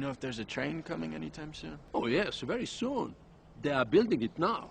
know if there's a train coming anytime soon? Oh, yes, very soon. They are building it now.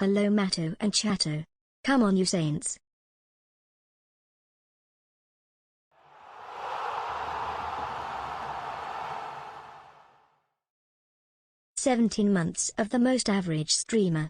Hello Matto and Chatto. Come on you saints. "17 months of the most average streamer."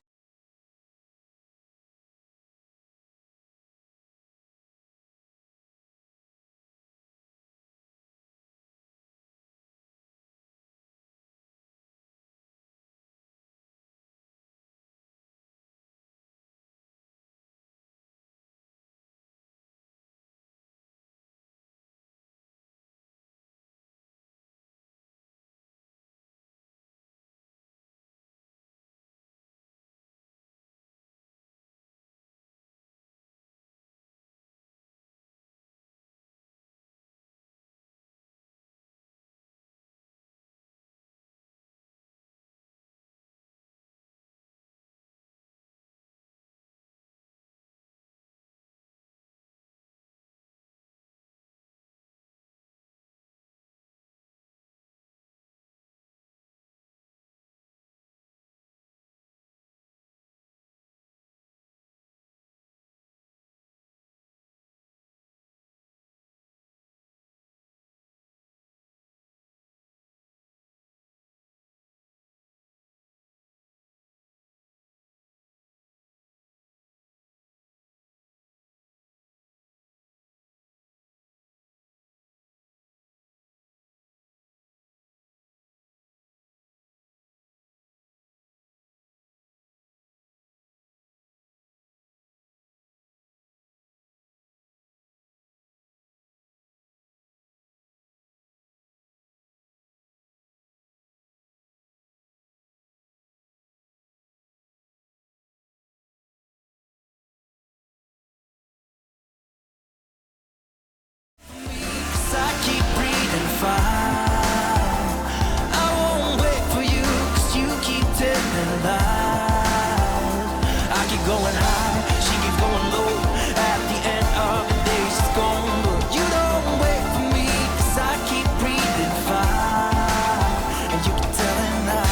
Going high, she keeps going low. At the end of the day, she's gone. But you don't wait for me, 'cause I keep breathing fire. And you can tell her now.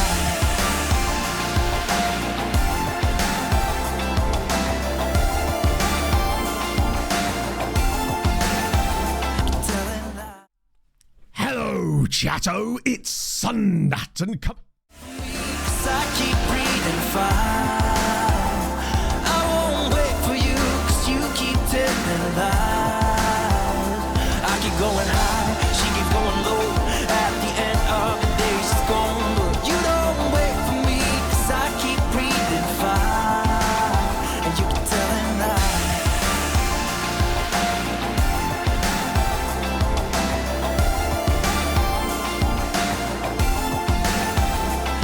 Tell her now. Hello, Chatto. It's Sundat and come. 'Cause I keep breathing fire. I keep going high, she keeps going low. At the end of the day, she's gone. But you don't wait for me, 'cause I keep breathing fire. And you can tell her now.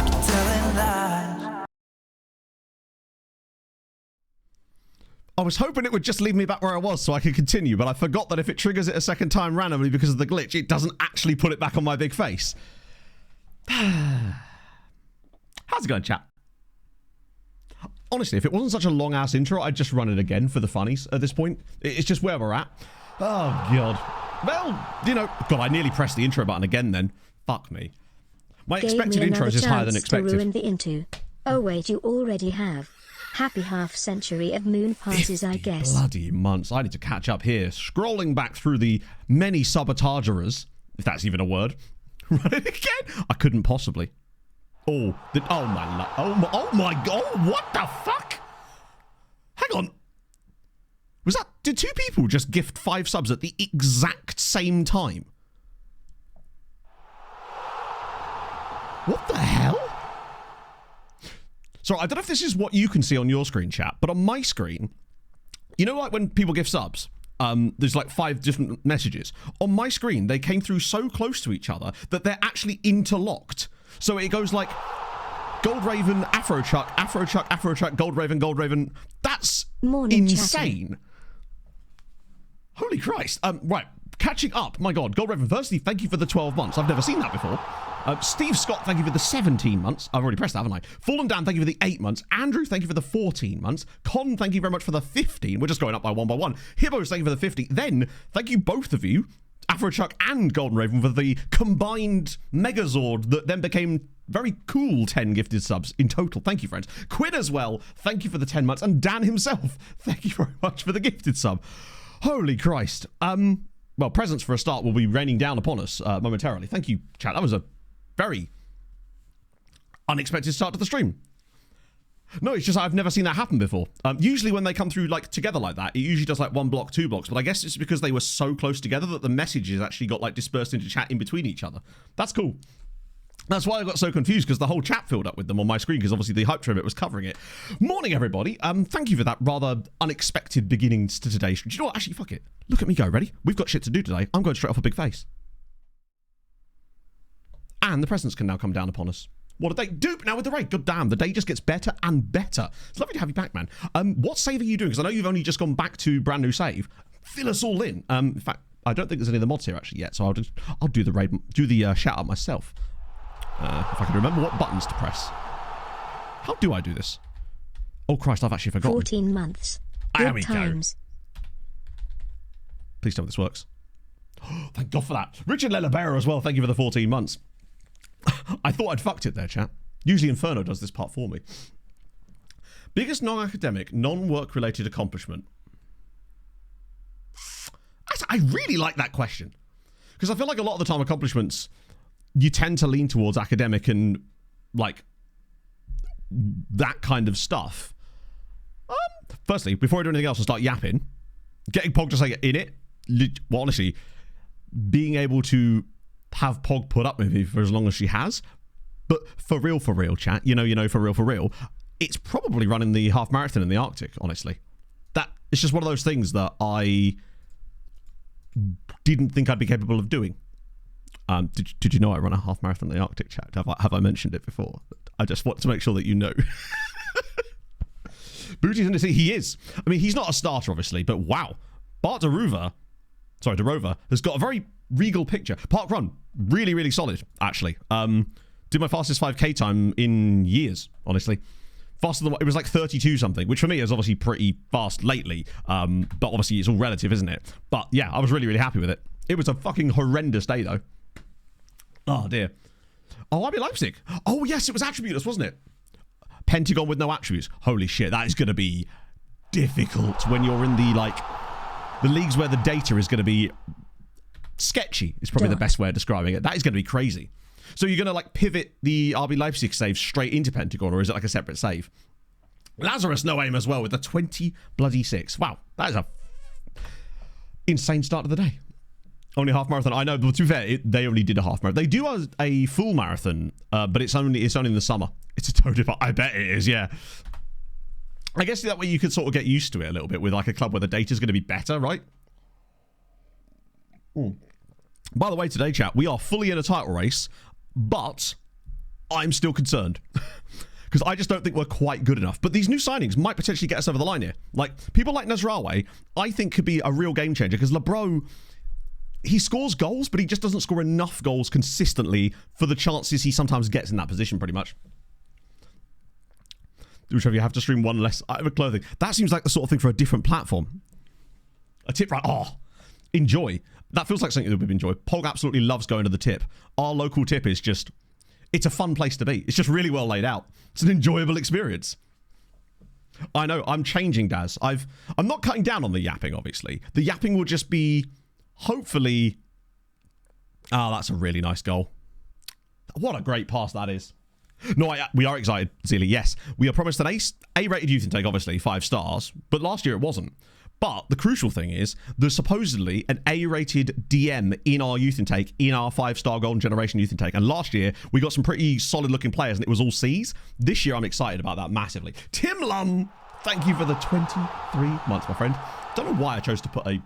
You can tell her now. I was hoping it would just leave me back where I was so I could continue, but I forgot that if it triggers it a second time randomly because of the glitch, it doesn't actually put it back on my big face. How's it going, chat? Honestly, if it wasn't such a long-ass intro, I'd just run it again for the funnies at this point. It's just where we're at. Oh, God. Well, you know, God, I nearly pressed the intro button again then. Fuck me. My expected intros is higher than expected. To ruin the into. Oh wait, you already have. Happy half century of moon passes, I guess. Bloody months. I need to catch up here. Scrolling back through the many sabotagerers, if that's even a word. Run it again? I couldn't possibly. Oh, oh my God, what the fuck? Hang on. Was that, did two people just gift 5 subs at the exact same time? What the hell? So I don't know if this is what you can see on your screen, chat, but on my screen, you know, like when people give subs, there's like 5 different messages. On my screen, they came through so close to each other that they're actually interlocked. So it goes like Gold Raven, Afro Chuck, Afro Chuck, Afro Chuck, Gold Raven, Gold Raven. That's insane. Holy Christ. Right. Catching up. My God. Gold Raven, firstly, thank you for the 12 months. I've never seen that before. Steve Scott, thank you for the 17 months. I've already pressed that, haven't I? Fallen Down, thank you for the 8 months. Andrew, thank you for the 14 months. Con, thank you very much for the 15. We're just going up by one. Hibbos, thank you for the 50. Then, thank you both of you, Afrochuck and Golden Raven, for the combined Megazord that then became very cool 10 gifted subs in total. Thank you, friends. Quinn as well. Thank you for the 10 months. And Dan himself. Thank you very much for the gifted sub. Holy Christ. Well, presents for a start will be raining down upon us momentarily. Thank you, chat. That was a very unexpected start to the stream. No, it's just I've never seen that happen before. Usually when they come through like together like that, it usually does like 1 block, 2 blocks. But I guess it's because they were so close together that the messages actually got like dispersed into chat in between each other. That's cool. That's why I got so confused, because the whole chat filled up with them on my screen, because obviously the hype train bit was covering it. Morning, everybody. Thank you for that rather unexpected beginnings to today's stream. Do you know what? Actually, fuck it. Look at me go. Ready? We've got shit to do today. I'm going straight off a big face. And the presents can now come down upon us. What a day. Dupe now with the raid. God damn, the day just gets better and better. It's lovely to have you back, man. What save are you doing? Because I know you've only just gone back to brand new save. Fill us all in. In fact, I don't think there's any of the mods here actually yet, so I'll do the raid, do the shout out myself. If I can remember what buttons to press. How do I do this? Oh Christ, I've actually forgotten. 14 months. There Good we times. go. Please tell me this works. Oh, thank God for that. Richard Lelabera as well. Thank you for the 14 months. I thought I'd fucked it there, chat. Usually Inferno does this part for me. Biggest non-academic, non-work related accomplishment. I really like that question. Because I feel like a lot of the time accomplishments, you tend to lean towards academic and like that kind of stuff. Firstly, before I do anything else and start yapping, getting Pog to say in it, well, honestly, being able to have Pog put up with me for as long as she has, but for real, chat, you know, for real, it's probably running the half marathon in the Arctic, honestly. That it's just one of those things that I didn't think I'd be capable of doing. Did you know I run a half marathon in the Arctic, chat? Have I mentioned it before? I just want to make sure that you know. Booty's in the sea. He is. I mean, he's not a starter, obviously, but wow. Bart DeRover has got a very regal picture. Park run, really solid, actually. Did my fastest 5k time in years, honestly. Faster than, it was like 32 something, which for me is obviously pretty fast lately. But obviously it's all relative, isn't it? But yeah, I was really happy with it. It was a fucking horrendous day, though. Oh, dear. Oh, RB Leipzig. Oh, yes, it was attributeless, wasn't it? Pentagon with no attributes. Holy shit, that is going to be difficult when you're in the leagues where the data is going to be sketchy, is probably the best way of describing it. That is going to be crazy. So you're going to like pivot the RB Leipzig save straight into Pentagon, or is it like a separate save? Lazarus no aim as well with the 20-6. Wow, that is a insane start to the day. Only a half marathon. I know, but to be fair, they only did a half marathon. They do a full marathon, but it's only in the summer. It's a totally. I bet it is. Yeah. I guess that way you could sort of get used to it a little bit with like a club where the data is going to be better, right? By the way, today, chat, we are fully in a title race, but I'm still concerned because I just don't think we're quite good enough. But these new signings might potentially get us over the line here. Like people like Nasraoui, I think could be a real game changer because Lebro, he scores goals, but he just doesn't score enough goals consistently for the chances he sometimes gets in that position, pretty much. Whichever you have to stream one less item of clothing. That seems like the sort of thing for a different platform. A tip, right? Oh, enjoy. That feels like something that we'd enjoy. Pog absolutely loves going to the tip. Our local tip is just, it's a fun place to be. It's just really well laid out. It's an enjoyable experience. I know, I'm changing, Daz. I'm not cutting down on the yapping, obviously. The yapping will just be, hopefully... Oh, that's a really nice goal. What a great pass that is. No, we are excited, Zealy, yes. We are promised an A-rated youth intake, obviously, 5 stars, but last year it wasn't. But the crucial thing is, there's supposedly an A-rated DM in our youth intake, in our 5-star Golden Generation youth intake. And last year, we got some pretty solid-looking players, and it was all C's. This year, I'm excited about that massively. Tim Lum, thank you for the 23 months, my friend. Don't know why I chose to put a,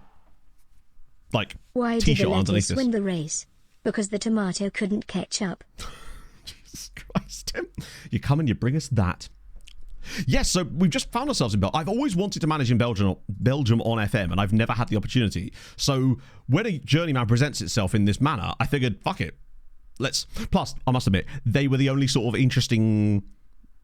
like, why T-shirt did the underneath lettuce this. win the race? Because the tomato couldn't catch up. Jesus Christ, Tim. You come and you bring us that. Yes, so we've just found ourselves in Belgium. I've always wanted to manage in Belgium on FM, and I've never had the opportunity. So when a Journeyman presents itself in this manner, I figured, fuck it. Plus, I must admit, they were the only sort of interesting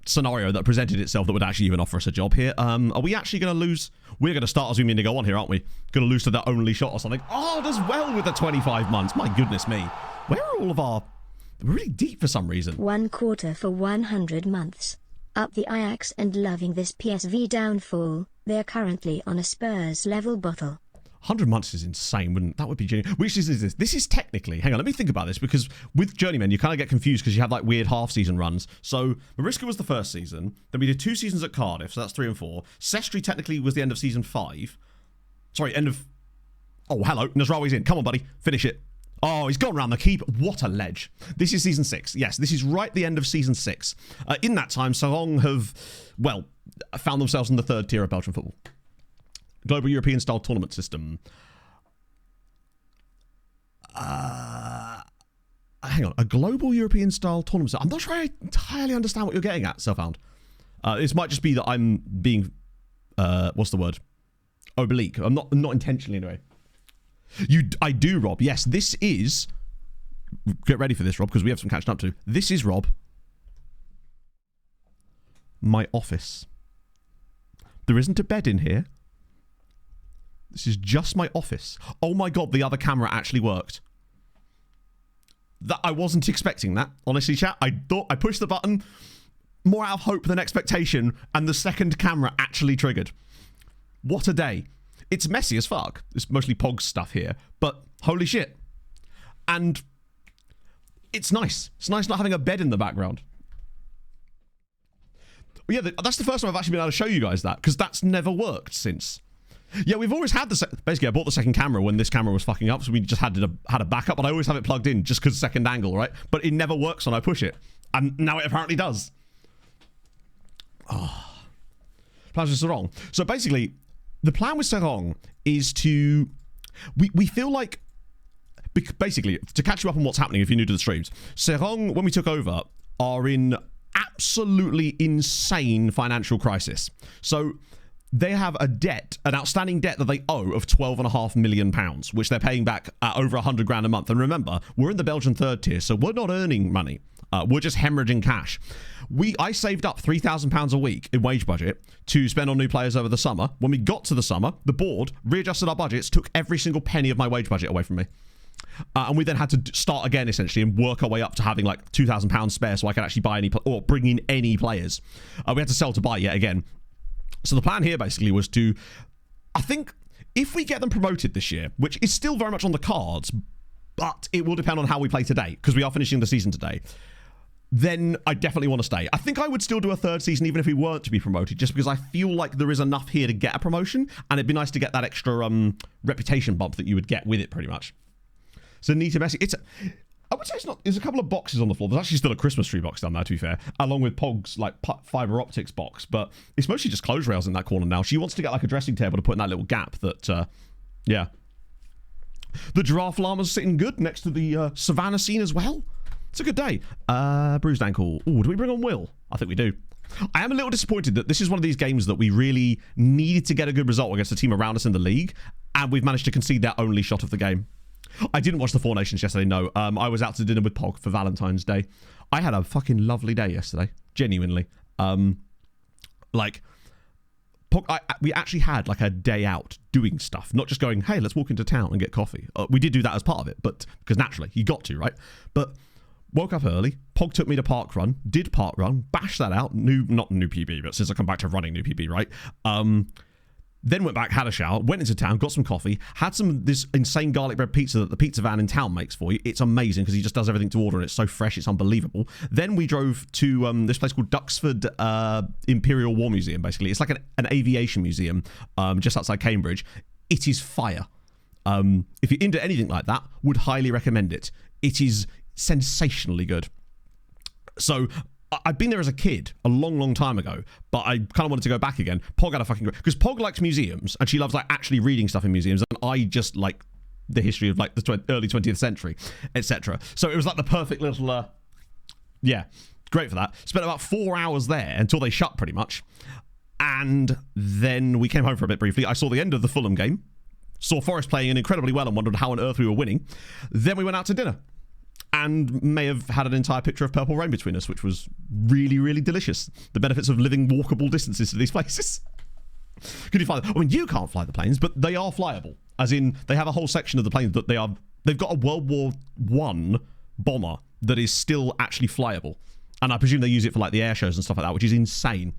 scenario that presented itself that would actually even offer us a job here. Are we actually going to lose? We're going to start as we mean to go on here, aren't we? Going to lose to that only shot or something. Oh, does well with the 25 months. My goodness me. Where are all of our really deep for some reason. 1 quarter for 100 months. Up the Ajax and loving this PSV downfall. They're currently on a Spurs level bottle. 100 months is insane, wouldn't that? Would be genuine. Which is this? This is technically, hang on, let me think about this, because with Journeyman, you kind of get confused because you have like weird half-season runs. So, Mariska was the first season, then we did 2 seasons at Cardiff, so that's 3 and 4. Sestri technically was the end of season 5. Sorry, end of... Oh, hello, Nasrawi's in. Come on, buddy, finish it. Oh, he's gone round the keep. What a ledge. This is season 6. Yes, this is right the end of season 6. In that time, Seraing have, well, found themselves in the 3rd tier of Belgian football. Global European style tournament system. Hang on, a global European style tournament system. I'm not sure I entirely understand what you're getting at, Selfhound. This might just be that I'm being, what's the word? Oblique. I'm not intentionally anyway. I do, Rob. Yes, this is. Get ready for this, Rob, because we have some catching up to. This is, Rob, my office. There isn't a bed in here. This is just my office. Oh my god, the other camera actually worked. I wasn't expecting that, honestly, chat. I thought I pushed the button more out of hope than expectation, and the second camera actually triggered. What a day. It's messy as fuck. It's mostly Pog's stuff here, but holy shit. And it's nice. It's nice not having a bed in the background. Yeah, that's the first time I've actually been able to show you guys that, because that's never worked since. Yeah, we've always had basically, I bought the second camera when this camera was fucking up, so we just had a backup, but I always have it plugged in just because second angle, right? But it never works when I push it. And now it apparently does. Oh. Plans with Seraing. So basically, the plan with Seraing is to... We feel like... Basically, to catch you up on what's happening if you're new to the streams, Seraing, when we took over, are in absolutely insane financial crisis. So... they have an outstanding debt that they owe of £12.5 million, which they're paying back at over 100 grand a month. And remember, we're in the Belgian 3rd tier, so we're not earning money. We're just hemorrhaging cash. I saved up £3,000 a week in wage budget to spend on new players over the summer. When we got to the summer, the board readjusted our budgets, took every single penny of my wage budget away from me. And we then had to start again, essentially, and work our way up to having like £2,000 spare so I could actually buy any or bring in any players. We had to sell to buy yet again. So the plan here basically was to, I think, if we get them promoted this year, which is still very much on the cards, but it will depend on how we play today, because we are finishing the season today, then I definitely want to stay. I think I would still do a 3rd season even if we weren't to be promoted, just because I feel like there is enough here to get a promotion, and it'd be nice to get that extra reputation bump that you would get with it, pretty much. So neat and messy. I would say it's not. There's a couple of boxes on the floor. There's actually still a Christmas tree box down there, to be fair, along with Pog's like fiber optics box. But it's mostly just clothes rails in that corner now. She wants to get like a dressing table to put in that little gap. That, yeah. The giraffe llama's sitting good next to the savannah scene as well. It's a good day. Bruised ankle. Oh, do we bring on Will? I think we do. I am a little disappointed that this is one of these games that we really needed to get a good result against the team around us in the league, and we've managed to concede their only shot of the game. I didn't watch the Four Nations yesterday, no. I was out to dinner with Pog for Valentine's Day. I had a fucking lovely day yesterday. Genuinely. Like, Pog, we actually had like a day out doing stuff. Not just going, hey, let's walk into town and get coffee. We did do that as part of it, but because naturally, you got to, right? But woke up early. Pog took me to park run. Did park run. Bashed that out. Not new PB, but since I come back to running new PB, right? Then went back, had a shower, went into town, got some coffee, had this insane garlic bread pizza that the pizza van in town makes for you. It's amazing because he just does everything to order and it's so fresh, it's unbelievable. Then we drove to this place called Duxford Imperial War Museum, basically. It's like an aviation museum just outside Cambridge. It is fire. If you're into anything like that, would highly recommend it. It is sensationally good. So... I've been there as a kid a long, long time ago, but I kind of wanted to go back again. Pog had a fucking... because Pog likes museums, and she loves like actually reading stuff in museums, and I just like the history of like the early 20th century, etc. So it was like the perfect little... yeah, great for that. Spent about 4 hours there until they shut, pretty much. And then we came home for a bit briefly. I saw the end of the Fulham game, saw Forest playing incredibly well and wondered how on earth we were winning. Then we went out to dinner. And may have had an entire picture of Purple Rain between us, which was really, really delicious. The benefits of living walkable distances to these places. Could you fly them? I mean, you can't fly the planes, but they are flyable. As in, they have a whole section of the planes that they've got a World War I bomber that is still actually flyable. And I presume they use it for like the air shows and stuff like that, which is insane.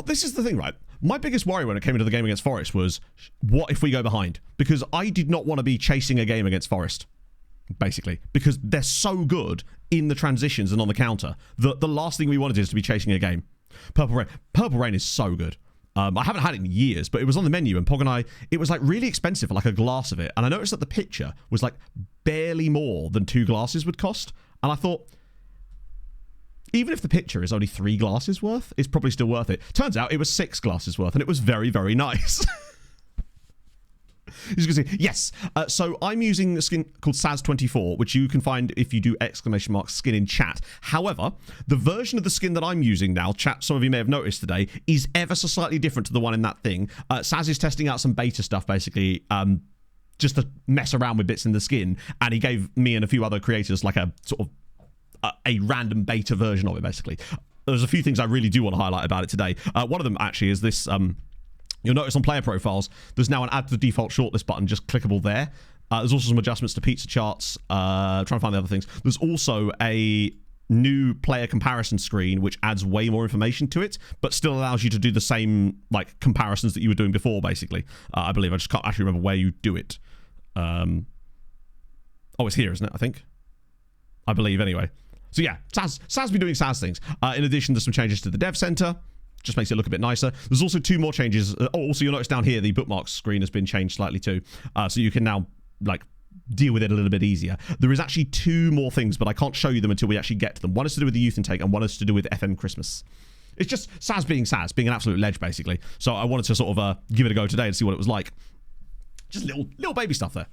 This is the thing, right? My biggest worry when it came into the game against Forest was, what if we go behind? Because I did not want to be chasing a game against Forest, basically, because they're so good in the transitions and on the counter that the last thing we wanted is to be chasing a game. Purple Rain is so good. I haven't had it in years, but it was on the menu, and Pog and I, it was like really expensive for like a glass of it, and I noticed that the picture was like barely more than 2 glasses would cost, and I thought, even if the picture is only 3 glasses worth, it's probably still worth it. Turns out it was 6 glasses worth, and it was very, very nice. As you can see, yes. So I'm using a skin called Saz24, which you can find if you do !skin in chat. However, the version of the skin that I'm using now, chat, some of you may have noticed today, is ever so slightly different to the one in that thing. Saz is testing out some beta stuff, basically, just to mess around with bits in the skin, and he gave me and a few other creators like a sort of a random beta version of it, basically. There's a few things I really do want to highlight about it today. One of them, actually, is this... You'll notice on player profiles, there's now an add to the default shortlist button just clickable there. There's also some adjustments to pizza charts. Trying to find the other things. There's also a new player comparison screen, which adds way more information to it, but still allows you to do the same like comparisons that you were doing before, basically. I believe. I just can't actually remember where you do it. Oh, it's here, isn't it? I think. I believe, anyway. So yeah, Saz be doing Saz things. In addition, there's some changes to the dev center. Just makes it look a bit nicer. There's also 2 more changes. Also, you'll notice down here, the bookmarks screen has been changed slightly too. So you can now, like, deal with it a little bit easier. There is actually 2 more things, but I can't show you them until we actually get to them. One is to do with the youth intake, and one is to do with FM Christmas. It's just Saz, being an absolute ledge, basically. So I wanted to sort of give it a go today and see what it was like. Just little baby stuff there.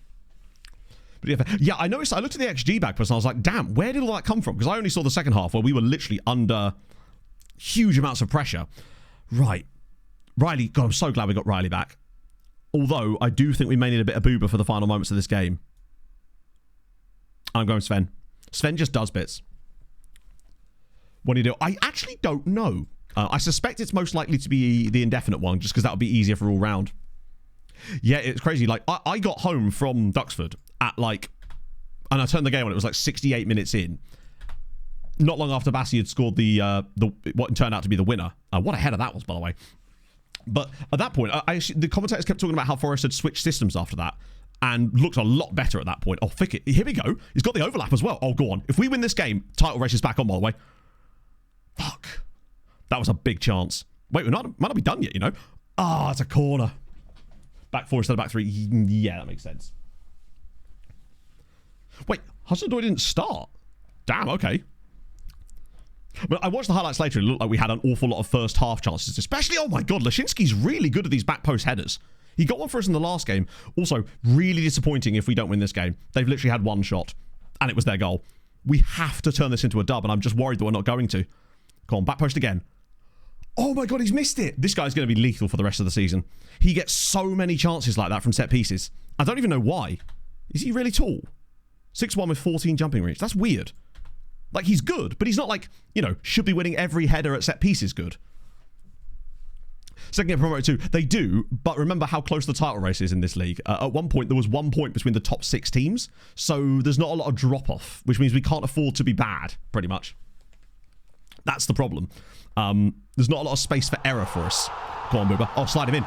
But yeah, I noticed, I looked at the XG back, and I was like, damn, where did all that come from? Because I only saw the second half where we were literally under... huge amounts of pressure. Right. Riley, God, I'm so glad we got Riley back. Although, I do think we may need a bit of boober for the final moments of this game. I'm going Sven. Sven just does bits. What do you do? I actually don't know. I suspect it's most likely to be the indefinite one, just because that would be easier for all round. Yeah, it's crazy. Like, I got home from Duxford at, like... And I turned the game on, it was like 68 minutes in. Not long after Bassi had scored the what turned out to be the winner. What a header that was, by the way. But at that point, the commentators kept talking about how Forest had switched systems after that and looked a lot better at that point. Oh, Fickett, here we go. He's got the overlap as well. Oh, go on. If we win this game, title race is back on, by the way. Fuck. That was a big chance. Wait, we might not be done yet, you know. Ah, it's a corner. Back 4 instead of back 3. Yeah, that makes sense. Wait, Hudson-Odoi didn't start. Damn, okay. But I watched the highlights later. It looked like we had an awful lot of first half chances, especially, oh my God, Lashinsky's really good at these back post headers. He got one for us in the last game. Also, really disappointing if we don't win this game. They've literally had 1 shot, and it was their goal. We have to turn this into a dub, and I'm just worried that we're not going to. Come on, back post again. Oh my God, he's missed it. This guy's going to be lethal for the rest of the season. He gets so many chances like that from set pieces. I don't even know why. Is he really tall? 6'1" with 14 jumping reach. That's weird. Like, he's good, but he's not like, you know, should be winning every header at set pieces good. Second get promoted too. They do, but remember how close the title race is in this league. At one point, there was 1 point between the top 6 teams, so there's not a lot of drop-off, which means we can't afford to be bad, pretty much. That's the problem. There's not a lot of space for error for us. Go on, Booba. Oh, slide him in.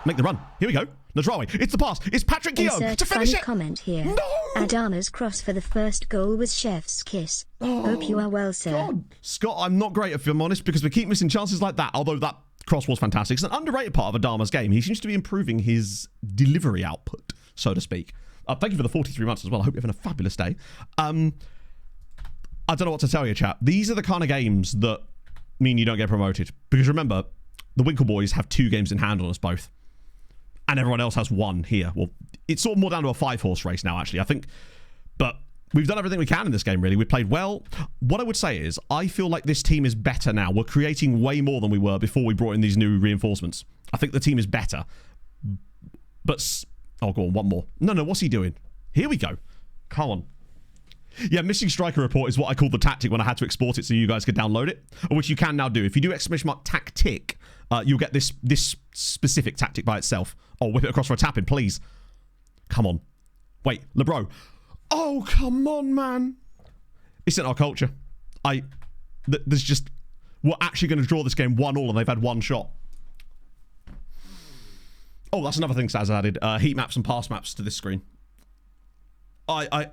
Make the run. Here we go. Nadrawi. It's the pass. It's Patrick Guillaume to finish it. Comment here. No! Adama's cross for the first goal was chef's kiss. Hope you are well, sir. God. Scott, I'm not great if I'm honest, because we keep missing chances like that, although that cross was fantastic. It's an underrated part of Adama's game. He seems to be improving his delivery output, so to speak. Thank you for the 43 months as well. I hope you're having a fabulous day. I don't know what to tell you, chat. These are the kind of games that mean you don't get promoted. Because remember, the Winkle boys have 2 games in hand on us both. And everyone else has 1 here. Well, it's sort of more down to a 5-horse race now, actually, I think. But we've done everything we can in this game, really. We played well. What I would say is, I feel like this team is better now. We're creating way more than we were before we brought in these new reinforcements. I think the team is better. But... oh, go on, 1 more. No, what's he doing? Here we go. Come on. Yeah, missing striker report is what I called the tactic when I had to export it so you guys could download it, which you can now do. If you do !tactic, you'll get this specific tactic by itself. Oh, whip it across for a tap-in, please. Come on. Wait, LeBro. Oh, come on, man. It's in our culture. There's just... We're actually going to draw this game 1-1 and they've had one shot. Oh, that's another thing Saz added. Heat maps and pass maps to this screen. I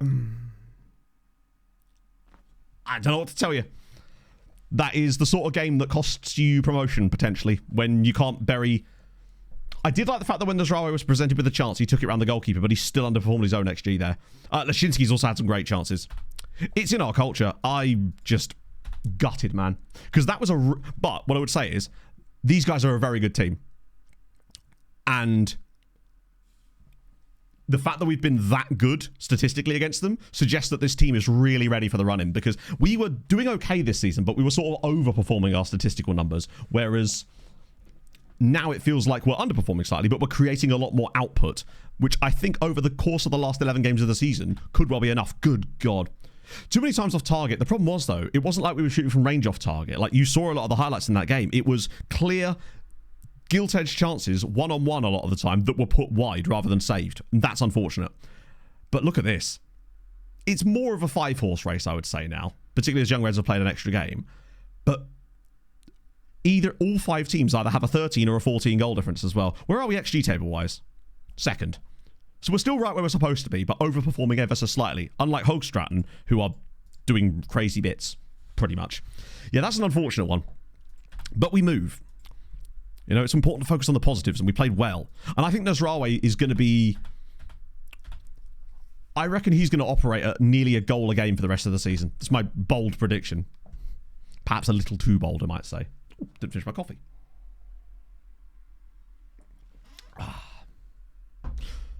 don't know what to tell you. That is the sort of game that costs you promotion, potentially, when you can't bury... I did like the fact that when Nasraoui was presented with a chance, he took it around the goalkeeper, but he still underperformed his own XG there. Lashinsky's also had some great chances. It's in our culture. I just gutted, man. Because that was a... But what I would say is, these guys are a very good team. And the fact that we've been that good statistically against them suggests that this team is really ready for the run-in, because we were doing okay this season, but we were sort of overperforming our statistical numbers, whereas now it feels like we're underperforming slightly, but we're creating a lot more output, which I think over the course of the last 11 games of the season could well be enough. Good God. Too many times off target. The problem was, though, it wasn't like we were shooting from range off target. Like, you saw a lot of the highlights in that game. It was clear... gilt-edged chances, one-on-one a lot of the time, that were put wide rather than saved. And that's unfortunate. But look at this. It's more of a 5-horse race, I would say now, particularly as Young Reds have played an extra game. But either all 5 teams either have a 13 or a 14 goal difference as well. Where are we XG table-wise? Second. So we're still right where we're supposed to be, but overperforming ever so slightly, unlike Hoogstraten, who are doing crazy bits, pretty much. Yeah, that's an unfortunate one. But we move. You know, it's important to focus on the positives, and we played well. And I think Nasraoui is going to be... I reckon he's going to operate at nearly a goal a game for the rest of the season. It's my bold prediction. Perhaps a little too bold, I might say. Ooh, didn't finish my coffee.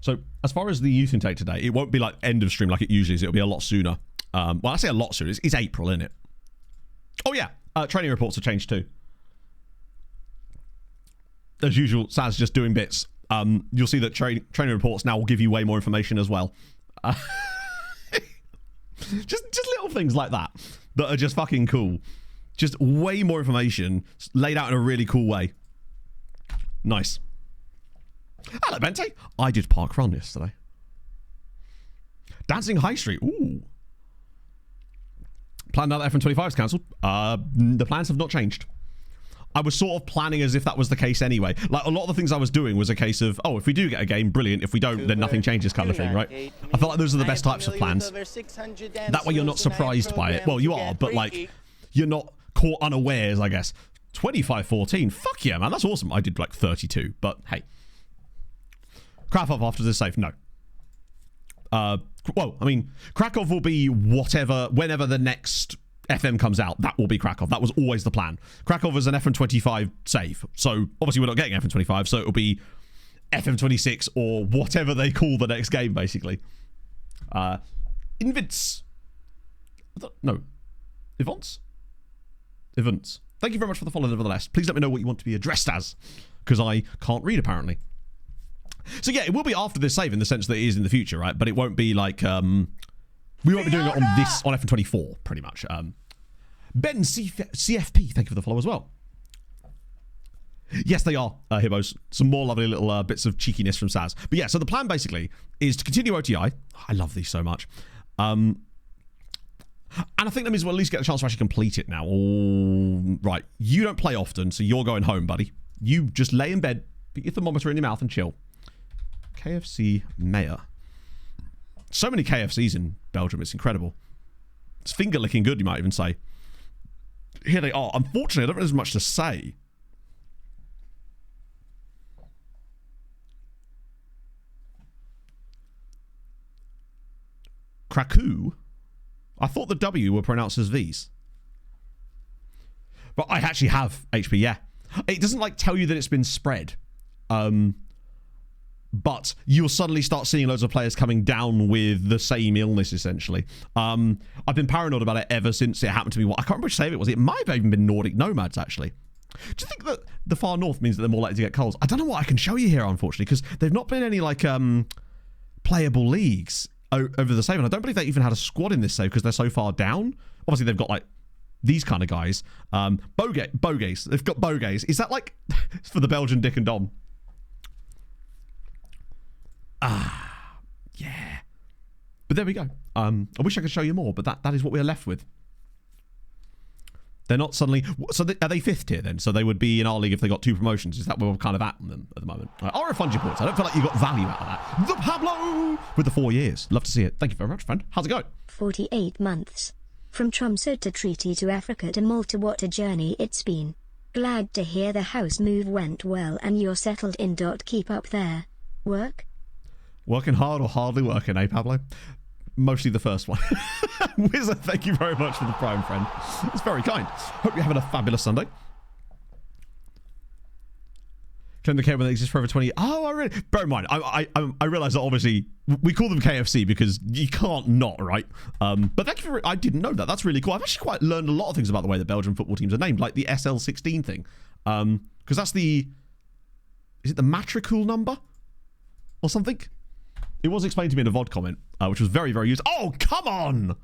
So, as far as the youth intake today, it won't be like end of stream like it usually is. It'll be a lot sooner. Well, I say a lot sooner. It's April, isn't it? Oh, yeah. Training reports have changed too. As usual, Saz just doing bits. You'll see that training reports now will give you way more information as well. Just little things like that are just fucking cool. Just way more information laid out in a really cool way. Nice. Hello, Bente. I did Park Run yesterday. Dancing High Street. Ooh. Plan now that FM25 is cancelled. The plans have not changed. I was sort of planning as if that was the case anyway. Like, a lot of the things I was doing was a case of, oh, if we do get a game, brilliant. If we don't, then nothing changes kind of thing, right? I felt like those are the best types of plans. That way you're not surprised by it. Well, you are, but, like, you're not caught unawares, I guess. 25-14. Fuck yeah, man. That's awesome. I did, like, 32. But, hey. Krakow after this save? No. Well, I mean, Krakow will be whenever the next... FM comes out, that will be Krakow. That was always the plan. Krakow is an FM25 save. So, obviously, we're not getting FM25, so it'll be FM26 or whatever they call the next game, basically. Invents. No. Events? Events. Thank you very much for the follow, nevertheless. Please let me know what you want to be addressed as, because I can't read, apparently. So, yeah, it will be after this save in the sense that it is in the future, right? But it won't be like... we won't be doing it on FM24, pretty much. Ben CFP, thank you for the follow as well. Yes, they are, Hibbos. Some more lovely little bits of cheekiness from Saz. But yeah, so the plan basically is to continue OTI. I love these so much. And I think that means we'll at least get a chance to actually complete it now. All right, you don't play often, so you're going home, buddy. You just lay in bed, put your thermometer in your mouth and chill. KFC Mayor. So many KFCs in Belgium, it's incredible. It's finger-licking good, you might even say. Here they are. Unfortunately, I don't think there's much to say. Krakow? I thought the W were pronounced as V's. But I actually have HP, yeah. It doesn't, like, tell you that it's been spread. But you'll suddenly start seeing loads of players coming down with the same illness, essentially. I've been paranoid about it ever since it happened to me. I can't remember which save it was. It might have even been Nordic Nomads, actually. Do you think that the far north means that they're more likely to get colds? I don't know what I can show you here, unfortunately, because they've not been any, like, playable leagues over the save. And I don't believe they even had a squad in this save because they're so far down. Obviously, they've got, like, these kind of guys. Bogays. They've got Bogays. Is that, like, for the Belgian Dick and Dom? Yeah. But there we go. I wish I could show you more, but that is what we're left with. They're not suddenly... So are they 5th tier then? So they would be in our league if they got 2 promotions. Is that where we're kind of at them at the moment? I'll refund your points. I don't feel like you got value out of that. The Pablo with the 4 years. Love to see it. Thank you very much, friend. How's it going? 48 months. From Tromsø to Treaty to Africa to Malta, what a journey it's been. Glad to hear the house move went well and you're settled in. Keep up there. Work? Working hard or hardly working, eh, Pablo? Mostly the first one. Wizard, thank you very much for the prime, friend. It's very kind. Hope you're having a fabulous Sunday. Claim the cable that exists for over 20 years. Oh, I really... Bear in mind, I realise that obviously we call them KFC because you can't not, right? But thank you for... I didn't know that. That's really cool. I've actually quite learned a lot of things about the way that Belgian football teams are named, like the SL16 thing. Because that's the... Is it the matricule number? Or something? It was explained to me in a VOD comment, which was very, very useful. Oh, come on!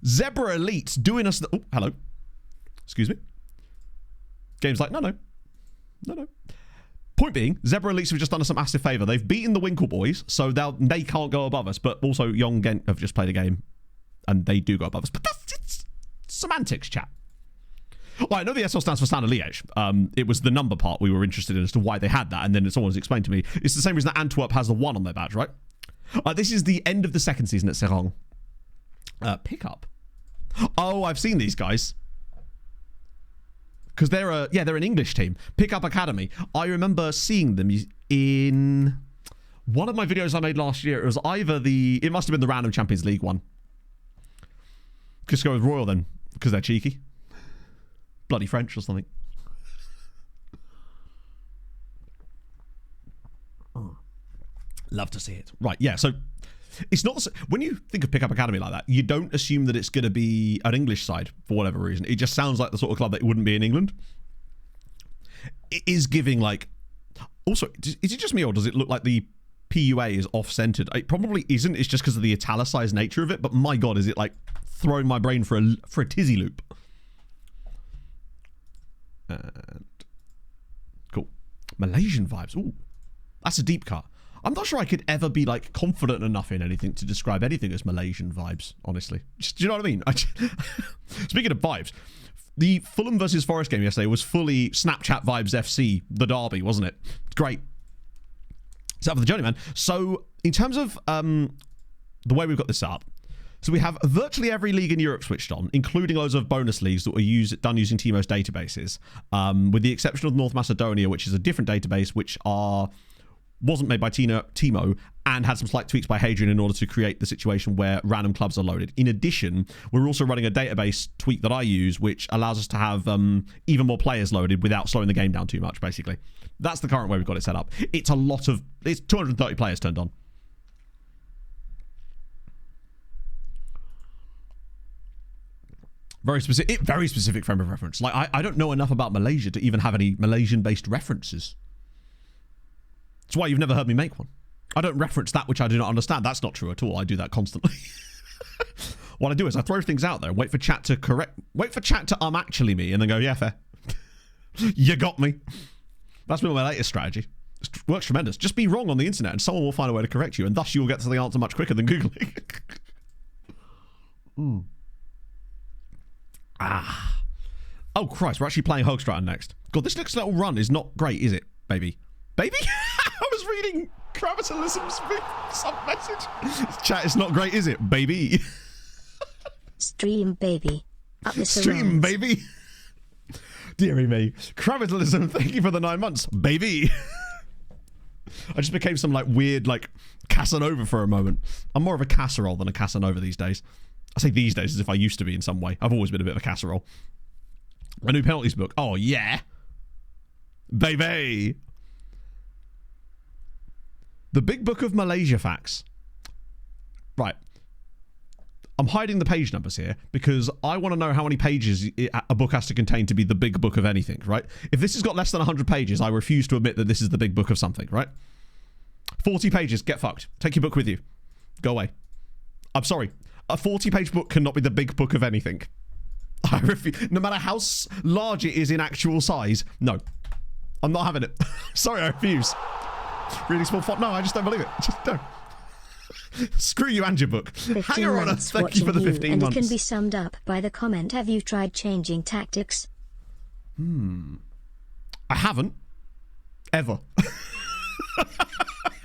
Zebra Elites doing us... Oh, hello. Excuse me. Game's like, no. Point being, Zebra Elites have just done us a massive favour. They've beaten the Winkle Boys, so they can't go above us. But also, Young Gent have just played a game, and they do go above us. But it's semantics, chat. Well, I know the SL stands for Standard Liège. It was the number part we were interested in as to why they had that, and then someone's explained to me. It's the same reason that Antwerp has the 1 on their badge, right? This is the end of the second season at Seraing. Pickup. Oh, I've seen these guys. Because they're an English team. Pickup Academy. I remember seeing them in one of my videos I made last year. It was either it must have been the Random Champions League one. Just go with Royal then, because they're cheeky. Bloody French or something. Oh. Love to see it. Right, yeah, so it's not... When you think of Pickup Academy like that, you don't assume that it's going to be an English side for whatever reason. It just sounds like the sort of club that wouldn't be in England. It is giving, like... Also, is it just me or does it look like the PUA is off-centered? It probably isn't. It's just because of the italicized nature of it, but my God, is it, like, throwing my brain for a tizzy loop. And cool. Malaysian vibes. Ooh, that's a deep cut. I'm not sure I could ever be like confident enough in anything to describe anything as Malaysian vibes, honestly. Do you know what I mean? Speaking of vibes, the Fulham versus Forest game yesterday was fully Snapchat vibes FC, the derby, wasn't it? Great. Set up for the Journeyman. So in terms of the way we've got this set up, so we have virtually every league in Europe switched on, including loads of bonus leagues that were done using Timo's databases, with the exception of North Macedonia, which is a different database, which wasn't made by Timo and had some slight tweaks by Hadrian in order to create the situation where random clubs are loaded. In addition, we're also running a database tweak that I use, which allows us to have even more players loaded without slowing the game down too much, basically. That's the current way we've got it set up. It's 230 players turned on. Very specific frame of reference. Like, I don't know enough about Malaysia to even have any Malaysian-based references. That's why you've never heard me make one. I don't reference that which I do not understand. That's not true at all. I do that constantly. What I do is I throw things out there, wait for chat to actually me, and then go, yeah, fair. You got me. That's been my latest strategy. It works tremendous. Just be wrong on the internet and someone will find a way to correct you, and thus you will get to the answer much quicker than Googling. Oh, Christ, we're actually playing Hoogstraten next. God, this next little run is not great, is it, baby? Baby? I was reading Kravitalism's sub-message. Chat, it's not great, is it, baby? Stream, baby. Up the Stream, baby. Deary me. Kravitalism, thank you for the 9 months, baby. I just became some, like, weird, like, Casanova for a moment. I'm more of a casserole than a Casanova these days. I say these days as if I used to be in some way. I've always been a bit of a casserole. A new penalties book. Oh, yeah. Baby. The Big Book of Malaysia Facts. Right. I'm hiding the page numbers here because I want to know how many pages a book has to contain to be the big book of anything, right? If this has got less than 100 pages, I refuse to admit that this is the big book of something, right? 40 pages, get fucked. Take your book with you. Go away. I'm sorry. A 40-page book cannot be the big book of anything. I refuse. No matter how large it is in actual size. No. I'm not having it. Sorry, I refuse. Really small font? No, I just don't believe it. Just don't. Screw you and your book. 15 Hanger on months thank you for the watching 15 and months. it can be summed up by the comment, have you tried changing tactics? I haven't. Ever.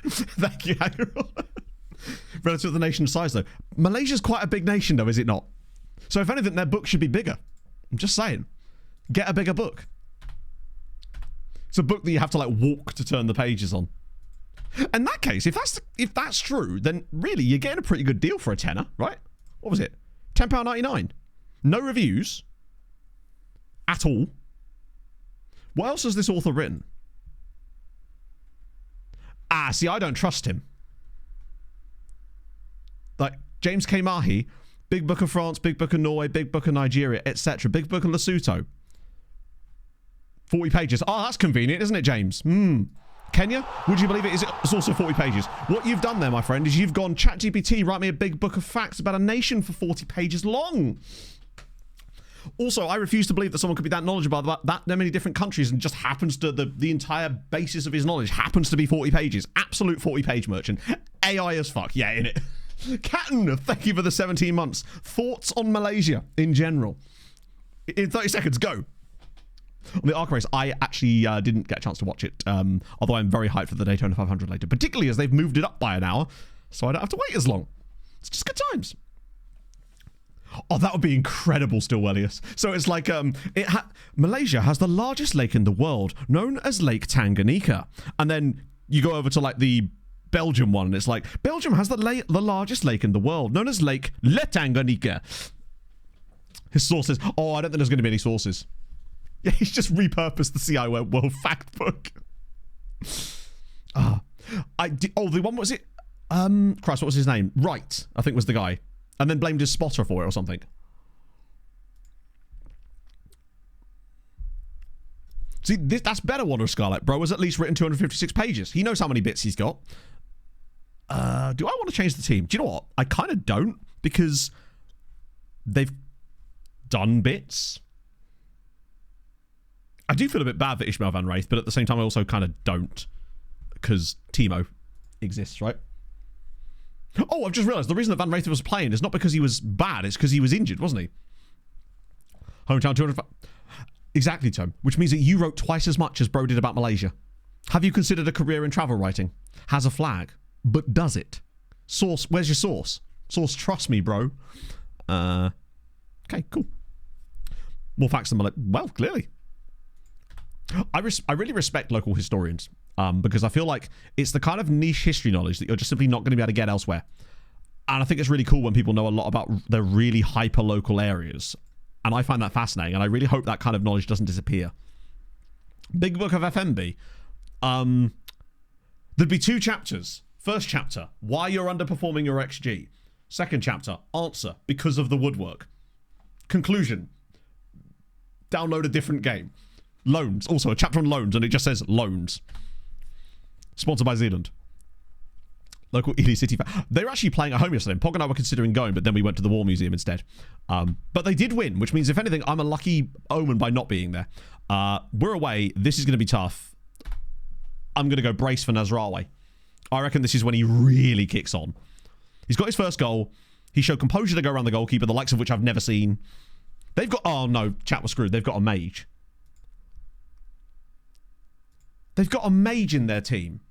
Thank you, Hanger on. Relative to the nation's size, though. Malaysia's quite a big nation, though, is it not? So if anything, their book should be bigger. I'm just saying. Get a bigger book. It's a book that you have to, like, walk to turn the pages on. In that case, if that's true, then really you're getting a pretty good deal for a tenner, right? What was it? £10.99. No reviews at all. What else has this author written? See, I don't trust him. Like James K. Mahi, Big Book of France, Big Book of Norway, Big Book of Nigeria, etc. Big Book of Lesotho. 40 pages. Oh, that's convenient, isn't it, James? Kenya? Would you believe it? It's also 40 pages. What you've done there, my friend, is you've gone, ChatGPT, write me a big book of facts about a nation for 40 pages long. Also, I refuse to believe that someone could be that knowledgeable about that many different countries and just happens to, the entire basis of his knowledge happens to be 40 pages. Absolute 40-page merchant. AI as fuck. Yeah, innit? Catton, thank you for the 17 months. Thoughts on Malaysia in general? In 30 seconds, go. On the Arc Race, I actually didn't get a chance to watch it, although I'm very hyped for the Daytona 500 later, particularly as they've moved it up by an hour, so I don't have to wait as long. It's just good times. Oh, that would be incredible, Stillwellius. So it's like, Malaysia has the largest lake in the world, known as Lake Tanganyika. And then you go over to, like, the Belgium one, and it's like, Belgium has the largest lake in the world, known as Lake Le Tanganyika. His sources. Oh, I don't think there's going to be any sources. Yeah, he's just repurposed the CI World Fact Book. The one, was it? Christ, what was his name? Wright, I think was the guy. And then blamed his spotter for it or something. See, that's better, Water Scarlet. Bro has at least written 256 pages. He knows how many bits he's got. Do I want to change the team? Do you know what? I kind of don't, because they've done bits. I do feel a bit bad for Ishmael Van Wraith, but at the same time I also kind of don't, because Timo exists, right? Oh, I've just realised the reason that Van Wraith was playing is not because he was bad, it's because he was injured, wasn't he? Hometown 200... Exactly, Tom. Which means that you wrote twice as much as bro did about Malaysia. Have you considered a career in travel writing? Has a flag, but does it? Source, where's your source? Source, trust me, bro. Okay, cool. More facts than Malaysia. Well, clearly. I really respect local historians, because I feel like it's the kind of niche history knowledge that you're just simply not going to be able to get elsewhere. And I think it's really cool when people know a lot about the really hyper-local areas. And I find that fascinating, and I really hope that kind of knowledge doesn't disappear. Big Book of FMB. There'd be 2 chapters. First chapter, why you're underperforming your XG. Second chapter, answer, because of the woodwork. Conclusion, download a different game. Loans, also a chapter on loans, and it just says loans. Sponsored by Zealand. Local Ely City. They were actually playing at home yesterday. Pog and I were considering going, but then we went to the War Museum instead. But they did win, which means, if anything, I'm a lucky omen by not being there. We're away. This is going to be tough. I'm going to go brace for Nasrawi. I reckon this is when he really kicks on. He's got his first goal. He showed composure to go around the goalkeeper, the likes of which I've never seen. They've got... Oh, no. Chat was screwed. They've got a mage. They've got a mage in their team.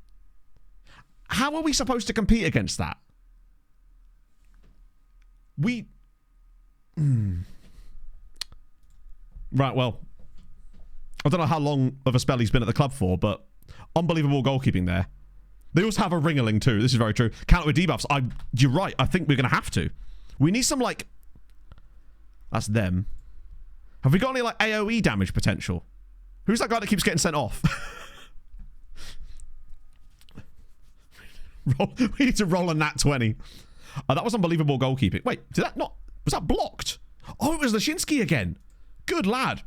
How are we supposed to compete against that? Right, well, I don't know how long of a spell he's been at the club for, but unbelievable goalkeeping there. They also have a ringling too. This is very true. Counter with debuffs. You're right. I think we're going to have to. We need some, like... That's them. Have we got any, like, AoE damage potential? Who's that guy that keeps getting sent off? We need to roll a nat 20. That was unbelievable goalkeeping. Wait, did that not... Was that blocked? Oh, it was Lashinsky again. Good lad.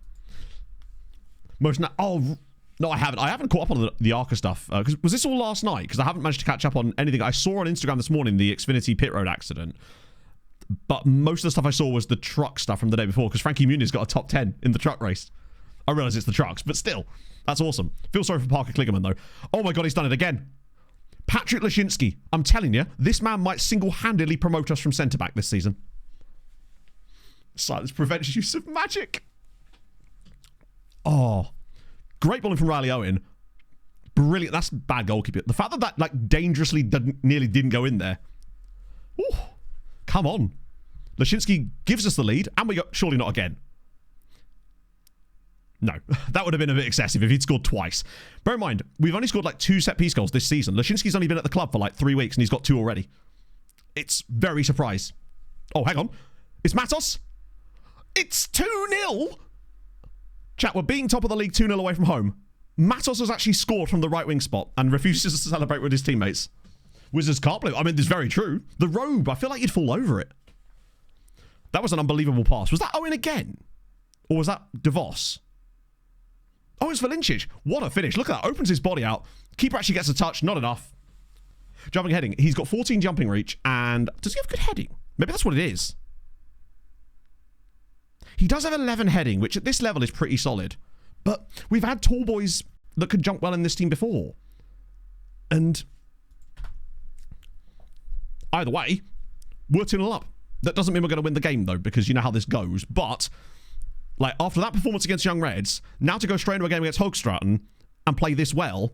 Oh, no, I haven't. I haven't caught up on the Arca stuff. Was this all last night? Because I haven't managed to catch up on anything. I saw on Instagram this morning the Xfinity pit road accident. But most of the stuff I saw was the truck stuff from the day before, because Frankie Muniz got a top 10 in the truck race. I realise it's the trucks, but still. That's awesome. Feel sorry for Parker Kligerman, though. Oh my god, he's done it again. Patrick Lashinsky. I'm telling you, this man might single-handedly promote us from centre-back this season. Silence prevents use of magic. Oh. Great ball in from Riley Owen. Brilliant. That's bad goalkeeper. The fact that that like dangerously nearly didn't go in there. Ooh. Come on. Lashinsky gives us the lead, and we got surely not again. No, that would have been a bit excessive if he'd scored twice. Bear in mind, we've only scored like 2 set-piece goals this season. Lashinsky's only been at the club for like 3 weeks, and he's got 2 already. It's very surprise. Oh, hang on. It's Matos. It's 2-0. Chat, we're being top of the league 2-0 away from home. Matos has actually scored from the right wing spot and refuses to celebrate with his teammates. Wizards can't believe. I mean, this is very true. The robe, I feel like you'd fall over it. That was an unbelievable pass. Was that Owen again? Or was that DeVos? Oh, it's Valincic. What a finish. Look at that. Opens his body out. Keeper actually gets a touch. Not enough. Jumping heading. He's got 14 jumping reach. And does he have good heading? Maybe that's what it is. He does have 11 heading, which at this level is pretty solid. But we've had tall boys that could jump well in this team before. And either way, we're 2-0 up. That doesn't mean we're going to win the game, though, because you know how this goes. But, like, after that performance against Young Reds, now to go straight into a game against Hogstratton and play this well,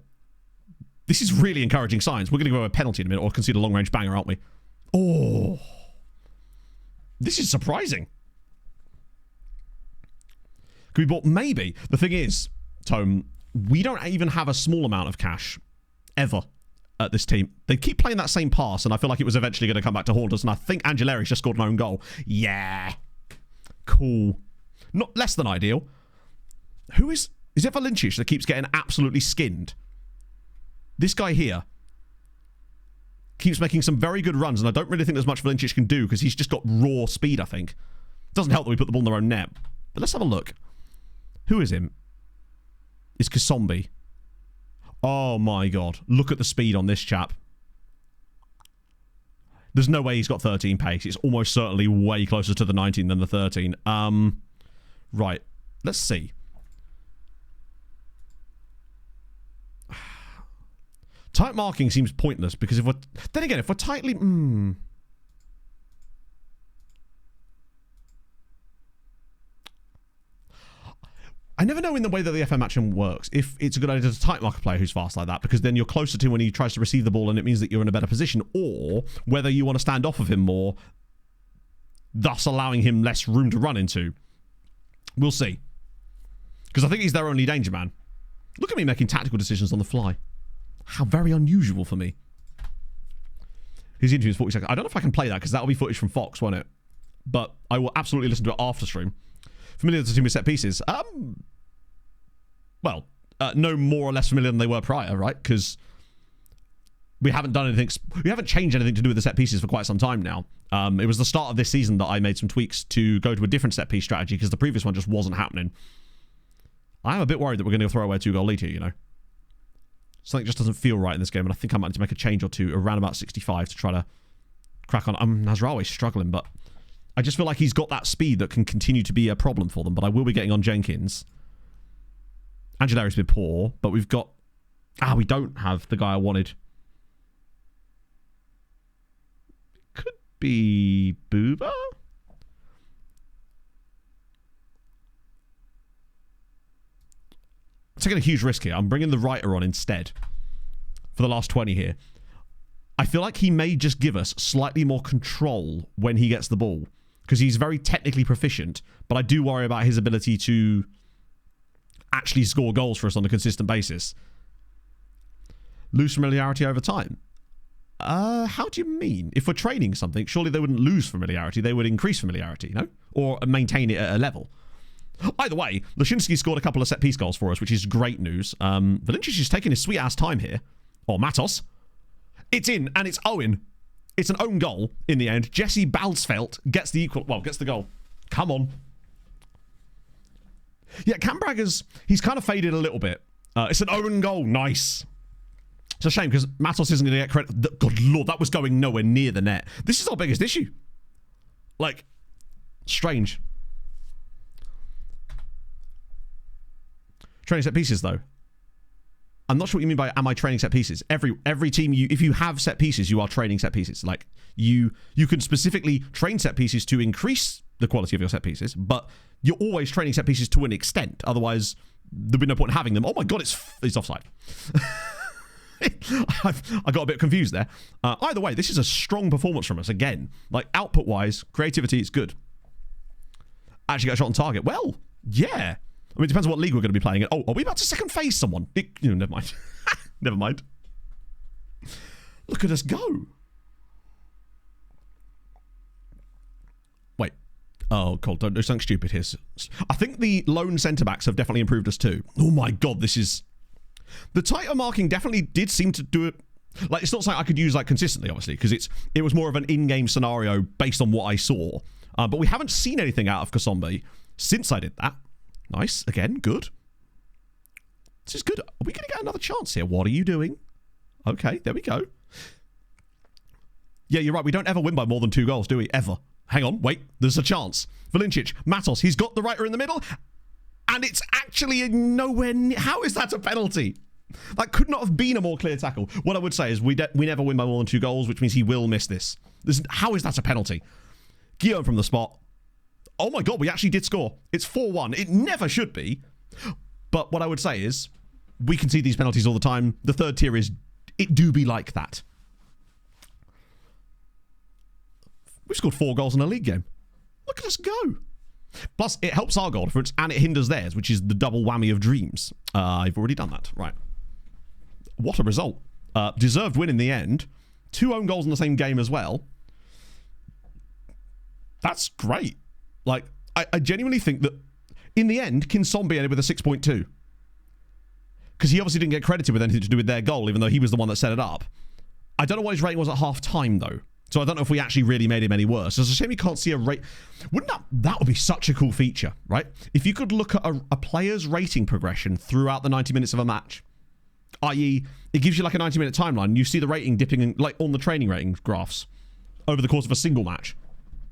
this is really encouraging signs. We're going to go a penalty in a minute or concede a long-range banger, aren't we? Oh. This is surprising. Could be bought? Maybe. The thing is, Tome, we don't even have a small amount of cash, ever, at this team. They keep playing that same pass, and I feel like it was eventually going to come back to haunt us, and I think Angeleri's just scored an own goal. Yeah. Cool. Not less than ideal. Who is it Valincic that keeps getting absolutely skinned? This guy here keeps making some very good runs, and I don't really think there's much Valincic can do, because he's just got raw speed, I think. Doesn't help that we put the ball in their own net. But let's have a look. Who is him? It's Kasombi. Oh my god. Look at the speed on this chap. There's no way he's got 13 pace. It's almost certainly way closer to the 19 than the 13. Right. Let's see. Tight marking seems pointless because if we're... Then again, if we're tightly... I never know in the way that the FM action works if it's a good idea to tight mark a player who's fast like that, because then you're closer to when he tries to receive the ball and it means that you're in a better position, or whether you want to stand off of him more, thus allowing him less room to run into. We'll see. Because I think he's their only danger man. Look at me making tactical decisions on the fly. How very unusual for me. His interview is 40 seconds. I don't know if I can play that because that'll be footage from Fox, won't it? But I will absolutely listen to it after stream. Familiar to the team with set pieces? Well, no more or less familiar than they were prior, right? Because we haven't done anything. We haven't changed anything to do with the set pieces for quite some time now. It was the start of this season that I made some tweaks to go to a different set piece strategy because the previous one just wasn't happening. I'm a bit worried that we're going to throw away a 2-goal lead here, you know. Something just doesn't feel right in this game, and I think I might need to make a change or two around about 65 to try to crack on. Nasrawi's struggling, but I just feel like he's got that speed that can continue to be a problem for them, but I will be getting on Jenkins. Angeleri's been poor, but we've got... we don't have the guy I wanted. Could be Booba? I'm taking a huge risk here. I'm bringing the writer on instead for the last 20 here. I feel like he may just give us slightly more control when he gets the ball, because he's very technically proficient, but I do worry about his ability to actually score goals for us on a consistent basis. Lose familiarity over time. How do you mean? If we're training something, surely they wouldn't lose familiarity, they would increase familiarity, no? Or maintain it at a level. Either way, Lashinsky scored a couple of set-piece goals for us, which is great news. Valincic is taking his sweet-ass time here. Oh, Matos. It's in, and it's Owen. It's an own goal in the end. Jesse Balsfeld gets the gets the goal. Come on. Yeah, Cam Bragger's, he's kind of faded a little bit. It's an own goal. Nice. It's a shame because Matos isn't going to get credit. God lord, that was going nowhere near the net. This is our biggest issue. Like, strange. Training set pieces, though. I'm not sure what you mean by am I training set pieces. Every team, if you have set pieces, you are training set pieces. Like you can specifically train set pieces to increase the quality of your set pieces, but you're always training set pieces to an extent. Otherwise, there'd be no point in having them. Oh my god, it's offside. I got a bit confused there. Either way, this is a strong performance from us again. Like output-wise, creativity is good. Actually got a shot on target. Well, yeah. I mean, it depends on what league we're going to be playing in. Oh, are we about to second phase someone? Never mind. Never mind. Look at us go. Wait. Oh, cool. Don't do something stupid here. I think the lone centre-backs have definitely improved us too. Oh my god, this is... The tighter marking definitely did seem to do it. Like, it's not something I could use like consistently, obviously, because it was more of an in-game scenario based on what I saw. But we haven't seen anything out of Kasombe since I did that. Nice. Again, good. This is good. Are we going to get another chance here? What are you doing? Okay, there we go. Yeah, you're right. We don't ever win by more than 2 goals, do we? Ever. Hang on. Wait. There's a chance. Valincic. Matos. He's got the writer in the middle. And it's actually nowhere near... How is that a penalty? That could not have been a more clear tackle. What I would say is we never win by more than 2 goals, which means he will miss this. How is that a penalty? Guillaume from the spot. Oh my god, we actually did score. It's 4-1. It never should be. But what I would say is, we can see these penalties all the time. The third tier is, it do be like that. We've scored 4 goals in a league game. Look at us go. Plus, it helps our goal difference and it hinders theirs, which is the double whammy of dreams. I've already done that. Right. What a result. Deserved win in the end. 2 own goals in the same game as well. That's great. Like, I genuinely think that in the end, Kinsombi ended with a 6.2. Because he obviously didn't get credited with anything to do with their goal, even though he was the one that set it up. I don't know what his rating was at half time, though. So I don't know if we actually really made him any worse. It's a shame you can't see a rate. Wouldn't that would be such a cool feature, right? If you could look at a player's rating progression throughout the 90 minutes of a match, i.e., it gives you like a 90-minute timeline, and you see the rating dipping in, like on the training ratings graphs over the course of a single match.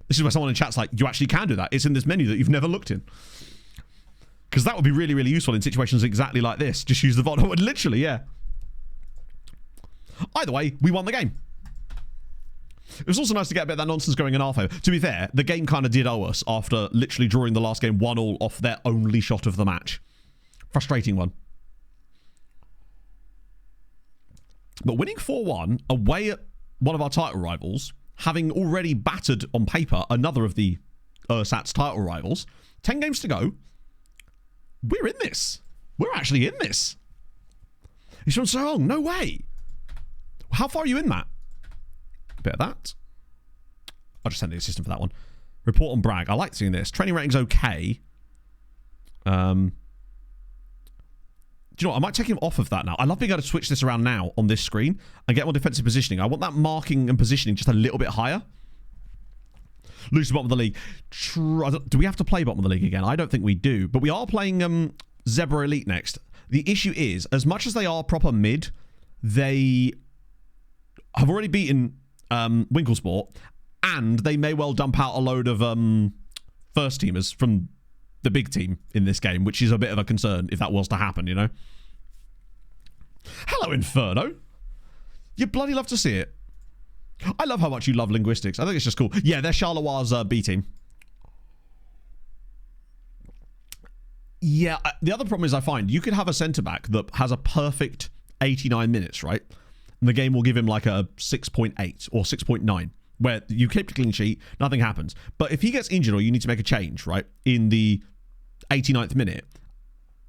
This is where someone in chat's like, you actually can do that. It's in this menu that you've never looked in. Because that would be really, really useful in situations exactly like this. Just use the VOD. Literally, yeah. Either way, we won the game. It was also nice to get a bit of that nonsense going in our favour. To be fair, the game kind of did owe us after literally drawing the last game 1-1 off their only shot of the match. Frustrating one. But winning 4-1 away at one of our title rivals, having already battered on paper another of the Ursat's title rivals, 10 games to go, we're in this. We're actually in this. He's from Seraing. No way. How far are you in, Matt? Bit of that. I'll just send the assistant for that one. Report on Bragg. I like seeing this. Training rating's okay. Do you know what? I might take him off of that now. I love being able to switch this around now on this screen and get more defensive positioning. I want that marking and positioning just a little bit higher. Lose the bottom of the league. Do we have to play bottom of the league again? I don't think we do. But we are playing Zebra Elite next. The issue is, as much as they are proper mid, they have already beaten Winklesport, and they may well dump out a load of first teamers from the big team in this game, which is a bit of a concern if that was to happen, you know? Hello, Inferno. You bloody love to see it. I love how much you love linguistics. I think it's just cool. Yeah, they're Charleroi B team. Yeah, the other problem is I find you could have a centre-back that has a perfect 89 minutes, right? And the game will give him like a 6.8 or 6.9, where you keep the clean sheet, nothing happens. But if he gets injured or you need to make a change, right, in the 89th minute,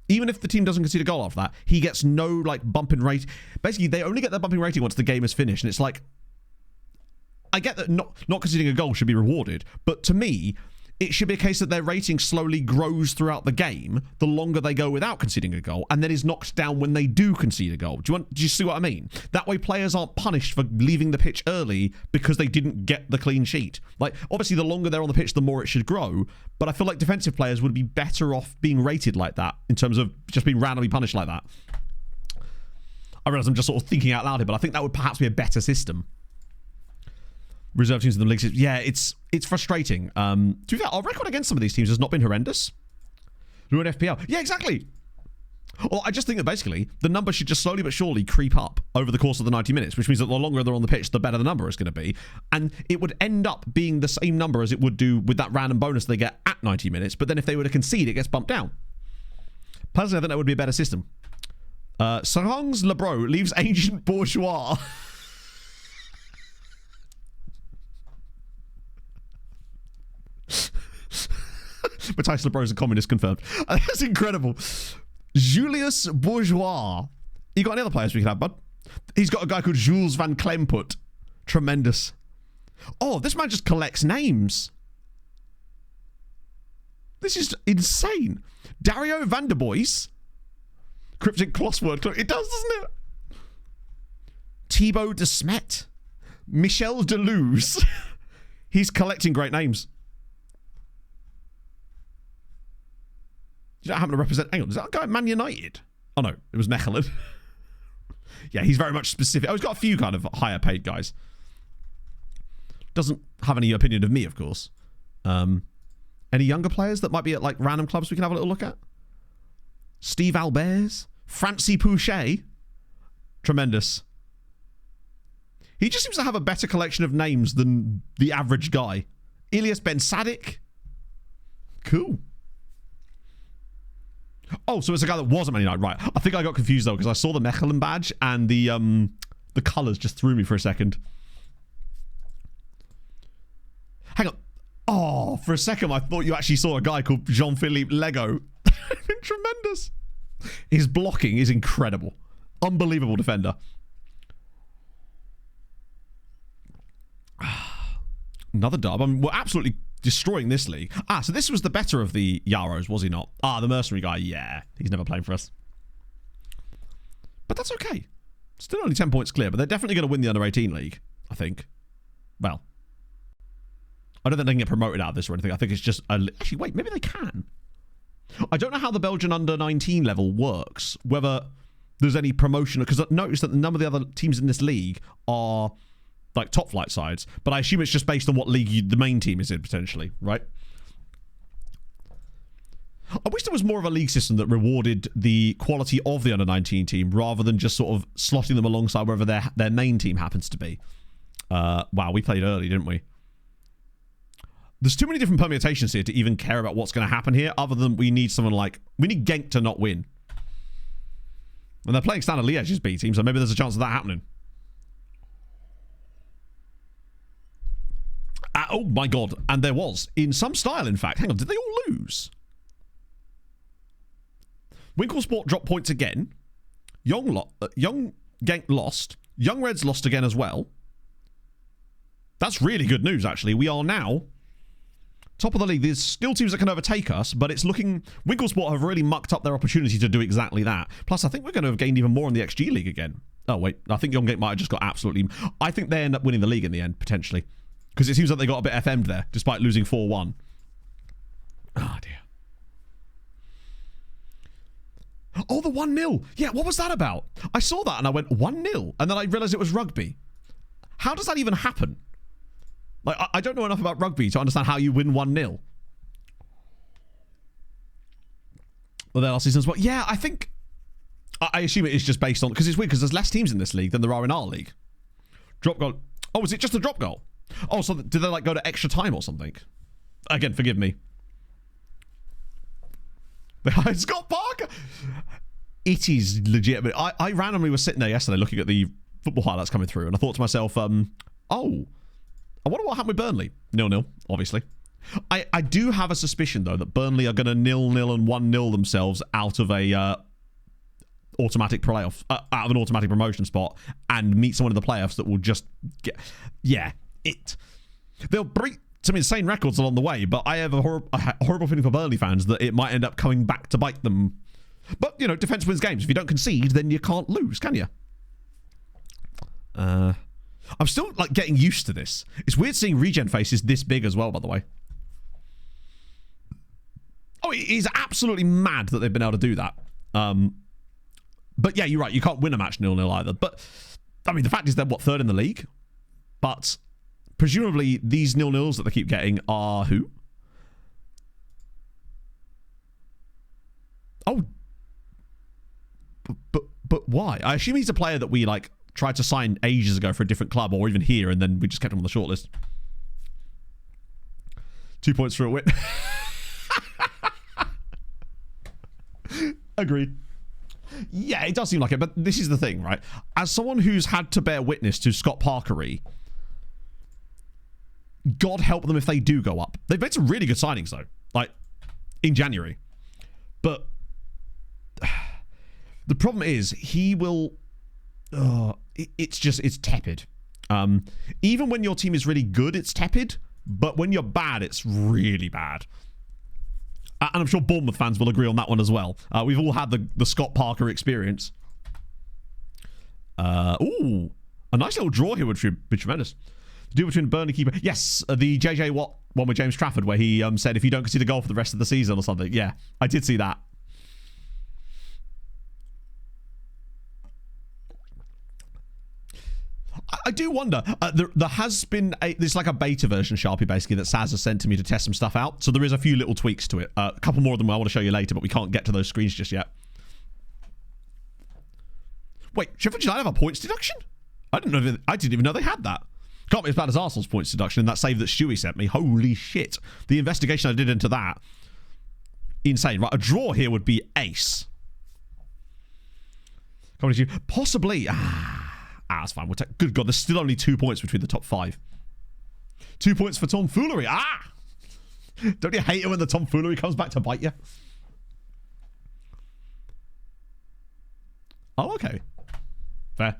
even if the team doesn't concede a goal after that, he gets no like bump in rate. Basically, they only get their bumping rating once the game is finished. And it's like, I get that not conceding a goal should be rewarded, but to me, it should be a case that their rating slowly grows throughout the game the longer they go without conceding a goal, and then is knocked down when they do concede a goal. Do you see what I mean? That way players aren't punished for leaving the pitch early because they didn't get the clean sheet. Like, obviously the longer they're on the pitch, the more it should grow, but I feel like defensive players would be better off being rated like that in terms of just being randomly punished like that. I realise I'm just sort of thinking out loud here, but I think that would perhaps be a better system. Reserve teams in the league. Yeah, it's frustrating. To be fair, our record against some of these teams has not been horrendous. We're in FPL. Yeah, exactly. Well, I just think that basically the number should just slowly but surely creep up over the course of the 90 minutes, which means that the longer they're on the pitch, the better the number is going to be. And it would end up being the same number as it would do with that random bonus they get at 90 minutes. But then if they were to concede, it gets bumped down. Personally, I think that would be a better system. Seraing's Lebro leaves ancient bourgeois. Matthijs Lebro is a communist, confirmed. That's incredible. Julius Bourgeois. You got any other players we can have, bud? He's got a guy called Jules van Klemput. Tremendous. Oh, this man just collects names. This is insane. Dario van der Boys. Cryptic crossword. It does, doesn't it? Thibaut de Smet. Michel Deleuze. He's collecting great names. You don't happen to represent... Hang on, is that a guy at Man United? Oh, no. It was Mechelen. Yeah, he's very much specific. Oh, he's got a few kind of higher paid guys. Doesn't have any opinion of me, of course. Any younger players that might be at, like, random clubs we can have a little look at? Steve Albers? Francie Pouchet? Tremendous. He just seems to have a better collection of names than the average guy. Ilyas Ben Sadik? Cool. Oh, so it's a guy that was at Man United, right? I think I got confused though because I saw the Mechelen badge and the colours just threw me for a second. Hang on. Oh, for a second I thought you actually saw a guy called Jean-Philippe Lego. Tremendous. His blocking is incredible. Unbelievable defender. Another dub. I mean, we're absolutely destroying this league. So this was the better of the Yaros, was he not? The mercenary guy. Yeah, he's never playing for us. But that's okay. Still only 10 points clear, but they're definitely going to win the under-18 league, I think. Well, I don't think they can get promoted out of this or anything. I think it's just... Actually, wait, maybe they can. I don't know how the Belgian under-19 level works, whether there's any promotion, because I noticed that none of the other teams in this league are... like top flight sides, but I assume it's just based on what league the main team is in, potentially, right? I wish there was more of a league system that rewarded the quality of the under-19 team rather than just sort of slotting them alongside wherever their main team happens to be. Wow, we played early, didn't we? There's too many different permutations here to even care about what's going to happen here, other than we need someone like... We need Genk to not win. And they're playing Standard Liège's B team, so maybe there's a chance of that happening. Oh my god, and there was. In some style, in fact. Hang on, did they all lose? Winklesport dropped points again. Young Genk lost. Young Reds lost again as well. That's really good news, actually. We are now top of the league. There's still teams that can overtake us, but it's looking... Winklesport have really mucked up their opportunity to do exactly that. Plus, I think we're going to have gained even more in the XG League again. Oh, wait. I think Young Genk might have just got absolutely... I think they end up winning the league in the end, potentially. Because it seems like they got a bit FM'd there, despite losing 4-1. Oh, dear. Oh, the 1-0. Yeah, what was that about? I saw that and I went, 1-0? And then I realised it was rugby. How does that even happen? Like, I don't know enough about rugby to understand how you win 1-0. Well, then I'll see some spot. Yeah, I think... I assume it is just based on... Because it's weird, because there's less teams in this league than there are in our league. Drop goal. Oh, is it just a drop goal? Oh, so did they, like, go to extra time or something? Again, forgive me. Scott Parker! It is legitimate. I randomly was sitting there yesterday looking at the football highlights coming through, and I thought to myself, oh, I wonder what happened with Burnley. 0-0, obviously. I do have a suspicion, though, that Burnley are going to 0-0 and 1-0 themselves out of a automatic playoff, out of an automatic promotion spot, and meet someone in the playoffs that will just get... Yeah, they'll break some insane records along the way, but I have a horrible feeling for Burnley fans that it might end up coming back to bite them. But, you know, defense wins games. If you don't concede, then you can't lose, can you? I'm still, like, getting used to this. It's weird seeing regen faces this big as well, by the way. Oh, it is absolutely mad that they've been able to do that. But, yeah, you're right. You can't win a match 0-0 either. But, I mean, the fact is they're, what, third in the league? But... presumably, these 0-0s that they keep getting are who? Oh. But why? I assume he's a player that we like tried to sign ages ago for a different club, or even here, and then we just kept him on the shortlist. 2 points for a win. Agreed. Yeah, it does seem like it, but this is the thing, right? As someone who's had to bear witness to Scott Parkery, God help them if they do go up. They've made some really good signings, though, like in January. But the problem is he will... it's tepid. Even when your team is really good, it's tepid. But when you're bad, it's really bad. And I'm sure Bournemouth fans will agree on that one as well. We've all had the Scott Parker experience. Ooh, a nice little draw here would be tremendous. The deal between Burnley keeper. Yes, the JJ Watt one with James Trafford, where he said if you don't concede a goal for the rest of the season or something. Yeah, I did see that. I do wonder. There has been there's like a beta version of Sharpie basically that Saz has sent to me to test some stuff out. So there is a few little tweaks to it. A couple more of them I want to show you later, but we can't get to those screens just yet. Wait, Sheffield United have a points deduction? I didn't even know they had that. Can't be as bad as Arsenal's points deduction in that save that Stewie sent me. Holy shit! The investigation I did into that, insane. Right, a draw here would be ace. Possibly. That's fine. We'll take. Good God, there's still only 2 points between the top 5. 2 points for tomfoolery. Don't you hate it when the tomfoolery comes back to bite you? Oh, okay. Fair.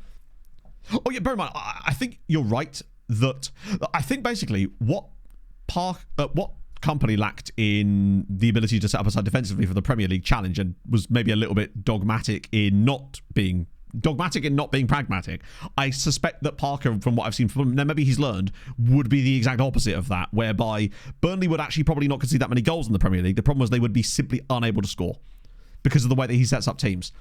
Oh yeah, bear in mind, I think you're right that I think basically what company lacked in the ability to set up a side defensively for the Premier League challenge and was maybe a little bit dogmatic in not being pragmatic. I suspect that Parker, from what I've seen from him, maybe he's learned, would be the exact opposite of that, whereby Burnley would actually probably not concede that many goals in the Premier League. The problem was they would be simply unable to score because of the way that he sets up teams.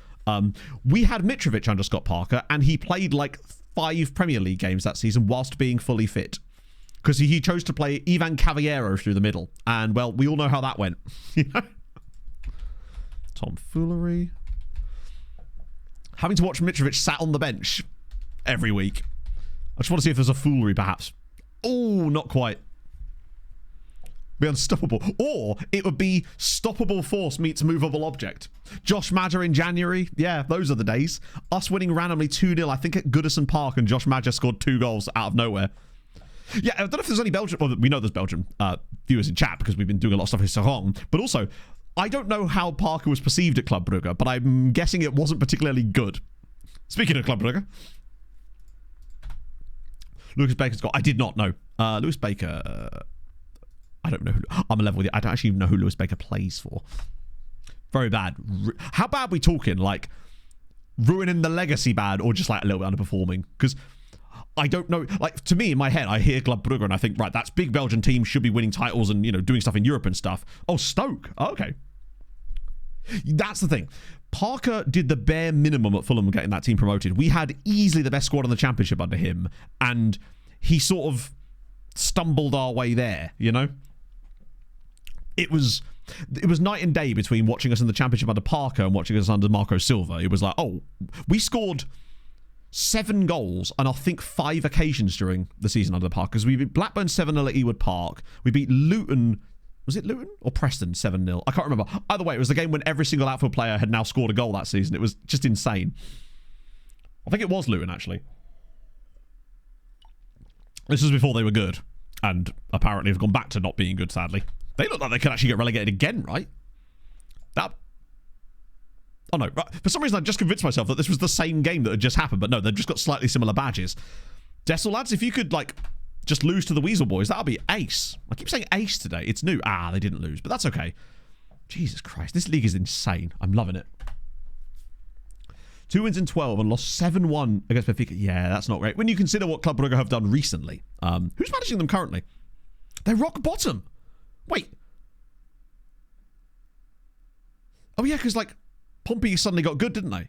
We had Mitrovic under Scott Parker, and he played like 5 Premier League games that season whilst being fully fit. Because he chose to play Ivan Cavallero through the middle. And, well, we all know how that went. Tomfoolery. Having to watch Mitrovic sat on the bench every week. I just want to see if there's a foolery, perhaps. Oh, not quite. Be unstoppable. Or it would be stoppable force meets movable object. Josh Madger in January. Yeah, those are the days. Us winning randomly 2-0, I think at Goodison Park, and Josh Madger scored 2 goals out of nowhere. Yeah, I don't know if there's any Belgian... Well, we know there's Belgian viewers in chat because we've been doing a lot of stuff with Seraing. But also, I don't know how Parker was perceived at Club Brugge, but I'm guessing it wasn't particularly good. Speaking of Club Brugge. Lewis Baker's got... I did not know. Lewis Baker... I don't know who... I'm a level with you. I don't actually even know who Lewis Baker plays for. Very bad. How bad are we talking? Like, ruining the legacy bad or just like a little bit underperforming? Because I don't know. Like, to me, in my head, I hear Club Brugge and I think, right, that's big Belgian team, should be winning titles and, you know, doing stuff in Europe and stuff. Oh, Stoke. Oh, okay. That's the thing. Parker did the bare minimum at Fulham getting that team promoted. We had easily the best squad in the Championship under him, and he sort of stumbled our way there, you know? It was night and day between watching us in the Championship under Parker and watching us under Marco Silva. It was like, oh, we scored 7 goals on I think 5 occasions during the season under Parker. Because we beat Blackburn 7-0 at Ewood Park. We beat Luton. Was it Luton or Preston 7-0? I can't remember. Either way, it was the game when every single outfield player had now scored a goal that season. It was just insane. I think it was Luton, actually. This was before they were good. And apparently have gone back to not being good, sadly. They look like they could actually get relegated again, right? Oh no, right. For some reason I just convinced myself that this was the same game that had just happened, but no, they've just got slightly similar badges. Dessel, lads, if you could, like, just lose to the Weasel Boys, that'll be ace. I keep saying ace today. It's new. They didn't lose, but that's okay. Jesus Christ, this league is insane. I'm loving it. 2 wins in 12 and lost 7-1 against Benfica. Yeah, that's not great. When you consider what Club Brugge have done recently. Who's managing them currently? They're rock bottom. Wait. Oh, yeah, because, like, Pompey suddenly got good, didn't they?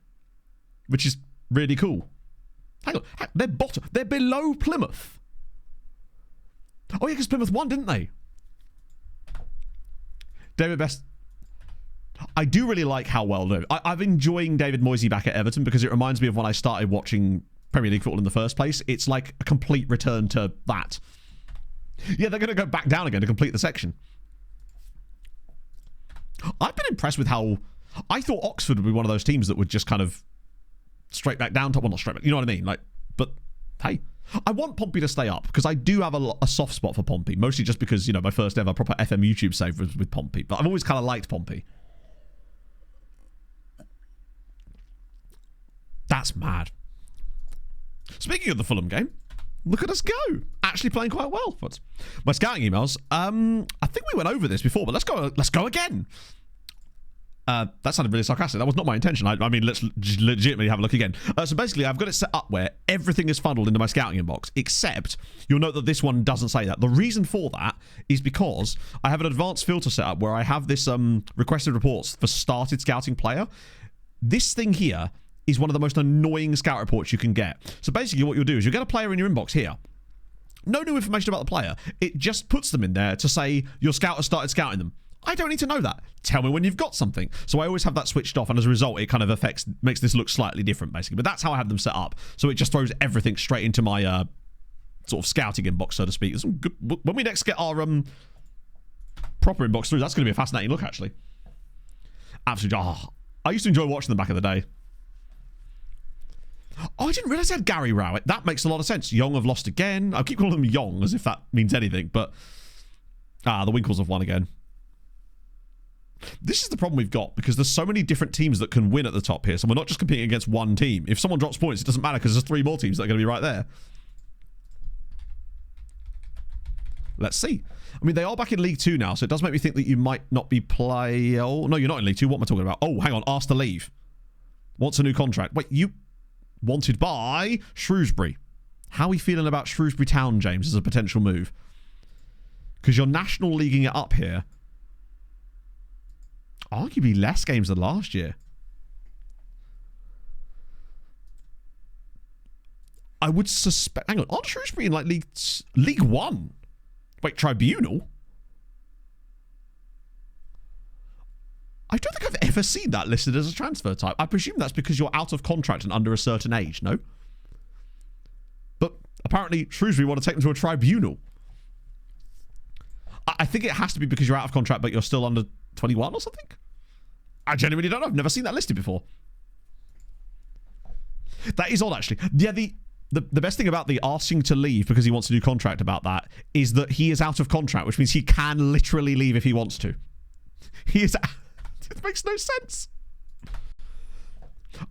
Which is really cool. Hang on. They're bottom. They're below Plymouth. Oh, yeah, because Plymouth won, didn't they? David Best. I do really like how well done. I've enjoying David Moyes back at Everton because it reminds me of when I started watching Premier League football in the first place. It's like a complete return to that. Yeah, they're going to go back down again to complete the section. I've been impressed with how... I thought Oxford would be one of those teams that would just kind of straight back down to... Well, not straight back, you know what I mean? Like, but, hey... I want Pompey to stay up because I do have a soft spot for Pompey, mostly just because, you know, my first ever proper FM YouTube save was with Pompey. But I've always kind of liked Pompey. That's mad. Speaking of the Fulham game, look at us go. Actually playing quite well. But my scouting emails, I think we went over this before, but let's go again. That sounded really sarcastic. That was not my intention. I mean, let's legitimately have a look again. So basically, I've got it set up where everything is funneled into my scouting inbox, except you'll note that this one doesn't say that. The reason for that is because I have an advanced filter set up where I have this requested reports for started scouting player. This thing here is one of the most annoying scout reports you can get. So basically, what you'll do is you'll get a player in your inbox here. No new information about the player. It just puts them in there to say your scout has started scouting them. I don't need to know that. Tell me when you've got something. So I always have that switched off, and as a result, it kind of makes this look slightly different, basically. But that's how I have them set up. So it just throws everything straight into my sort of scouting inbox, so to speak. There's some good, when we next get our proper inbox through, that's going to be a fascinating look, actually. Absolutely. Oh, I used to enjoy watching them back in the day. Oh, I didn't realise they had Gary Rowett. That makes a lot of sense. Young have lost again. I keep calling them Young as if that means anything, but the Winkles have won again. This is the problem we've got because there's so many different teams that can win at the top here, so we're not just competing against one team. If someone drops points, it doesn't matter because there's 3 more teams that are going to be right there. Let's see. I mean, they are back in League 2 now, so it does make me think that you might not be play... Oh, no, you're not in League 2. What am I talking about? Oh, hang on. Asked to leave. Wants a new contract. Wait, you... Wanted by Shrewsbury. How are we feeling about Shrewsbury Town, James, as a potential move? Because you're national leaguing it up here. Arguably less games than last year. I would suspect... Hang on. Aren't Shrewsbury in like League 1? Wait, Tribunal? I don't think I've ever seen that listed as a transfer type. I presume that's because you're out of contract and under a certain age, no? But apparently Shrewsbury want to take them to a tribunal. I think it has to be because you're out of contract but you're still under 21 or something? I genuinely don't know. I've never seen that listed before. That is odd, actually. Yeah, the best thing about the asking to leave because he wants a new contract about that is that he is out of contract, which means he can literally leave if he wants to. He is... It makes no sense.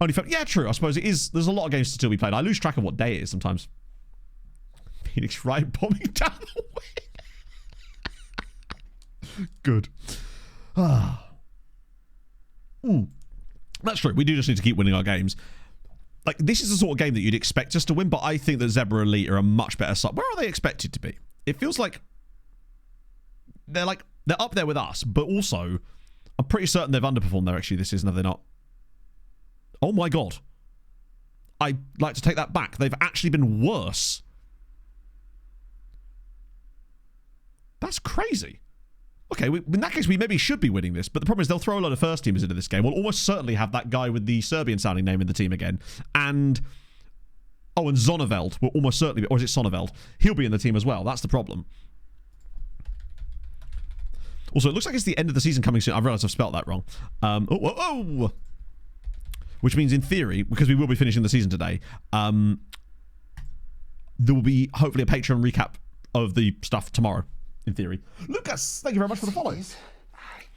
Only yeah, true. I suppose it is. There's a lot of games to still be played. I lose track of what day it is sometimes. Phoenix Wright bombing down the way. Good. That's true. We do just need to keep winning our games. Like, this is the sort of game that you'd expect us to win, but I think that Zebra Elite are a much better side. Where are they expected to be? It feels like they're up there with us, but also... I'm pretty certain they've underperformed there, actually, this season, have they not? Oh, my God. I'd like to take that back. They've actually been worse. That's crazy. Okay, in that case, we maybe should be winning this, but the problem is they'll throw a lot of first teamers into this game. We'll almost certainly have that guy with the Serbian-sounding name in the team again. And... Oh, and Zonneveld will almost certainly be... Or is it Sonneveld? He'll be in the team as well. That's the problem. Also, it looks like it's the end of the season coming soon. I've realised I've spelt that wrong. Which means, in theory, because we will be finishing the season today, there will be, hopefully, a Patreon recap of the stuff tomorrow, in theory. Lucas, thank you very much for the follow. I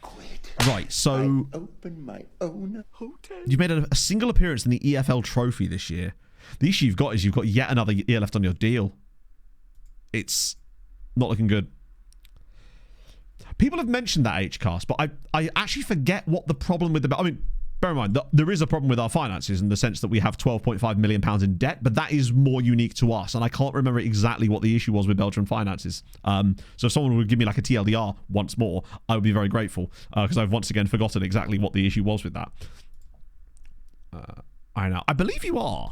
quit. Right, so... I opened my own hotel. You've made a single appearance in the EFL Trophy this year. The issue you've got is you've got yet another year left on your deal. It's not looking good. People have mentioned that HCast, but I actually forget what the problem with the... I mean, bear in mind, there is a problem with our finances in the sense that we have £12.5 million in debt, but that is more unique to us, and I can't remember exactly what the issue was with Belgian finances. So if someone would give me like a TLDR once more, I would be very grateful, because I've once again forgotten exactly what the issue was with that. Iron Out. I believe you are.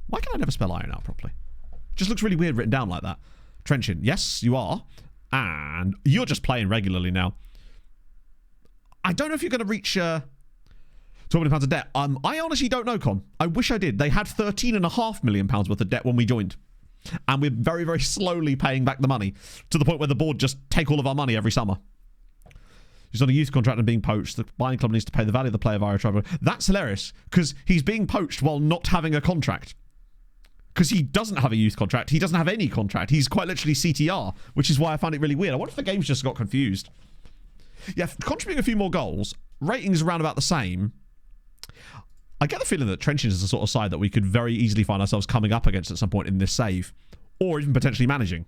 Why can I never spell Iron Out properly? It just looks really weird written down like that. Trenchin. Yes, you are. And you're just playing regularly now. I don't know if you're going to reach £12 million of debt. I honestly don't know, Con. I wish I did. They had £13.5 million worth of debt when we joined. And we're very, very slowly paying back the money to the point where the board just take all of our money every summer. He's on a youth contract and being poached. The buying club needs to pay the value of the player via a tribunal. That's hilarious because he's being poached while not having a contract. Because he doesn't have a youth contract. He doesn't have any contract. He's quite literally CTR, which is why I found it really weird. I wonder if the game's just got confused. Yeah, contributing a few more goals. Ratings around about the same. I get the feeling that Trenching is the sort of side that we could very easily find ourselves coming up against at some point in this save. Or even potentially managing.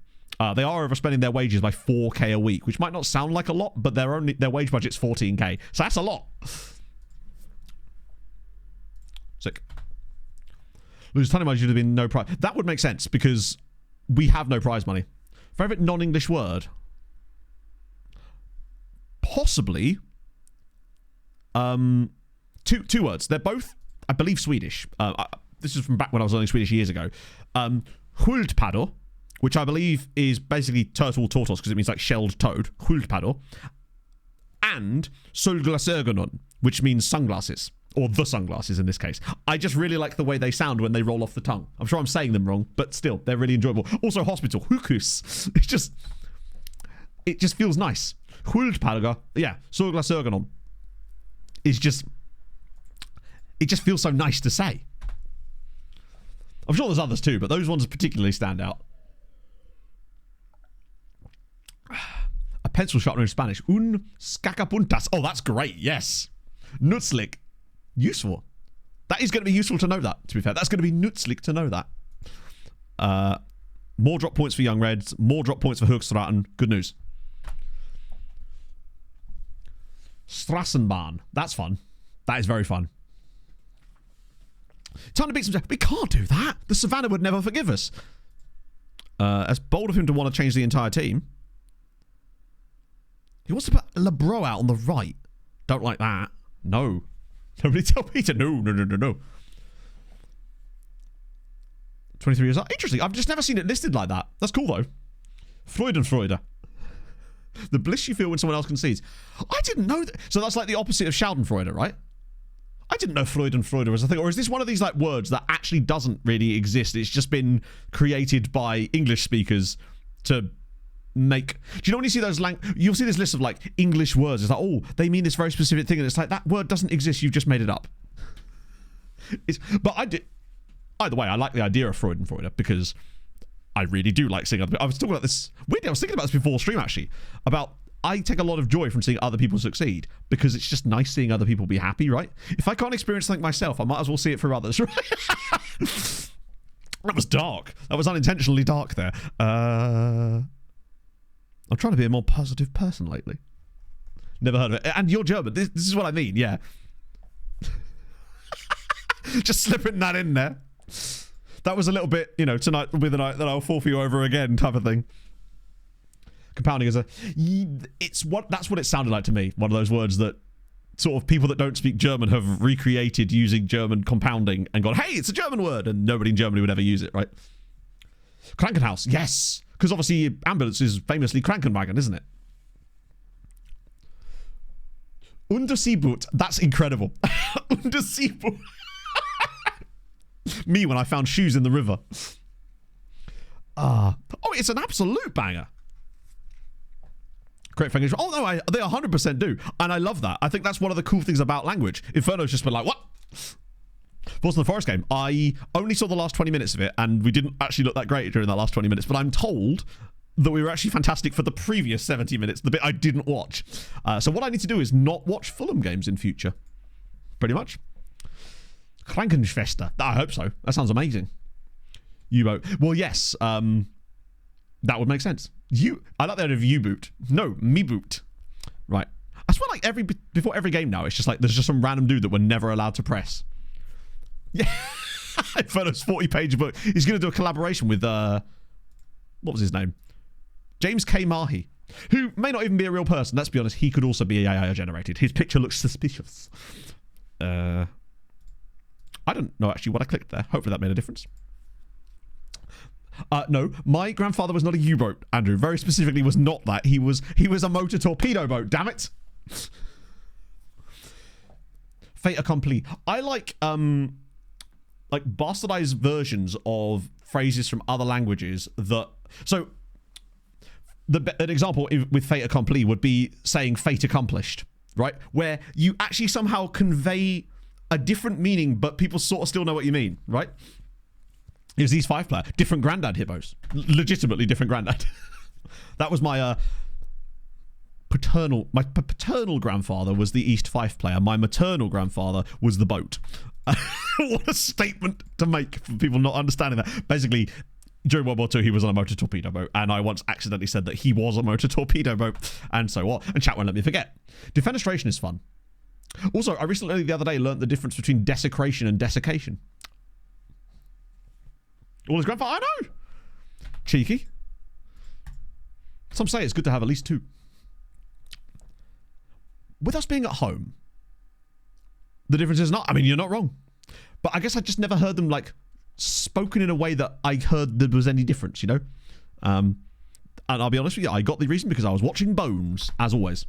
They are overspending their wages by 4k a week, which might not sound like a lot, but their wage budget's 14k. So that's a lot. Sick. Lose ton of money should have been no prize. That would make sense because we have no prize money. Favorite non-English word? Possibly. Two words. They're both, I believe, Swedish. This is from back when I was learning Swedish years ago. Sköldpadda, which I believe is basically turtle tortoise because it means like shelled toad. Sköldpadda. And solglasögonen, which means sunglasses. Or the sunglasses in this case. I just really like the way they sound when they roll off the tongue. I'm sure I'm saying them wrong, but still, they're really enjoyable. Also, hospital. Sjukhus. It just feels nice. Sköldpadda. Yeah. Solglasögonen. Is just... It just feels so nice to say. I'm sure there's others too, but those ones particularly stand out. A pencil sharpener in Spanish. Un sacapuntas. Oh, that's great. Yes. Nützlich. Useful. That is going to be useful to know that, to be fair. That's going to be nützlich to know that. More drop points for Young Reds. More drop points for Höchstraten. Good news. Strassenbahn. That's fun. That is very fun. Time to beat some... We can't do that. The Savannah would never forgive us. It's bold of him to want to change the entire team. He wants to put Lebro out on the right. Don't like that. No. Nobody tell Peter. No. 23 years old. Interesting. I've just never seen it listed like that. That's cool, though. Freudenfreude. The bliss you feel when someone else concedes. I didn't know that. So that's like the opposite of Schadenfreude, right? I didn't know Freudenfreude was a thing. Or is this one of these like words that actually doesn't really exist? It's just been created by English speakers to make... Do you know when you see those... You'll see this list of like English words. It's like, oh, they mean this very specific thing. And it's like, that word doesn't exist. You've just made it up. But I did... Either way, I like the idea of Freudenfreude because I really do like seeing other people. I was talking about this... Weirdly, I was thinking about this before stream, actually. About... I take a lot of joy from seeing other people succeed because it's just nice seeing other people be happy, right? If I can't experience something myself, I might as well see it for others, right? That was dark. That was unintentionally dark there. I'm trying to be a more positive person lately. Never heard of it. And you're German. This is what I mean, yeah. Just slipping that in there. That was a little bit, you know, tonight will be the night that I'll fall for you over again type of thing. Compounding as that's what it sounded like to me. One of those words that sort of people that don't speak German have recreated using German compounding and gone, hey, it's a German word, and nobody in Germany would ever use it, right? Krankenhaus, yes. Because obviously ambulance is famously Krankenwagen, isn't it? Unterseeboot, that's incredible. Unterseeboot. Me when I found shoes in the river. Oh, it's an absolute banger. Correct English. Oh no, they 100% do, and I love that. I think that's one of the cool things about language. Inferno's just been like, what? Force in the Forest game. I only saw the last 20 minutes of it, and we didn't actually look that great during that last 20 minutes. But I'm told that we were actually fantastic for the previous 70 minutes, the bit I didn't watch. So what I need to do is not watch Fulham games in future. Pretty much. Krankenschwester. I hope so. That sounds amazing. U-boat. Well, yes. That would make sense. I like the idea of U-boot. No, me-boot. Right. I swear like before every game now, it's just like there's just some random dude that we're never allowed to press. Yeah. Inferno's 40-page book. He's going to do a collaboration with, what was his name? James K. Mahi, who may not even be a real person. Let's be honest, he could also be AI generated. His picture looks suspicious. I don't know actually what I clicked there. Hopefully that made a difference. No, my grandfather was not a U-boat, Andrew. Very specifically was not that. He was a motor torpedo boat, damn it. fait accompli. I like bastardized versions of phrases from other languages that. So, an example with fait accompli would be saying fate accomplished, right? Where you actually somehow convey a different meaning, but people sort of still know what you mean, right? It was these 5-player, different granddad hippos. Legitimately different granddad. That was my paternal grandfather was the East 5-player. My maternal grandfather was the boat. What a statement to make for people not understanding that. Basically, during World War II, he was on a motor torpedo boat, and I once accidentally said that he was a motor torpedo boat, and so what? And chat won't let me forget. Defenestration is fun. Also, I recently, the other day, learnt the difference between desecration and desiccation. All his grandfather, I know! Cheeky. Some say it's good to have at least 2. With us being at home, the difference is not, I mean, you're not wrong. But I guess I just never heard them, like, spoken in a way that I heard there was any difference, you know? And I'll be honest with you, I got the reason because I was watching Bones, as always.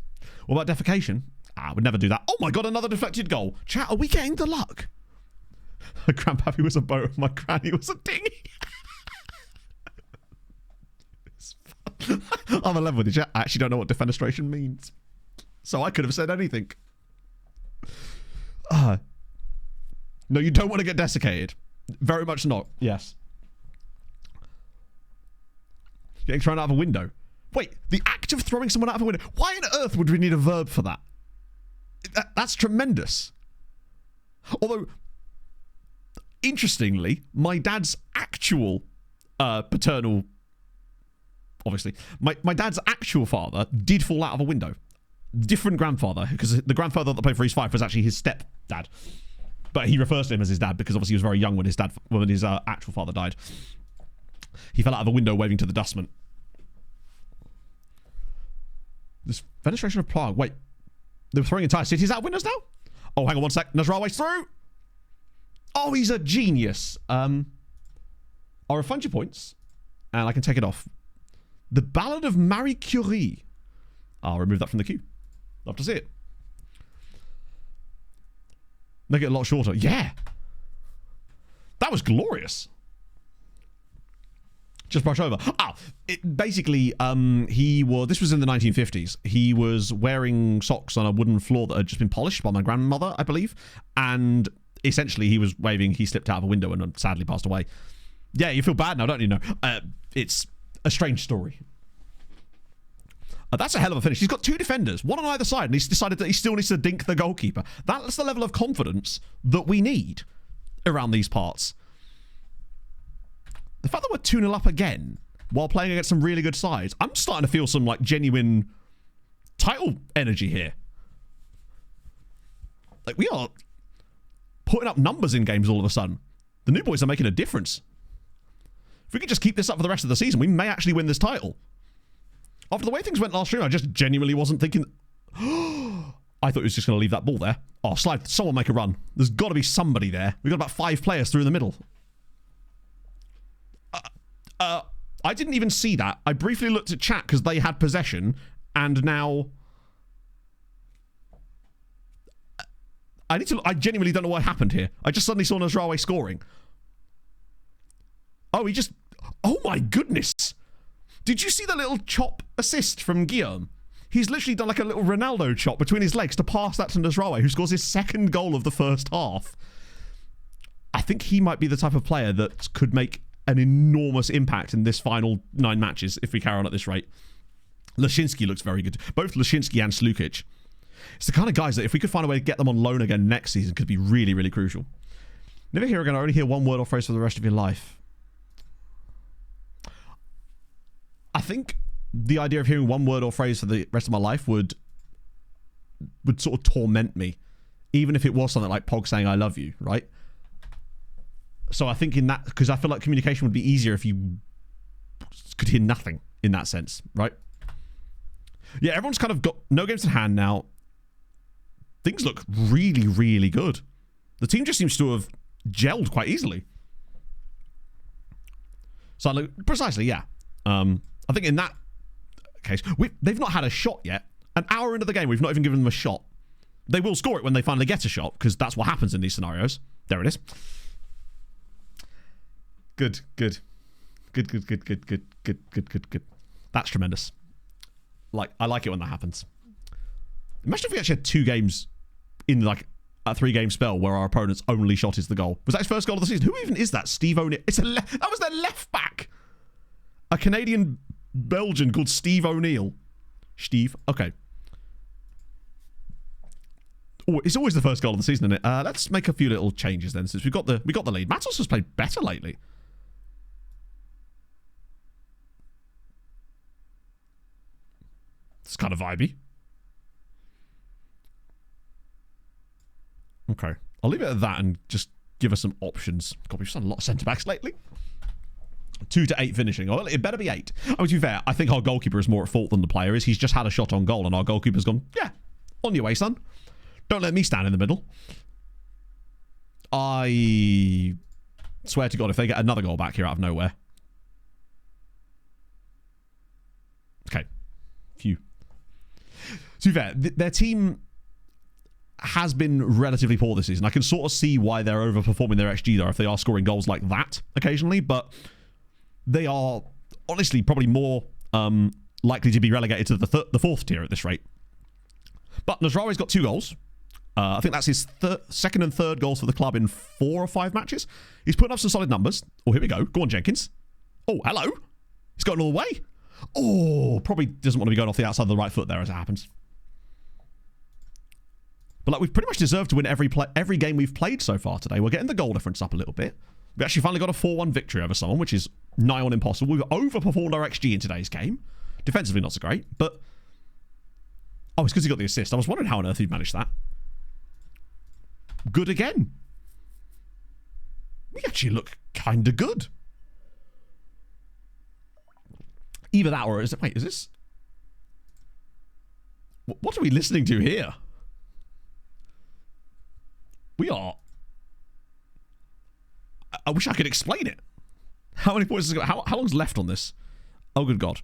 What about defecation? I would never do that. Oh my god, another deflected goal. Chat, are we getting the luck? My grandpappy was a boat, my granny was a dinghy. I'm in love with it, chat. I actually don't know what defenestration means. So I could have said anything. No, you don't want to get desiccated. Very much not. Yes. Getting thrown out of a window. Wait, the act of throwing someone out of a window. Why on earth would we need a verb for that? That's tremendous. Although, interestingly, my dad's actual paternal... Obviously. My dad's actual father did fall out of a window. Different grandfather, because the grandfather that played for East 5 was actually his stepdad. But he refers to him as his dad because obviously he was very young when his actual father died. He fell out of a window waving to the dustman. This fenestration of Prague. Wait, they're throwing entire cities out of windows now? Oh, hang on one sec. Nasraway's through. Oh, he's a genius. I'll refund your points, and I can take it off. The Ballad of Marie Curie. I'll remove that from the queue. Love to see it. Make it a lot shorter. Yeah. That was glorious. Just brush over. Basically, this was in the 1950s. He was wearing socks on a wooden floor that had just been polished by my grandmother, I believe. And essentially, he was waving, he slipped out of a window and sadly passed away. Yeah, you feel bad now, don't you? No. It's a strange story. That's a hell of a finish. He's got 2 defenders, one on either side, and he's decided that he still needs to dink the goalkeeper. That's the level of confidence that we need around these parts. The fact that we're 2-0 up again while playing against some really good sides, I'm starting to feel some like genuine title energy here. Like, we are putting up numbers in games all of a sudden. The new boys are making a difference. If we could just keep this up for the rest of the season, we may actually win this title. After the way things went last stream, I just genuinely wasn't thinking... I thought he was just going to leave that ball there. Oh, slide. Someone make a run. There's got to be somebody there. We've got about 5 players through in the middle. I didn't even see that. I briefly looked at chat because they had possession, and now... I genuinely don't know what happened here. I just suddenly saw Nasraoui scoring. Oh, he just... Oh my goodness! Did you see the little chop assist from Guillaume? He's literally done like a little Ronaldo chop between his legs to pass that to Nasraoui, who scores his 2nd goal of the first half. I think he might be the type of player that could make an enormous impact in this final 9 matches if we carry on at this rate. Lashinsky looks very good. Both Lashinsky and Slukic. It's the kind of guys that if we could find a way to get them on loan again next season could be really, really crucial. Never hear again. I only hear one word or phrase for the rest of your life. I think the idea of hearing one word or phrase for the rest of my life would sort of torment me, even if it was something like Pog saying I love you, right? So I think in that, because I feel like communication would be easier if you could hear nothing in that sense, right? Yeah, everyone's kind of got no games in hand now. Things look really, really good. The team just seems to have gelled quite easily. So precisely, yeah. I think in that case, they've not had a shot yet. An hour into the game, we've not even given them a shot. They will score it when they finally get a shot, because that's what happens in these scenarios. There it is. Good. That's tremendous. I like it when that happens. Imagine if we actually had 2 games in like a 3-game spell where our opponent's only shot is the goal. Was that his first goal of the season? Who even is that? Steve O'Neill. That was their left back. A Canadian Belgian called Steve O'Neill. Steve. Okay. Oh, it's always the first goal of the season, isn't it? Let's make a few little changes then, since we got the lead. Matos has played better lately. It's kind of vibey. Okay. I'll leave it at that and just give us some options. God, we've done a lot of centre-backs lately. 2 to 8 finishing. Oh, it better be 8. I mean, to be fair, I think our goalkeeper is more at fault than the player is. He's just had a shot on goal and our goalkeeper's gone, yeah, on your way, son. Don't let me stand in the middle. I swear to God, if they get another goal back here out of nowhere. Okay. Phew. To be fair, their team has been relatively poor this season. I can sort of see why they're overperforming their XG though if they are scoring goals like that occasionally, but they are honestly probably more likely to be relegated to the 4th tier at this rate. But Nasrawi's got 2 goals. I think that's his 2nd and 3rd goals for the club in 4 or 5 matches. He's putting up some solid numbers. Oh, here we go. Go on, Jenkins. Oh, hello. He's got it all the way. Oh, probably doesn't want to be going off the outside of the right foot there as it happens. But we've pretty much deserved to win every game we've played so far today. We're getting the goal difference up a little bit. We actually finally got a 4-1 victory over someone, which is nigh on impossible. We've overperformed our XG in today's game. Defensively, not so great, but... Oh, it's because he got the assist. I was wondering how on earth he'd managed that. Good again. We actually look kind of good. Either that or is it... Wait, is this... What are we listening to here? We are... I wish I could explain it. How many points has it got? How long's left on this? Oh, good God.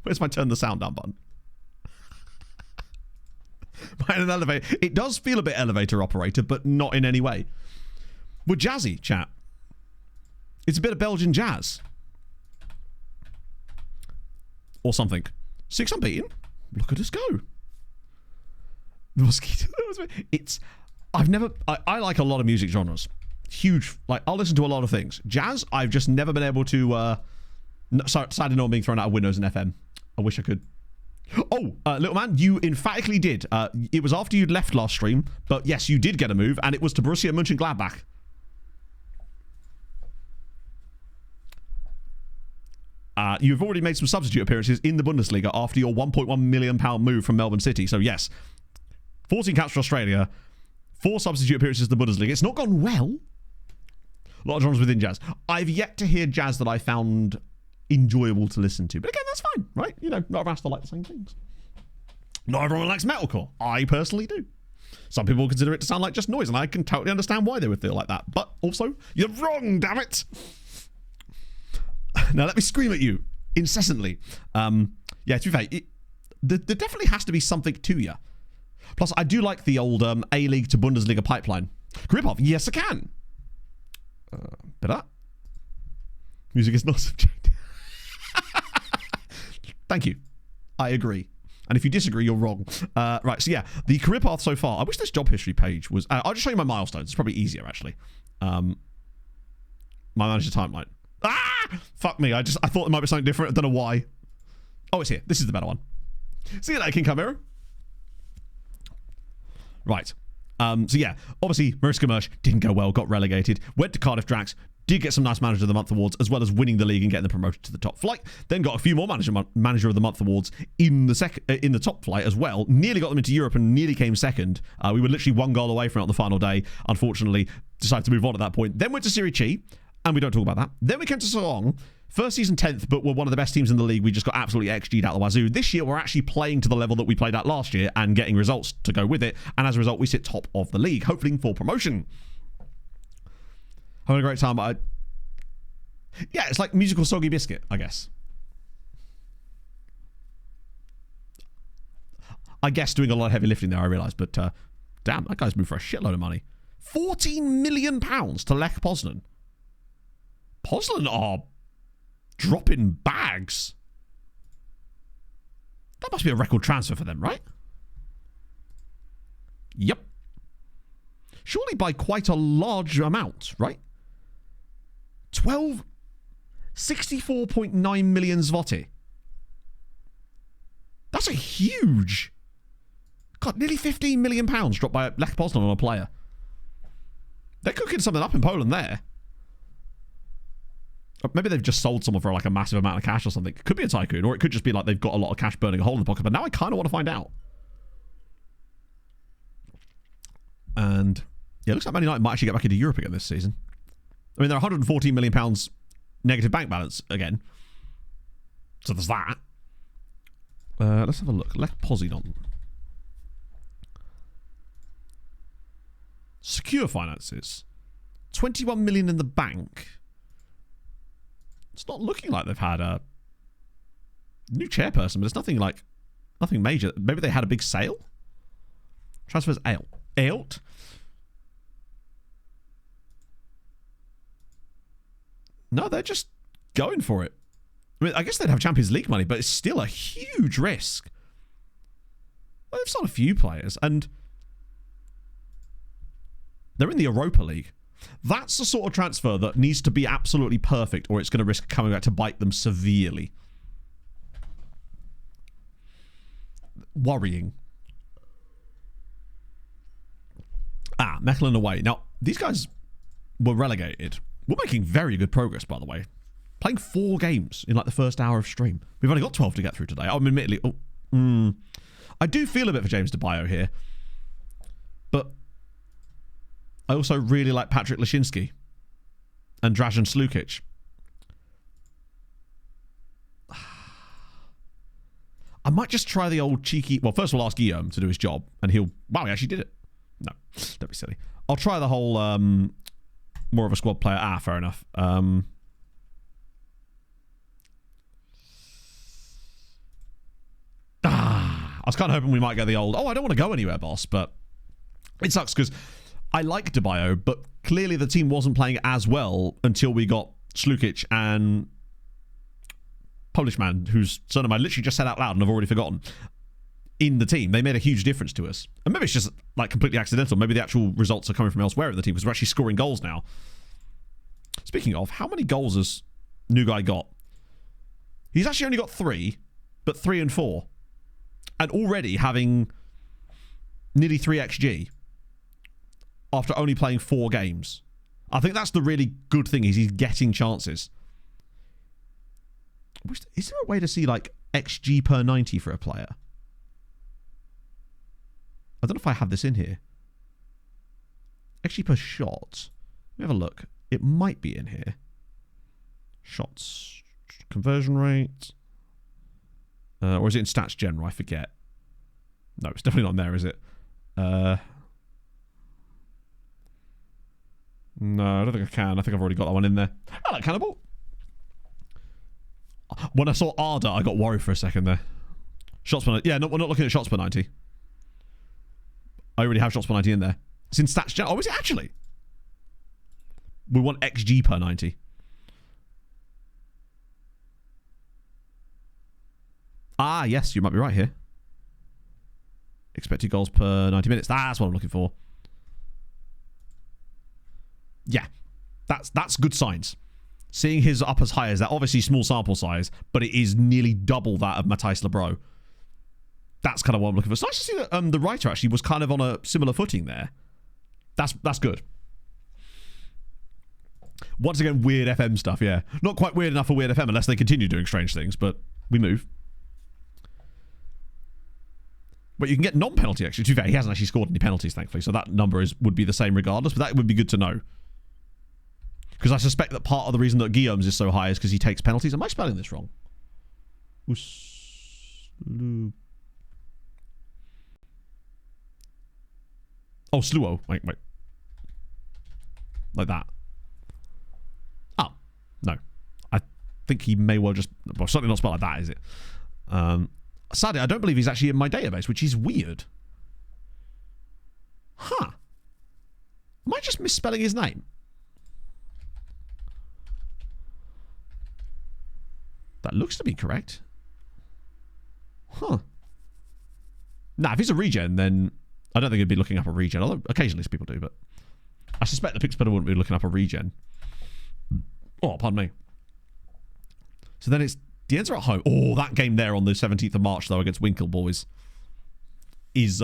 Where's my turn the sound down button? Am I in an elevator? It does feel a bit elevator operator, but not in any way. We're jazzy, chat. It's a bit of Belgian jazz. Or something. 6 unbeaten. Look at us go. The mosquito. It's... I like a lot of music genres. Huge. I'll listen to a lot of things. Jazz, I've just never been able to... sadly not being thrown out of Windows and FM. I wish I could. Oh, little man, you emphatically did. It was after you'd left last stream, but yes, you did get a move, and it was to Borussia Mönchengladbach. You've already made some substitute appearances in the Bundesliga after your £1.1 million move from Melbourne City. So yes, 14 caps for Australia, 4 substitute appearances in the Bundesliga. It's not gone well. A lot of genres within jazz. I've yet to hear jazz that I found enjoyable to listen to. But again, that's fine, right? You know, not everyone has to like the same things. Not everyone likes metalcore. I personally do. Some people consider it to sound like just noise, and I can totally understand why they would feel like that. But also, you're wrong, damn it! Now, let me scream at you incessantly. Yeah, to be fair, there definitely has to be something to you. Plus, I do like the old A-League to Bundesliga pipeline. Gripov, yes, I can. But that music is not subjective. Thank you. I agree. And if you disagree, you're wrong. Right, so yeah, the career path so far. I wish this job history page was... I'll just show you my milestones. It's probably easier, actually. My manager timeline. Ah! Fuck me. I thought it might be something different. I don't know why. Oh, it's here. This is the better one. See you later, King Chimera. Right. So yeah, obviously, Mariska Mersch didn't go well, got relegated, went to Cardiff Drax, did get some nice Manager of the Month awards, as well as winning the league and getting the promotion to the top flight. Then got a few more Manager of the Month awards in the top flight as well. Nearly got them into Europe and nearly came second. We were literally 1 goal away from it on the final day. Unfortunately, decided to move on at that point. Then went to Serie C, and we don't talk about that. Then we came to Seraing. First season 10th, but we're one of the best teams in the league. We just got absolutely XG'd out the wazoo. This year, we're actually playing to the level that we played at last year and getting results to go with it. And as a result, we sit top of the league, hopefully for promotion. Having a great time. Yeah, it's like musical soggy biscuit, I guess. I guess doing a lot of heavy lifting there, I realised. But damn, that guy's moved for a shitload of money. £14 million to Lech Poznan. Poznan are dropping bags. That must be a record transfer for them, right? Yep. Surely by quite a large amount, right? 64.9 million zloty. That's a huge... God, nearly £15 million dropped by Lech Poznan on a player. They're cooking something up in Poland there. Or maybe they've just sold someone for like a massive amount of cash or something. It could be a tycoon, or it could just be like they've got a lot of cash burning a hole in the pocket. But now I kind of want to find out. And yeah, it looks like Man United might actually get back into Europe again this season. I mean, they're £114 million negative bank balance again. So there's that. Let's have a look. Lech Poznan. Secure finances. 21 million in the bank. It's not looking like they've had a new chairperson, but it's nothing major. Maybe they had a big sale? Transfers out. No, they're just going for it. I mean, I guess they'd have Champions League money, but it's still a huge risk. Well, they've sold a few players, and they're in the Europa League. That's the sort of transfer that needs to be absolutely perfect, or it's going to risk coming back to bite them severely. Worrying. Mechelen away. Now, these guys were relegated. We're making very good progress, by the way. Playing 4 games in like the first hour of stream. We've only got 12 to get through today. I'm admittedly... I do feel a bit for James DeBio here. But I also really like Patrick Lashinsky and Dražen Slukic. I might just try the old cheeky... Well, first we'll ask Guillaume to do his job, and he'll... Wow, he actually did it. No, don't be silly. I'll try the whole more of a squad player. Fair enough. I was kind of hoping we might get the old, I don't want to go anywhere, boss, but it sucks because I like DeBio, but clearly the team wasn't playing as well until we got Slukic and Polish man, whose surname I literally just said out loud and I've already forgotten, in the team. They made a huge difference to us. And maybe it's just like completely accidental. Maybe the actual results are coming from elsewhere in the team because we're actually scoring goals now. Speaking of, how many goals has new guy got? He's actually only got 3, but 3 and 4. And already having nearly 3 XG after only playing 4 games. I think that's the really good thing, is he's getting chances. Is there a way to see like XG per 90 for a player? I don't know if I have this in here. XG per shot. Let me have a look. It might be in here. Shots. Conversion rate. Or is it in stats general? I forget. No, it's definitely not in there, is it? No, I don't think I can. I think I've already got that one in there. I like Cannibal. When I saw Arda, I got worried for a second there. Shots per 90. Yeah, no, we're not looking at shots per 90. I already have shots per 90 in there. It's in stats general. Oh, is it actually? We want XG per 90. Yes, you might be right here. Expected goals per 90 minutes. That's what I'm looking for. Yeah, that's good signs. Seeing his up as high as that, obviously small sample size, but it is nearly double that of Matthijs Lebro. That's kind of what I'm looking for. It's nice to see that the writer actually was kind of on a similar footing there. That's good. Once again, weird FM stuff, yeah. Not quite weird enough for weird FM unless they continue doing strange things, but we move. But you can get non-penalty, actually. To be fair, he hasn't actually scored any penalties, thankfully, so that number would be the same regardless, but that would be good to know. Because I suspect that part of the reason that Guillaume's is so high is because he takes penalties. Am I spelling this wrong? Oh, Sluo. Wait. Like that. Oh, no. I think he may well just... Well, certainly not spelled like that, is it? Sadly, I don't believe he's actually in my database, which is weird. Huh. Am I just misspelling his name? That looks to be correct. Huh. Nah, if he's a regen, then I don't think he'd be looking up a regen. Although occasionally people do, but I suspect the Pixpetter wouldn't be looking up a regen. Oh, pardon me. So then it's Dienza are at home. Oh, that game there on the 17th of March, though, against Winkle Boys is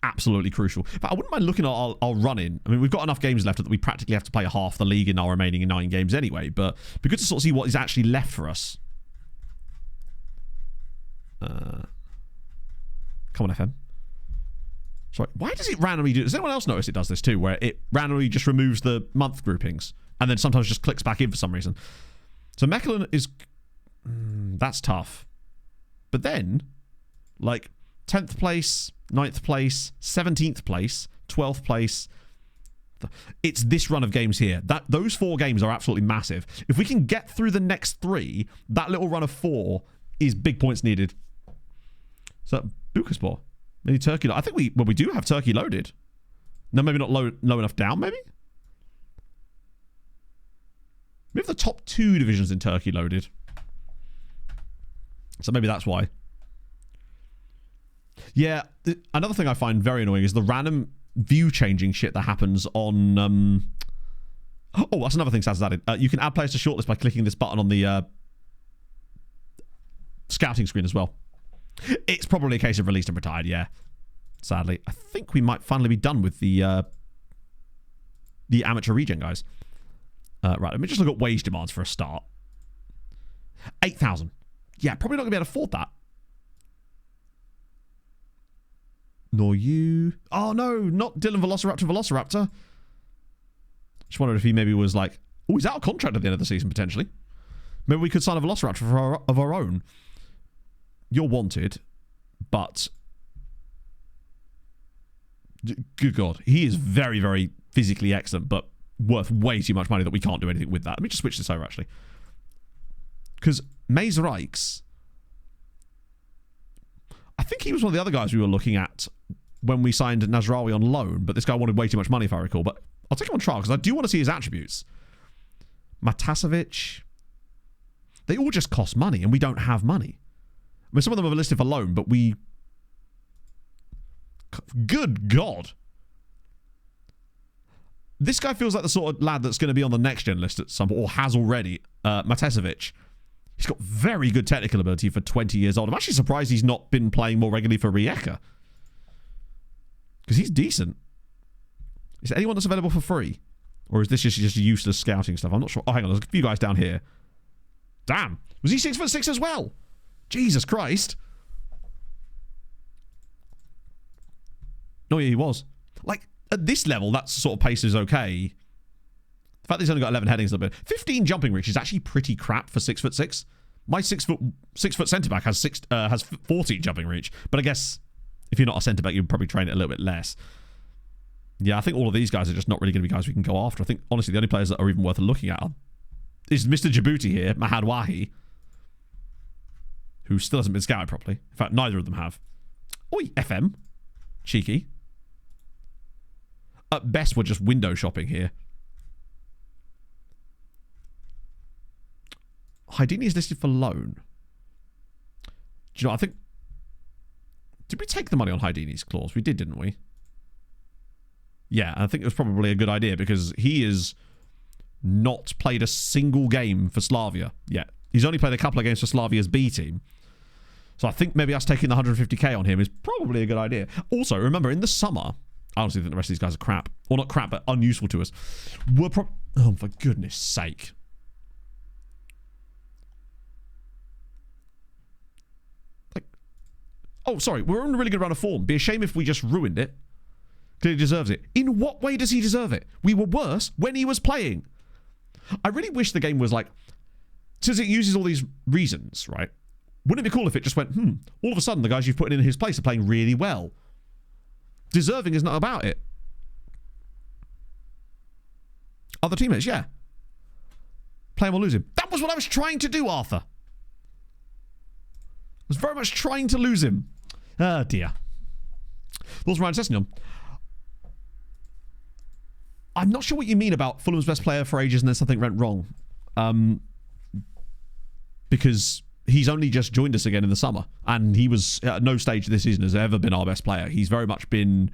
absolutely crucial. In fact, I wouldn't mind looking at our run-in. I mean, we've got enough games left that we practically have to play half the league in our remaining 9 games anyway, but it'd be good to sort of see what is actually left for us. Come on, FM. Sorry, why does it randomly do... Does anyone else notice it does this too, where it randomly just removes the month groupings and then sometimes just clicks back in for some reason? So Mechelen is... that's tough. But then, like, 10th place, 9th place, 17th place, 12th place... It's this run of games here. Those 4 games are absolutely massive. If we can get through the next 3, that little run of 4 is big points needed. So, Bukaspor. Maybe Turkey. I think we do have Turkey loaded. No, maybe not low enough down, maybe? We have the top 2 divisions in Turkey loaded. So maybe that's why. Yeah, another thing I find very annoying is the random view changing shit that happens on... Oh, that's another thing Saz added. You can add players to shortlist by clicking this button on the scouting screen as well. It's probably a case of released and retired, yeah. Sadly. I think we might finally be done with the amateur regen, guys. Right, let me just look at wage demands for a start. 8,000. Yeah, probably not going to be able to afford that. Nor you. Oh, no, not Dylan Velociraptor. Just wondered if he maybe was like, oh, he's out of contract at the end of the season, potentially. Maybe we could sign a Velociraptor of our own. You're wanted, but good God, he is very, very physically excellent, but worth way too much money that we can't do anything with that. Let me just switch this over, actually. Because Maze Reichs, I think he was one of the other guys we were looking at when we signed Nazraoui on loan, but this guy wanted way too much money, if I recall. But I'll take him on trial, because I do want to see his attributes. Matasevic, they all just cost money, and we don't have money. I mean, some of them are listed for loan, but we... Good God. This guy feels like the sort of lad that's going to be on the next-gen list at some point, or has already. Matasevic. He's got very good technical ability for 20 years old. I'm actually surprised he's not been playing more regularly for Rijeka. Because he's decent. Is there anyone that's available for free? Or is this just useless scouting stuff? I'm not sure. Oh, hang on. There's a few guys down here. Damn. Was he 6'6" as well? Jesus Christ. No, yeah, he was. Like, at this level, that sort of pace is okay. The fact that he's only got 11 headings a little bit. 15 jumping reach is actually pretty crap for 6'6". My 6 foot centre back has 14 jumping reach. But I guess if you're not a centre back, you'd probably train it a little bit less. Yeah, I think all of these guys are just not really going to be guys we can go after. I think, honestly, the only players that are even worth looking at is Mr. Djibouti here, Mahad Wahi, who still hasn't been scouted properly. In fact, neither of them have. Oi, FM. Cheeky. At best, we're just window shopping here. Haidini is listed for loan. Do you know, I think... Did we take the money on Haidini's clause? We did, didn't we? Yeah, I think it was probably a good idea because he has not played a single game for Slavia yet. He's only played a couple of games for Slavia's B team. So I think maybe us taking the 150k on him is probably a good idea. Also, remember, in the summer, I honestly think the rest of these guys are crap. Or not crap, but unuseful to us. Oh, for goodness sake. Like, oh, sorry, we're on a really good run of form. Be a shame if we just ruined it. Clearly deserves it. In what way does he deserve it? We were worse when he was playing. I really wish the game was like, since it uses all these reasons, right? Wouldn't it be cool if it just went, all of a sudden the guys you've put in his place are playing really well. Deserving is not about it. Other teammates, yeah. Play him or lose him. That was what I was trying to do, Arthur. was very much trying to lose him. Oh, dear. Those Ryan Sessignon. I'm not sure what you mean about Fulham's best player for ages and then something went wrong. Because he's only just joined us again in the summer. And he was, at no stage this season has ever been our best player. He's very much been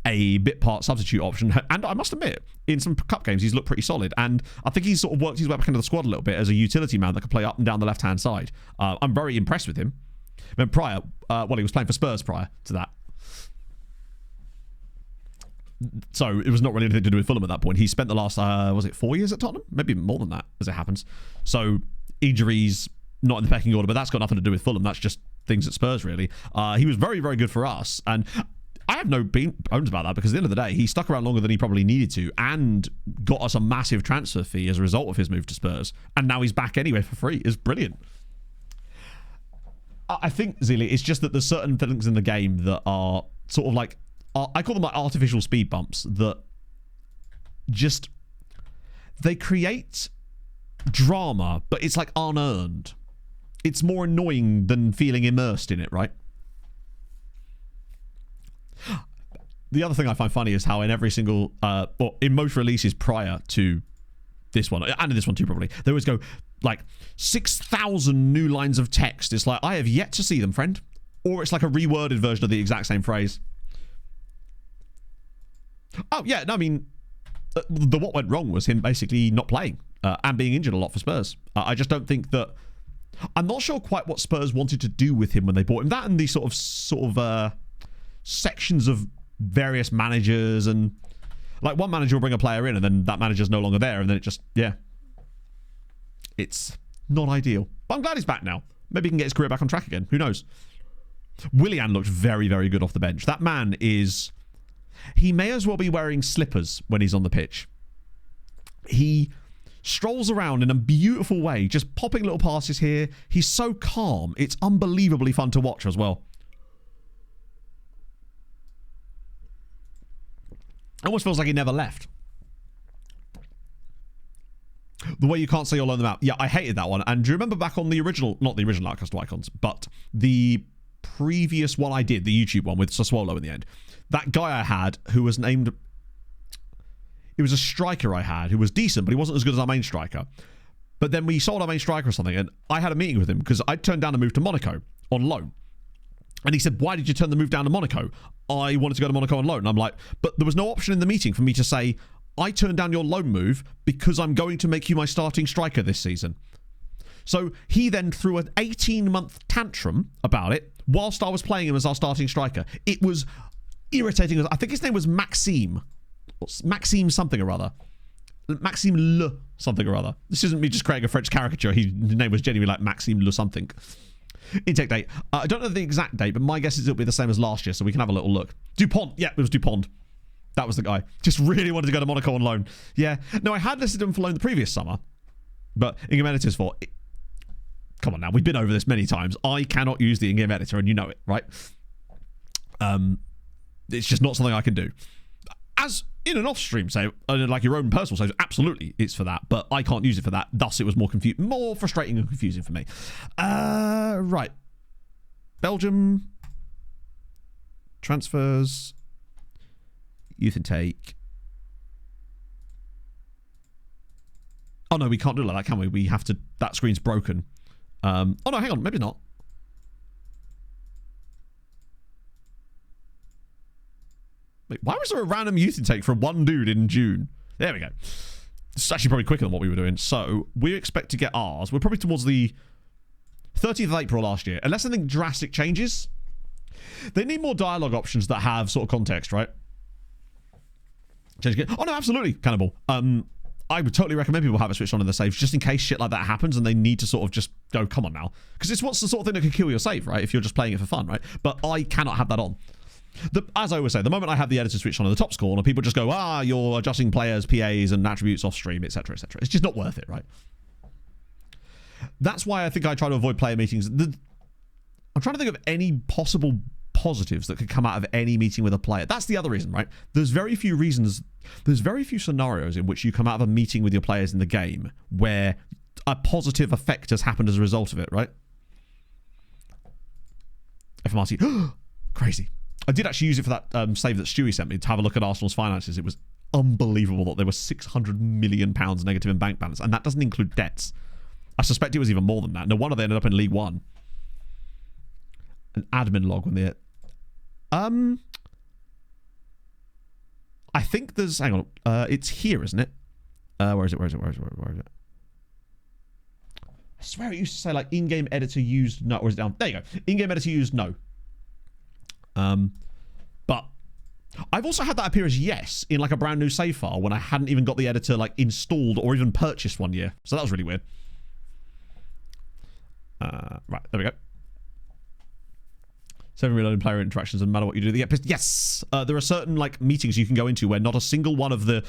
a bit part substitute option. And I must admit, in some cup games, he's looked pretty solid. And I think he's sort of worked his way back into the squad a little bit as a utility man that can play up and down the left-hand side. I'm very impressed with him. Then prior, he was playing for Spurs prior to that. So it was not really anything to do with Fulham at that point. He spent the last, was it 4 years at Tottenham? Maybe more than that, as it happens. So injuries, not in the pecking order, but that's got nothing to do with Fulham. That's just things at Spurs, really. He was very, very good for us. And I have no bones about that because at the end of the day, he stuck around longer than he probably needed to and got us a massive transfer fee as a result of his move to Spurs. And now he's back anyway for free. It's brilliant. I think, Zealey, it's just that there's certain things in the game that are sort of like, I call them like artificial speed bumps that just, they create drama, but it's like unearned. It's more annoying than feeling immersed in it, right? The other thing I find funny is how in every single, or in most releases prior to this one, and in this one too probably, they always go like 6,000 new lines of text. It's like, I have yet to see them, friend. Or it's like a reworded version of the exact same phrase. Oh, yeah, no, I mean, what went wrong was him basically not playing and being injured a lot for Spurs. I just don't think that... I'm not sure quite what Spurs wanted to do with him when they bought him. That and the sort of sections of various managers and... Like, one manager will bring a player in and then that manager's no longer there and then it just... Yeah. It's not ideal. But I'm glad he's back now. Maybe he can get his career back on track again. Who knows? Willian looked very, very good off the bench. That man is... He may as well be wearing slippers when he's on the pitch. He strolls around in a beautiful way, just popping little passes here. He's so calm. It's unbelievably fun to watch as well. It almost feels like he never left. The way you can't say you'll loan them out. Yeah, I hated that one. And do you remember back on the original, not the original Outcast Icons, but the previous one I did, the YouTube one with Sassuolo in the end. That guy I had who was named... It was a striker I had who was decent, but he wasn't as good as our main striker. But then we sold our main striker or something, and I had a meeting with him because I turned down a move to Monaco on loan. And he said, why did you turn the move down to Monaco? I wanted to go to Monaco on loan. And I'm like, but there was no option in the meeting for me to say, I turned down your loan move because I'm going to make you my starting striker this season. So he then threw an 18-month tantrum about it whilst I was playing him as our starting striker. It was irritating. I think his name was Maxime. Maxime something or other. Maxime Le something or other. This isn't me just creating a French caricature. His name was genuinely like Maxime Le something. Intake date. I don't know the exact date, but my guess is it'll be the same as last year, so we can have a little look. Dupont. Yeah, it was Dupont. That was the guy. Just really wanted to go to Monaco on loan. Yeah. No, I had listed him for loan the previous summer, but in-game editors for... Come on now, we've been over this many times. I cannot use the in-game editor, and you know it, right? It's just not something I can do. As in an off-stream, say, like your own personal save, absolutely, it's for that, but I can't use it for that. Thus, it was more frustrating and confusing for me. Right. Belgium. Transfers. Youth intake. Oh, no, we can't do it like that, can we? We have to... That screen's broken. Oh, no, hang on. Maybe not. Wait, why was there a random youth intake from one dude in June? There we go. This is actually probably quicker than what we were doing. So, we expect to get ours. We're probably towards the 30th of April last year. Unless anything drastic changes. They need more dialogue options that have sort of context, right? Oh, no, absolutely, Cannibal. I would totally recommend people have it switched on in the saves just in case shit like that happens and they need to sort of just go, come on now. Because it's what's the sort of thing that could kill your save, right? If you're just playing it for fun, right? But I cannot have that on. As I always say, the moment I have the editor switched on in the top corner, people just go, you're adjusting players, PAs, and attributes off stream, etc., etc. It's just not worth it, right? That's why I think I try to avoid player meetings. I'm trying to think of any possible positives that could come out of any meeting with a player. That's the other reason, right? There's very few scenarios in which you come out of a meeting with your players in the game where a positive effect has happened as a result of it, right? FMRT. Crazy. I did actually use it for that save that Stewie sent me to have a look at Arsenal's finances. It was unbelievable that there was £600 million negative in bank balance, and that doesn't include debts. I suspect it was even more than that. No wonder they ended up in League One. An admin log when they... I think there's... Hang on. It's here, isn't it? Where is it? I swear it used to say, like, in-game editor used no. Or is it down? There you go. In-game editor used no. But I've also had that appear as yes in, like, a brand new save file when I hadn't even got the editor, like, installed or even purchased one year. So that was really weird. Right, there we go. 7 reloaded player interactions, and no matter what you do, they get pissed. Yes! There are certain, like, meetings you can go into where not a single one of the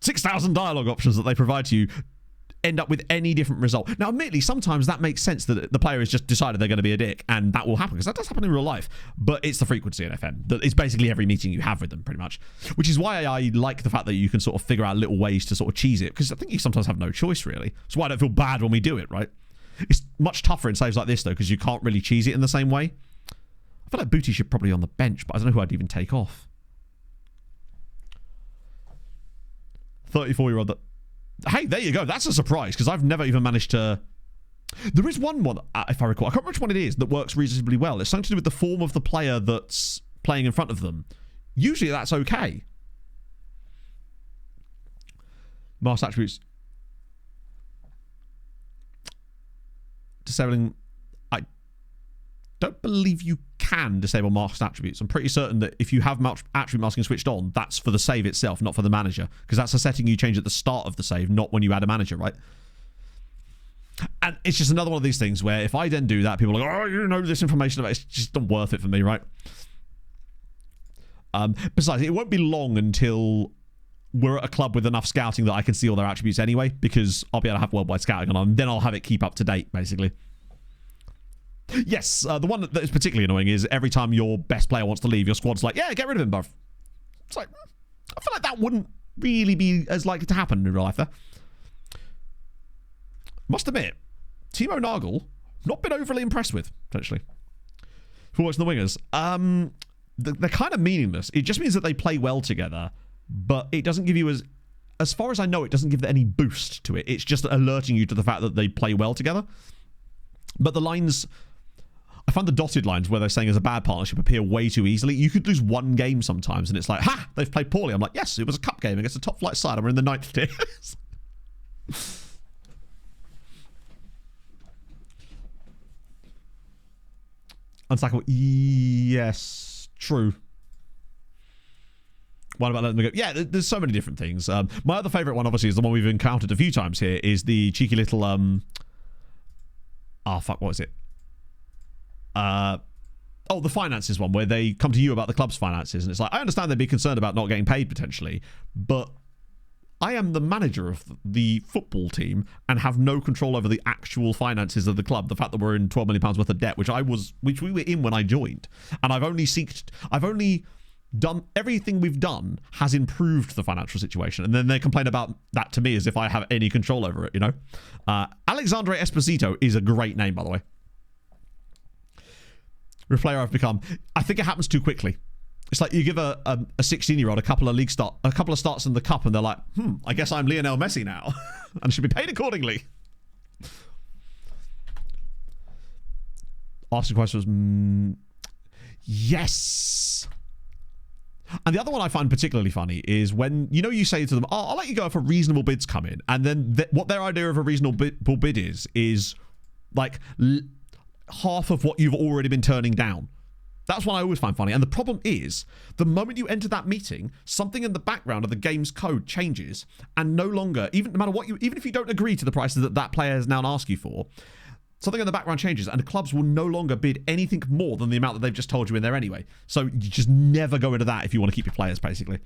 6,000 dialogue options that they provide to you end up with any different result. Now, admittedly, sometimes that makes sense that the player has just decided they're going to be a dick, and that will happen, because that does happen in real life. But it's the frequency in FM. It's basically every meeting you have with them, pretty much. Which is why I like the fact that you can sort of figure out little ways to sort of cheese it, because I think you sometimes have no choice, really. So why I don't feel bad when we do it, right? It's much tougher in saves like this, though, because you can't really cheese it in the same way. I feel like Booty should probably be on the bench, but I don't know who I'd even take off. 34-year-old that... Hey, there you go. That's a surprise, because I've never even managed to... There is one, if I recall, I can't remember which one it is, that works reasonably well. It's something to do with the form of the player that's playing in front of them. Usually that's okay. Masked attributes... Disabling... I don't believe you can disable masked attributes. I'm pretty certain that if you have attribute masking switched on, that's for the save itself, not for the manager, because that's a setting you change at the start of the save, not when you add a manager, right? And it's just another one of these things where if I then do that, people are like, oh, you know this information about it. It's just not worth it for me, right? Besides, it won't be long until we're at a club with enough scouting that I can see all their attributes anyway, because I'll be able to have worldwide scouting on, and then I'll have it keep up to date, basically. Yes, the one that is particularly annoying is every time your best player wants to leave, your squad's like, yeah, get rid of him, bruv. It's like, I feel like that wouldn't really be as likely to happen in real life, though. Must admit, Timo Nagel, not been overly impressed with, potentially. For watching the wingers. They're kind of meaningless. It just means that they play well together, but it doesn't give you as far as I know, it doesn't give any boost to it. It's just alerting you to the fact that they play well together. But the lines... I find the dotted lines where they're saying it's a bad partnership appear way too easily. You could lose one game sometimes and it's like, ha, they've played poorly. I'm like, yes, it was a cup game against a top flight side and we're in the 9th tier. Unstackable. Yes, true. What about letting them go? Yeah, there's so many different things. My other favourite one, obviously, is the one we've encountered a few times here, is the cheeky little... what was it? The finances one, where they come to you about the club's finances, and it's like, I understand they'd be concerned about not getting paid potentially, but I am the manager of the football team and have no control over the actual finances of the club. The fact that we're in £12 million worth of debt, which we were in when I joined, and I've only done everything we've done has improved the financial situation, and then they complain about that to me as if I have any control over it, you know. Alexandre Esposito is a great name, by the way. The player I've become. I think it happens too quickly. It's like you give a 16-year-old a couple of starts in the cup, and they're like, I guess I'm Lionel Messi now, and should be paid accordingly. Asking questions. Yes. And the other one I find particularly funny is when, you say to them, I'll let you go if a reasonable bid's come in. And then what their idea of a reasonable bid is like half of what you've already been turning down. That's what I always find funny. And the problem is, the moment you enter that meeting, something in the background of the game's code changes, and no longer, even if you don't agree to the prices that player has now asked you for, something in the background changes, and the clubs will no longer bid anything more than the amount that they've just told you in there anyway. So you just never go into that if you want to keep your players, basically.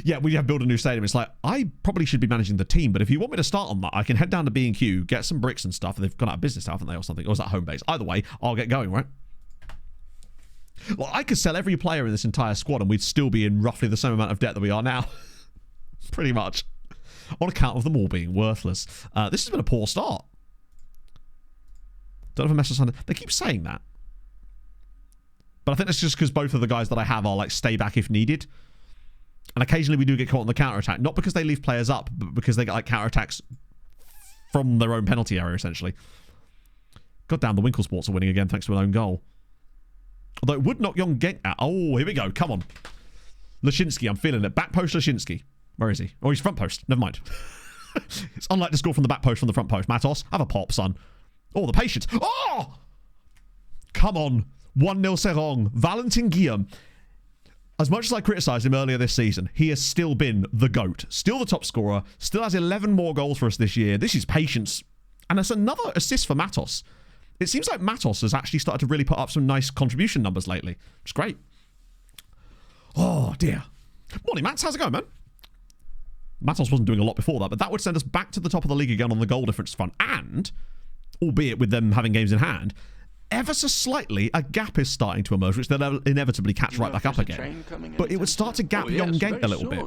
Yeah, we have built a new stadium. It's like, I probably should be managing the team, but if you want me to start on that, I can head down to B&Q, get some bricks and stuff, and they've gone out of business now, haven't they, or something? Or is that home base? Either way, I'll get going, right? Well, I could sell every player in this entire squad and we'd still be in roughly the same amount of debt that we are now. Pretty much. On account of them all being worthless. This has been a poor start. Don't have a message on. They keep saying that. But I think that's just because both of the guys that I have are like stay back if needed. And occasionally we do get caught on the counter-attack. Not because they leave players up, but because they get like counter-attacks from their own penalty area, essentially. God damn, the Winkle Sports are winning again thanks to an own goal. Although it would knock Young Genk out. Oh, here we go. Come on. Lashinsky, I'm feeling it. Back post Lashinsky. Where is he? Oh, he's front post. Never mind. It's unlike to score from the back post from the front post. Matos, have a pop, son. Oh, the patience. Oh! Come on. 1-0 Seraing. Valentin Guillaume. As much as I criticised him earlier this season, he has still been the GOAT. Still the top scorer. Still has 11 more goals for us this year. This is patience. And it's another assist for Matos. It seems like Matos has actually started to really put up some nice contribution numbers lately. It's great. Oh, dear. Morning, Mats. How's it going, man? Matos wasn't doing a lot before that, but that would send us back to the top of the league again on the goal difference front. And, albeit with them having games in hand, ever so slightly, a gap is starting to emerge, which they'll inevitably catch right back up again. But it would start to gap Young Genk a little bit.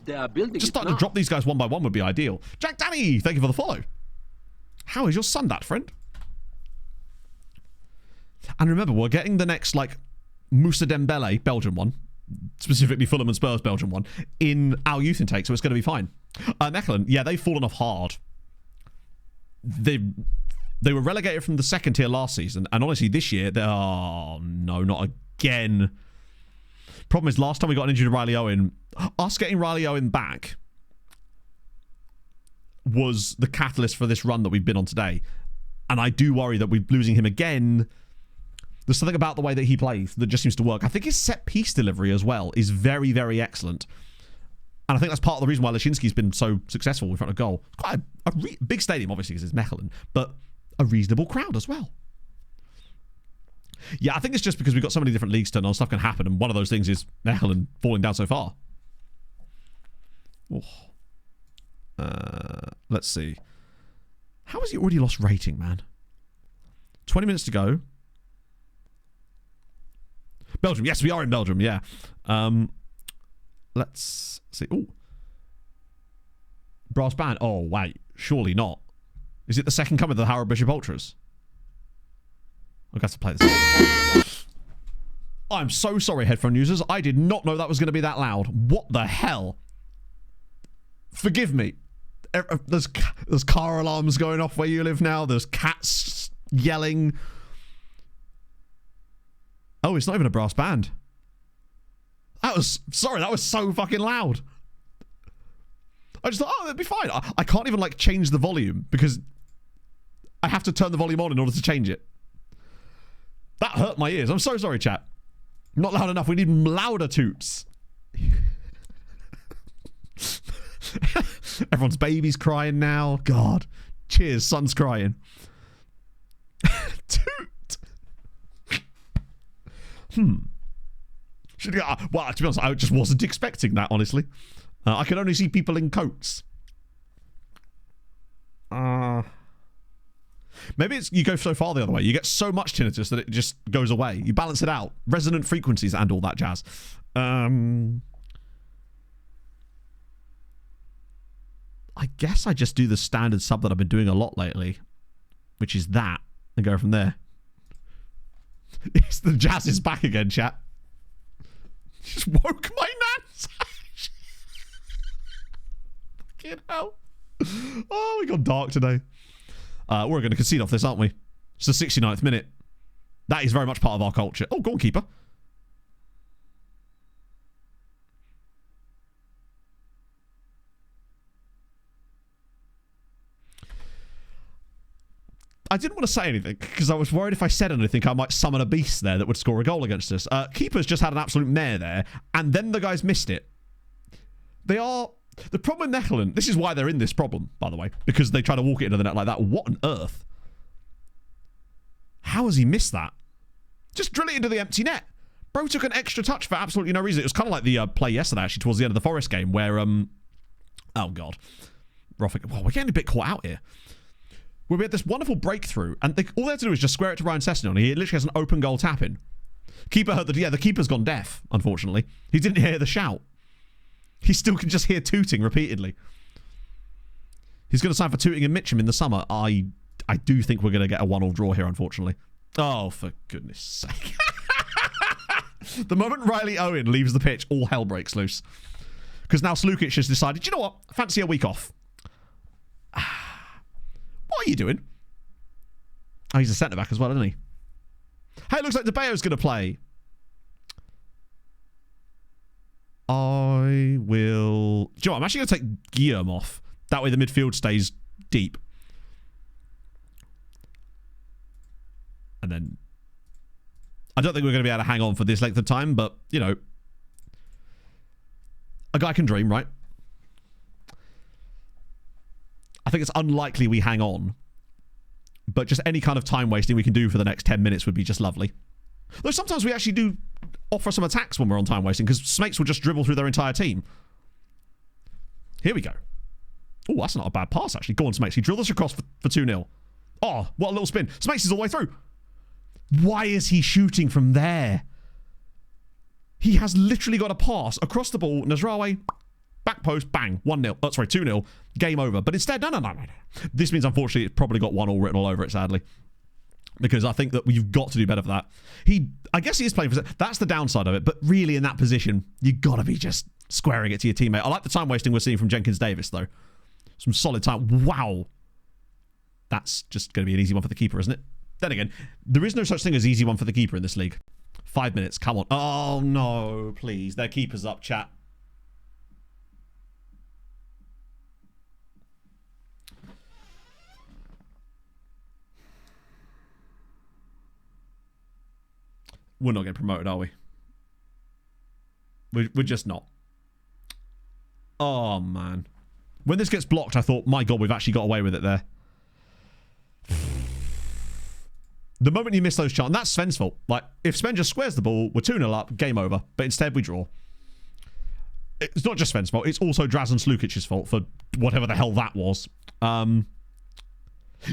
They are building Just starting to drop these guys one by one would be ideal. Jack Danny, thank you for the follow. How is your son, that friend? And remember, we're getting the next, like, Moussa Dembele, Belgian one, specifically Fulham and Spurs Belgian one, in our youth intake, so it's going to be fine. Mechelen, yeah, they've fallen off hard. They were relegated from the second tier last season, and honestly, this year, oh, no, not again. Problem is, last time we got an injured Riley Owen, us getting Riley Owen back was the catalyst for this run that we've been on today. And I do worry that we're losing him again. There's something about the way that he plays that just seems to work. I think his set-piece delivery as well is very, very excellent. And I think that's part of the reason why Lashinsky's been so successful in front of goal. It's quite a big stadium, obviously, because it's Mechelen, but a reasonable crowd as well. Yeah, I think it's just because we've got so many different leagues turned on, stuff can happen, and one of those things is Mechelen falling down so far. Oh. Let's see. How has he already lost rating, man? 20 minutes to go. Belgium. Yes, we are in Belgium, yeah. Let's see. Oh. Brass band. Oh, wait. Surely not. Is it the second coming of the Howard Bishop Ultras? I've got to play this. I'm so sorry, headphone users. I did not know that was going to be that loud. What the hell? Forgive me. There's car alarms going off where you live now. There's cats yelling. Oh, it's not even a brass band. That was so fucking loud. I just thought, oh, that'd be fine. I can't even, like, change the volume because I have to turn the volume on in order to change it. That hurt my ears. I'm so sorry, chat. Not loud enough. We need louder toots. Everyone's baby's crying now. God. Cheers, son's crying. Toot. Well, to be honest, I just wasn't expecting that, honestly. I can only see people in coats. Maybe it's you go so far the other way. You get so much tinnitus that it just goes away. You balance it out. Resonant frequencies and all that jazz. I guess I just do the standard sub that I've been doing a lot lately, which is that, and go from there. It's the jazz is back again, chat. Just woke my nuts. Fucking hell. Oh, we got dark today. We're going to concede off this, aren't we? It's the 69th minute. That is very much part of our culture. Oh, goalkeeper. I didn't want to say anything because I was worried if I said anything I might summon a beast there that would score a goal against us. Keeper's just had an absolute mare there, and then the guys missed it. They are... The problem with Mechelen, this is why they're in this problem, by the way, because they try to walk it into the net like that. What on earth? How has he missed that? Just drill it into the empty net. Bro took an extra touch for absolutely no reason. It was kind of like the play yesterday, actually, towards the end of the Forest game, where... Oh, God. Roffick. Well, we're getting a bit caught out here. Where we had this wonderful breakthrough, and all they had to do is just square it to Ryan Sessegnon, and he literally has an open goal tap-in. Keeper heard that, yeah, the keeper's gone deaf, unfortunately. He didn't hear the shout. He still can just hear tooting repeatedly. He's going to sign for Tooting and Mitcham in the summer. I I do think we're going to get a 1-1 draw here, unfortunately. Oh, for goodness sake. The moment Riley Owen leaves the pitch, all hell breaks loose. Because now Slukic has decided, you know what? Fancy a week off. What are you doing? Oh, he's a centre-back as well, isn't he? Hey, it looks like DeBayo's going to play. I will... Do you know what? I'm actually going to take Guillaume off. That way the midfield stays deep. And then... I don't think we're going to be able to hang on for this length of time, but, you know... A guy can dream, right? I think it's unlikely we hang on. But just any kind of time wasting we can do for the next 10 minutes would be just lovely. Though sometimes we actually do offer some attacks when we're on time wasting, because Smakes will just dribble through their entire team. Here we go. Oh, that's not a bad pass, actually. Go on, Smakes. He drilled us across for 2-0. Oh, what a little spin. Smakes is all the way through. Why is he shooting from there? He has literally got a pass across the ball. Nasraoui, back post, bang. 1-0. Oh, sorry, 2-0. Game over. But instead, no. This means, unfortunately, it's probably got 1-1 written all over it, sadly. Because I think that we've got to do better for that. I guess he is playing for... That's the downside of it. But really, in that position, you've got to be just squaring it to your teammate. I like the time wasting we're seeing from Jenkins-Davis, though. Some solid time. Wow. That's just going to be an easy one for the keeper, isn't it? Then again, there is no such thing as easy one for the keeper in this league. 5 minutes. Come on. Oh, no. Please. Their keeper's up, chat. We're not getting promoted, are we? We're just not. Oh, man. When this gets blocked, I thought, my God, we've actually got away with it there. The moment you miss those chances, that's Sven's fault. Like, if Sven just squares the ball, we're 2-0 up, game over. But instead, we draw. It's not just Sven's fault. It's also Drazen Slukic's fault for whatever the hell that was. Yeah,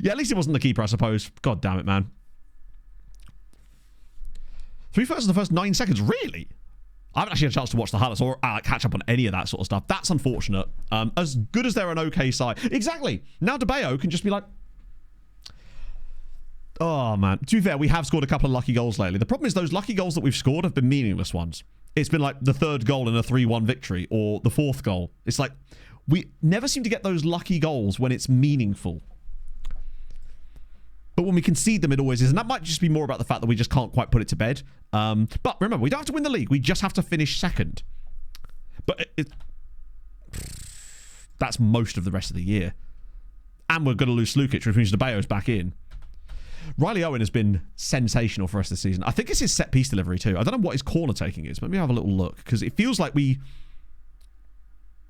at least it wasn't the keeper, I suppose. God damn it, man. 3 firsts in the first 9 seconds. Really? I haven't actually had a chance to watch the highlights or catch up on any of that sort of stuff. That's unfortunate. As good as they're an okay side. Exactly. Now DeBayo can just be like... Oh, man. To be fair, we have scored a couple of lucky goals lately. The problem is those lucky goals that we've scored have been meaningless ones. It's been like the 3rd goal in a 3-1 victory or the 4th goal. It's like we never seem to get those lucky goals when it's meaningful. But when we concede them, it always is. And that might just be more about the fact that we just can't quite put it to bed. But remember, we don't have to win the league. We just have to finish 2nd. But that's most of the rest of the year. And we're going to lose Slukic, which means DeBayo's back in. Riley Owen has been sensational for us this season. I think it's his set piece delivery too. I don't know what his corner taking is. Let me have a little look, because it feels like I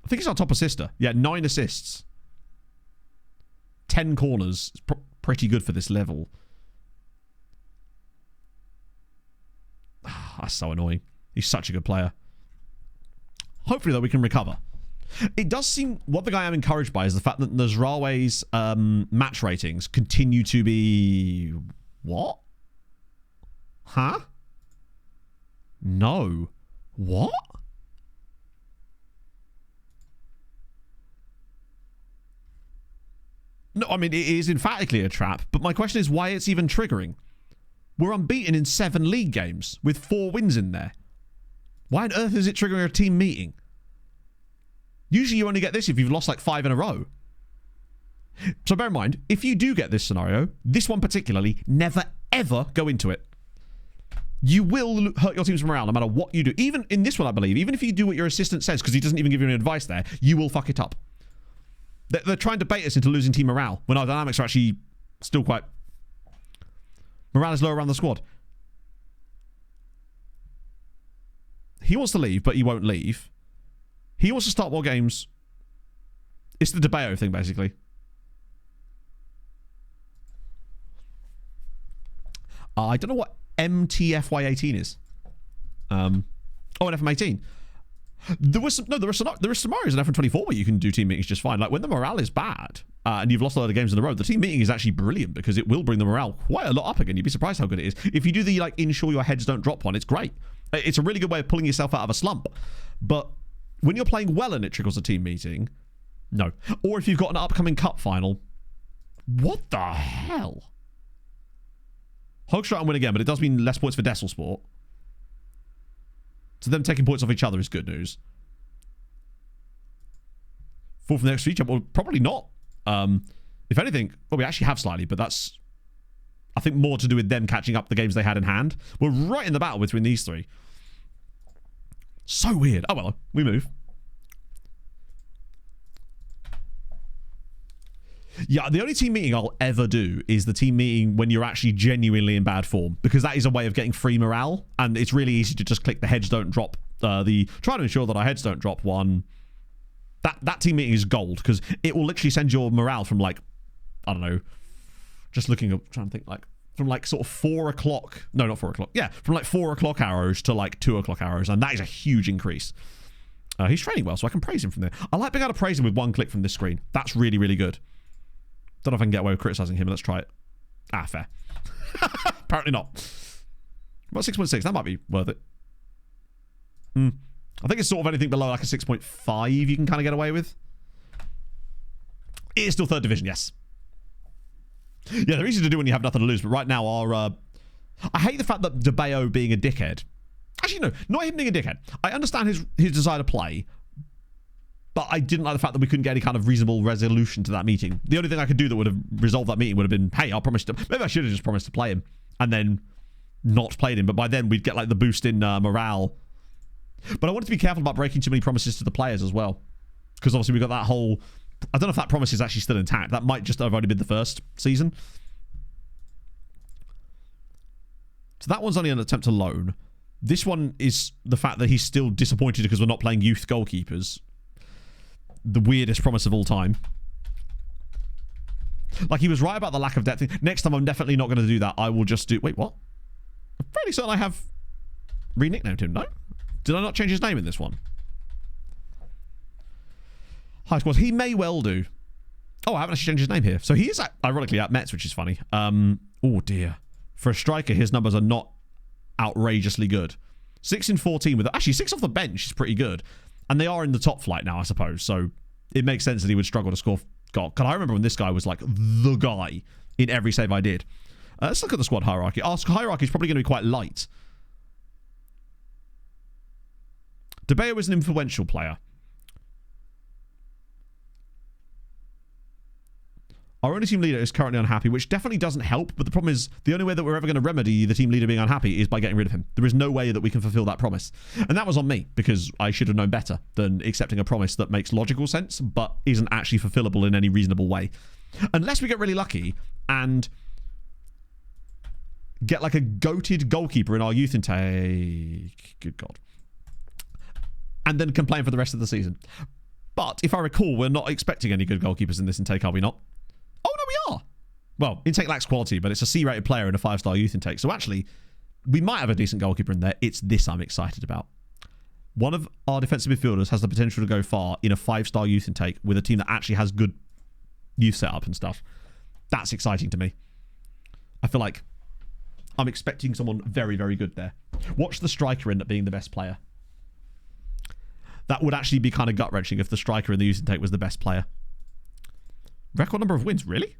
think he's our top assister. Yeah, 9 assists. 10 corners. It's pretty good for this level. That's so annoying. He's such a good player. Hopefully, though, we can recover. It does seem... One thing I am encouraged by is the fact that Nasraoui's match ratings continue to be... What? Huh? No. What? No, I mean, it is emphatically a trap, but my question is why it's even triggering. We're unbeaten in 7 league games with 4 wins in there. Why on earth is it triggering a team meeting? Usually you only get this if you've lost like 5 in a row. So bear in mind, if you do get this scenario, this one particularly, never ever go into it. You will hurt your team's morale no matter what you do. Even in this one, I believe, even if you do what your assistant says, because he doesn't even give you any advice there, you will fuck it up. They're trying to bait us into losing team morale when our dynamics are actually still quite... Morale is low around the squad. He wants to leave, but he won't leave. He wants to start more games. It's the DeBayo thing, basically. I don't know what MTFY18 is. Oh, an FM18. There were scenarios in FM24 where you can do team meetings just fine. Like when the morale is bad and you've lost a lot of games in a row, the team meeting is actually brilliant because it will bring the morale quite a lot up again. You'd be surprised how good it is. If you do the like ensure your heads don't drop one, it's great. It's a really good way of pulling yourself out of a slump. But when you're playing well and it triggers a team meeting, no. Or if you've got an upcoming cup final, What the hell? Hogstrike and win again, but it does mean less points for Dessel Sport. So them taking points off each other is good news. Fall from the next feature? Well, probably not. If anything, well, we actually have slightly, but that's, I think, more to do with them catching up the games they had in hand. We're right in the battle between these three. So weird. Oh, well, we move. Yeah, the only team meeting I'll ever do is the team meeting when you're actually genuinely in bad form, because that is a way of getting free morale, and it's really easy to just click the heads don't drop, try to ensure that our heads don't drop one. That team meeting is gold, because it will literally send your morale from, like, I don't know, just looking up, trying to think, like, from like sort of 4 o'clock, no, not 4 o'clock, yeah, from like 4 o'clock arrows to like 2 o'clock arrows, and that is a huge increase. He's training well, so I can praise him from there. I like being able to praise him with one click from this screen. That's really, really good. Don't know if I can get away with criticizing him. Let's try it. Ah, fair. Apparently not. About 6.6. That might be worth it. I think it's sort of anything below like a 6.5 you can kind of get away with. It is still 3rd division, yes. Yeah, they're easy to do when you have nothing to lose, but right now our... I hate the fact that DeBayo being a dickhead. Actually, no, not him being a dickhead. I understand his desire to play, but I didn't like the fact that we couldn't get any kind of reasonable resolution to that meeting. The only thing I could do that would have resolved that meeting would have been, hey, I'll promise to... Maybe I should have just promised to play him and then not played him, but by then we'd get like the boost in morale. But I wanted to be careful about breaking too many promises to the players as well, because obviously we got that whole... I don't know if that promise is actually still intact. That might just have only been the first season. So that one's only an attempt to loan. This one is the fact that he's still disappointed because we're not playing youth goalkeepers. The weirdest promise of all time. Like, he was right about the lack of depth. Next time I'm definitely not going to do that. I will just do... Wait, what? I'm fairly certain I have re-nicknamed him, no? Did I not change his name in this one? High scores. He may well do. Oh, I haven't actually changed his name here. So he is, ironically, at Mets, which is funny. Oh, dear. For a striker, his numbers are not outrageously good. 6 in 14 with... Actually, 6 off the bench is pretty good. And they are in the top flight now, I suppose. So it makes sense that he would struggle to score goal. Because I remember when this guy was like the guy in every save I did. Let's look at the squad hierarchy. Our hierarchy is probably going to be quite light. DeBayo is an influential player. Our only team leader is currently unhappy, which definitely doesn't help. But the problem is, the only way that we're ever going to remedy the team leader being unhappy is by getting rid of him. There is no way that we can fulfill that promise. And that was on me, because I should have known better than accepting a promise that makes logical sense, but isn't actually fulfillable in any reasonable way. Unless we get really lucky and get like a goated goalkeeper in our youth intake. Good God. And then complain for the rest of the season. But if I recall, we're not expecting any good goalkeepers in this intake, are we not? Oh, no, we are. Well, intake lacks quality, but it's a C-rated player in a 5-star youth intake. So actually, we might have a decent goalkeeper in there. It's this I'm excited about. One of our defensive midfielders has the potential to go far in a 5-star youth intake with a team that actually has good youth setup and stuff. That's exciting to me. I feel like I'm expecting someone very, very good there. Watch the striker end up being the best player. That would actually be kind of gut-wrenching if the striker in the youth intake was the best player. Record number of wins, really?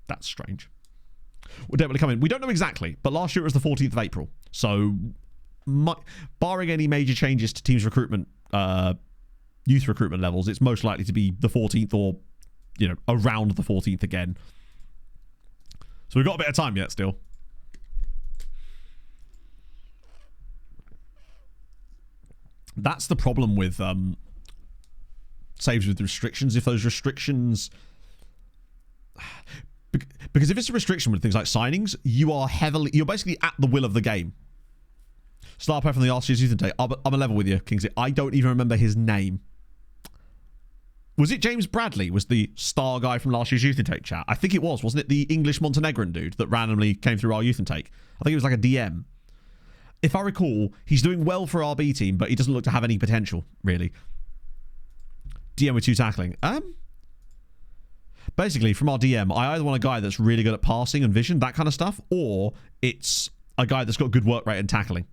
That's strange. Will definitely come in. We don't know exactly, but last year it was the 14th of April. So, barring any major changes to teams' recruitment, youth recruitment levels, it's most likely to be the 14th or, you know, around the 14th again. So we've got a bit of time yet still. That's the problem with saves with restrictions. If those restrictions... Because if it's a restriction with things like signings, you're basically at the will of the game. Star player from the last year's youth intake. I'm a level with you, Kingsley. I don't even remember his name. Was it James Bradley? Was the star guy from last year's youth intake chat? I think it was. Wasn't it the English Montenegrin dude that randomly came through our youth intake? I think it was like a DM. If I recall, he's doing well for our B team, but he doesn't look to have any potential, really. DM with 2 tackling. Basically, from our DM, I either want a guy that's really good at passing and vision, that kind of stuff, or it's a guy that's got good work rate and tackling.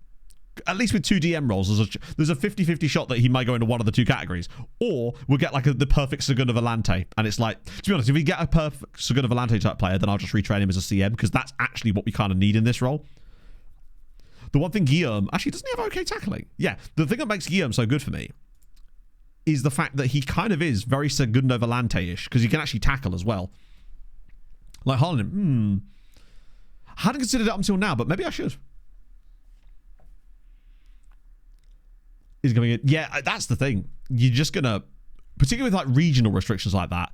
At least with 2 DM rolls, there's a 50-50 shot that he might go into one of the 2 categories. Or we'll get like the perfect Segunda Volante. And it's like, to be honest, if we get a perfect Segunda Volante type player, then I'll just retrain him as a CM, because that's actually what we kind of need in this role. The one thing Guillaume... Actually, doesn't he have okay tackling? Yeah, the thing that makes Guillaume so good for me is the fact that he kind of is very Segundo Volante-ish, because he can actually tackle as well. Like Harlan, I hadn't considered it up until now, but maybe I should. Is coming in. Yeah, that's the thing. You're just going to, particularly with like regional restrictions like that,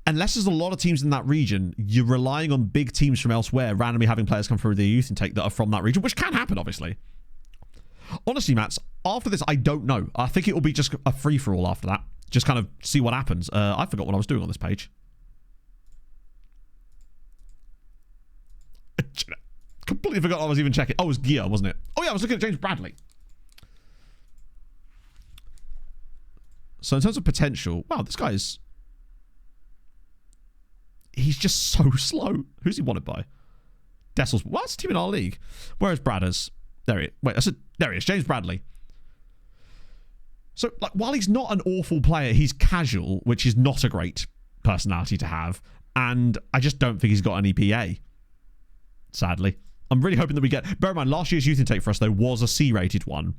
unless there's a lot of teams in that region, you're relying on big teams from elsewhere randomly having players come through their youth intake that are from that region, which can happen, obviously. Honestly, Mats, after this, I don't know. I think it will be just a free-for-all after that. Just kind of see what happens. I forgot what I was doing on this page. Completely forgot I was even checking. Oh, it was Guillaume, wasn't it? Oh, yeah, I was looking at James Bradley. So in terms of potential, wow, this guy's... He's just so slow. Who's he wanted by? Dessel's... Well, that's a team in our league. Where is Bradders? There he is. Wait, there he is. James Bradley. So, like, while he's not an awful player, he's casual, which is not a great personality to have. And I just don't think he's got any PA. Sadly. I'm really hoping that we get... Bear in mind, last year's youth intake for us, though, was a C-rated one.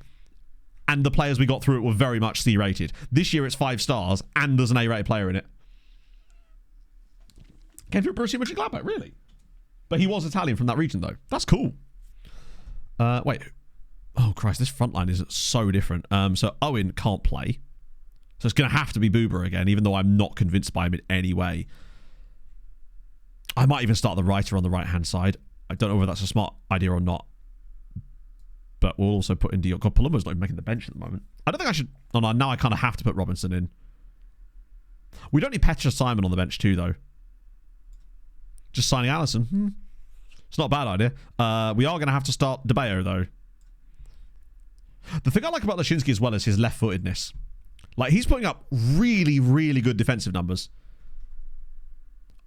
And the players we got through it were very much C-rated. This year it's 5 stars, and there's an A-rated player in it. Came through Borussia Mönchengladbach, really? But he was Italian from that region, though. That's cool. Wait. Oh, Christ, this front line is so different. So Owen can't play. So it's going to have to be Boober again, even though I'm not convinced by him in any way. I might even start the writer on the right-hand side. I don't know whether that's a smart idea or not. But we'll also put in Dion. God, Palumbo's not even making the bench at the moment. I don't think I should... Oh, no, now I kind of have to put Robinson in. We don't need Petra Simon on the bench too, though. Just signing Allison. It's not a bad idea. We are going to have to start DeBeo, though. The thing I like about Lashinsky as well is his left-footedness. Like, he's putting up really, really good defensive numbers.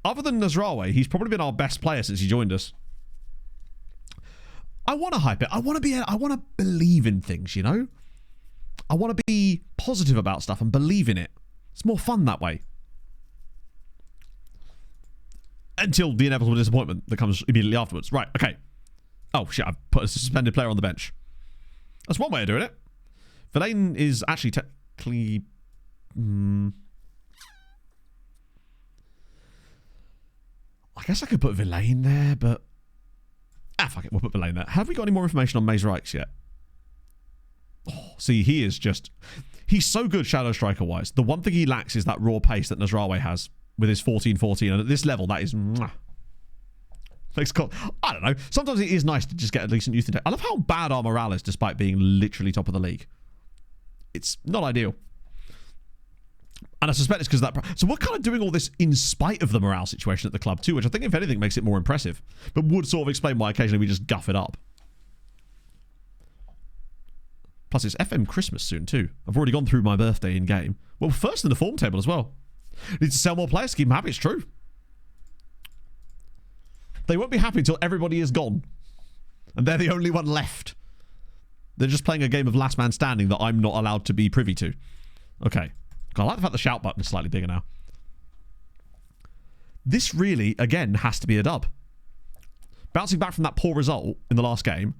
Other than Nasraoui, he's probably been our best player since he joined us. I want to hype it. I want to believe in things, you know? I want to be positive about stuff and believe in it. It's more fun that way. Until the inevitable disappointment that comes immediately afterwards. Right, okay. Oh, shit, I've put a suspended player on the bench. That's one way of doing it. Verlaine is actually technically... I guess I could put Verlaine there, but... fuck it, we'll put Verlaine there. Have we got any more information on Maze Reichs yet? Oh, see, he is just... He's so good Shadow Striker-wise. The one thing he lacks is that raw pace that Nasraoui has with his 14-14. And at this level, that is... I don't know. Sometimes it is nice to just get a decent youth intake. I love how bad our morale is despite being literally top of the league. It's not ideal. And I suspect it's because of that... So we're kind of doing all this in spite of the morale situation at the club too, which I think, if anything, makes it more impressive. But would sort of explain why occasionally we just guff it up. Plus, it's FM Christmas soon too. I've already gone through my birthday in-game. Well, first in the form table as well. Need to sell more players to keep them happy, it's true. They won't be happy until everybody is gone. And they're the only one left. They're just playing a game of last man standing that I'm not allowed to be privy to. Okay. I like the fact the shout button is slightly bigger now. This really, again, has to be a dub. Bouncing back from that poor result in the last game,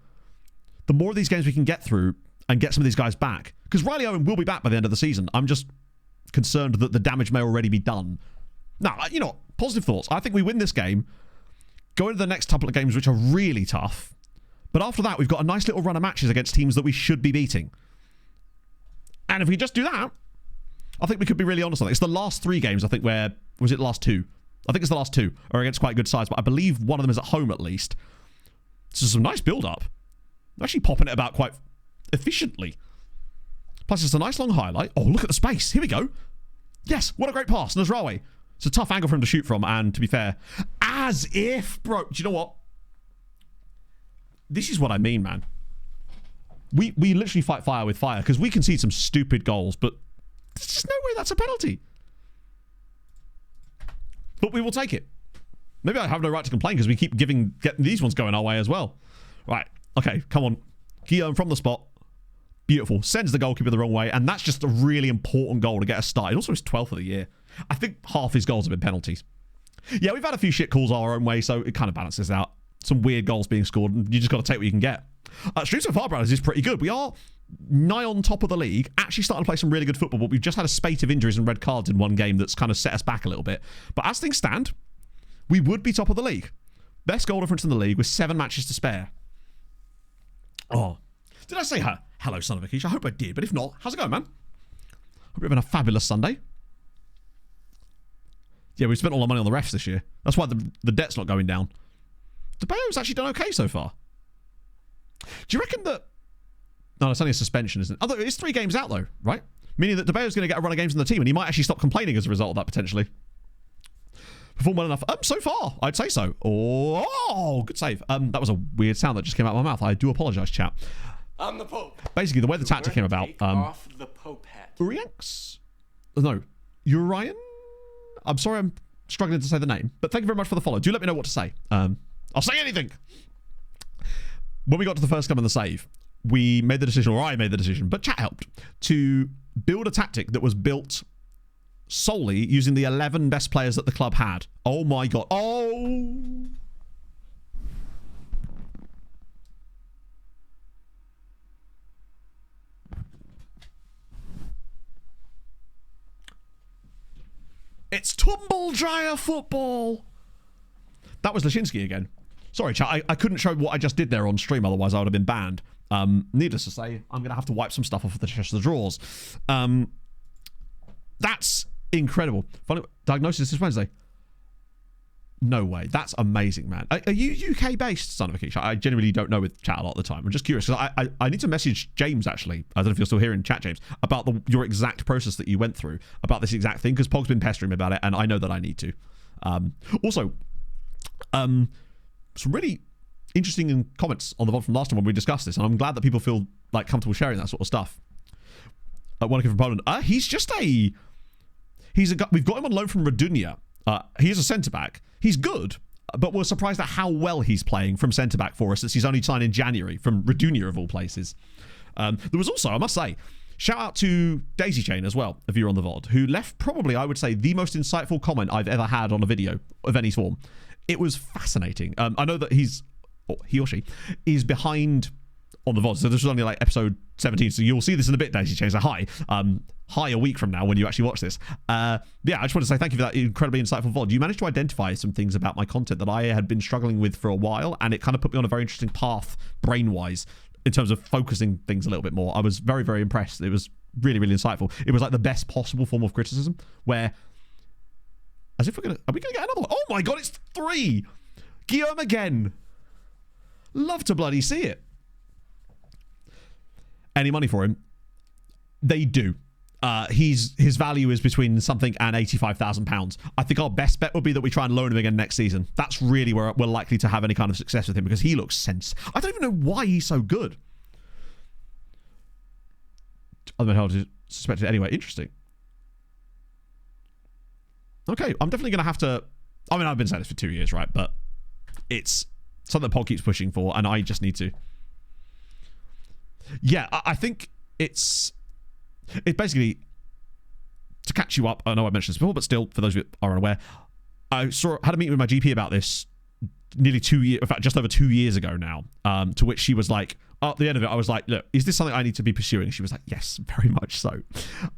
the more of these games we can get through and get some of these guys back. Because Riley Owen will be back by the end of the season. I'm just concerned that the damage may already be done. Now, you know what? Positive thoughts. I think we win this game, go into the next couple of games which are really tough, but after that we've got a nice little run of matches against teams that we should be beating. And if we just do that, I think we could be really on to something. It's the last 3 games, I think, where... Was it the last 2? I think it's the last 2 are against quite good sides, but I believe one of them is at home at least. So some nice build-up. They're actually popping it about quite efficiently. Plus, it's a nice long highlight. Oh, look at the space. Here we go. Yes, what a great pass. Nasraoui. It's a tough angle for him to shoot from, and to be fair, as if, bro, do you know what? This is what I mean, man. We literally fight fire with fire, because we concede some stupid goals, but there's just no way that's a penalty. But we will take it. Maybe I have no right to complain, because we keep getting these ones going our way as well. Right, okay, come on. Guillaume from the spot. Beautiful. Sends the goalkeeper the wrong way, and that's just a really important goal to get us started. Also, his 12th of the year. I think half his goals have been penalties. Yeah, we've had a few shit calls our own way, so it kind of balances out. Some weird goals being scored, and you just got to take what you can get. Streets of Far Brothers is pretty good. We are nigh on top of the league, actually starting to play some really good football, but we've just had a spate of injuries and red cards in one game that's kind of set us back a little bit. But as things stand, we would be top of the league. Best goal difference in the league with 7 matches to spare. Oh, did I say hello, son of a quiche? I hope I did, but if not, how's it going, man? Hope you're having a fabulous Sunday. Yeah, we spent all our money on the refs this year. That's why the debt's not going down. DeBayo's actually done okay so far. Do you reckon that... No, it's only a suspension, isn't it? Although it's 3 games out, though, right? Meaning that DeBayo's going to get a run of games in the team, and he might actually stop complaining as a result of that, potentially. Performed well enough. So far, I'd say so. Oh, good save. That was a weird sound that just came out of my mouth. I do apologise, chat. I'm the Pope. Basically, the way the tactic came about... Take off the Pope hat. Urianx? No. Urian? I'm sorry I'm struggling to say the name, but thank you very much for the follow. Do let me know what to say. I'll say anything. When we got to the first game on the save, we made the decision, or I made the decision, but chat helped, to build a tactic that was built solely using the 11 best players that the club had. Oh my god. Oh! It's tumble dryer football. That was Lashinsky again. Sorry, chat. I couldn't show what I just did there on stream, otherwise I would have been banned. Needless to say, I'm going to have to wipe some stuff off of the chest of the drawers. That's incredible. Funny, diagnosis is Wednesday. No way. That's amazing, man. Are you UK based, son of a quiche? I genuinely don't know with chat a lot of the time. I'm just curious because I need to message James, actually. I don't know if you're still here in chat, James, about your exact process that you went through about this exact thing, because Pog's been pestering me about it and I know that I need to. Also, some really interesting comments on the VOD from last time when we discussed this, and I'm glad that people feel like comfortable sharing that sort of stuff. One kid from Poland. We've got him on loan from Radunia. He's a centre-back. He's good, but we're surprised at how well he's playing from centre-back for us, since he's only signed in January from Radunia of all places. There was also, I must say, shout out to Daisy Chain as well, a viewer on the VOD, who left probably, I would say, the most insightful comment I've ever had on a video of any form. It was fascinating. I know that he or she is behind on the VOD, so this was only like episode 17, so you'll see this in a bit, Daisy Chain. So hi a week from now when you actually watch this. Yeah, I just want to say thank you for that incredibly insightful VOD. You managed to identify some things about my content that I had been struggling with for a while, and it kind of put me on a very interesting path brain-wise in terms of focusing things a little bit more. I was very, very impressed. It was really, really insightful. It was like the best possible form of criticism, where as if are we gonna get another one? Oh my god, it's 3! Guillaume again. Love to bloody see it. Any money for him? They do. His value is between something and £85,000. I think our best bet would be that we try and loan him again next season. That's really where we're likely to have any kind of success with him, because he looks I don't even know why he's so good. I don't know how to suspect it anyway. Interesting. Okay, I'm definitely going to have to... I mean, I've been saying this for 2 years, right? But it's something that Pod keeps pushing for, and I just need to... Yeah, I think it's basically, to catch you up, I know I mentioned this before, but still, for those who are unaware, I had a meeting with my GP about this nearly 2 years, in fact, just over 2 years ago now, to which she was like, at the end of it, I was like, look, is this something I need to be pursuing? She was like, yes, very much so.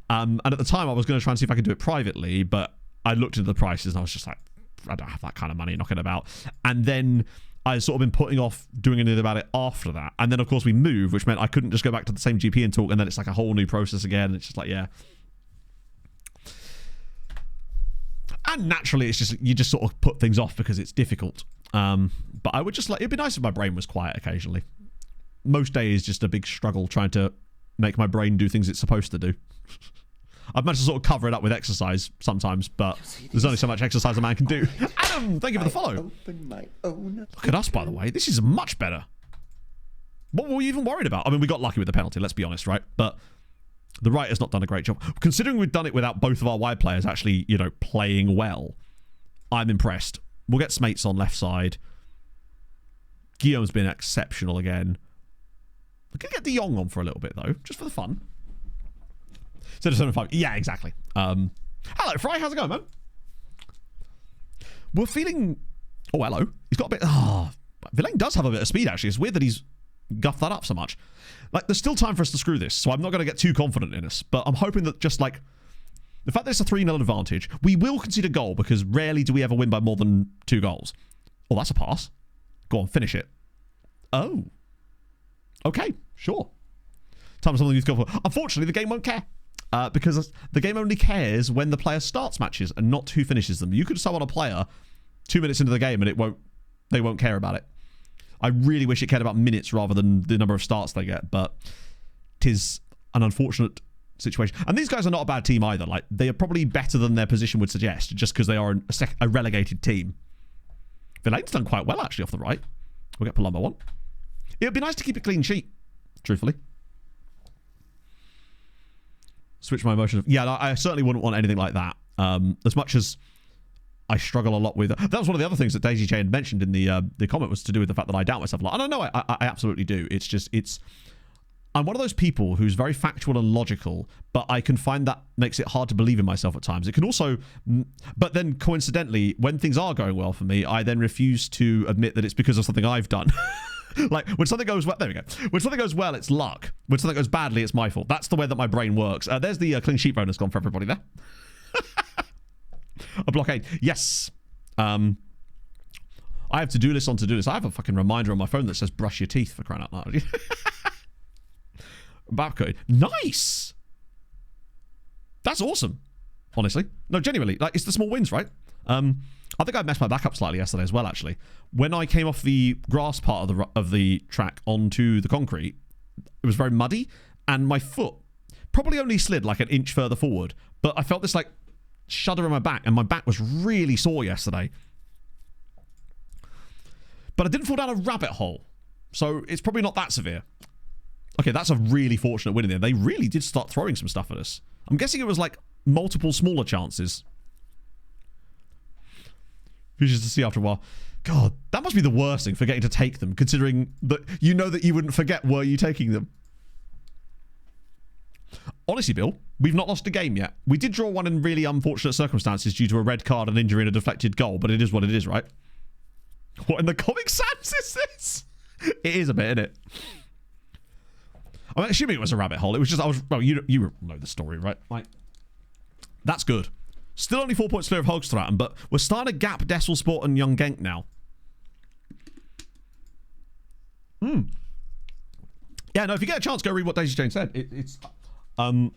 And at the time, I was going to try and see if I could do it privately, but I looked into the prices and I was just like, I don't have that kind of money knocking about. And then I've sort of been putting off doing anything about it after that. And then, of course, we moved, which meant I couldn't just go back to the same GP and talk, and then it's like a whole new process again. It's just like, yeah. And naturally, it's just, you just sort of put things off because it's difficult. But I would just like, it'd be nice if my brain was quiet occasionally. Most days, just a big struggle trying to make my brain do things it's supposed to do. I've managed to sort of cover it up with exercise sometimes, but there's only so much exercise a man can do. Adam, thank you for the follow. Open my own. Look at us, by the way. This is much better. What were we even worried about? I mean, we got lucky with the penalty, let's be honest, right? But the writer's not done a great job. Considering we've done it without both of our wide players actually, you know, playing well, I'm impressed. We'll get Smates on left side. Guillaume's been exceptional again. We're going to get De Jong on for a little bit, though, just for the fun. Instead of 75. Yeah, exactly. Hello, Fry. How's it going, man? We're feeling... Oh, hello. He's got a bit... Villain does have a bit of speed, actually. It's weird that he's guffed that up so much. Like, there's still time for us to screw this, so I'm not going to get too confident in us. But I'm hoping that just, like... The fact that it's a 3-0 advantage, we will concede a goal, because rarely do we ever win by more than 2 goals. Oh, that's a pass. Go on, finish it. Oh. Okay, sure. Time for something you've got for... Unfortunately, the game won't care. Because the game only cares when the player starts matches and not who finishes them. You could sub on a player 2 minutes into the game and they won't care about it. I really wish it cared about minutes rather than the number of starts they get, but 'tis an unfortunate situation. And these guys are not a bad team either. Like, they are probably better than their position would suggest, just because they are a relegated team. Villain's done quite well, actually, off the right. We'll get Palumbo on. It would be nice to keep a clean sheet, truthfully. Switch my emotions. Yeah, I certainly wouldn't want anything like that. As much as I struggle a lot with... That was one of the other things that Daisy Chain mentioned in the comment, was to do with the fact that I doubt myself a lot. And I know I absolutely do. It's just... I'm one of those people who's very factual and logical, but I can find that makes it hard to believe in myself at times. It can also... But then, coincidentally, when things are going well for me, I then refuse to admit that it's because of something I've done. Like, when something goes well... There we go. When something goes well, it's luck. When something goes badly, it's my fault. That's the way that my brain works. There's the clean sheet bonus gone for everybody there. A blockade. Yes. I have to-do lists on to-do lists. I have a fucking reminder on my phone that says brush your teeth, for crying out loud. Backcode. Nice. That's awesome. Honestly. No, genuinely. Like, it's the small wins, right? I think I messed my back up slightly yesterday as well, actually. When I came off the grass part of the track onto the concrete, it was very muddy, and my foot probably only slid like an inch further forward, but I felt this like shudder in my back, and my back was really sore yesterday. But I didn't fall down a rabbit hole, so it's probably not that severe. Okay, that's a really fortunate win in there. They really did start throwing some stuff at us. I'm guessing it was like multiple smaller chances. Just to see after a while. God, that must be the worst thing, forgetting to take them, considering that you know that you wouldn't forget were you taking them. Honestly, Bill, we've not lost a game yet. We did draw one in really unfortunate circumstances due to a red card, an injury, and a deflected goal, but it is what it is, right? What in the Comic Sans is this? It is a bit, isn't it? I'm assuming it was a rabbit hole. It was just, well, you know the story, right? Like, that's good. Still only 4 points clear of Hoogstraten, but we're starting to gap Dessel Sport and Young Genk now. Yeah, no, if you get a chance, go read what Daisy Jane said. It's the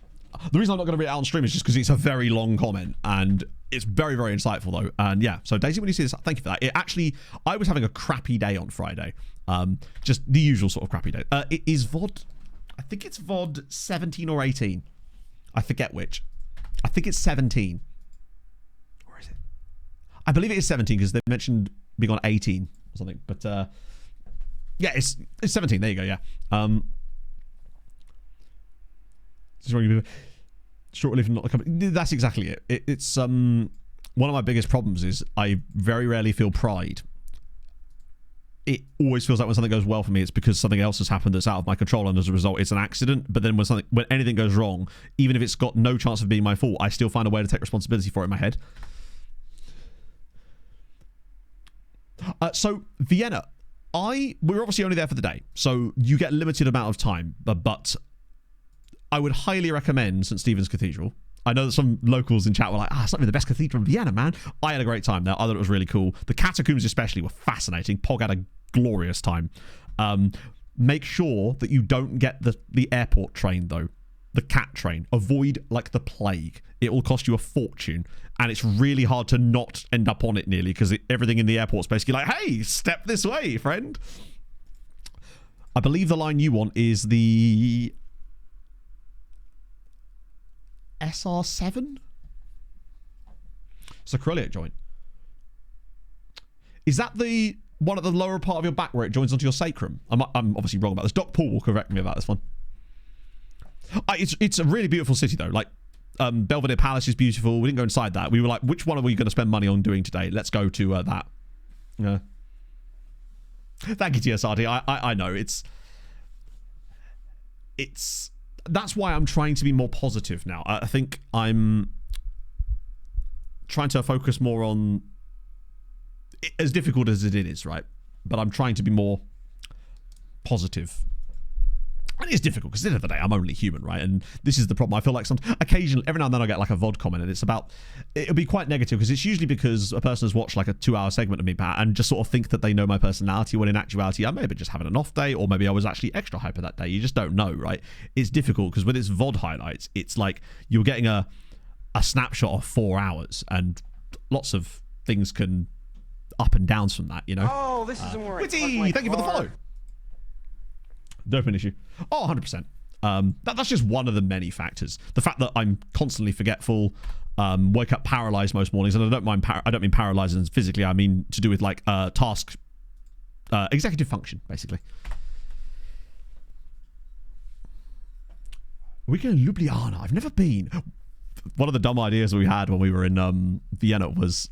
reason I'm not going to read it out on stream is just because it's a very long comment, and it's very, very insightful, though. And yeah, so Daisy, when you see this, thank you for that. It actually, I was having a crappy day on Friday. Just the usual sort of crappy day. It is VOD, I think it's VOD 17 or 18. I forget which. I think it's 17. Or is it? I believe it is 17 because they mentioned being on 18 or something. But yeah, it's 17. There you go. Yeah. Short lived, not the company. That's exactly it. It's one of my biggest problems is I very rarely feel pride. It always feels like when something goes well for me, it's because something else has happened that's out of my control, and as a result, it's an accident. But then when anything goes wrong, even if it's got no chance of being my fault, I still find a way to take responsibility for it in my head. So Vienna, we're obviously only there for the day, so you get a limited amount of time. But I would highly recommend St. Stephen's Cathedral. I know that some locals in chat were like, it's not even the best cathedral in Vienna, man. I had a great time there. I thought it was really cool. The catacombs especially were fascinating. Pog had a glorious time. Make sure that you don't get the airport train, though. The cat train. Avoid like the plague. It will cost you a fortune. And it's really hard to not end up on it nearly, because everything in the airport's basically like, hey, step this way, friend. I believe the line you want is the SR7? Sacroiliac joint. Is that the one at the lower part of your back where it joins onto your sacrum? I'm obviously wrong about this. Doc Paul will correct me about this one. It's a really beautiful city, though. Like, Belvedere Palace is beautiful. We didn't go inside that. We were like, which one are we going to spend money on doing today? Let's go to that. Yeah. Thank you, TSRD. I know. It's... that's why I'm trying to be more positive now. I think I'm trying to focus more on, as difficult as it is, right? But I'm trying to be more positive. And it's difficult because at the end of the day, I'm only human, right? And this is the problem. I feel like occasionally, every now and then I get like a VOD comment and it'll be quite negative because it's usually because a person has watched like a 2-hour segment of me, Pat, and just sort of think that they know my personality, when in actuality, I may be just having an off day, or maybe I was actually extra hyper that day. You just don't know, right? It's difficult because with its VOD highlights, it's like you're getting a snapshot of 4 hours, and lots of things can up and downs from that, you know? Oh, this isn't where Witty, thank you for the follow. Dopamine issue. Oh, 100%. That's just one of the many factors. The fact that I'm constantly forgetful, wake up paralyzed most mornings, and I don't mean paralyzed physically. I mean to do with like task, executive function, basically. We go to Ljubljana. I've never been. One of the dumb ideas we had when we were in Vienna was,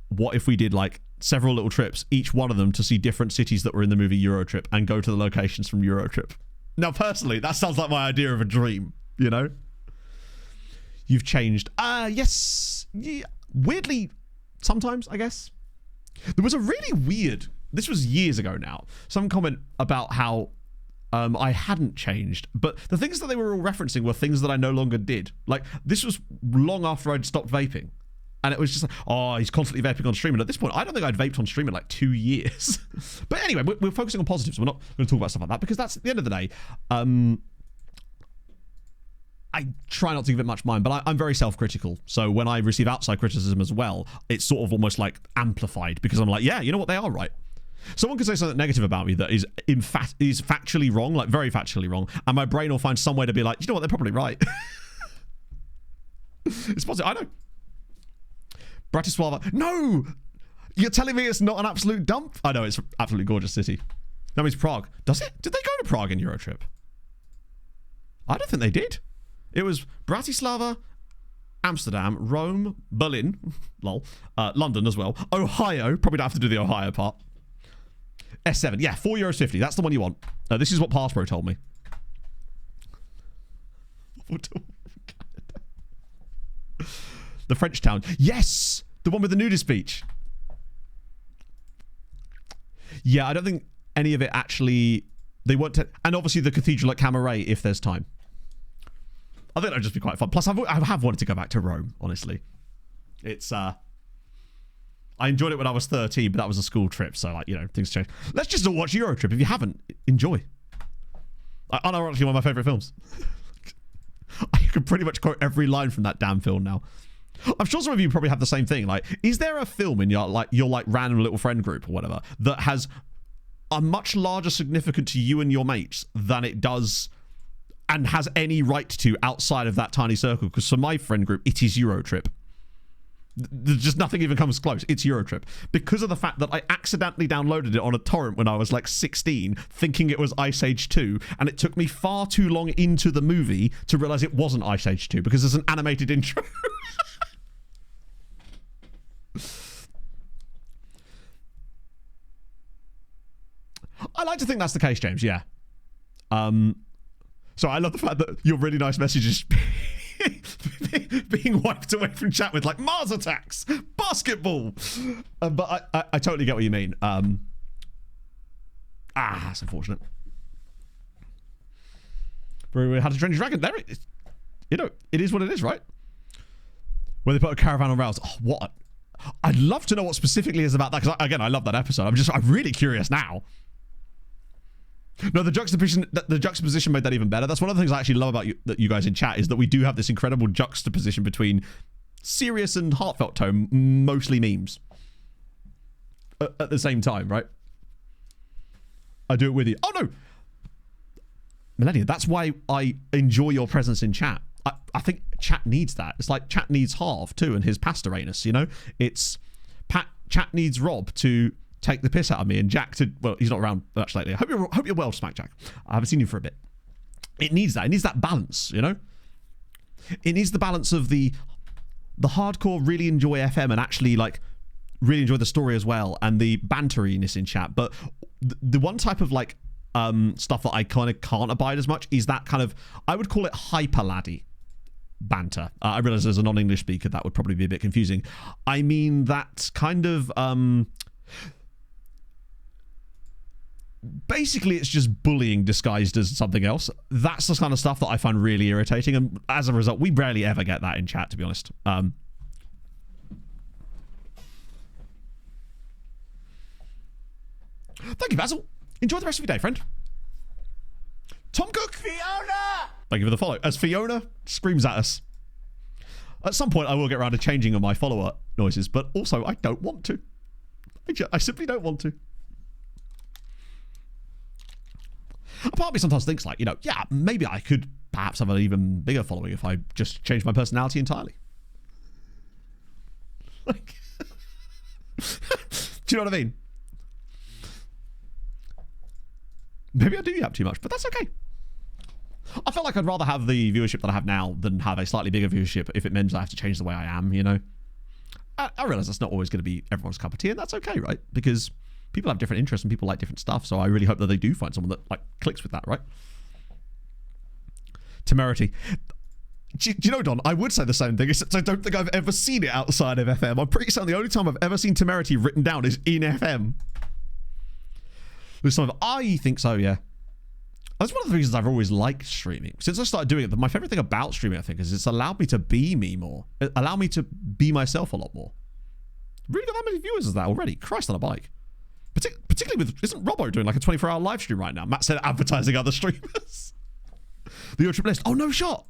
what if we did like several little trips, each one of them to see different cities that were in the movie Eurotrip, and go to the locations from Eurotrip. Now, personally, that sounds like my idea of a dream, you know? You've changed. Yes. Yeah. Weirdly, sometimes, I guess. There was a really weird, this was years ago now, some comment about how I hadn't changed, but the things that they were all referencing were things that I no longer did. Like, this was long after I'd stopped vaping. And it was just like, oh, he's constantly vaping on stream. And at this point, I don't think I'd vaped on stream in like 2 years. But anyway, we're focusing on positives. We're not going to talk about stuff like that, because that's, at the end of the day, I try not to give it much mind, but I'm very self-critical. So when I receive outside criticism as well, it's sort of almost like amplified, because I'm like, yeah, you know what, they are right. Someone could say something negative about me that is factually wrong, like very factually wrong, and my brain will find some way to be like, you know what, they're probably right. It's positive. I know. Bratislava. No! You're telling me it's not an absolute dump? I know, it's an absolutely gorgeous city. That means Prague. Does it? Did they go to Prague in Eurotrip? I don't think they did. It was Bratislava, Amsterdam, Rome, Berlin, lol, London as well, Ohio, probably don't have to do the Ohio part. S7, yeah, €4.50. That's the one you want. This is what Passpro told me. The French town. Yes! The one with the nudist beach. Yeah, I don't think any of it actually... They weren't... And obviously the cathedral at Camaret, if there's time. I think that would just be quite fun. Plus, I have wanted to go back to Rome, honestly. It's... I enjoyed it when I was 13, but that was a school trip, so, like, you know, things change. Let's just all watch Eurotrip. If you haven't, enjoy. Unironically, one of my favourite films. I could pretty much quote every line from that damn film now. I'm sure some of you probably have the same thing. Like, is there a film in your random little friend group or whatever that has a much larger significance to you and your mates than it does and has any right to outside of that tiny circle? Because for my friend group, it is Eurotrip. There's just nothing even comes close. It's Eurotrip. Because of the fact that I accidentally downloaded it on a torrent when I was like 16, thinking it was Ice Age 2, and it took me far too long into the movie to realise it wasn't Ice Age 2, because there's an animated intro. I like to think that's the case, James, yeah. So I love the fact that your really nice messages being wiped away from chat with like Mars attacks, basketball. But I totally get what you mean. That's unfortunate. Very weird. How to Train Your Dragon. There it is. You know, it is what it is, right? Where they put a caravan on rails. Oh, what? I'd love to know what specifically is about that, because again, I love that episode. I'm really curious now. No, the juxtaposition made that even better. That's one of the things I actually love about you guys in chat, is that we do have this incredible juxtaposition between serious and heartfelt tone, mostly memes, at the same time, right? I do it with you. Oh no, Millennia, that's why I enjoy your presence in chat. I think chat needs that. It's like chat needs Harv too, and his pastor anus, you know? It's chat needs Rob to take the piss out of me, and Jack to, well, he's not around much lately. I hope you're well, Smack Jack. I haven't seen you for a bit. It needs that. It needs that balance, you know? It needs the balance of the hardcore really enjoy FM and actually like really enjoy the story as well, and the banteriness in chat. But the one type of like stuff that I kind of can't abide as much is that kind of, I would call it hyper laddie banter. I realize as a non-English speaker that would probably be a bit confusing. I mean that kind of basically it's just bullying disguised as something else. That's the kind of stuff that I find really irritating, and as a result we rarely ever get that in chat, to be honest. Thank you, Basil. Enjoy the rest of your day, friend. Tom Cook. Fiona! Thank you for the follow. As Fiona screams at us. At some point, I will get around to changing on my follower noises, but also I don't want to. I simply don't want to. A part of me sometimes thinks like, you know, yeah, maybe I could perhaps have an even bigger following if I just changed my personality entirely. Like, do you know what I mean? Maybe I do yap too much, but that's okay. I feel like I'd rather have the viewership that I have now than have a slightly bigger viewership if it means I have to change the way I am, you know? I realize that's not always going to be everyone's cup of tea, and that's okay, right? Because people have different interests and people like different stuff, so I really hope that they do find someone that like clicks with that, right? Temerity. Do you know, Don, I would say the same thing, except I don't think I've ever seen it outside of FM. I'm pretty certain the only time I've ever seen temerity written down is in FM. I think so, yeah. That's one of the reasons I've always liked streaming. Since I started doing it, my favorite thing about streaming, I think, is it's allowed me to be me more. It allowed me to be myself a lot more. Really got that many viewers as that already. Christ on a bike. Particularly with, isn't Robbo doing like a 24-hour live stream right now? Matt said advertising other streamers. The Ultra List. Oh, no shot.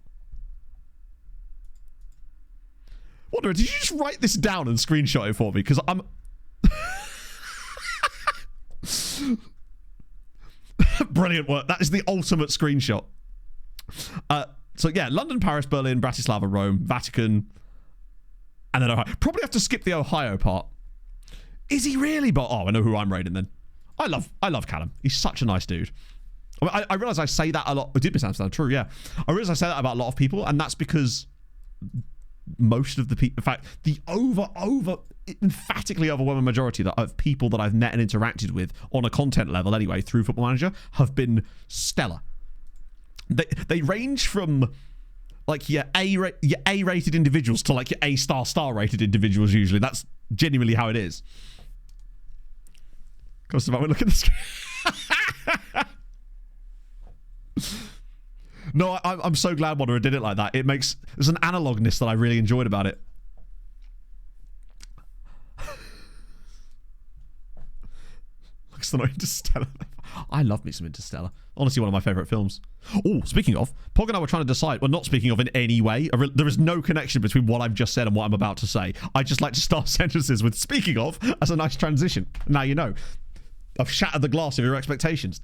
Wonder, did you just write this down and screenshot it for me? Because I'm... Brilliant work. That is the ultimate screenshot. So yeah, London, Paris, Berlin, Bratislava, Rome, Vatican, and then Ohio. Probably have to skip the Ohio part. Is he really? But oh, I know who I'm raiding then. I love Callum. He's such a nice dude. I realize I say that a lot. It did sound true, yeah. I realize I say that about a lot of people, and that's because most of the people, in fact, the emphatically overwhelming majority of people that I've met and interacted with on a content level anyway through Football Manager have been stellar. They range from like your A-rated individuals to like your A** rated individuals usually. That's genuinely how it is. Comes to look at the screen. No, I'm so glad Wanderer did it like that. There's an analogness that I really enjoyed about it. Looks like Interstellar. I love me some Interstellar. Honestly, one of my favourite films. Oh, speaking of, Pog and I were trying to decide, well, not speaking of in any way, there is no connection between what I've just said and what I'm about to say. I just like to start sentences with speaking of as a nice transition. Now you know. I've shattered the glass of your expectations.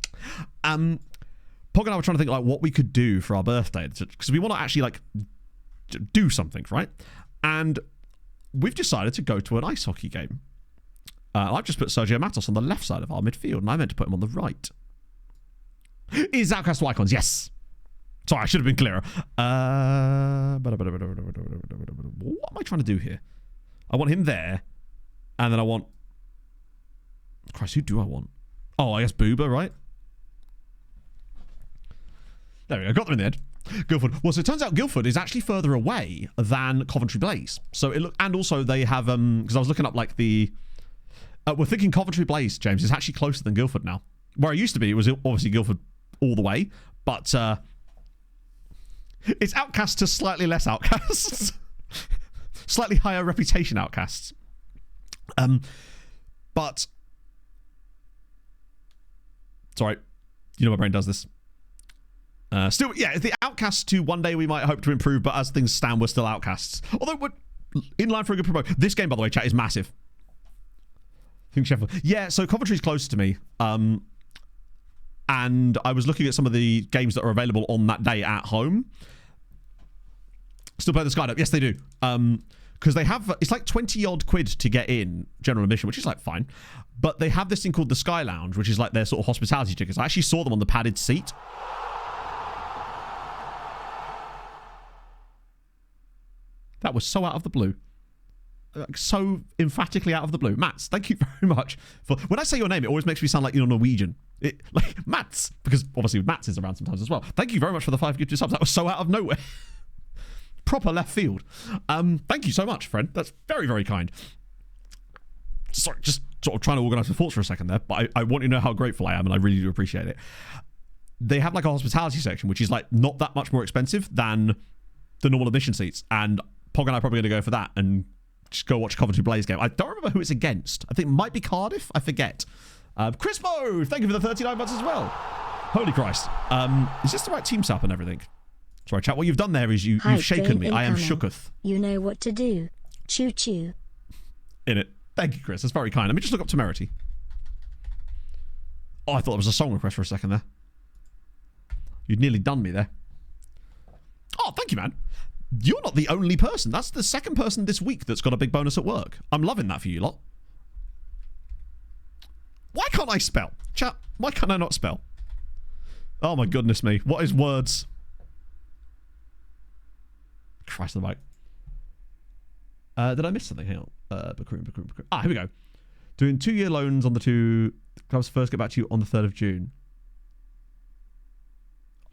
Pog and I were trying to think like what we could do for our birthday, because we want to actually like do something, right? And we've decided to go to an ice hockey game. I've just put Sergio Matos on the left side of our midfield, and I meant to put him on the right. Is Outcast Icons? Yes. Sorry, I should have been clearer. What am I trying to do here? I want him there, and then I want... Christ, who do I want? Oh, I guess Booba, right? There we go, got them in the end. Guildford. Well, so it turns out Guildford is actually further away than Coventry Blaze. So and also they have because I was looking up like the. We're thinking Coventry Blaze, James, is actually closer than Guildford now. Where it used to be, it was obviously Guildford all the way, but it's Outcasts to slightly less Outcasts, slightly higher reputation Outcasts. But sorry, you know my brain does this. Still, yeah, the Outcasts to one day we might hope to improve, but as things stand, we're still Outcasts. Although we're in line for a good promote. This game, by the way, chat, is massive. I think Sheffield. Yeah, so Coventry's close to me. And I was looking at some of the games that are available on that day at home. Still play the Skydive? Yes, they do. Because they have, it's like 20 odd quid to get in general admission, which is like fine. But they have this thing called the Sky Lounge, which is like their sort of hospitality tickets. I actually saw them on the padded seat. That was so out of the blue. so emphatically out of the blue. Mats, thank you very much. When I say your name, it always makes me sound like you're Norwegian. Like Mats, because obviously Mats is around sometimes as well. Thank you very much for the 5 gifted subs. That was so out of nowhere. Proper left field. Thank you so much, friend. That's very, very kind. Sorry, just sort of trying to organise my thoughts for a second there, but I want you to know how grateful I am, and I really do appreciate it. They have like a hospitality section, which is like not that much more expensive than the normal admission seats, and Pog and I are probably going to go for that and just go watch Coventry Blaze game. I don't remember who it's against. I think it might be Cardiff. I forget. Crispo, thank you for the 39 months as well. Holy Christ. Is this the right team setup and everything? Sorry, chat. What you've done there is you've shaken me. I am shooketh. You know what to do. Choo choo. In it. Thank you, Chris. That's very kind. Let me just look up Temerity. Oh, I thought it was a song request for a second there. You'd nearly done me there. Oh, thank you, man. You're not the only person. That's the second person this week that's got a big bonus at work. I'm loving that for you lot. Why can't I spell? Chat, why can't I not spell? Oh my goodness me. What is words? Christ the mic. Did I miss something? Hang on. Bakroom. Ah, here we go. Doing 2-year loans on the 2 clubs. First get back to you on the 3rd of June.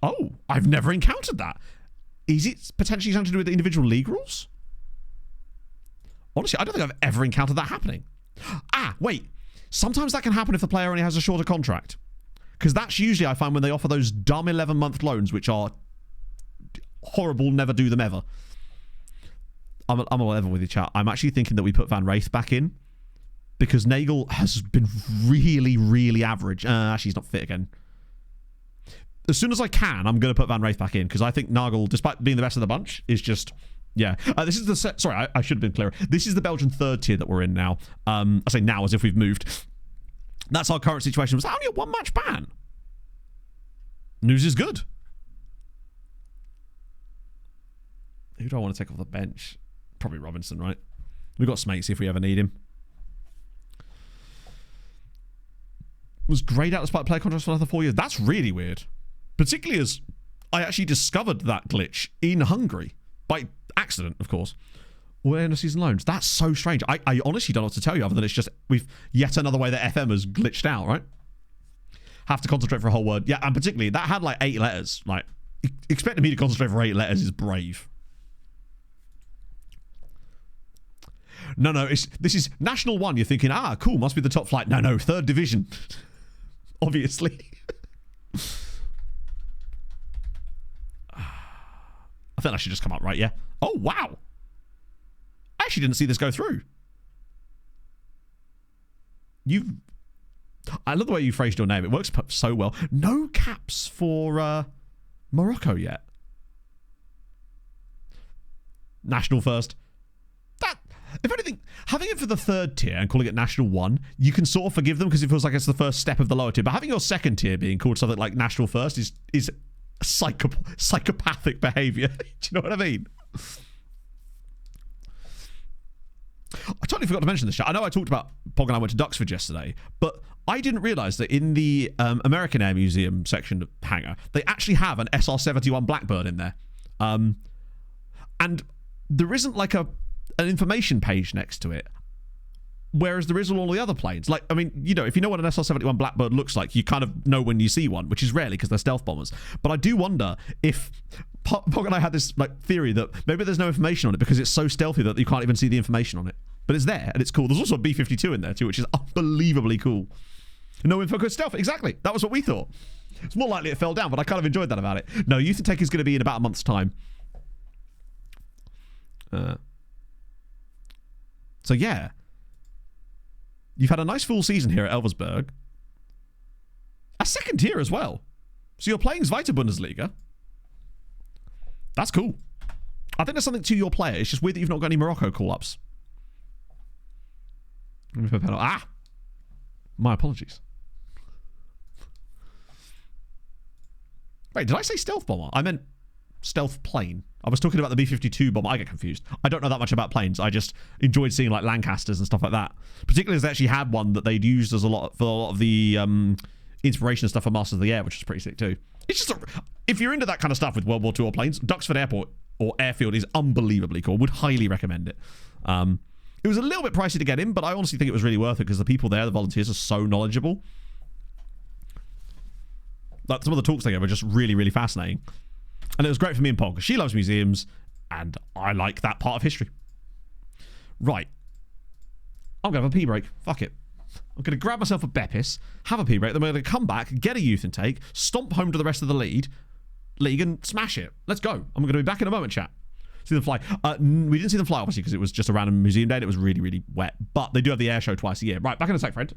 Oh, I've never encountered that. Is it potentially something to do with the individual league rules? Honestly, I don't think I've ever encountered that happening. Ah, wait. Sometimes that can happen if the player only has a shorter contract. Because that's usually, I find, when they offer those dumb 11-month loans, which are horrible, never do them ever. I'm a level with you, chat. I'm actually thinking that we put Van Wraith back in. Because Nagel has been really, really average. Actually, he's not fit again. As soon as I can, I'm going to put Van Wraith back in. Because I think Nagel, despite being the best of the bunch, is just... Yeah. This is the... Sorry, I should have been clearer. This is the Belgian 3rd tier that we're in now. I say now as if we've moved. That's our current situation. Was that only a 1-match ban? News is good. Who do I want to take off the bench? Probably Robinson, right? We've got Smatesy if we ever need him. Was greyed out despite player contracts for another 4 years. That's really weird. Particularly as I actually discovered that glitch in Hungary. By accident, of course. We're in a season loans. That's so strange. I honestly don't know what to tell you other than it's just we've yet another way that FM has glitched out, right? Have to concentrate for a whole word. Yeah, and particularly that had like 8 letters. Like expecting me to concentrate for 8 letters is brave. No, this is National 1. You're thinking, cool, must be the top flight. No, 3rd division. Obviously. I think I should just come up right, yeah? Oh, wow. I actually didn't see this go through. I love the way you phrased your name. It works so well. No caps for Morocco yet. National first. If anything, having it for the 3rd tier and calling it National 1, you can sort of forgive them because it feels like it's the first step of the lower tier. But having your 2nd tier being called something like National First is psychopathic behaviour. Do you know what I mean? I totally forgot to mention this. I know I talked about Pog and I went to Duxford yesterday, but I didn't realise that in the American Air Museum section hangar, they actually have an SR-71 Blackbird in there. And there isn't like an information page next to it, whereas there is on all the other planes. Like, I mean, you know, if you know what an SR-71 Blackbird looks like, you kind of know when you see one, which is rarely because they're stealth bombers. But I do wonder if Pog and I had this like theory that maybe there's no information on it because it's so stealthy that you can't even see the information on it. But it's there and it's cool. There's also a B-52 in there too, which is unbelievably cool. No info because stealth. Exactly. That was what we thought. It's more likely it fell down, but I kind of enjoyed that about it. No, Youth and Tech is going to be in about a month's time. So yeah, you've had a nice full season here at Elversberg. A 2nd tier as well. So you're playing Zweite Bundesliga. That's cool. I think there's something to your player. It's just weird that you've not got any Morocco call-ups. My apologies. Wait, did I say stealth bomber? I meant stealth plane. I was talking about the B-52 bomber. I get confused. I don't know that much about planes. I just enjoyed seeing like Lancasters and stuff like that. Particularly as they actually had one that they'd used as a lot of the inspiration and stuff for Masters of the Air, which is pretty sick too. It's just if you're into that kind of stuff with World War II or planes, Duxford Airport or Airfield is unbelievably cool. Would highly recommend it. It was a little bit pricey to get in, but I honestly think it was really worth it because the people there, the volunteers, are so knowledgeable. Like, some of the talks they gave were just really, really fascinating. And it was great for me and Pog. She loves museums, and I like that part of history. Right. I'm going to have a pee break. Fuck it. I'm going to grab myself a Beppis, have a pee break, then we're going to come back, get a youth intake, stomp home to the rest of the league, and smash it. Let's go. I'm going to be back in a moment, chat. See them fly. We didn't see them fly, obviously, because it was just a random museum day and it was really, really wet. But they do have the air show twice a year. Right, back in a sec, friend.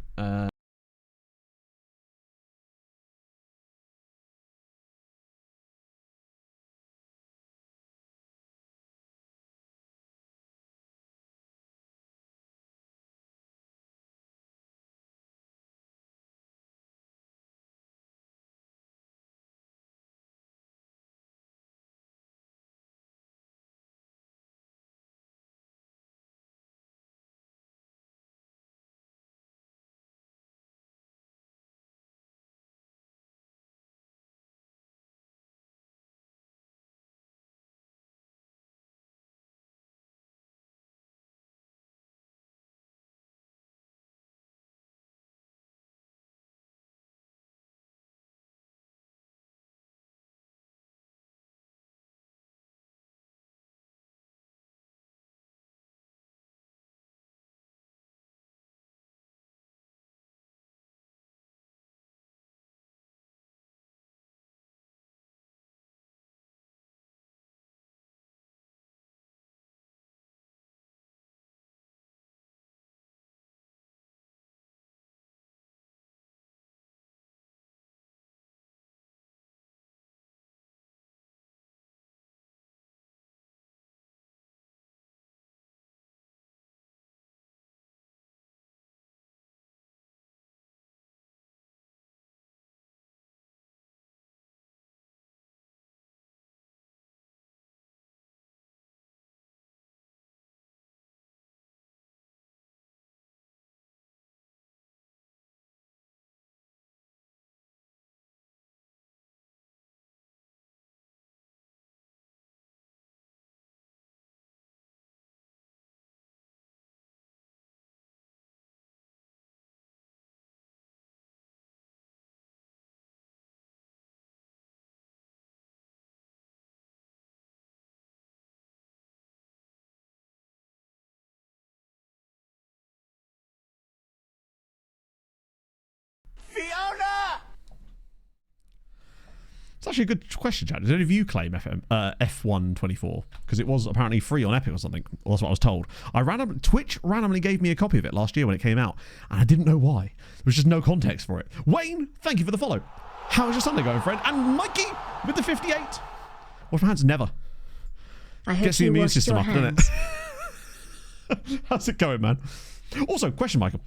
Fiona! It's actually a good question, Chad. Did any of you claim F124? Because it was apparently free on Epic or something. Well, that's what I was told. Twitch randomly gave me a copy of it last year when it came out, and I didn't know why. There was just no context for it. Wayne, thank you for the follow. How is your Sunday going, friend? And Mikey with the 58. Wash my hands never. I hope Gets the you immune washed system your up, doesn't hands. it? How's it going, man? Also, question, Michael.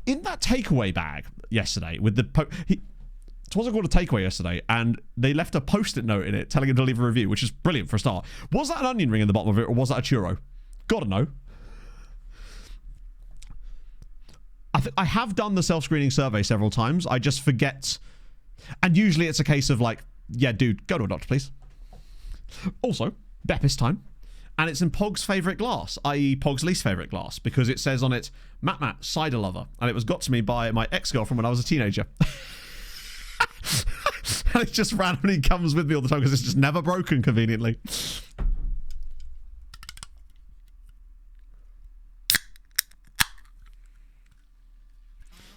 In that takeaway bag yesterday with the... it wasn't called a takeaway yesterday, and they left a post-it note in it telling him to leave a review, which is brilliant for a start. Was that an onion ring in the bottom of it, or was that a churro? Gotta know. I have done the self-screening survey several times. I just forget. And usually it's a case of like, yeah, dude, go to a doctor, please. Also, Beppis time. And it's in Pog's favourite glass, i.e. Pog's least favourite glass, because it says on it, Matt, cider lover. And it was got to me by my ex-girlfriend when I was a teenager. And it just randomly comes with me all the time because it's just never broken conveniently.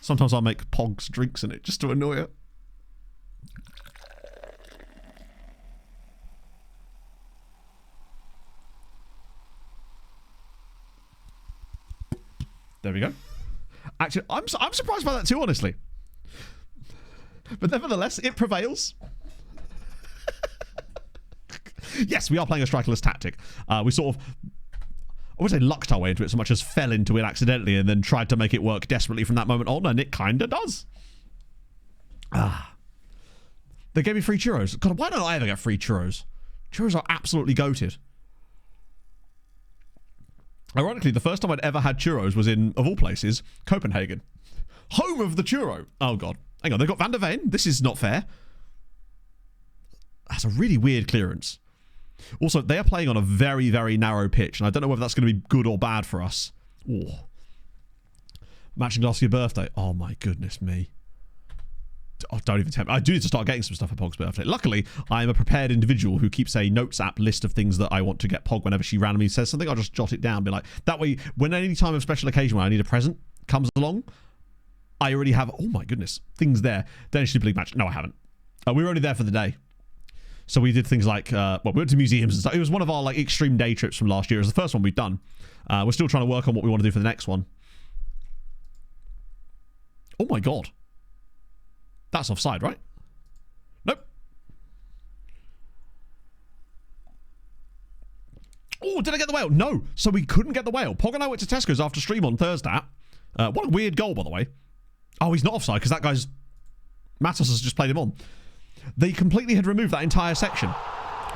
Sometimes I'll make Pog's drinks in it just to annoy her. There we go. Actually, I'm surprised by that too, honestly. But nevertheless, it prevails. Yes, we are playing a strikerless tactic. We sort of, I would say lucked our way into it so much as fell into it accidentally and then tried to make it work desperately from that moment on, and it kind of does. They gave me free churros. God, why don't I ever get free churros? Churros are absolutely goated. Ironically, the first time I'd ever had churros was in, of all places, Copenhagen. Home of the churro. Oh, God. Hang on, they've got Van der Veen. This is not fair. That's a really weird clearance. Also, they are playing on a very, very narrow pitch, and I don't know whether that's going to be good or bad for us. Oh. Matching glass for your birthday. Oh my goodness me. Oh, don't even tempt me. I do need to start getting some stuff for Pog's birthday. Luckily, I am a prepared individual who keeps a notes app list of things that I want to get Pog whenever she randomly says something. I'll just jot it down. Be like, that way, when any time of special occasion where I need a present comes along, I already have, oh my goodness, things there. Then Super League match. No, I haven't. We were only there for the day. So we did things like, well, we went to museums and stuff. It was one of our like extreme day trips from last year. It was the first one we've done. We're still trying to work on what we want to do for the next one. Oh my god. That's offside, right? Nope. Oh, did I get the whale? No. So we couldn't get the whale. Pog and I went to Tesco's after stream on Thursday. What a weird goal, by the way. Oh, he's not offside because that guy's... Matos has just played him on. They completely had removed that entire section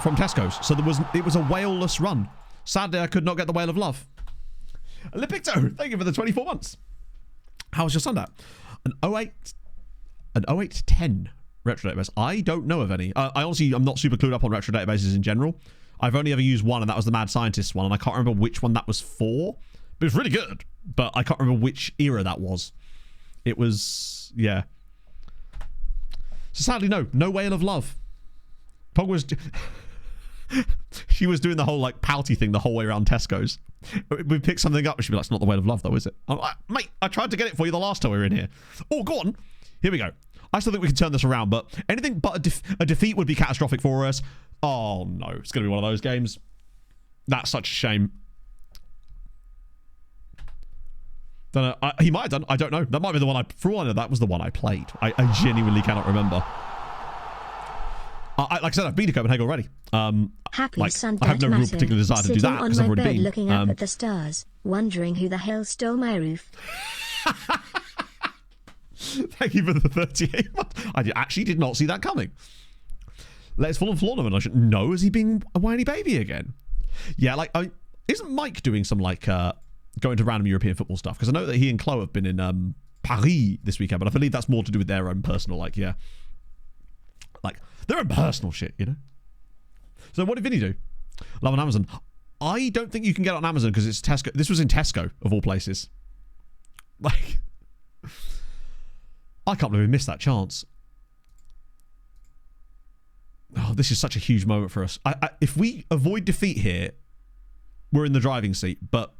from Tesco's. So it was a whaleless run. Sadly, I could not get the whale of love. Lipicto, thank you for the 24 months. How was your Sunday? An 0810 retro database. I don't know of any. I honestly, I'm not super clued up on retro databases in general. I've only ever used one, and that was the Mad Scientist one, and I can't remember which one that was for. But it was really good. But I can't remember which era that was. It was, yeah. So sadly, no whale of love. Pog was... she was doing the whole, like, pouty thing the whole way around Tesco's. We picked something up, and she'd be like, it's not the whale of love, though, is it? I'm like, mate, I tried to get it for you the last time we were in here. Oh, go on. Here we go. I still think we can turn this around, but anything but a defeat would be catastrophic for us. Oh, no. It's going to be one of those games. That's such a shame. Don't know. He might have done. I don't know. That might be the one for all I know, that was the one I played. I genuinely cannot remember. Like I said, I've been to Copenhagen already. Happy like, Sunday, I have no real particular desire to do that because I've already been. Looking up at the stars, wondering who the hell stole my roof. Thank you for the 38 months. I actually did not see that coming. Let's Fall on Floorman. I should know. Is he being a whiny baby again? Yeah, like, isn't Mike doing some, like, going to random European football stuff? Because I know that he and Chloe have been in Paris this weekend, but I believe that's more to do with their own personal, like, yeah. Like, their own personal shit, you know? So what did Vinny do? Love on Amazon. I don't think you can get it on Amazon because it's Tesco. This was in Tesco, of all places. Like... I can't believe we missed that chance. Oh, this is such a huge moment for us. If we avoid defeat here, we're in the driving seat. But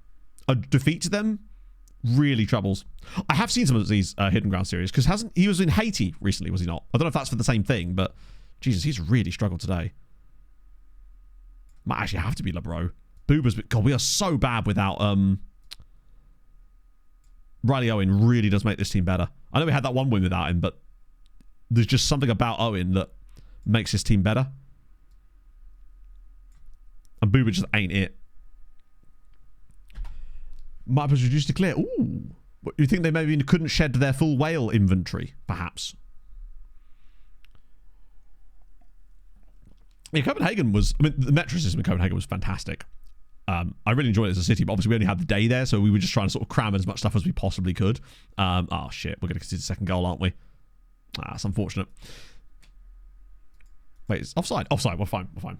a defeat to them really troubles. I have seen some of these Hidden Ground series because he was in Haiti recently, was he not? I don't know if that's for the same thing, but Jesus, he's really struggled today. Might actually have to be LeBro. Boober's, God, we are so bad without Riley Owen really does make this team better. I know we had that one win without him, but there's just something about Owen that makes his team better. And Boober just ain't it. Might have reduced to clear. Ooh. What, you think they maybe couldn't shed their full whale inventory, perhaps? Yeah, Copenhagen was... I mean, the metro system in Copenhagen was fantastic. I really enjoyed it as a city, but obviously we only had the day there, so we were just trying to sort of cram as much stuff as we possibly could. Oh, shit. We're going to concede the second goal, aren't we? That's unfortunate. Wait, it's offside. Offside. We're fine. We're fine.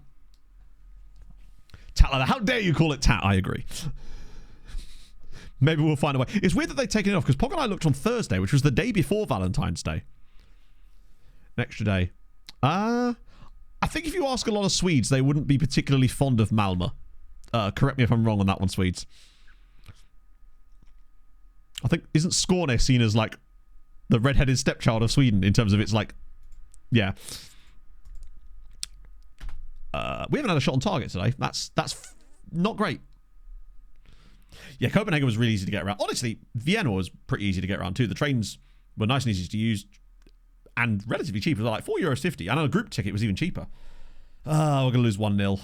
Tat like that. How dare you call it tat? I agree. Maybe we'll find a way. It's weird that they've taken it off, because Pog and I looked on Thursday, which was the day before Valentine's Day. An extra day. I think if you ask a lot of Swedes, they wouldn't be particularly fond of Malmö. Correct me if I'm wrong on that one, Swedes. I think, isn't Skåne seen as, like, the redheaded stepchild of Sweden in terms of its, like, yeah. We haven't had a shot on target today. That's not great. Yeah, Copenhagen was really easy to get around. Honestly, Vienna was pretty easy to get around too. The trains were nice and easy to use and relatively cheap. It was like €4.50. And on a group ticket, it was even cheaper. We're going to lose 1-0.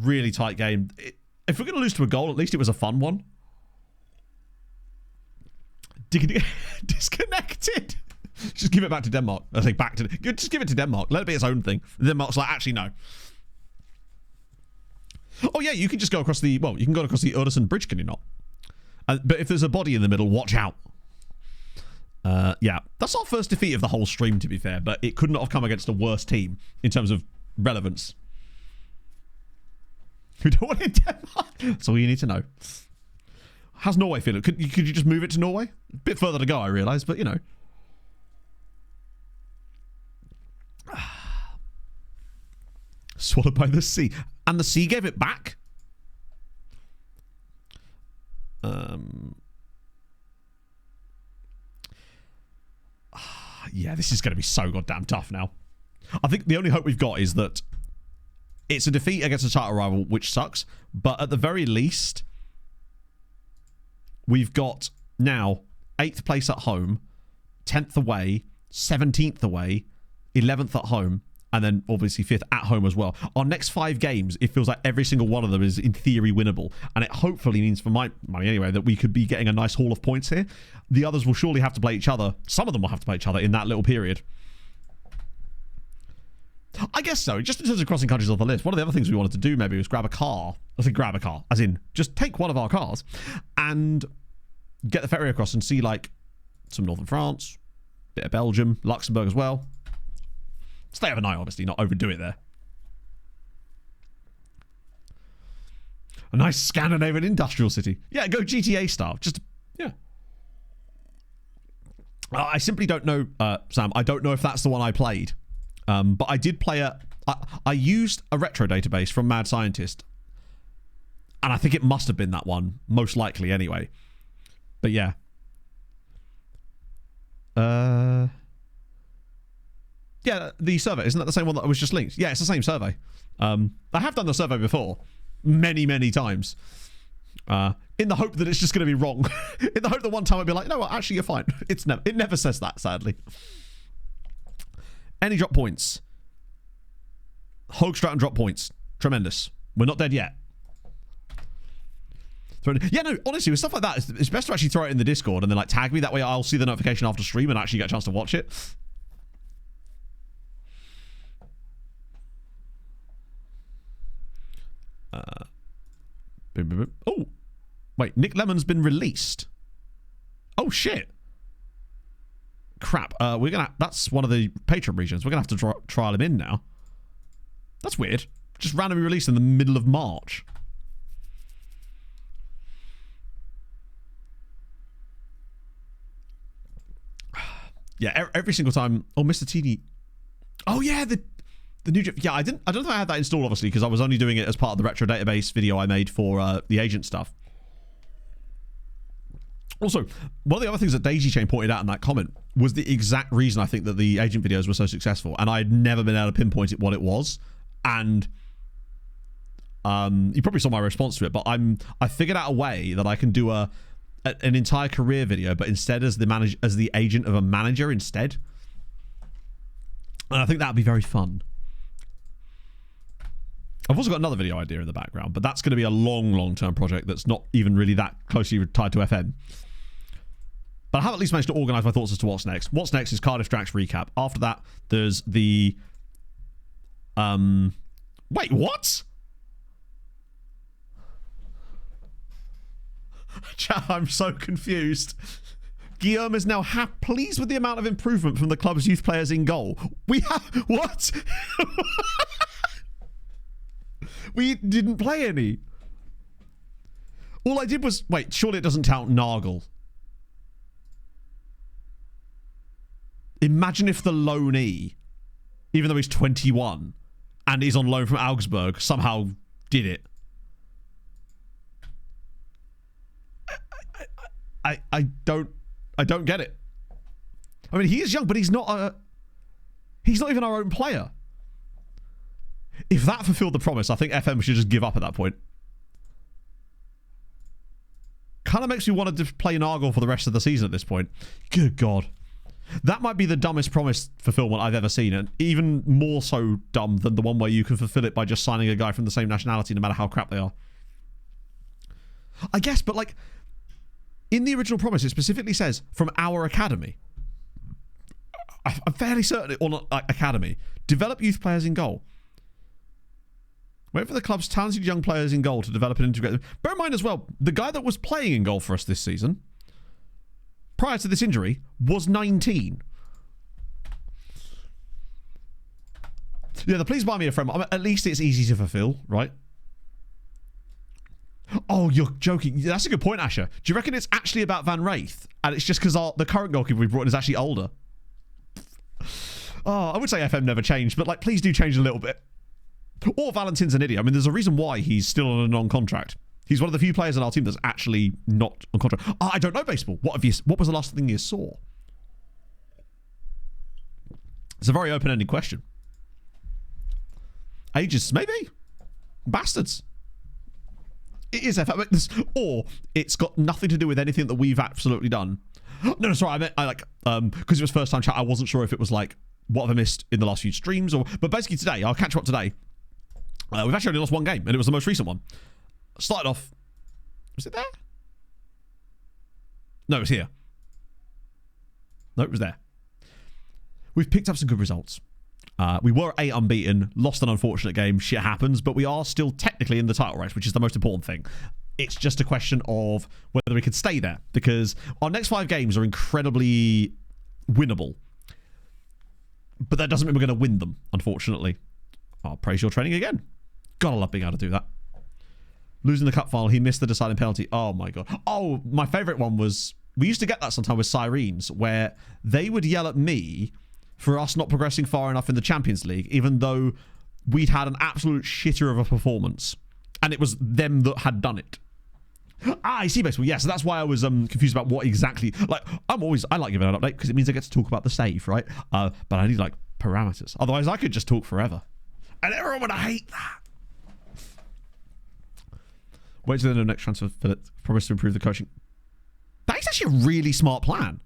Really tight game. If we're going to lose to a goal, at least it was a fun one. Disconnected. Just give it back to Denmark. I think back to... Just give it to Denmark. Let it be its own thing. Denmark's like, actually, no. Oh, yeah, you can just go across the... Well, you can go across the Øresund Bridge, can you not? But if there's a body in the middle, watch out. Yeah, that's our first defeat of the whole stream, to be fair, but it could not have come against a worse team in terms of relevance. We don't want it in Denmark. That's all you need to know. How's Norway feeling? Could you just move it to Norway? A bit further to go, I realise, but you know. Swallowed by the sea. And the sea gave it back? Yeah, this is going to be so goddamn tough now. I think the only hope we've got is that it's a defeat against a title rival, which sucks, but at the very least, we've got now 8th place at home, 10th away, 17th away, 11th at home, and then obviously 5th at home as well. Our next 5 games, it feels like every single one of them is in theory winnable, and it hopefully means, for my money anyway, that we could be getting a nice haul of points here. The others will surely have to play each other. Some of them will have to play each other in that little period. I guess so. Just in terms of crossing countries off the list, one of the other things we wanted to do maybe was grab a car. I think grab a car, as in just take one of our cars and get the ferry across and see like some northern France, bit of Belgium, Luxembourg as well. Stay overnight, obviously, not overdo it there. A nice Scandinavian industrial city. Yeah, go GTA style. Just, yeah. I simply don't know, Sam. I don't know if that's the one I played. But I did play I used a retro database from Mad Scientist. And I think it must have been that one. Most likely, anyway. But yeah. Yeah, the survey. Isn't that the same one that was just linked? Yeah, it's the same survey. I have done the survey before. Many, many times. In the hope that it's just going to be wrong. In the hope that one time I'd be like, no, actually, you're fine. It never says that, sadly. Any drop points? Hoogstraten drop points. Tremendous. We're not dead yet. Yeah, no, honestly, with stuff like that, it's best to actually throw it in the Discord and then like tag me. That way I'll see the notification after stream and actually get a chance to watch it. Oh, wait, Nick Lemon's been released. Oh shit. Crap. That's one of the Patreon regions. We're gonna have to trial him in now. That's weird. Just randomly released in the middle of March. Yeah, every single time. Oh, Mr. TD. Oh yeah, the new. Yeah, I don't think I had that installed, obviously, because I was only doing it as part of the retro database video I made for the agent stuff. Also, one of the other things that Daisy Chain pointed out in that comment was the exact reason I think that the agent videos were so successful, and I had never been able to pinpoint what it was. And you probably saw my response to it, but I figured out a way that I can do an entire career video, but instead as the agent of a manager instead. And I think that would be very fun. I've also got another video idea in the background, but that's going to be a long-term project that's not even really that closely tied to FM. But I have at least managed to organise my thoughts as to what's next. What's next is Cardiff Drax recap. After that, there's the... Wait, what? Chat, I'm so confused. Guillaume is now pleased with the amount of improvement from the club's youth players in goal. We have... What? We didn't play any. All I did was... Wait, surely it doesn't count Nagel. Imagine if the loanee, even though he's 21 and is on loan from Augsburg, somehow did it. I don't get it. I mean, he is young, but he's not even our own player. If that fulfilled the promise, I think FM should just give up at that point. Kind of makes me want to play Nagel for the rest of the season at this point. Good God. That might be the dumbest promise fulfillment I've ever seen, and even more so dumb than the one where you can fulfill it by just signing a guy from the same nationality no matter how crap they are. I guess, but like, in the original promise, it specifically says, from our academy. I'm fairly certain on academy. Develop youth players in goal. Wait for the club's talented young players in goal to develop and integrate them. Bear in mind as well, the guy that was playing in goal for us this season, prior to this injury, was 19. Yeah, the please buy me a friend. At least it's easy to fulfill, right? Oh, you're joking. That's a good point, Asher. Do you reckon it's actually about Van Wraith? And it's just because the current goalkeeper we brought in is actually older? Oh, I would say FM never changed, but like, please do change a little bit. Or Valentin's an idiot. I mean, there's a reason why he's still on a non-contract. He's one of the few players on our team that's actually not on contract. Oh, I don't know baseball. What was the last thing you saw? It's a very open-ended question. Ages, maybe. Bastards. It is FM, or it's got nothing to do with anything that we've absolutely done. No, sorry, because it was first time chat, I wasn't sure if it was like, what have I missed in the last few streams, but basically today, I'll catch you up today. We've actually only lost one game, and it was the most recent one. Started off, was it there? No, it was here. No, it was there. We've picked up some good results. We were 8 unbeaten, lost an unfortunate game, shit happens, but we are still technically in the title race, which is the most important thing. It's just a question of whether we could stay there, because our next 5 games are incredibly winnable. But that doesn't mean we're going to win them, unfortunately. I'll praise your training again. God, I love being able to do that. Losing the cup final, he missed the deciding penalty. Oh my God. Oh, my favourite one was, we used to get that sometimes with Syrenes, where they would yell at me for us not progressing far enough in the Champions League, even though we'd had an absolute shitter of a performance. And it was them that had done it. I see, basically. Yeah, so that's why I was confused about what exactly... Like, I like giving an update, because it means I get to talk about the save, right? But I need, like, parameters. Otherwise, I could just talk forever. And everyone would hate that. Wait till the next transfer for promise to improve the coaching. That is actually a really smart plan.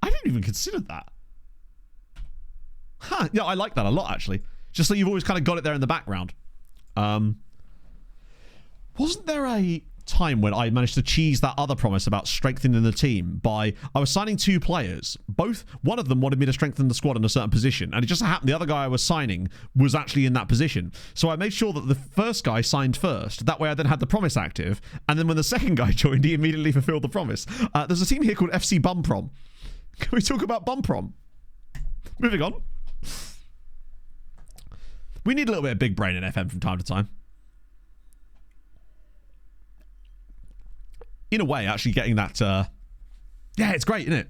I didn't even consider that. Huh, yeah, I like that a lot, actually. Just so you've always kind of got it there in the background. Wasn't there a time when I managed to cheese that other promise about strengthening the team by... I was signing 2 players. One of them wanted me to strengthen the squad in a certain position, and it just happened the other guy I was signing was actually in that position. So I made sure that the first guy signed first. That way I then had the promise active, and then when the second guy joined, he immediately fulfilled the promise. There's a team here called FC Bumprom. Can we talk about Bumprom? Moving on. We need a little bit of big brain in FM from time to time. In a way, actually getting that... yeah, it's great, isn't it?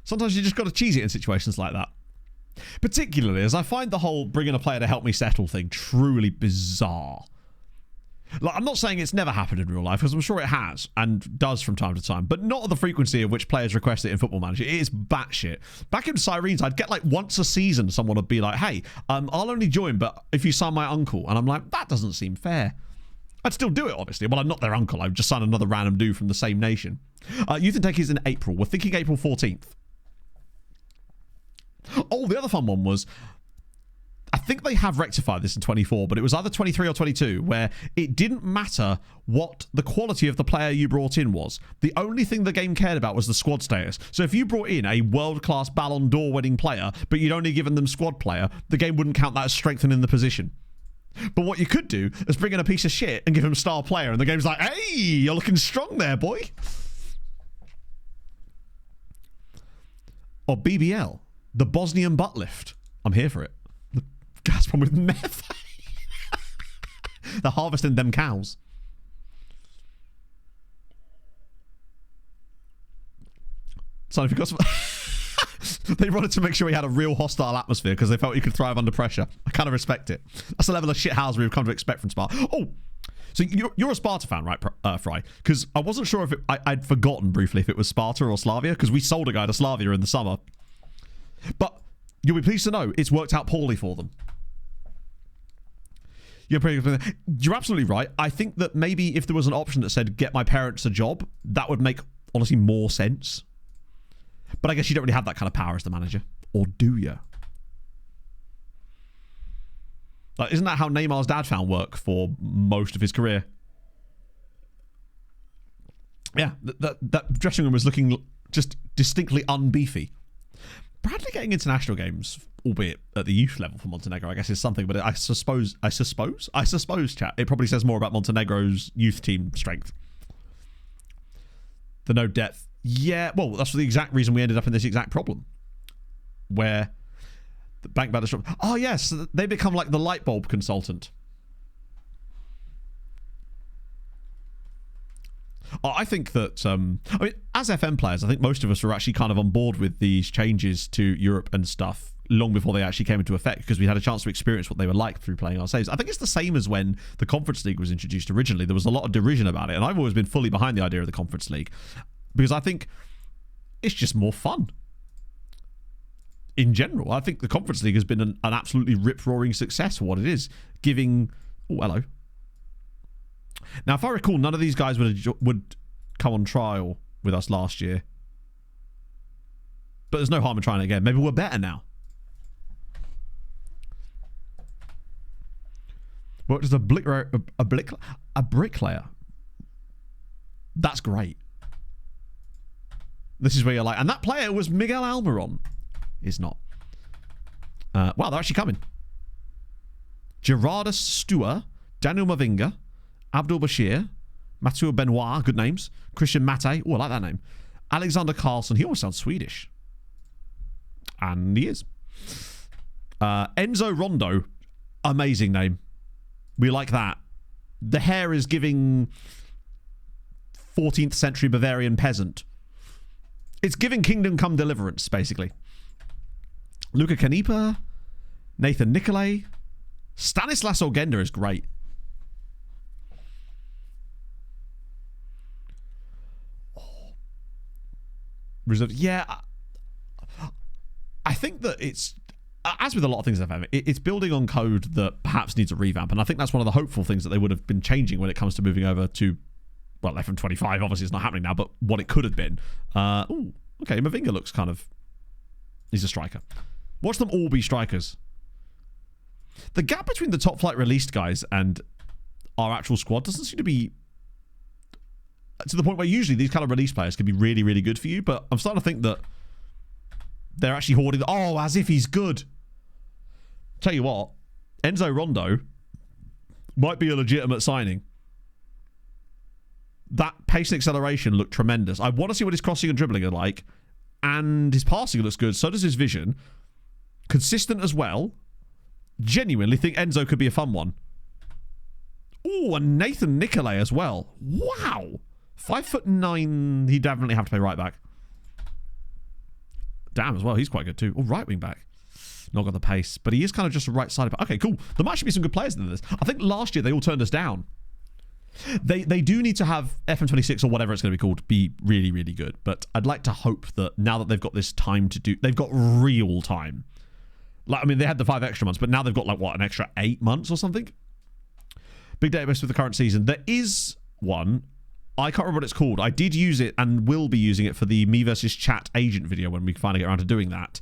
Sometimes you just got to cheese it in situations like that. Particularly as I find the whole bringing a player to help me settle thing truly bizarre. Like, I'm not saying it's never happened in real life, because I'm sure it has, and does from time to time, but not at the frequency of which players request it in Football Manager. It is batshit. Back in Syrenes, I'd get like once a season, someone would be like, hey, I'll only join, but if you sign my uncle. And I'm like, that doesn't seem fair. I'd still do it, obviously. Well, I'm not their uncle. I've just signed another random dude from the same nation. Youth Intake is in April. We're thinking April 14th. Oh, the other fun one was... I think they have rectified this in 24, but it was either 23 or 22, where it didn't matter what the quality of the player you brought in was. The only thing the game cared about was the squad status. So if you brought in a world-class Ballon d'Or winning player, but you'd only given them squad player, the game wouldn't count that as strengthening the position. But what you could do is bring in a piece of shit and give him star player, and the game's like, hey, you're looking strong there, boy. Or BBL, the Bosnian butt lift. I'm here for it. The Gazprom with meth. They're harvesting them cows. So if you got some... They wanted to make sure he had a real hostile atmosphere because they felt he could thrive under pressure. I kind of respect it. That's the level of shithousery we've come to expect from Sparta. Oh, so you're a Sparta fan, right, Fry? Because I wasn't sure if I'd forgotten briefly if it was Sparta or Slavia, because we sold a guy to Slavia in the summer. But you'll be pleased to know it's worked out poorly for them. You're absolutely right. I think that maybe if there was an option that said, get my parents a job, that would make, honestly, more sense. But I guess you don't really have that kind of power as the manager. Or do you? Like, isn't that how Neymar's dad found work for most of his career? Yeah, that dressing room was looking just distinctly unbeefy. Bradley getting international games, albeit at the youth level for Montenegro, I guess is something, but I suppose, chat, it probably says more about Montenegro's youth team strength. The no depth. Yeah, well, that's the exact reason we ended up in this exact problem. Where the bank about the... Oh, yes, they become like the light bulb consultant. I think that, I mean, as FM players, I think most of us were actually kind of on board with these changes to Europe and stuff long before they actually came into effect, because we had a chance to experience what they were like through playing our saves. I think it's the same as when the Conference League was introduced originally. There was a lot of derision about it, and I've always been fully behind the idea of the Conference League, because I think it's just more fun. In general, I think the Conference League has been an absolutely rip-roaring success for what it is, giving... Oh, hello. Now, if I recall, none of these guys would come on trial with us last year. But there's no harm in trying it again. Maybe we're better now. What does a bricklayer? That's great. This is where you're like, and that player was Miguel Almiron. Is not. Wow, they're actually coming. Gerardus Stuart, Daniel Mavinga, Abdul Bashir, Mathieu Benoit, good names. Christian Mate, oh, I like that name. Alexander Carlson, he almost sounds Swedish. And he is. Enzo Rondo, amazing name. We like that. The hair is giving 14th century Bavarian peasant. It's giving Kingdom Come Deliverance, basically. Luka Kanepa, Nathan Nicolay, Stanislas Ogenda is great. Oh. Yeah, I think that it's, as with a lot of things in FM, it's building on code that perhaps needs a revamp, and I think that's one of the hopeful things that they would have been changing when it comes to moving over to, well, FM25 obviously it's not happening now, but what it could have been. Oh, okay, Mavinga looks kind of, he's a striker. Watch them all be strikers. The gap between the top flight released guys and our actual squad doesn't seem to be to the point where usually these kind of release players can be really, really good for you, but I'm starting to think that they're actually hoarding. Oh, as if he's good. Tell you what, Enzo Rondo might be a legitimate signing. That pace and acceleration look tremendous. I want to see what his crossing and dribbling are like, and his passing looks good. So does his vision. Consistent as well. Genuinely think Enzo could be a fun one. Oh, and Nathan Nicolay as well. Wow. 5'9". He'd definitely have to play right back. Damn, as well. He's quite good too. Oh, right wing back. Not got the pace, but he is kind of just a right side. Okay, cool. There might actually be some good players in this. I think last year they all turned us down. They do need to have FM26 or whatever it's going to be called be really, really good. But I'd like to hope that now that they've got this time to do, they've got real time. Like, I mean, they had the 5 extra months, but now they've got like what, an extra 8 months or something. Big database for the current season. There is one. I can't remember what it's called. I did use it and will be using it for the Me versus Chat agent video when we finally get around to doing that.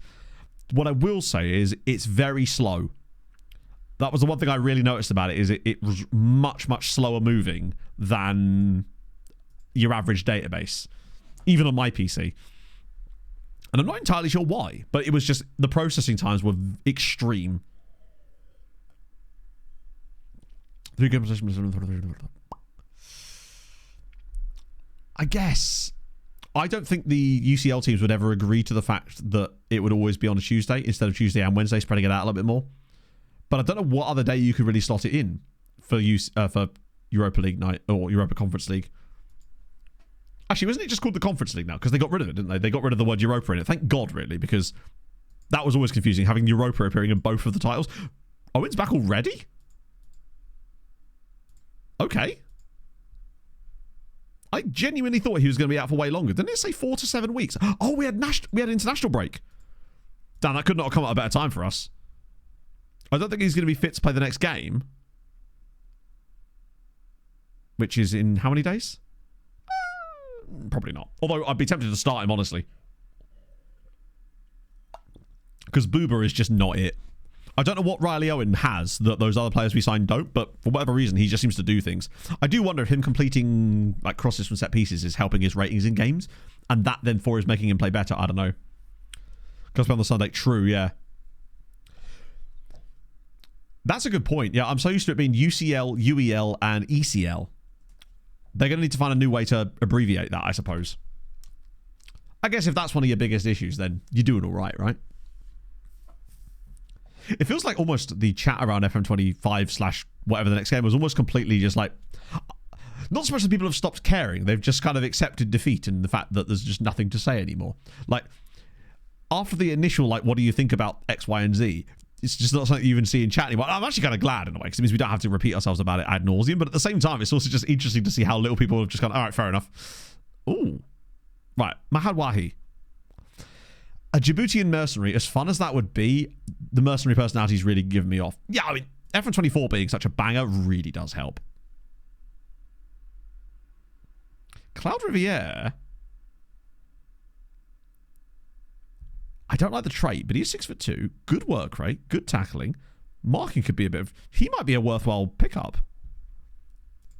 What I will say is it's very slow. That was the one thing I really noticed about it, is it was much, much slower moving than your average database, even on my PC. And I'm not entirely sure why, but it was just the processing times were extreme. I guess. I don't think the UCL teams would ever agree to the fact that it would always be on a Tuesday instead of Tuesday and Wednesday, spreading it out a little bit more. But I don't know what other day you could really slot it in for Europa League night or Europa Conference League. Actually, wasn't it just called the Conference League now? Because they got rid of it, didn't they? They got rid of the word Europa in it. Thank God, really, because that was always confusing, having Europa appearing in both of the titles. Owen's back already? Okay. I genuinely thought he was going to be out for way longer. Didn't it say 4 to 7 weeks? Oh, we had international break. Damn, that could not have come at a better time for us. I don't think he's going to be fit to play the next game. Which is in how many days? Probably not. Although I'd be tempted to start him, honestly. Because Booba is just not it. I don't know what Riley Owen has that those other players we signed don't, but for whatever reason, he just seems to do things. I do wonder if him completing like crosses from set pieces is helping his ratings in games, and that then for is making him play better. I don't know. Gospel on the Sunday. True, yeah. That's a good point. Yeah, I'm so used to it being UCL, UEL, and ECL. They're going to need to find a new way to abbreviate that, I suppose. I guess if that's one of your biggest issues, then you're doing all right, right? It feels like almost the chat around FM25 / whatever the next game was almost completely just like... Not so much that people have stopped caring. They've just kind of accepted defeat and the fact that there's just nothing to say anymore. Like, after the initial, like, what do you think about X, Y, and Z? It's just not something you even see in chat anymore. I'm actually kind of glad in a way, because it means we don't have to repeat ourselves about it ad nauseum. But at the same time, it's also just interesting to see how little people have just gone, all right, fair enough. Ooh. Right. Mahad Wahi. A Djiboutian mercenary, as fun as that would be, the mercenary personality's really given me off. Yeah, I mean, FN24 being such a banger really does help. Cloud Riviere. I don't like the trait, but he's 6'2", good work rate, good tackling. Marking could be a bit of... He might be a worthwhile pickup.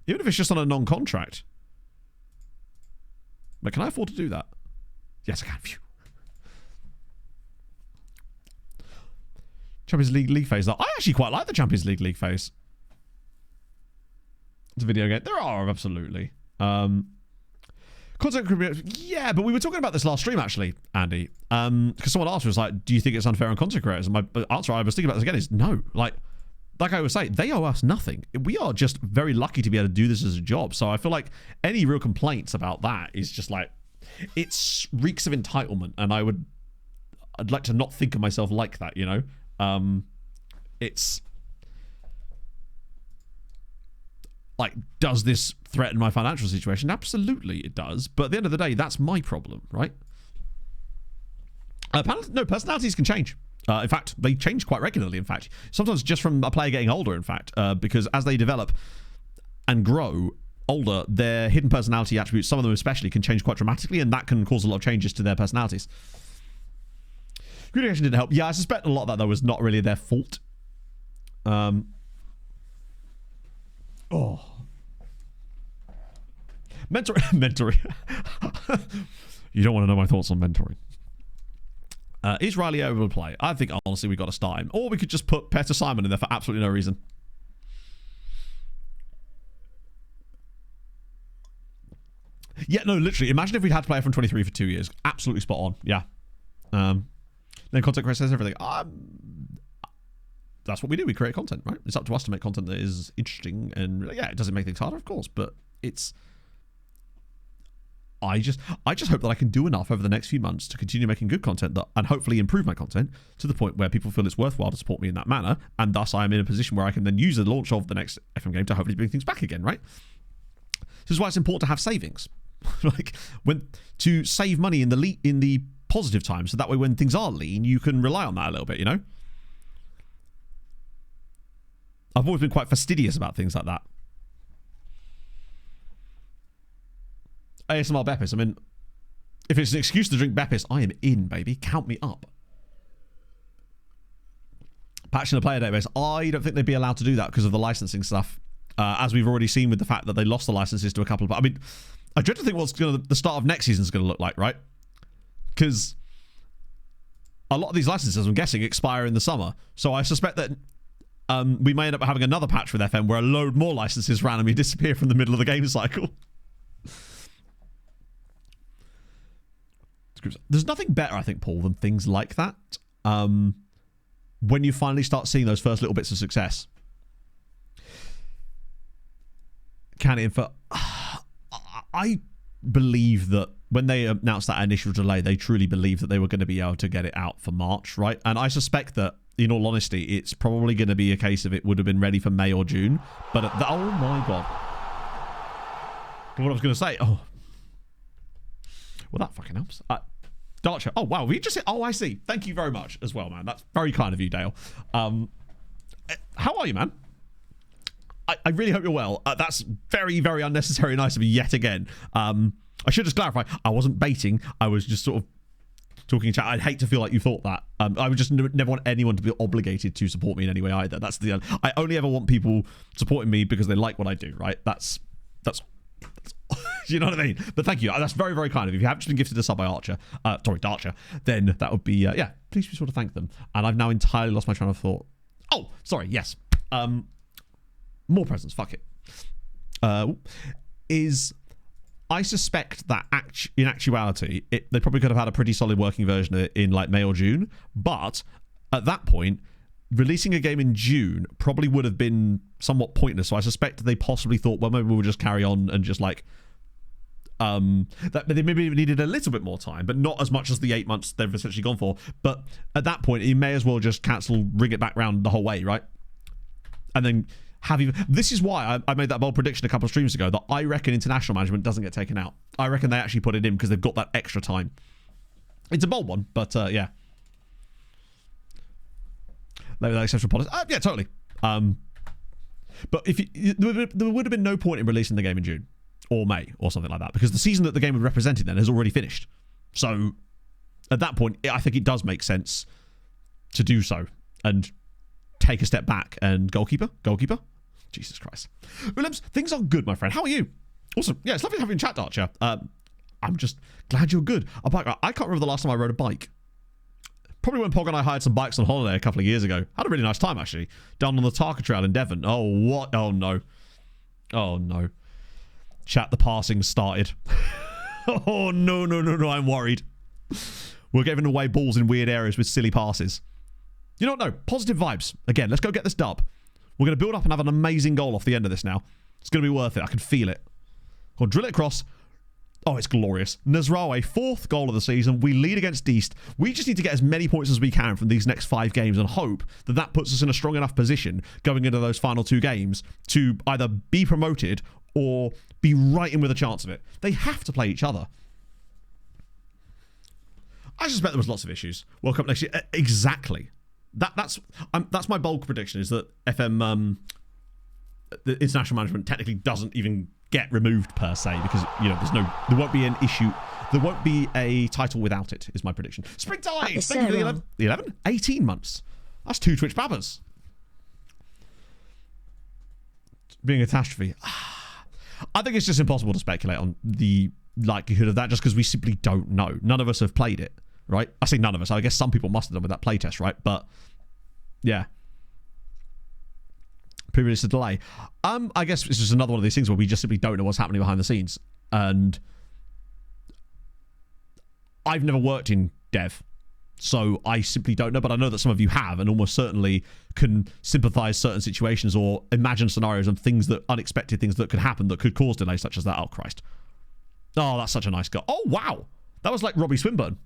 Even if it's just on a non-contract. But can I afford to do that? Yes, I can. Phew. Champions League phase, though. I actually quite like the Champions League phase. It's a video game. There are, absolutely. Content creators, yeah, but we were talking about this last stream, actually, Andy. Because someone asked me, was like, do you think it's unfair on content creators? And my answer I was thinking about this again is no. Like I always say, they owe us nothing. We are just very lucky to be able to do this as a job. So I feel like any real complaints about that is just like, it reeks of entitlement. And I'd like to not think of myself like that, you know? It's like, does this threaten my financial situation? Absolutely it does. But at the end of the day, that's my problem, right? No, personalities can change. In fact, they change quite regularly, in fact. Sometimes just from a player getting older, in fact, because as they develop and grow older, their hidden personality attributes, some of them especially, can change quite dramatically, and that can cause a lot of changes to their personalities. Communication didn't help. Yeah, I suspect a lot of that, though, was not really their fault. Mentoring. You don't want to know my thoughts on mentoring. Is Riley able to play? I think, honestly, we got to start him. Or we could just put Peter Simon in there for absolutely no reason. Yeah, no, literally. Imagine if we'd had to play from 23 for 2 years. Absolutely spot on. Yeah. Then content creator says everything. That's what we do. We create content, right? It's up to us to make content that is interesting. And yeah, it doesn't make things harder, of course. But it's... I just hope that I can do enough over the next few months to continue making good content and hopefully improve my content to the point where people feel it's worthwhile to support me in that manner, and thus I am in a position where I can then use the launch of the next FM game to hopefully bring things back again, right? This is why it's important to have savings, like to save money in the positive times, so that way when things are lean, you can rely on that a little bit, you know? I've always been quite fastidious about things like that. ASMR Beppis. I mean, if it's an excuse to drink Beppis, I am in, baby. Count me up. Patching the player database. I don't think they'd be allowed to do that because of the licensing stuff. As we've already seen with the fact that they lost the licenses to a couple of... I mean, I dread to think what the start of next season is going to look like, right? Because a lot of these licenses, I'm guessing, expire in the summer. So I suspect that we may end up having another patch with FM where a load more licenses randomly disappear from the middle of the game cycle. There's nothing better, I think, Paul, than things like that. When you finally start seeing those first little bits of success. Can it infer? I believe that when they announced that initial delay, they truly believed that they were going to be able to get it out for March, right? And I suspect that, in all honesty, it's probably going to be a case of it would have been ready for May or June. But oh my god. What I was going to say, well, that fucking helps. Darcher. Oh, wow. We just hit... Oh, I see. Thank you very much as well, man. That's very kind of you, Dale. How are you, man? I really hope you're well. That's very, very unnecessary nice of you yet again. I should just clarify. I wasn't baiting. I was just sort of talking in chat. I'd hate to feel like you thought that. I would just never want anyone to be obligated to support me in any way either. That's the... I only ever want people supporting me because they like what I do, right? That's you know what I mean? But thank you. That's very, very kind of you. If you have just been gifted a sub by Archer, Darcher, then that would be, yeah, please be sure to thank them. And I've now entirely lost my train of thought. Oh, sorry, yes. More presents, fuck it. I suspect that in actuality, they probably could have had a pretty solid working version in like May or June. But at that point, releasing a game in June probably would have been somewhat pointless. So I suspect they possibly thought, well, maybe we'll just carry on and just like that they maybe needed a little bit more time, but not as much as the 8 months they've essentially gone for. But at that point, you may as well just cancel, bring it back round the whole way, right? And then have even. This is why I made that bold prediction a couple of streams ago that I reckon international management doesn't get taken out. I reckon they actually put it in because they've got that extra time. It's a bold one, but yeah. Maybe that exceptional policy. Yeah, totally. But if there would have been no point in releasing the game in June or May or something like that, because the season that the game would represent then has already finished. So at that point, I think it does make sense to do so and take a step back. And goalkeeper, Jesus Christ, Williams, things are good, my friend. How are you? Awesome. Yeah, it's lovely having you in chat, Archer. I'm just glad you're good. I can't remember the last time I rode a bike. Probably when Pog and I hired some bikes on holiday a couple of years ago. Had a really nice time, actually. Down on the Tarka Trail in Devon. Oh, what? Oh, no. Oh, no. Chat, the passing started. Oh, no, I'm worried. We're giving away balls in weird areas with silly passes. You know what? No. Positive vibes. Again, let's go get this dub. We're going to build up and have an amazing goal off the end of this now. It's going to be worth it. I can feel it. Go on, drill it across. Oh, it's glorious. Nazraoui, 4th goal of the season. We lead against East. We just need to get as many points as we can from these next 5 games and hope that that puts us in a strong enough position going into those final 2 games to either be promoted or be right in with a chance of it. They have to play each other. I suspect there was lots of issues. World Cup next year. Exactly. That's my bold prediction, is that FM, the international management technically doesn't even get removed per se, because there won't be an issue, there won't be a title without it, is my prediction. Springtime, thank you for the 11 18 months. That's 2 Twitch babbers. Being a catastrophe. I think it's just impossible to speculate on the likelihood of that, just because we simply don't know. None of us have played it, right? I say none of us. I guess some people must have done with that playtest, right? But yeah. Previous to delay. I guess it's just another one of these things where we just simply don't know what's happening behind the scenes. And I've never worked in dev, so I simply don't know. But I know that some of you have, and almost certainly can sympathise certain situations or imagine scenarios and things that unexpected things that could happen that could cause delays, such as that. Oh Christ! Oh, that's such a nice guy. Oh wow, that was like Robbie Swinburne.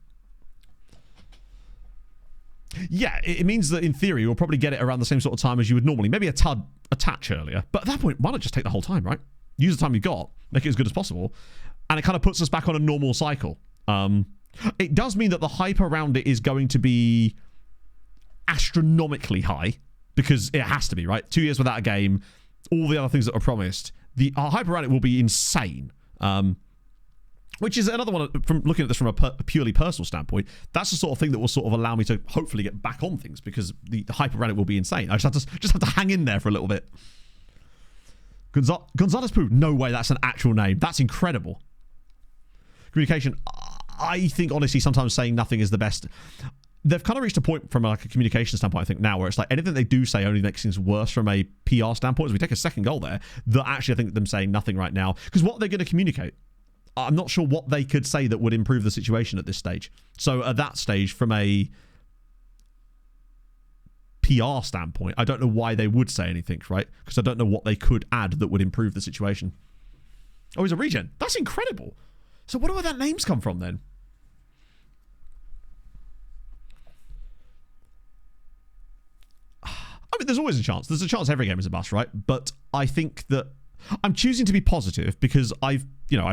Yeah, it means that in theory you'll probably get it around the same sort of time as you would normally. Maybe a touch earlier. But at that point, why not just take the whole time, right? Use the time you've got, make it as good as possible. And it kind of puts us back on a normal cycle. It does mean that the hype around it is going to be astronomically high, because it has to be, right? 2 years without a game, all the other things that were promised. The hype around it will be insane. Which is another one, from looking at this from a purely personal standpoint, that's the sort of thing that will sort of allow me to hopefully get back on things, because the hype around it will be insane. I just have to hang in there for a little bit. Gonzalez Poo, no way, that's an actual name. That's incredible. Communication, I think honestly sometimes saying nothing is the best. They've kind of reached a point from like a communication standpoint, I think, now, where it's like anything they do say only makes things worse from a PR standpoint. As we take a second goal there, that actually I think them saying nothing right now, because what are they going to communicate? I'm not sure what they could say that would improve the situation at this stage. So at that stage, from a PR standpoint, I don't know why they would say anything, right? Because I don't know what they could add that would improve the situation. Oh, he's a regen. That's incredible. So where do that names come from then? I mean, there's always a chance. There's a chance every game is a bust, right? But I think that I'm choosing to be positive because I've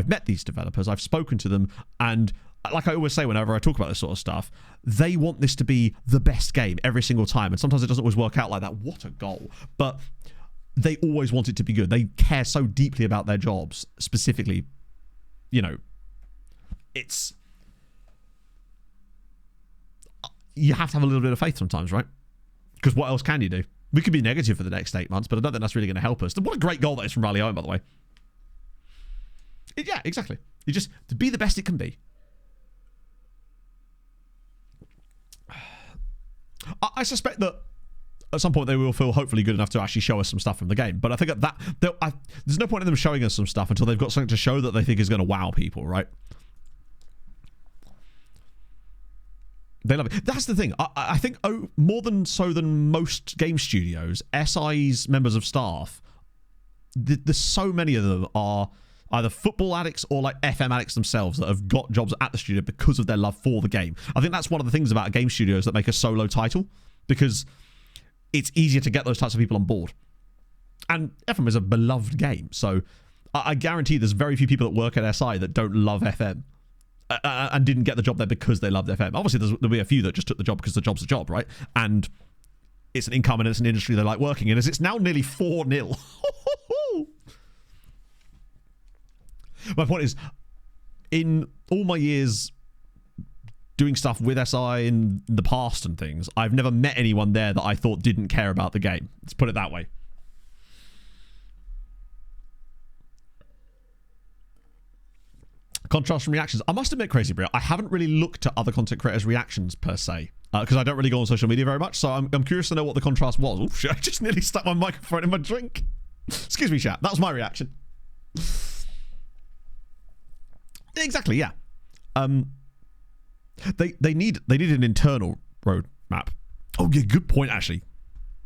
met these developers, I've spoken to them, and like I always say whenever I talk about this sort of stuff, they want this to be the best game every single time, and sometimes it doesn't always work out like that. What a goal. But they always want it to be good. They care so deeply about their jobs, specifically, it's... You have to have a little bit of faith sometimes, right? Because what else can you do? We could be negative for the next 8 months, but I don't think that's really going to help us. What a great goal that is from Riley Owen, by the way. Yeah, exactly. You just, to be the best it can be. I suspect that at some point they will feel hopefully good enough to actually show us some stuff from the game. But I think there's no point in them showing us some stuff until they've got something to show that they think is going to wow people, right? They love it. That's the thing. I think more than most game studios, SI's members of staff, there's so many of them are either football addicts or like FM addicts themselves that have got jobs at the studio because of their love for the game. I think that's one of the things about game studios that make a solo title, because it's easier to get those types of people on board. And FM is a beloved game, so I guarantee there's very few people that work at SI that don't love FM and didn't get the job there because they loved FM. Obviously, there'll be a few that just took the job because the job's a job, right? And it's an income and it's an industry they like working in. As it's now nearly 4-0. My point is, in all my years doing stuff with SI in the past and things, I've never met anyone there that I thought didn't care about the game. Let's put it that way. Contrast from reactions. I must admit, Crazy Brio, I haven't really looked at other content creators' reactions per se, because I don't really go on social media very much, so I'm curious to know what the contrast was. Oh shit, I just nearly stuck my microphone in my drink. Excuse me, chat. That was my reaction. Exactly, yeah. They need an internal roadmap. Oh yeah, good point actually.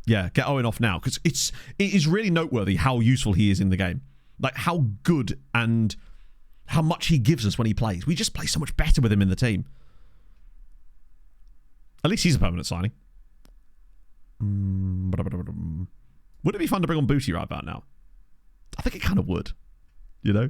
Yeah, get Owen off now, because it is really noteworthy how useful he is in the game. Like how good and how much he gives us when he plays. We just play so much better with him in the team. At least he's a permanent signing. Would it be fun to bring on Booty right about now? I think it kind of would. You know?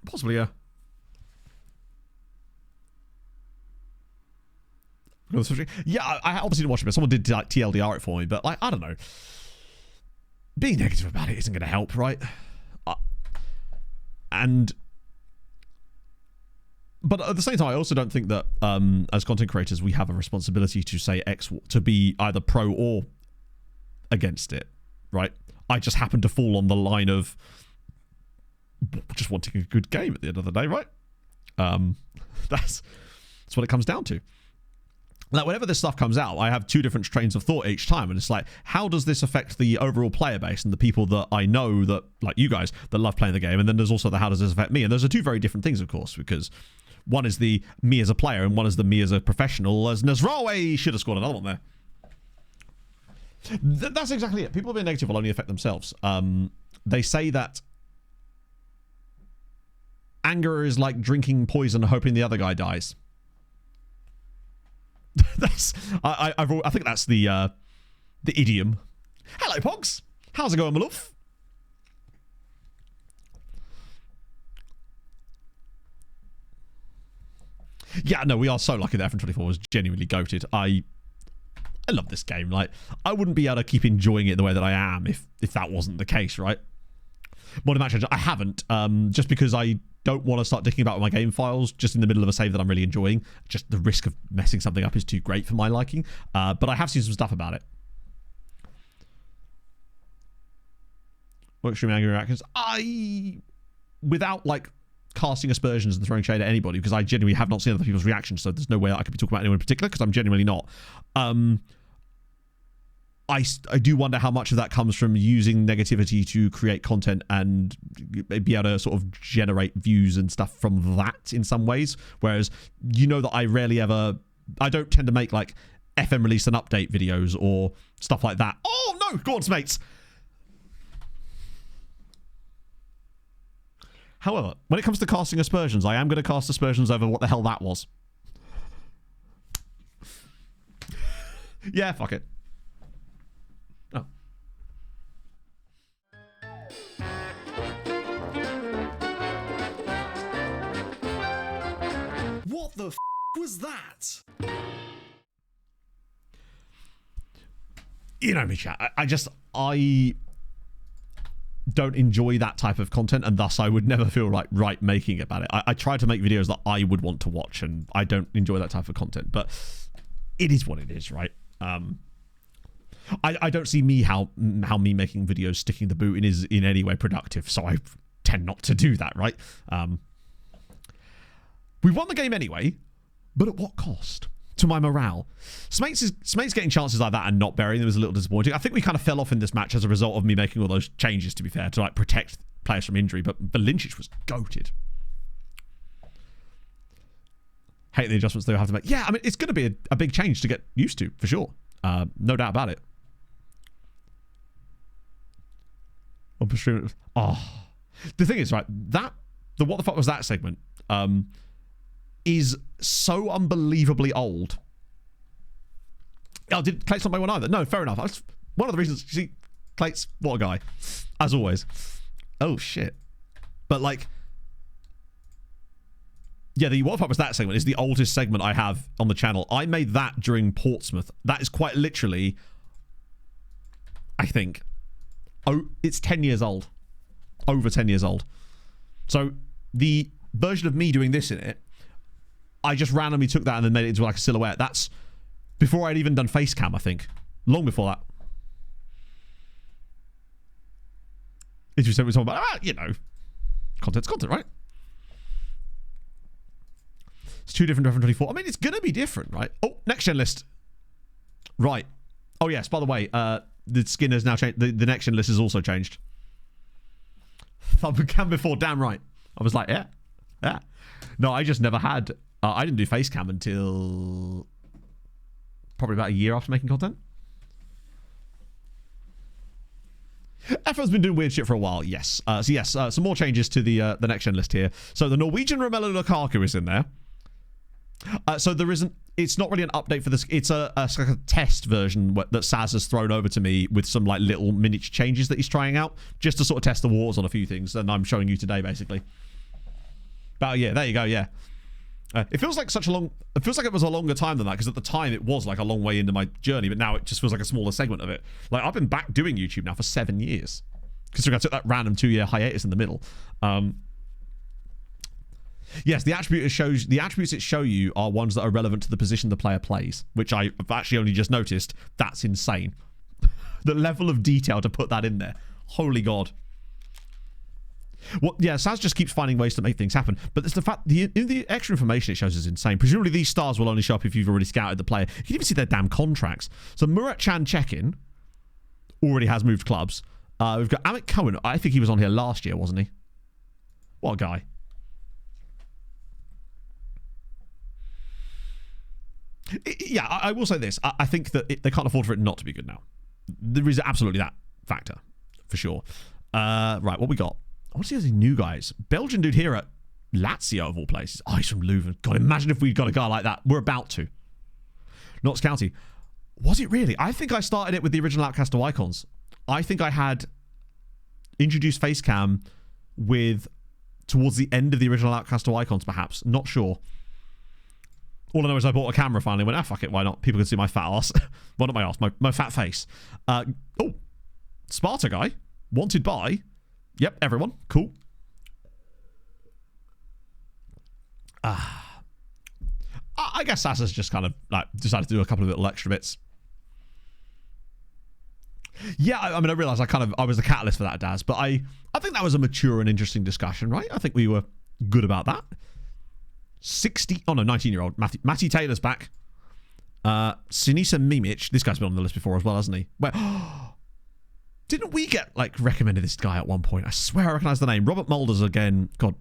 Possibly, yeah. Yeah, I obviously didn't watch it, but someone did like TLDR it for me. But like, I don't know. Being negative about it isn't going to help, right? But at the same time, I also don't think that as content creators, we have a responsibility to say to be either pro or against it, right? I just happen to fall on the line of just wanting a good game at the end of the day, right? That's what it comes down to. Like, whenever this stuff comes out, I have two different trains of thought each time. And it's like, how does this affect the overall player base and the people that I know that, like you guys, that love playing the game? And then there's also the how does this affect me? And those are two very different things, of course, because one is the me as a player and one is the me as a professional. As Nazrawe should have scored another one there. That's exactly it. People being negative will only affect themselves. They say that anger is like drinking poison and hoping the other guy dies. I think that's the idiom. Hello, Pogs. How's it going, my love? Yeah, no, we are so lucky that F24 was genuinely goated. I love this game. Like, I wouldn't be able to keep enjoying it the way that I am if that wasn't the case, right? Modern Match, I haven't, just because I don't want to start dicking about my game files just in the middle of a save that I'm really enjoying. Just the risk of messing something up is too great for my liking. But I have seen some stuff about it. What extreme angry reactions? Without like casting aspersions and throwing shade at anybody, because I genuinely have not seen other people's reactions, so there's no way I could be talking about anyone in particular, because I'm genuinely not. I do wonder how much of that comes from using negativity to create content and be able to sort of generate views and stuff from that in some ways. Whereas, you know that I don't tend to make like FM release and update videos or stuff like that. Oh no, go on, mates. However, when it comes to casting aspersions, I am going to cast aspersions over what the hell that was. Yeah, fuck it. Oh. What the f was that? You know me, chat. I don't enjoy that type of content, and thus I would never feel right making about it. I try to make videos that I would want to watch, and I don't enjoy that type of content, but it is what it is, right? I don't see how me making videos sticking the boot in is in any way productive, so I tend not to do that, right? We won the game anyway, but at what cost? to my morale. Smate's getting chances like that and not burying them is a little disappointing. I think we kind of fell off in this match as a result of me making all those changes, to be fair, to like protect players from injury, but Lincic was goated. Hate the adjustments they'll have to make. Yeah, I mean, it's going to be a big change to get used to, for sure. No doubt about it. Oh. The thing is, right, the what the fuck was that segment is so unbelievably old. Oh, did Clates not make one either? No, fair enough. That's one of the reasons, you see, Clates, what a guy. As always. Oh, shit. But, like, yeah, the what the fuck was that segment is the oldest segment I have on the channel. I made that during Portsmouth. That is quite literally, I think, it's 10 years old. Over 10 years old. So, the version of me doing this in it, I just randomly took that and then made it into like a silhouette. That's before I'd even done face cam, I think. Long before that. If you said we're talking about, you know, content's content, right? It's two different 24. I mean, it's going to be different, right? Oh, next gen list. Right. Oh, yes, by the way, the skin has now changed. The next gen list has also changed. Thumb cam before, damn right. I was like, yeah. No, I just never had. I didn't do face cam until probably about a year after making content. F1's been doing weird shit for a while, yes. Some more changes to the next gen list here. So the Norwegian Romelu Lukaku is in there. So there isn't. It's not really an update for this. It's like a test version that Saz has thrown over to me with some like little miniature changes that he's trying out, just to sort of test the waters on a few things. And I'm showing you today, basically. But yeah, there you go. Yeah, it feels like such a long. It feels like it was a longer time than that, because at the time it was like a long way into my journey, but now it just feels like a smaller segment of it. Like I've been back doing YouTube now for 7 years, considering I took that random 2-year hiatus in the middle. Yes, the attributes it show you are ones that are relevant to the position the player plays, which I've actually only just noticed. That's insane. The level of detail to put that in there. Holy God. Well, yeah, Saz just keeps finding ways to make things happen. But it's the fact, the extra information it shows is insane. Presumably these stars will only show up if you've already scouted the player. You can even see their damn contracts. So Murat Chan check-in already has moved clubs. We've got Amit Cohen. I think he was on here last year, wasn't he? What a guy. Yeah, I will say this. I think that they can't afford for it not to be good now. There is absolutely that factor, for sure. Right, what we got? I want to see those new guys. Belgian dude here at Lazio, of all places. Oh, he's from Leuven. God, imagine if we'd got a guy like that. We're about to. Notts County. Was it really? I think I started it with the original Outcast to Icons. I think I had introduced Facecam towards the end of the original Outcast to Icons, perhaps. Not sure. All I know is I bought a camera finally and went, fuck it, why not? People can see my fat ass. Well, not my ass, my fat face. Oh, Sparta guy. Wanted by. Yep, everyone. Cool. I guess Sassa's just kind of like decided to do a couple of little extra bits. Yeah, I mean, I realised I was the catalyst for that, Daz, but I think that was a mature and interesting discussion, right? I think we were good about that. 19-year-old Matty Taylor's back. Sinisa Mimic, this guy's been on the list before as well, hasn't he? Didn't we get like recommended this guy at one point? I swear I recognise the name. Robert Mulders again. God,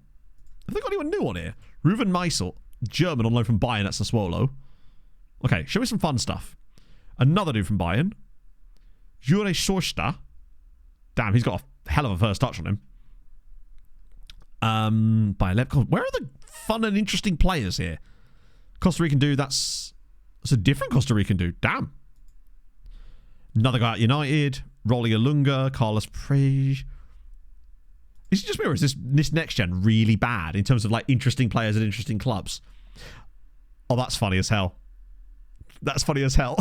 have they got anyone new on here? Ruven Meisel, German on loan from Bayern at Sassuolo. Okay, show me some fun stuff. Another dude from Bayern. Jure Sorsta. Damn, he's got a hell of a first touch on him. By God, where are the fun and interesting players here? Costa Rican dude, that's a different Costa Rican dude. Damn. Another guy at United. Rolly Alunga, Carlos Prege. Is it just me, or is this next gen really bad in terms of like interesting players and interesting clubs? Oh, that's funny as hell. That's funny as hell.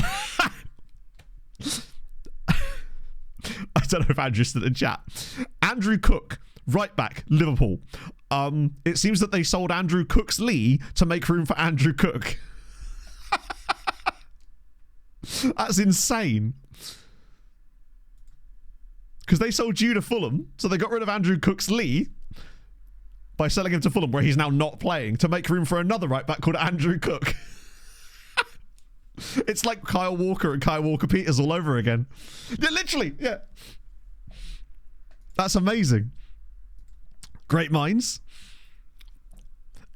I don't know if Andrew's still in chat. Andrew Cook, right back, Liverpool. It seems that they sold Andrew Cooks-Lee to make room for Andrew Cook. That's insane. Because they sold you to Fulham, so they got rid of Andrew Cooks-Lee by selling him to Fulham, where he's now not playing, to make room for another right back called Andrew Cook. It's like Kyle Walker and Kyle Walker Peters all over again. Yeah, literally. Yeah. That's amazing. Great minds.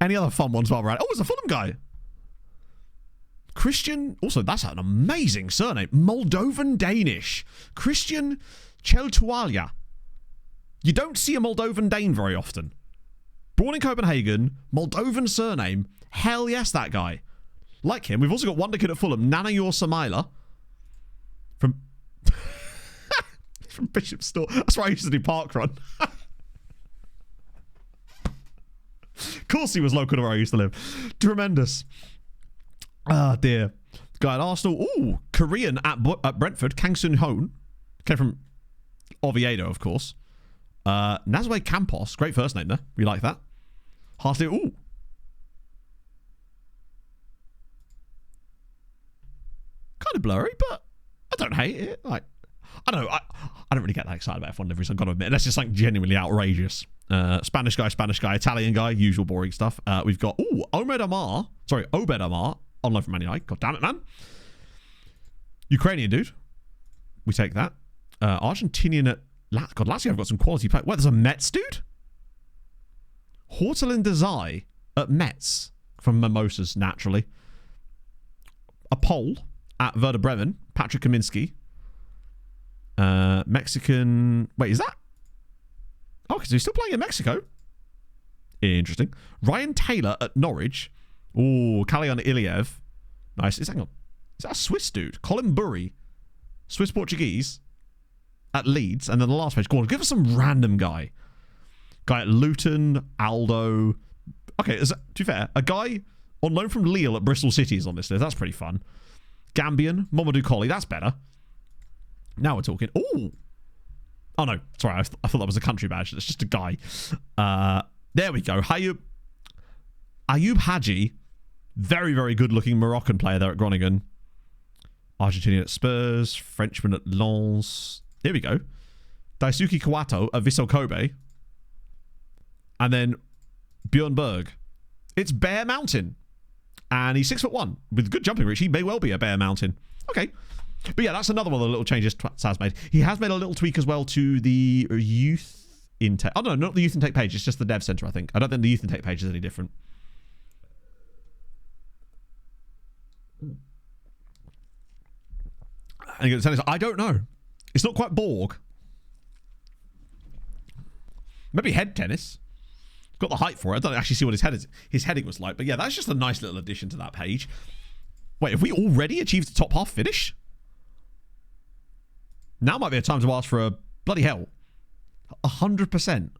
Any other fun ones while we're at it? Oh, it's a Fulham guy. Christian. Also, that's an amazing surname. Moldovan Danish. Christian Cheltualia. You don't see a Moldovan Dane very often. Born in Copenhagen, Moldovan surname. Hell yes, that guy. Like him, we've also got Wonder Kid at Fulham, Nanayor Samaila. From from Bishop Store. That's where I used to do parkrun. Of course he was local to where I used to live. Tremendous. Ah, dear. Guy at Arsenal. Ooh, Korean at Brentford, Kang Sun Hoon. Came from Oviedo, of course. Nazwe Campos. Great first name there. We like that. Hartley. Ooh. Kind of blurry, but I don't hate it. Like, I don't know. I don't really get that excited about F1 liveries, I've got to admit. That's just like genuinely outrageous. Spanish guy, Italian guy, usual boring stuff. We've got, Obed Amar on loan from Man United. God damn it, man. Ukrainian dude. We take that. Argentinian at Lazio have got some quality play. What, there's a Mets dude? Hortelin Desai at Mets from Mimosas, naturally. A Pole at Werder Bremen, Patrick Kaminski. Mexican. Wait, is that? Oh, because he's still playing in Mexico. Interesting. Ryan Taylor at Norwich. Oh, Kalyan Iliev. Nice. Hang on. Is that a Swiss dude? Colin Burry. Swiss Portuguese. At Leeds. And then the last page. Go on, give us some random guy. Guy at Luton. Aldo. Okay, to be fair, a guy on loan from Lille at Bristol City is on this list. That's pretty fun. Gambian. Mamadou Colley. That's better. Now we're talking. Ooh. Oh, no. Sorry, I thought that was a country badge. It's just a guy. There we go. Ayub Haji. Very, very good-looking Moroccan player there at Groningen. Argentinian at Spurs. Frenchman at Lens. Here we go. Daisuke Kawato at Vissel Kobe. And then Bjorn Berg. It's Bear Mountain. And he's 6'1" with good jumping reach. He may well be a Bear Mountain. Okay. But yeah, that's another one of the little changes Saz made. He has made a little tweak as well to the youth intake. Oh, no, not the youth intake page. It's just the dev center, I think. I don't think the youth intake page is any different. And I don't know. It's not quite Borg. Maybe head tennis. Got the height for it. I don't actually see what his heading was like. But yeah, that's just a nice little addition to that page. Wait, have we already achieved the top half finish? Now might be a time to ask for a bloody hell 100%.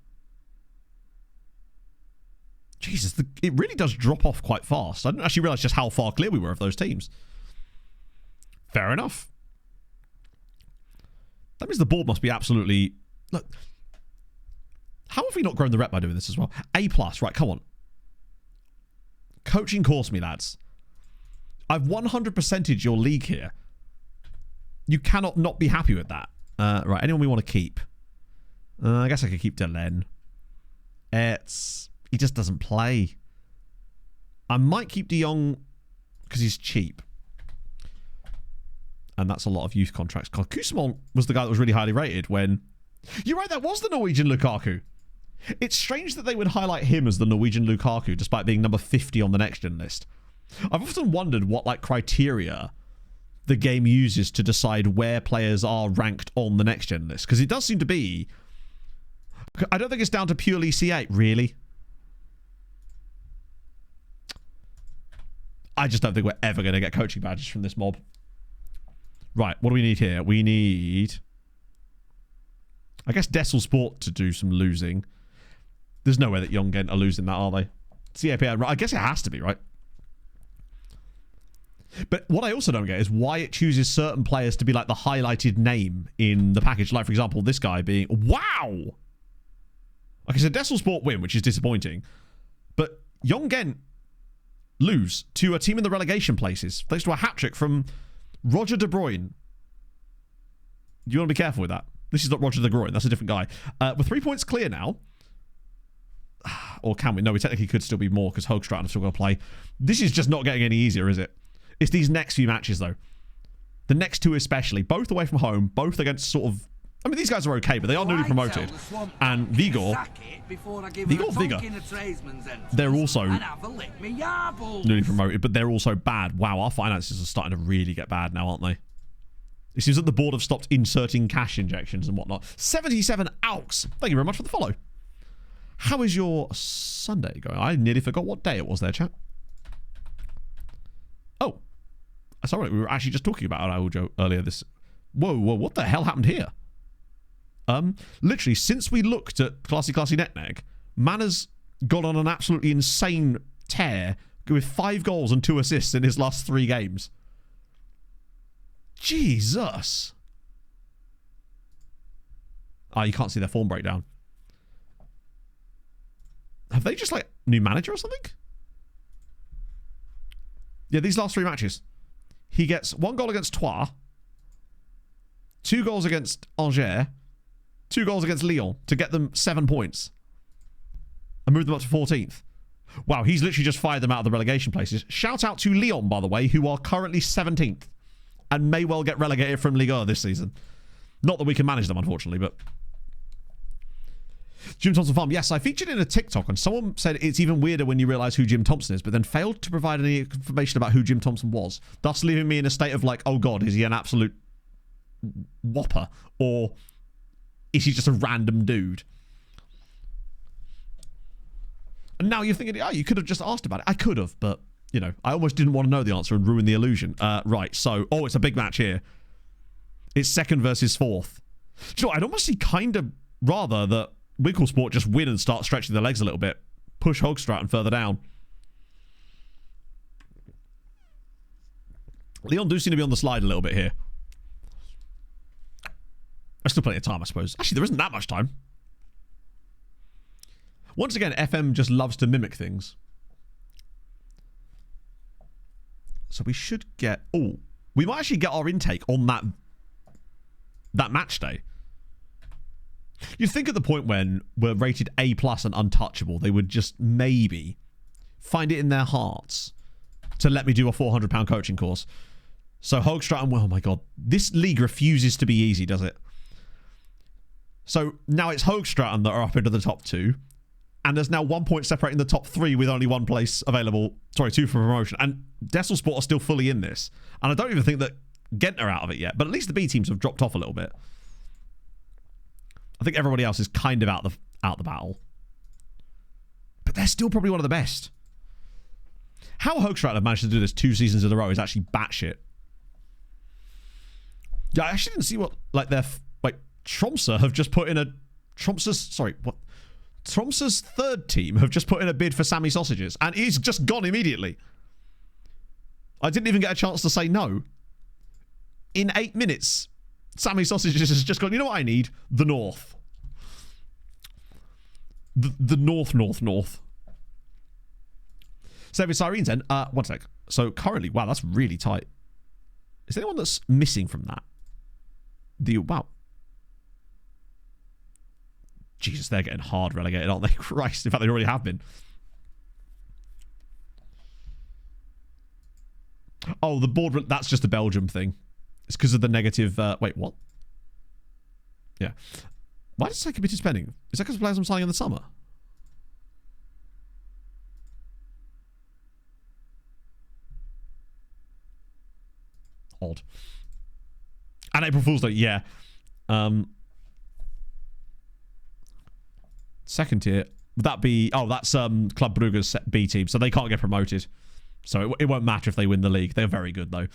Jesus, it really does drop off quite fast. I didn't actually realise just how far clear we were of those teams. Fair enough. That means the board must be absolutely... Look, how have we not grown the rep by doing this as well? A+, right, come on. Coaching course me, lads. I've 100%ed your league here. You cannot not be happy with that. Right, anyone we want to keep? I guess I could keep Delen. He just doesn't play. I might keep De Jong because he's cheap. And that's a lot of youth contracts. God, Kusamon was the guy that was really highly rated when... You're right, that was the Norwegian Lukaku. It's strange that they would highlight him as the Norwegian Lukaku despite being number 50 on the next-gen list. I've often wondered what criteria the game uses to decide where players are ranked on the next-gen list. Because it does seem to be... I don't think it's down to purely C8, really. I just don't think we're ever going to get coaching badges from this mob. Right, what do we need here? We need... I guess Dessel Sport to do some losing. There's no way that Young Gent are losing that, are they? CAPR, I guess it has to be, right? But what I also don't get is why it chooses certain players to be like the highlighted name in the package. Like, for example, this guy being... Wow! Okay, so Dessel Sport win, which is disappointing. But Young Gent lose to a team in the relegation places. Thanks to a hat-trick from Roger De Bruyne. You want to be careful with that. This is not Roger De Bruyne. That's a different guy. We're 3 points clear now. Or can we? No, we technically could still be more because Hoogstraat have still got to play. This is just not getting any easier, is it? It's these next few matches, though. The next two especially. Both away from home. Both against sort of... I mean, these guys are okay, but they are newly promoted. And Vigor, they're also newly promoted, but they're also bad. Wow, our finances are starting to really get bad now, aren't they? It seems that the board have stopped inserting cash injections and whatnot. 77 Alks. Thank you very much for the follow. How is your Sunday going? I nearly forgot what day it was there, chat. Oh. Sorry, we were actually just talking about Araujo earlier this... Whoa, what the hell happened here? Literally, since we looked at Classy Netneg, Mana's gone on an absolutely insane tear with 5 goals and 2 assists in his last 3 games. Jesus. You can't see their form breakdown. Have they just, like, new manager or something? Yeah, these last 3 matches. He gets 1 goal against Troyes, 2 goals against Angers, 2 goals against Lyon to get them 7 points and move them up to 14th. Wow, he's literally just fired them out of the relegation places. Shout out to Lyon, by the way, who are currently 17th and may well get relegated from Ligue 1 this season. Not that we can manage them, unfortunately, but... Jim Thompson Farm. Yes, I featured in a TikTok and someone said it's even weirder when you realise who Jim Thompson is, but then failed to provide any information about who Jim Thompson was, thus leaving me in a state of like, oh god, is he an absolute whopper? Or is he just a random dude? And now you're thinking, oh, you could have just asked about it. I could have, but, you know, I almost didn't want to know the answer and ruin the illusion. Right, so, it's a big match here. It's 2nd versus 4th. Do you know what, I'd almost see kind of rather that Winkle Sport just win and start stretching their legs a little bit. Push Hoogstraten further down. Lyon do seem to be on the slide a little bit here. There's still plenty of time, I suppose. Actually, there isn't that much time. Once again, FM just loves to mimic things. So we should get... Oh, we might actually get our intake on that match day. You'd think at the point when we're rated A+ and untouchable, they would just maybe find it in their hearts to let me do a £400 coaching course. So Hoogstraten, oh my god, this league refuses to be easy, does it? So now it's Hoogstraten that are up into the top 2, and there's now 1 point separating the top 3 with only 1 place available. Sorry, 2 for promotion. And Desselsport are still fully in this, and I don't even think that Ghent are out of it yet. But at least the B teams have dropped off a little bit. I think everybody else is kind of out the battle. But they're still probably one of the best. How Hoogstraten have managed to do this 2 seasons in a row is actually batshit. Yeah, I actually didn't see what, like, their... Like, Tromsø have just put in a... Tromsø's 3rd team have just put in a bid for Sammy Sausages. And he's just gone immediately. I didn't even get a chance to say no. In 8 minutes... Sammy Sausages has just gone, you know what I need? The North. The North. Service Sirens then. 1 sec. So currently, wow, that's really tight. Is there anyone that's missing from that? Wow. Jesus, they're getting hard relegated, aren't they? Christ, in fact, they already have been. Oh, the board, that's just a Belgium thing. It's because of the negative... wait, what? Yeah. Why does it say committed spending? Is that because players I'm signing in the summer? Odd. And April Fool's Day, yeah. Second tier. Would that be... Oh, that's Club Brugge's B team, so they can't get promoted. So it won't matter if they win the league. They're very good, though.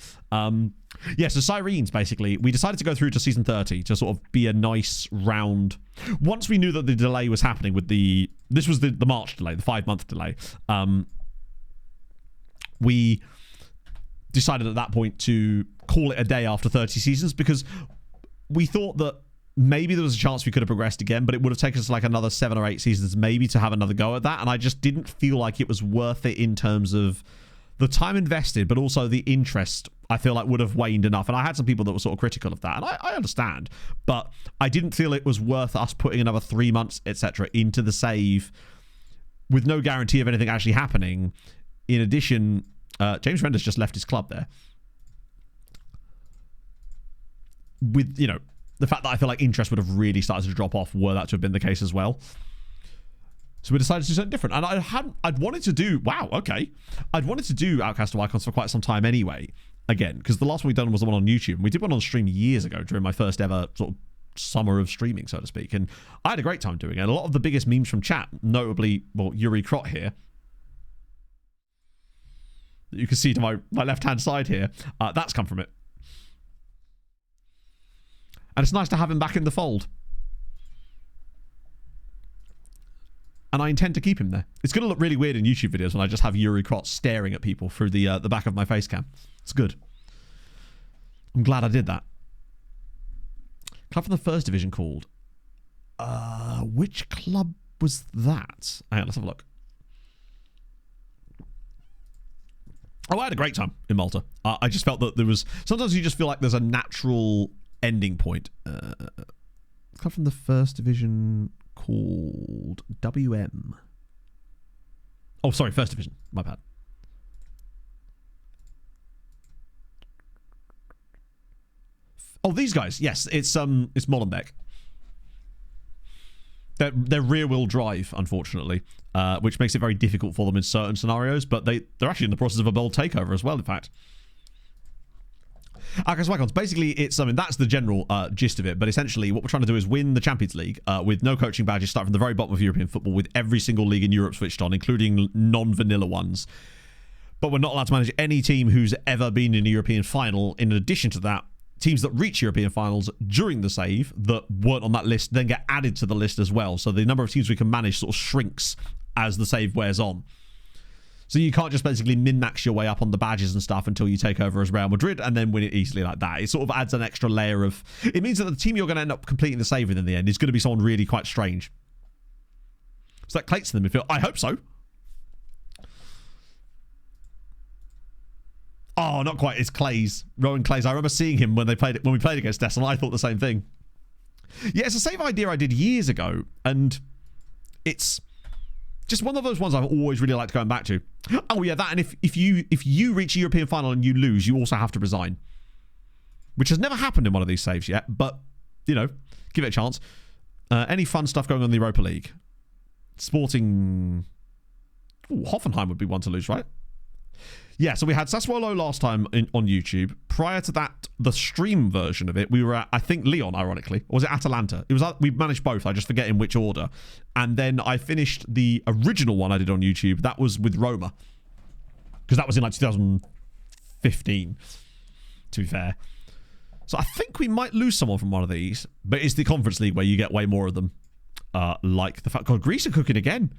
Yeah, so Sirens, basically, we decided to go through to season 30 to sort of be a nice round... Once we knew that the delay was happening with the... This was the March delay, the 5-month delay. We decided at that point to call it a day after 30 seasons because we thought that maybe there was a chance we could have progressed again, but it would have taken us like another 7 or 8 seasons maybe to have another go at that, and I just didn't feel like it was worth it in terms of the time invested, but also the interest, I feel like, would have waned enough. And I had some people that were sort of critical of that, and I understand, but I didn't feel it was worth us putting another 3 months, etc., into the save with no guarantee of anything actually happening. In addition, James Render's just left his club there. With, you know, the fact that I feel like interest would have really started to drop off were that to have been the case as well. So we decided to do something different. And I'd wanted to do, wow, okay. I'd wanted to do Outcasts to Icons for quite some time anyway. Again, because the last one we'd done was the one on YouTube. And we did one on stream years ago during my first ever sort of summer of streaming, so to speak. And I had a great time doing it. And a lot of the biggest memes from chat, notably, well, Yuri Krot here, that you can see to my left-hand side here, that's come from it. And it's nice to have him back in the fold. And I intend to keep him there. It's going to look really weird in YouTube videos when I just have Yuri Krot staring at people through the back of my face cam. It's good. I'm glad I did that. Club from the first division called. Which club was that? Hang on, let's have a look. Oh, I had a great time in Malta. I just felt that there was... Sometimes you just feel like there's a natural ending point. Club from the first division called WM. Oh, sorry, first division. My bad. Oh, these guys. Yes, it's Molenbeek. They're rear-wheel drive, unfortunately, which makes it very difficult for them in certain scenarios. But they're actually in the process of a bold takeover as well. In fact, Outcasts Icons. Basically, it's that's the general gist of it. But essentially, what we're trying to do is win the Champions League with no coaching badges, start from the very bottom of European football, with every single league in Europe switched on, including non-vanilla ones. But we're not allowed to manage any team who's ever been in a European final. In addition to that, teams that reach European finals during the save that weren't on that list then get added to the list as well. So the number of teams we can manage sort of shrinks as the save wears on. So you can't just basically min-max your way up on the badges and stuff until you take over as Real Madrid and then win it easily like that. It sort of adds an extra layer of... It means that the team you're going to end up completing the save with in the end is going to be someone really quite strange. So that clates in the midfield. I hope so. Oh, not quite. It's Clays. Rowan Clays. I remember seeing him when we played against Destin. I thought the same thing. Yeah, it's a save idea I did years ago, and it's just one of those ones I've always really liked going back to. Oh yeah, that, and if you reach a European final and you lose, you also have to resign, which has never happened in one of these saves yet. But you know, give it a chance. Any fun stuff going on in the Europa League? Sporting. Ooh, Hoffenheim would be one to lose, right? Yeah, so we had Sassuolo last time on YouTube. Prior to that, the stream version of it, we were at, I think, Lyon, ironically. Or was it Atalanta? It was. We managed both. I just forget in which order. And then I finished the original one I did on YouTube. That was with Roma. Because that was in like 2015, to be fair. So I think we might lose someone from one of these. But it's the Conference League where you get way more of them. Like the fact... God, Greece are cooking again.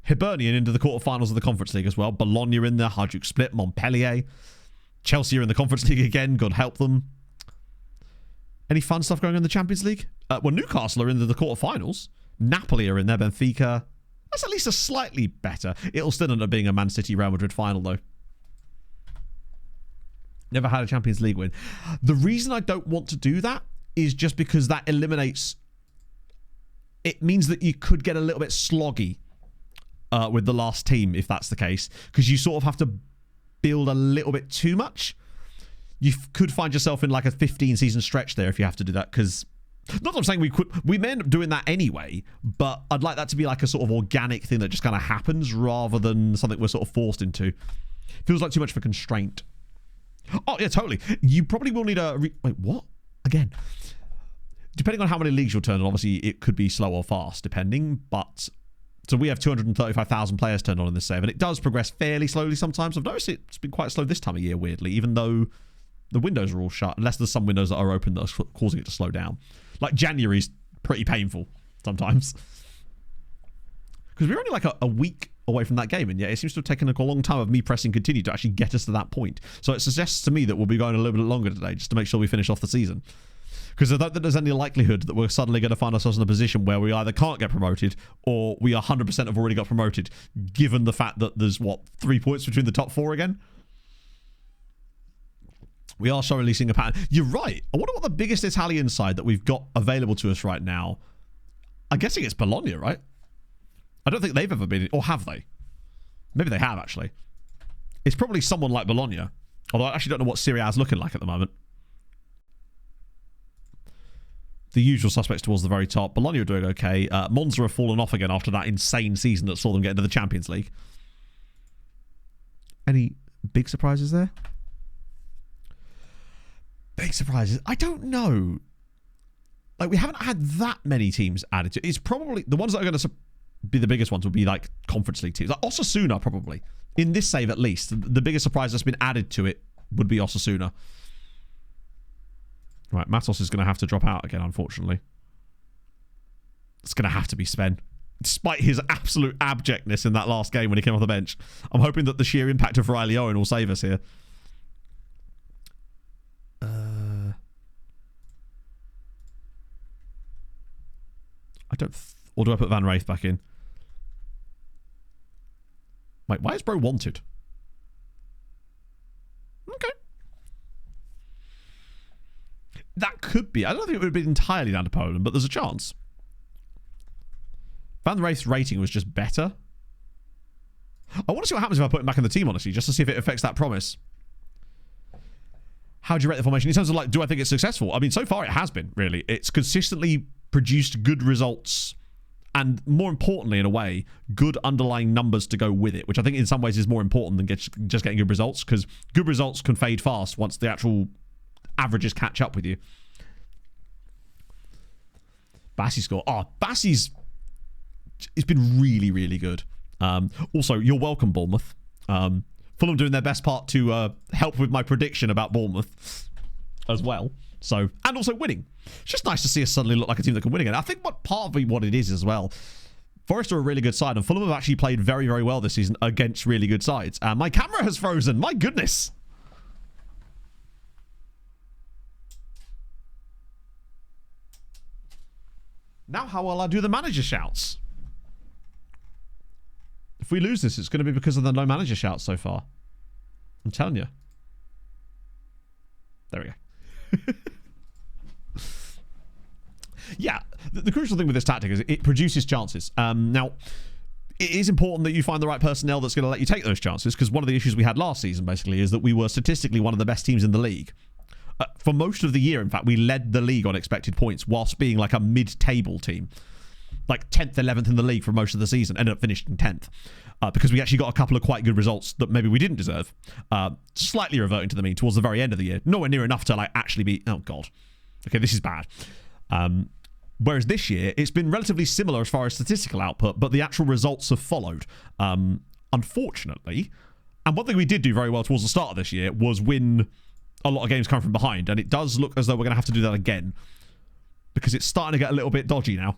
Hibernian into the quarterfinals of the Conference League as well. Bologna in there, Hajduk Split, Montpellier. Chelsea are in the Conference League again. God help them. Any fun stuff going on in the Champions League? Well, Newcastle are in the quarterfinals. Napoli are in there, Benfica. That's at least a slightly better. It'll still end up being a Man City Real Madrid final, though. Never had a Champions League win. The reason I don't want to do that is just because that eliminates... It means that you could get a little bit sloggy with the last team, if that's the case, because you sort of have to build a little bit too much. You could find yourself in like a 15-season stretch there if you have to do that, because not that I'm saying we may end up doing that anyway, but I'd like that to be like a sort of organic thing that just kind of happens rather than something we're sort of forced into. Feels like too much of a constraint. Oh yeah, totally. You probably will need a wait, what? Again, depending on how many leagues you'll turn on, obviously it could be slow or fast depending, but so we have 235,000 players turned on in this save, and it does progress fairly slowly sometimes. I've noticed it's been quite slow this time of year, weirdly, even though the windows are all shut, unless there's some windows that are open that are causing it to slow down. Like January's pretty painful sometimes. Because we're only like a week away from that game, and yet it seems to have taken a long time of me pressing continue to actually get us to that point. So it suggests to me that we'll be going a little bit longer today just to make sure we finish off the season. Because I don't think there's any likelihood that we're suddenly going to find ourselves in a position where we either can't get promoted or we 100% have already got promoted, given the fact that there's, 3 points between the top 4 again? We are showing releasing a pattern. You're right. I wonder what the biggest Italian side that we've got available to us right now. I'm guessing it's Bologna, right? I don't think they've ever been, or have they? Maybe they have, actually. It's probably someone like Bologna. Although I actually don't know what Serie A is looking like at the moment. The usual suspects towards the very top. Bologna are doing okay. Monza have fallen off again after that insane season that saw them get into the Champions League. Any big surprises there? Big surprises? I don't know. Like, we haven't had that many teams added to it. It's probably... The ones that are going to be the biggest ones would be, like, Conference League teams. Like, Osasuna, probably. In this save, at least. The biggest surprise that's been added to it would be Osasuna. Right, Matos is going to have to drop out again, unfortunately. It's going to have to be Sven. Despite his absolute abjectness in that last game when he came off the bench. I'm hoping that the sheer impact of Riley Owen will save us here. Or do I put Van Wraith back in? Wait, why is Bro wanted? Okay. That could be. I don't think it would have been entirely down to Poland, but there's a chance. Van Wraith's rating was just better. I want to see what happens if I put him back in the team, honestly, just to see if it affects that promise. How do you rate the formation? In terms of, like, do I think it's successful? I mean, so far it has been, really. It's consistently produced good results and, more importantly, in a way, good underlying numbers to go with it, which I think in some ways is more important than just getting good results, because good results can fade fast once the actual averages catch up with you. Bassi score. Oh, Bassi's... It's been really, really good. Also, you're welcome, Bournemouth. Fulham doing their best part to help with my prediction about Bournemouth as well. So, and also winning. It's just nice to see us suddenly look like a team that can win again. I think part of what it is as well, Forest are a really good side, and Fulham have actually played very, very well this season against really good sides. My camera has frozen. My goodness. Now how will I do the manager shouts? If we lose this, it's going to be because of the no manager shouts so far. I'm telling you. There we go. Yeah, the crucial thing with this tactic is it produces chances. Now, it is important that you find the right personnel that's going to let you take those chances, because one of the issues we had last season, basically, is that we were statistically one of the best teams in the league. For most of the year, in fact, we led the league on expected points whilst being like a mid-table team. Like 10th, 11th in the league for most of the season. Ended up finishing 10th. Because we actually got a couple of quite good results that maybe we didn't deserve. Slightly reverting to the mean towards the very end of the year. Nowhere near enough to like actually be... Oh, God. Okay, this is bad. Whereas this year, it's been relatively similar as far as statistical output, but the actual results have followed. Unfortunately. And one thing we did do very well towards the start of this year was win a lot of games coming from behind. And it does look as though we're going to have to do that again. Because it's starting to get a little bit dodgy now.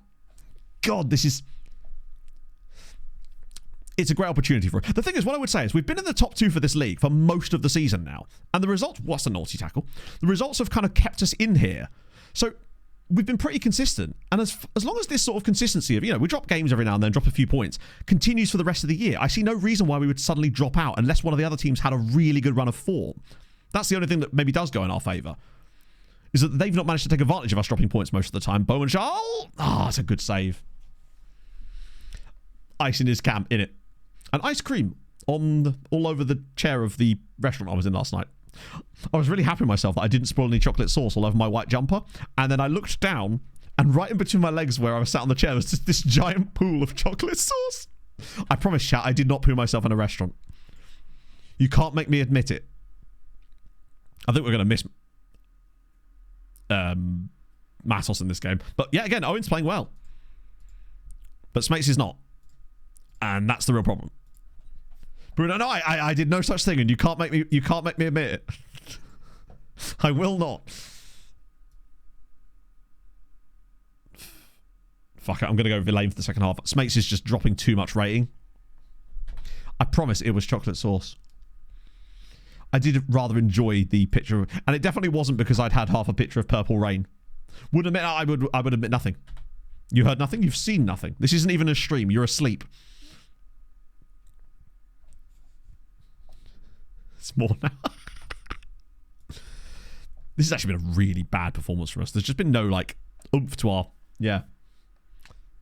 God, this is... It's a great opportunity for it. The thing is, what I would say is we've been in the top 2 for this league for most of the season now. And the results... What's a naughty tackle? The results have kind of kept us in here. So we've been pretty consistent. And as long as this sort of consistency of, you know, we drop games every now and then, drop a few points, continues for the rest of the year, I see no reason why we would suddenly drop out unless one of the other teams had a really good run of form. That's the only thing that maybe does go in our favour. Is that they've not managed to take advantage of us dropping points most of the time. Bowen Charles... Ah, it's a good save. Ice in his camp, in it. And ice cream all over the chair of the restaurant I was in last night. I was really happy with myself that I didn't spoil any chocolate sauce all over my white jumper. And then I looked down, and right in between my legs where I was sat on the chair was just this giant pool of chocolate sauce. I promise, chat, I did not poo myself in a restaurant. You can't make me admit it. I think we're going to miss Matos in this game. But yeah, again, Owen's playing well. But Smates is not. And that's the real problem. Bruno, no, I did no such thing, and you can't make me admit it. I will not. Fuck it, I'm gonna go Villain for the second half. Smates is just dropping too much rating. I promise it was chocolate sauce. I did rather enjoy the picture of, and it definitely wasn't because I'd had half a picture of Purple Rain. Would admit I would admit nothing. You heard nothing? You've seen nothing. This isn't even a stream. You're asleep. It's more now. This has actually been a really bad performance from us. There's just been no, like, oomph to our... Yeah.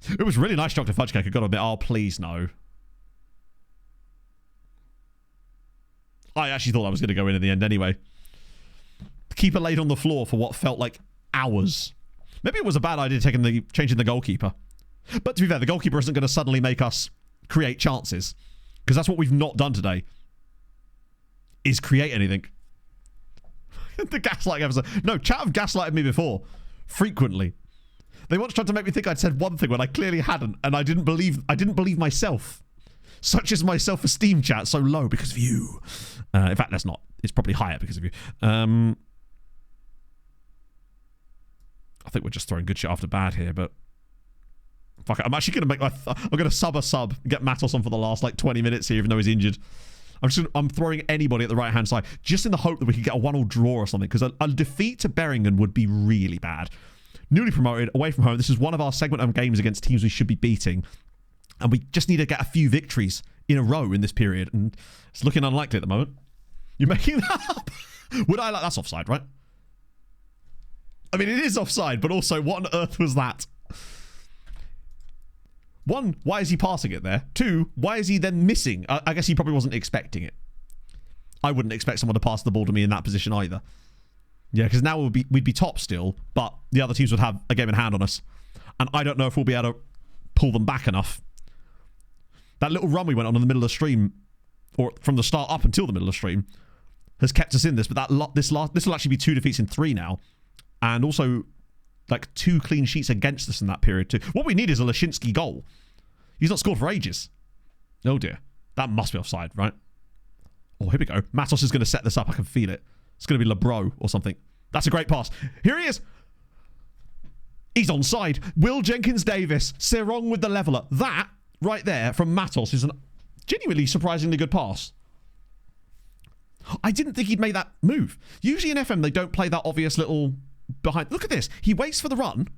It was really nice chocolate fudge cake. I got a bit... Oh, please, no. I actually thought I was going to go in the end anyway. The keeper laid on the floor for what felt like hours. Maybe it was a bad idea changing the goalkeeper. But to be fair, the goalkeeper isn't going to suddenly make us create chances. Because that's what we've not done today. Is create anything. The gaslighting episode. No, chat have gaslighted me before. Frequently. They once tried to make me think I'd said one thing when I clearly hadn't. And I didn't believe myself. Such is my self-esteem, chat, so low because of you. In fact, that's not. It's probably higher because of you. I think we're just throwing good shit after bad here, but fuck it. I'm actually going to make I'm going to sub a sub, get Matos on for the last like 20 minutes here, even though he's injured. I'm throwing anybody at the right-hand side, just in the hope that we can get a 1-1 draw or something, because a defeat to Berringen would be really bad. Newly promoted, away from home. This is one of our segment games against teams we should be beating. And we just need to get a few victories in a row in this period. And it's looking unlikely at the moment. You're making that up? Would I like... That's offside, right? I mean, it is offside, but also, what on earth was that? 1, why is he passing it there? 2, why is he then missing? I guess he probably wasn't expecting it. I wouldn't expect someone to pass the ball to me in that position either. Yeah, because now we'd be top still, but the other teams would have a game in hand on us. And I don't know if we'll be able to pull them back enough. That little run we went on in the middle of the stream, or from the start up until the middle of the stream, has kept us in this. But this will actually be 2 defeats in 3 now. And also, like, 2 clean sheets against us in that period too. What we need is a Lashinsky goal. He's not scored for ages. Oh dear. That must be offside, right? Oh, here we go. Matos is going to set this up. I can feel it. It's going to be Lebro or something. That's a great pass. Here he is. He's onside. Will Jenkins-Davis. Seraing with the leveller. That, right there, from Matos is a genuinely surprisingly good pass. I didn't think he'd make that move. Usually in FM, they don't play that obvious little behind. Look at this. He waits for the run,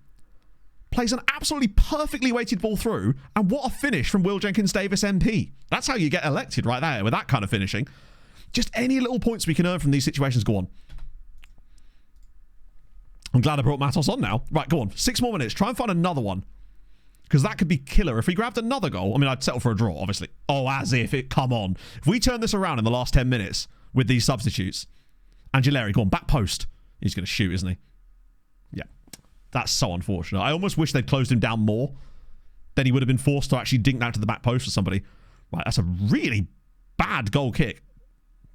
plays an absolutely perfectly weighted ball through, and what a finish from Will Jenkins-Davis MP. That's how you get elected right there, with that kind of finishing. Just any little points we can earn from these situations. Go on. I'm glad I brought Matos on now. Right, go on. 6 more minutes. Try and find another one. Because that could be killer. If we grabbed another goal, I mean, I'd settle for a draw, obviously. Oh, as if it... Come on. If we turn this around in the last 10 minutes with these substitutes... Angileri, go on, back post. He's going to shoot, isn't he? Yeah. That's so unfortunate. I almost wish they'd closed him down more. Then he would have been forced to actually dink that to the back post for somebody. Right, that's a really bad goal kick.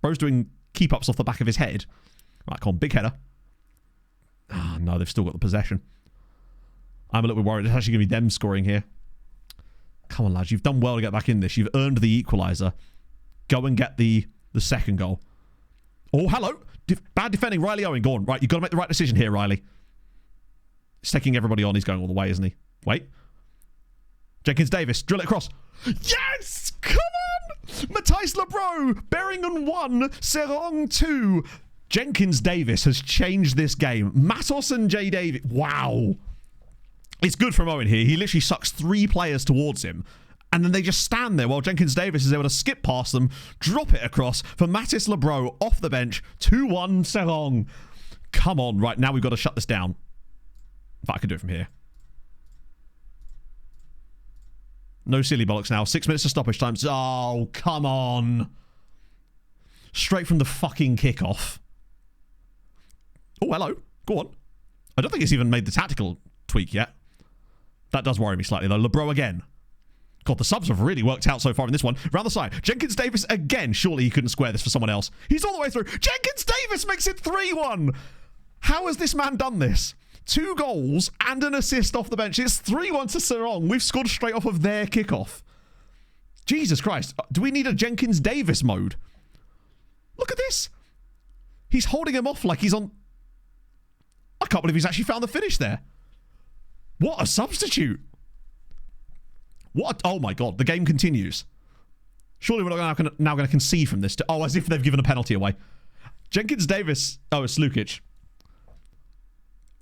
Bro's doing keep-ups off the back of his head. Right, come on, big header. Ah, no, they've still got the possession. I'm a little bit worried. It's actually going to be them scoring here. Come on, lads. You've done well to get back in this. You've earned the equaliser. Go and get the second goal. Oh, hello. Bad defending. Riley Owen, go on. Right, you've got to make the right decision here, Riley. He's taking everybody on. He's going all the way, isn't he? Wait. Jenkins-Davis. Drill it across. Yes! Come on! Matthijs Lebro. Berringen 1. Seraing 2. Jenkins-Davis has changed this game. Matos and J. David. Wow. It's good from Owen here. He literally sucks 3 players towards him. And then they just stand there while Jenkins-Davis is able to skip past them, drop it across for Matthijs Lebro off the bench. 2-1 Seraing. Come on. Right, now we've got to shut this down. If I can do it from here. No silly bollocks now. 6 minutes of stoppage time. Oh, come on. Straight from the fucking kickoff. Oh, hello. Go on. I don't think it's even made the tactical tweak yet. That does worry me slightly, though. Lebro again. God, the subs have really worked out so far in this one. Round the side. Jenkins-Davis again. Surely he couldn't square this for someone else. He's all the way through. Jenkins-Davis makes it 3-1. How has this man done this? 2 goals and an assist off the bench. It's 3-1 to Seraing. We've scored straight off of their kickoff. Jesus Christ. Do we need a Jenkins-Davis mode? Look at this. He's holding him off like he's on... I can't believe he's actually found the finish there. What a substitute. What? Oh my God. The game continues. Surely we're not now going to concede from this. Oh, as if they've given a penalty away. Jenkins-Davis. Oh, it's Slukic.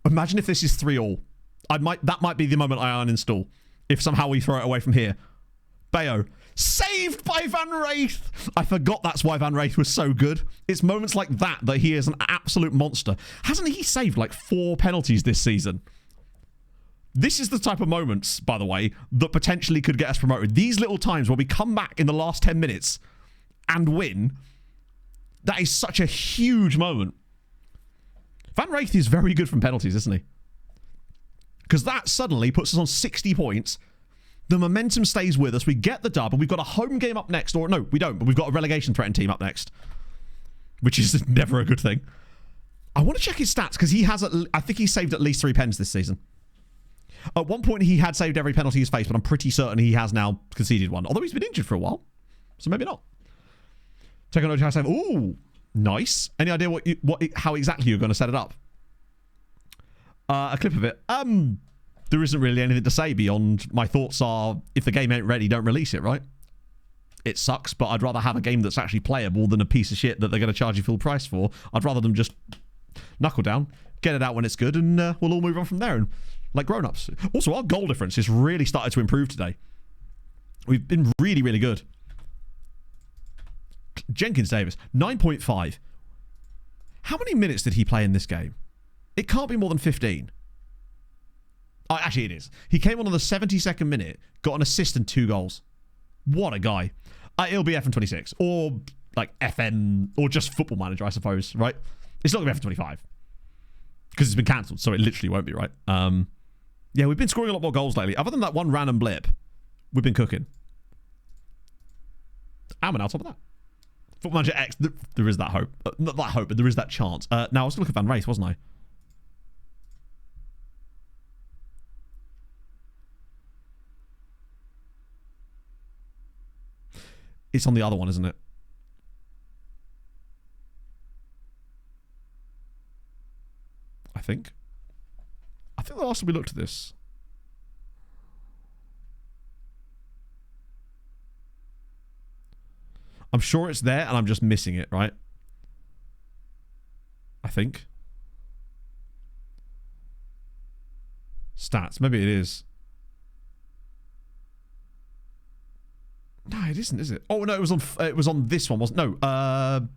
Imagine if this is 3-3. That might be the moment I uninstall. If somehow we throw it away from here. Bayo. Saved by Van Wraith. I forgot that's why Van Wraith was so good. It's moments like that he is an absolute monster. Hasn't he saved like 4 penalties this season? This is the type of moments, by the way, that potentially could get us promoted. These little times where we come back in the last 10 minutes and win. That is such a huge moment. Van Reyth is very good from penalties, isn't he? Because that suddenly puts us on 60 points. The momentum stays with us. We get the dub, and we've got a home game up next. Or no, we don't, but we've got a relegation threatened team up next. Which is never a good thing. I want to check his stats, because he has, I think he's saved at least 3 pens this season. At one point, he had saved every penalty he's faced, but I'm pretty certain he has now conceded one. Although he's been injured for a while. So maybe not. Check on how save. Ooh, nice. Any idea how exactly you're going to set it up? A clip of it. There isn't really anything to say beyond my thoughts are, if the game ain't ready, don't release it, right? It sucks, but I'd rather have a game that's actually playable than a piece of shit that they're going to charge you full price for. I'd rather them just knuckle down, get it out when it's good, and we'll all move on from there, and like grown-ups. Also, our goal difference has really started to improve today. We've been really, really good. Jenkins Davis, 9.5. How many minutes did he play in this game? It can't be more than 15. Oh, actually, it is. He came on the 72nd minute, got an assist and 2 goals. What a guy. It'll be FM26 or like FM or just Football Manager, I suppose, right? It's not going to be FM25 because it's been cancelled, so it literally won't be, right? Yeah, we've been scoring a lot more goals lately. Other than that one random blip, we've been cooking. And we're now top of that. Football Manager X, there is that hope. Not that hope, but there is that chance. Now, I was going to look at Van Reyth, wasn't I? It's on the other one, isn't it? I think the last time we looked at this. I'm sure it's there and I'm just missing it, right? I think. Stats. Maybe it is. No, it isn't, is it? Oh no, it was on this one, wasn't it? No,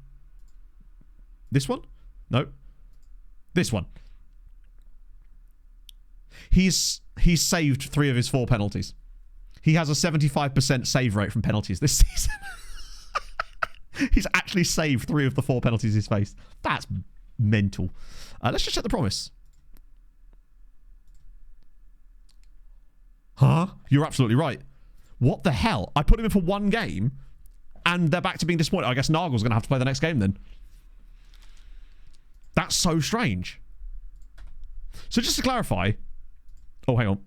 this one? No. This one. He's saved 3 of his 4 penalties. He has a 75% save rate from penalties this season. He's actually saved 3 of the 4 penalties he's faced. That's mental. Let's just check the promise. Huh? You're absolutely right. What the hell? I put him in for 1 game, and they're back to being disappointed. I guess Nagel's going to have to play the next game then. That's so strange. So just to clarify... Oh, hang on.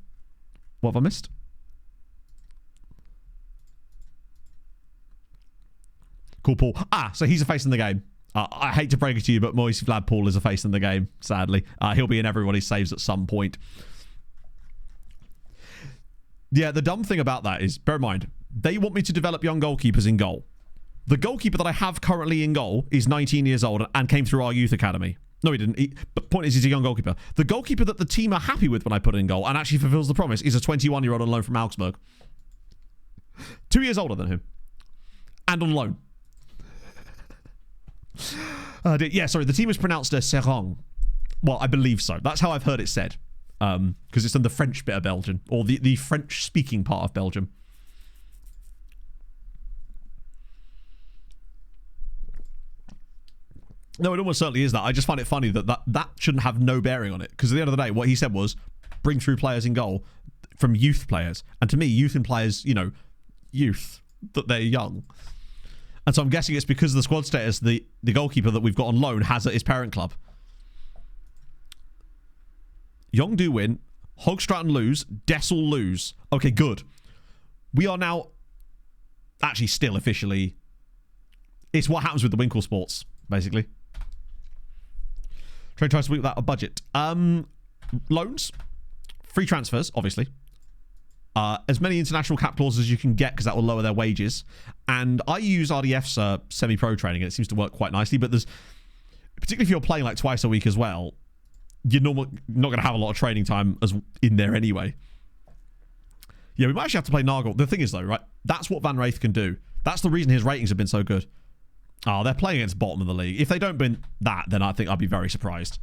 What have I missed? Cool, Paul. So he's a face in the game. I hate to break it to you, but Moise Vlad-Paul is a face in the game, sadly. He'll be in everybody's saves at some point. Yeah, the dumb thing about that is, bear in mind, they want me to develop young goalkeepers in goal. The goalkeeper that I have currently in goal is 19 years old and came through our youth academy. No, he didn't. But point is, he's a young goalkeeper. The goalkeeper that the team are happy with when I put in goal and actually fulfills the promise is a 21-year-old on loan from Augsburg. 2 years older than him. And on loan. Yeah, sorry, the team is pronounced Seraing. Well, I believe so. That's how I've heard it said. Because it's in the French bit of Belgium. Or the French-speaking part of Belgium. No, it almost certainly is that. I just find it funny that shouldn't have no bearing on it. Because at the end of the day, what he said was, bring through players in goal from youth players. And to me, youth implies, youth. That they're young. And so I'm guessing it's because of the squad status the goalkeeper that we've got on loan has at his parent club. Young do win. Hogstratton lose. Dessel lose. Okay, good. We are now actually still officially... It's what happens with the Winkle Sports, basically. Train tries to week without a budget. Loans. Free transfers, obviously. As many international cap clauses as you can get because that will lower their wages. And I use RDF's semi-pro training and it seems to work quite nicely. But there's, particularly if you're playing like twice a week as well, you're not going to have a lot of training time as in there anyway. Yeah, we might actually have to play Nagel. The thing is though, right? That's what Van Reyth can do. That's the reason his ratings have been so good. Oh, they're playing against bottom of the league. If they don't win that, then I think I'd be very surprised.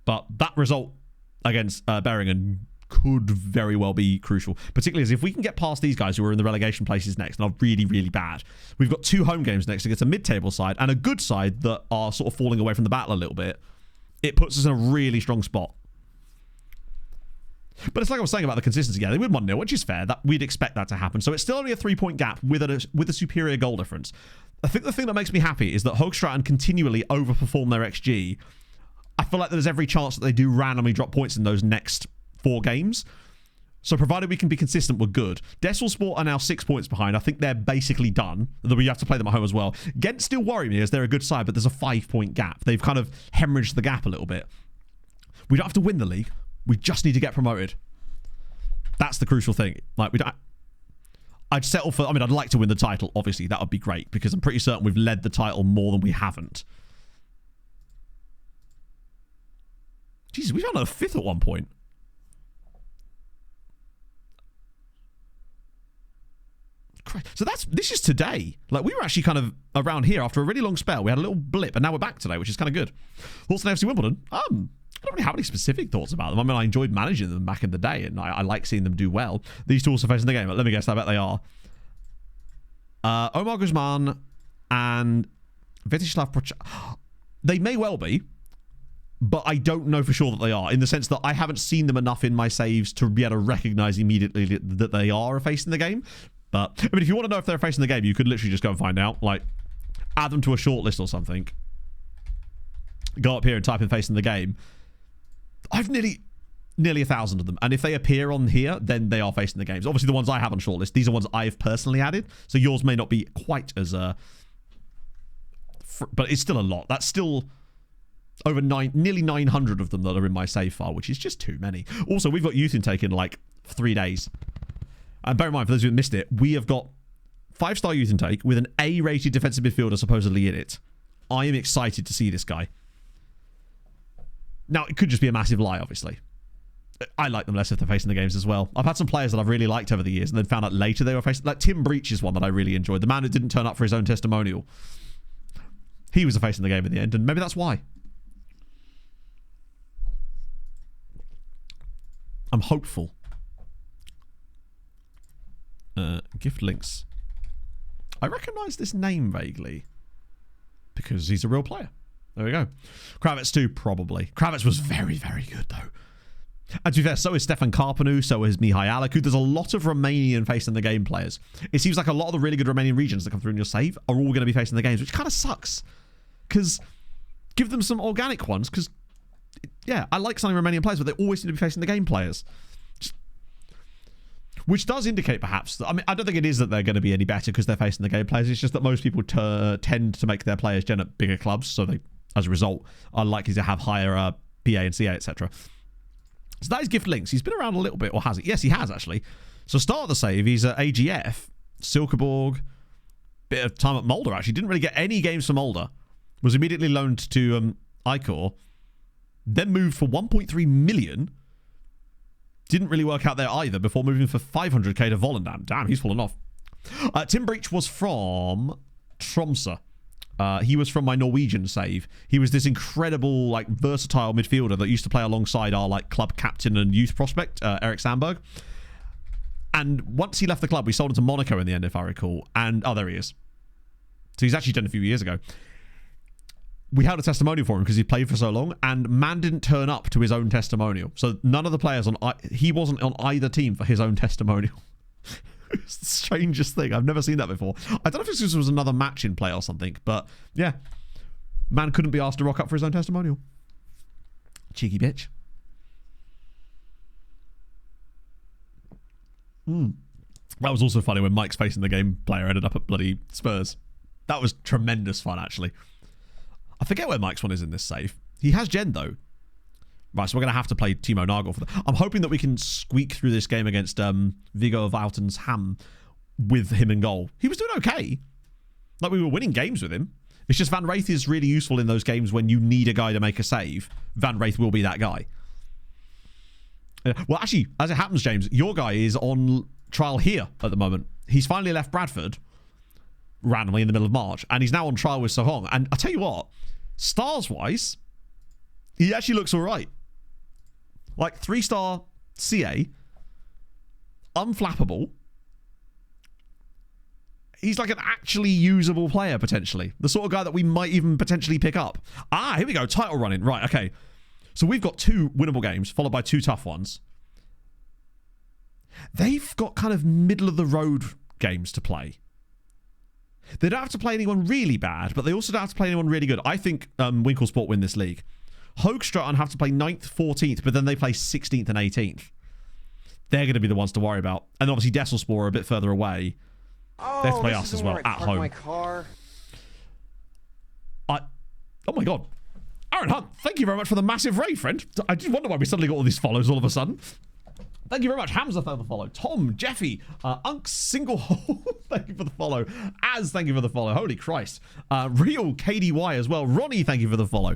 But that result against Beringen could very well be crucial, particularly as if we can get past these guys who are in the relegation places next and are really, really bad. We've got 2 home games next against a mid-table side and a good side that are sort of falling away from the battle a little bit. It puts us in a really strong spot. But it's like I was saying about the consistency. Yeah, they win 1-0, which is fair. That we'd expect that to happen. So it's still only a 3-point gap with a superior goal difference. I think the thing that makes me happy is that Hoogstraten continually overperform their XG. I feel like there's every chance that they do randomly drop points in those next 4 games. So provided we can be consistent, we're good. Desselsport are now 6 points behind. I think they're basically done. Though we have to play them at home as well. Ghent still worry me as they're a good side, but there's a 5-point gap. They've kind of hemorrhaged the gap a little bit. We don't have to win the league. We just need to get promoted. That's the crucial thing. Like, I'd settle for... I mean, I'd like to win the title, obviously. That would be great, because I'm pretty certain we've led the title more than we haven't. Jesus, we found a 5th at one point. So this is today. Like, we were actually kind of around here after a really long spell. We had a little blip, and now we're back today, which is kind of good. Thoughts on FC Wimbledon? I don't really have any specific thoughts about them. I mean, I enjoyed managing them back in the day, and I like seeing them do well. These two also facing the game. Let me guess, I bet they are. Omar Guzman and Vitislav Prochazka. They may well be, but I don't know for sure that they are, in the sense that I haven't seen them enough in my saves to be able to recognize immediately that they are facing the game. But, I mean, if you want to know if they're facing the game, you could literally just go and find out. Like, add them to a shortlist or something. Go up here and type in facing the game. I've nearly 1,000 of them. And if they appear on here, then they are facing the games. Obviously, the ones I have on shortlist, these are ones I've personally added. So yours may not be quite as... but it's still a lot. That's still over nearly 900 of them that are in my save file, which is just too many. Also, we've got youth intake in like 3 days. And bear in mind, for those who missed it, we have got 5-star youth intake with an A-rated defensive midfielder supposedly in it. I am excited to see this guy. Now, it could just be a massive lie, obviously. I like them less if they're facing the games as well. I've had some players that I've really liked over the years and then found out later they were facing... Like, Tim Breach is one that I really enjoyed. The man who didn't turn up for his own testimonial. He was facing the game in the end, and maybe that's why. I'm hopeful. Gift links. I recognise this name vaguely because he's a real player. There we go. Kravitz too, probably. Kravitz was very, very good though. And to be fair, so is Stefan Karpanu, so is Mihai Alaku. There's a lot of Romanian facing the game players. It seems like a lot of the really good Romanian regions that come through in your save are all going to be facing the games, which kind of sucks. Because give them some organic ones, because yeah, I like signing Romanian players, but they always seem to be facing the game players. Which does indicate, perhaps, that, I mean, I don't think it is that they're going to be any better because they're facing the game players. It's just that most people tend to make their players gen at bigger clubs, so they, as a result, are likely to have higher PA and CA, etc. So that is Gift Links. He's been around a little bit, or has he? Yes, he has, actually. So start of the save, he's at AGF, Silkeborg, bit of time at Mulder, actually. Didn't really get any games for Mulder. Was immediately loaned to Icor, then moved for 1.3 million. Didn't really work out there either before moving for 500k to Volendam. Damn, he's fallen off. Tim Breach was from Tromsø. He was from my Norwegian save. He was this incredible, like, versatile midfielder that used to play alongside our, like, club captain and youth prospect, Erik Sandberg. And once he left the club, we sold him to Monaco in the end, if I recall. And, oh, there he is. So he's actually done a few years ago. We held a testimonial for him because he played for so long, and man didn't turn up to his own testimonial. So none of the players he wasn't on either team for his own testimonial. It's the strangest thing. I've never seen that before. I don't know if this was another match in play or something, but yeah. Man couldn't be asked to rock up for his own testimonial. Cheeky bitch. That was also funny when Mike's facing the game player ended up at bloody Spurs. That was tremendous fun, actually. I forget where Mike's one is in this save. He has gen, though. Right, so we're going to have to play Timo Nagel for that. I'm hoping that we can squeak through this game against Viggo Wouten's Ham with him in goal. He was doing okay. Like, we were winning games with him. It's just Van Wraith is really useful in those games when you need a guy to make a save. Van Wraith will be that guy. Well, actually, as it happens, James, your guy is on trial here at the moment. He's finally left Bradford randomly in the middle of March, and he's now on trial with Seraing. And I'll tell you what, stars-wise, he actually looks all right. Like, 3-star CA, unflappable. He's like an actually usable player, potentially. The sort of guy that we might even potentially pick up. Ah, here we go. Title running. Right, okay. So we've got 2 winnable games, followed by 2 tough ones. They've got kind of middle-of-the-road games to play. They don't have to play anyone really bad, but they also don't have to play anyone really good. I think Winklesport win this league. Hoogstraten have to play 9th, 14th, but then they play 16th and 18th. They're going to be the ones to worry about. And obviously Desselspor are a bit further away. They have to play us as well, at home. My car. Oh my god. Aaron Hunt, thank you very much for the massive raid, friend. I just wonder why we suddenly got all these follows all of a sudden. Thank you very much. Hamza for the follow. Tom, Jeffy, Unc Single Hole, thank you for the follow. Az, thank you for the follow. Holy Christ. Real KDY as well. Ronnie, thank you for the follow.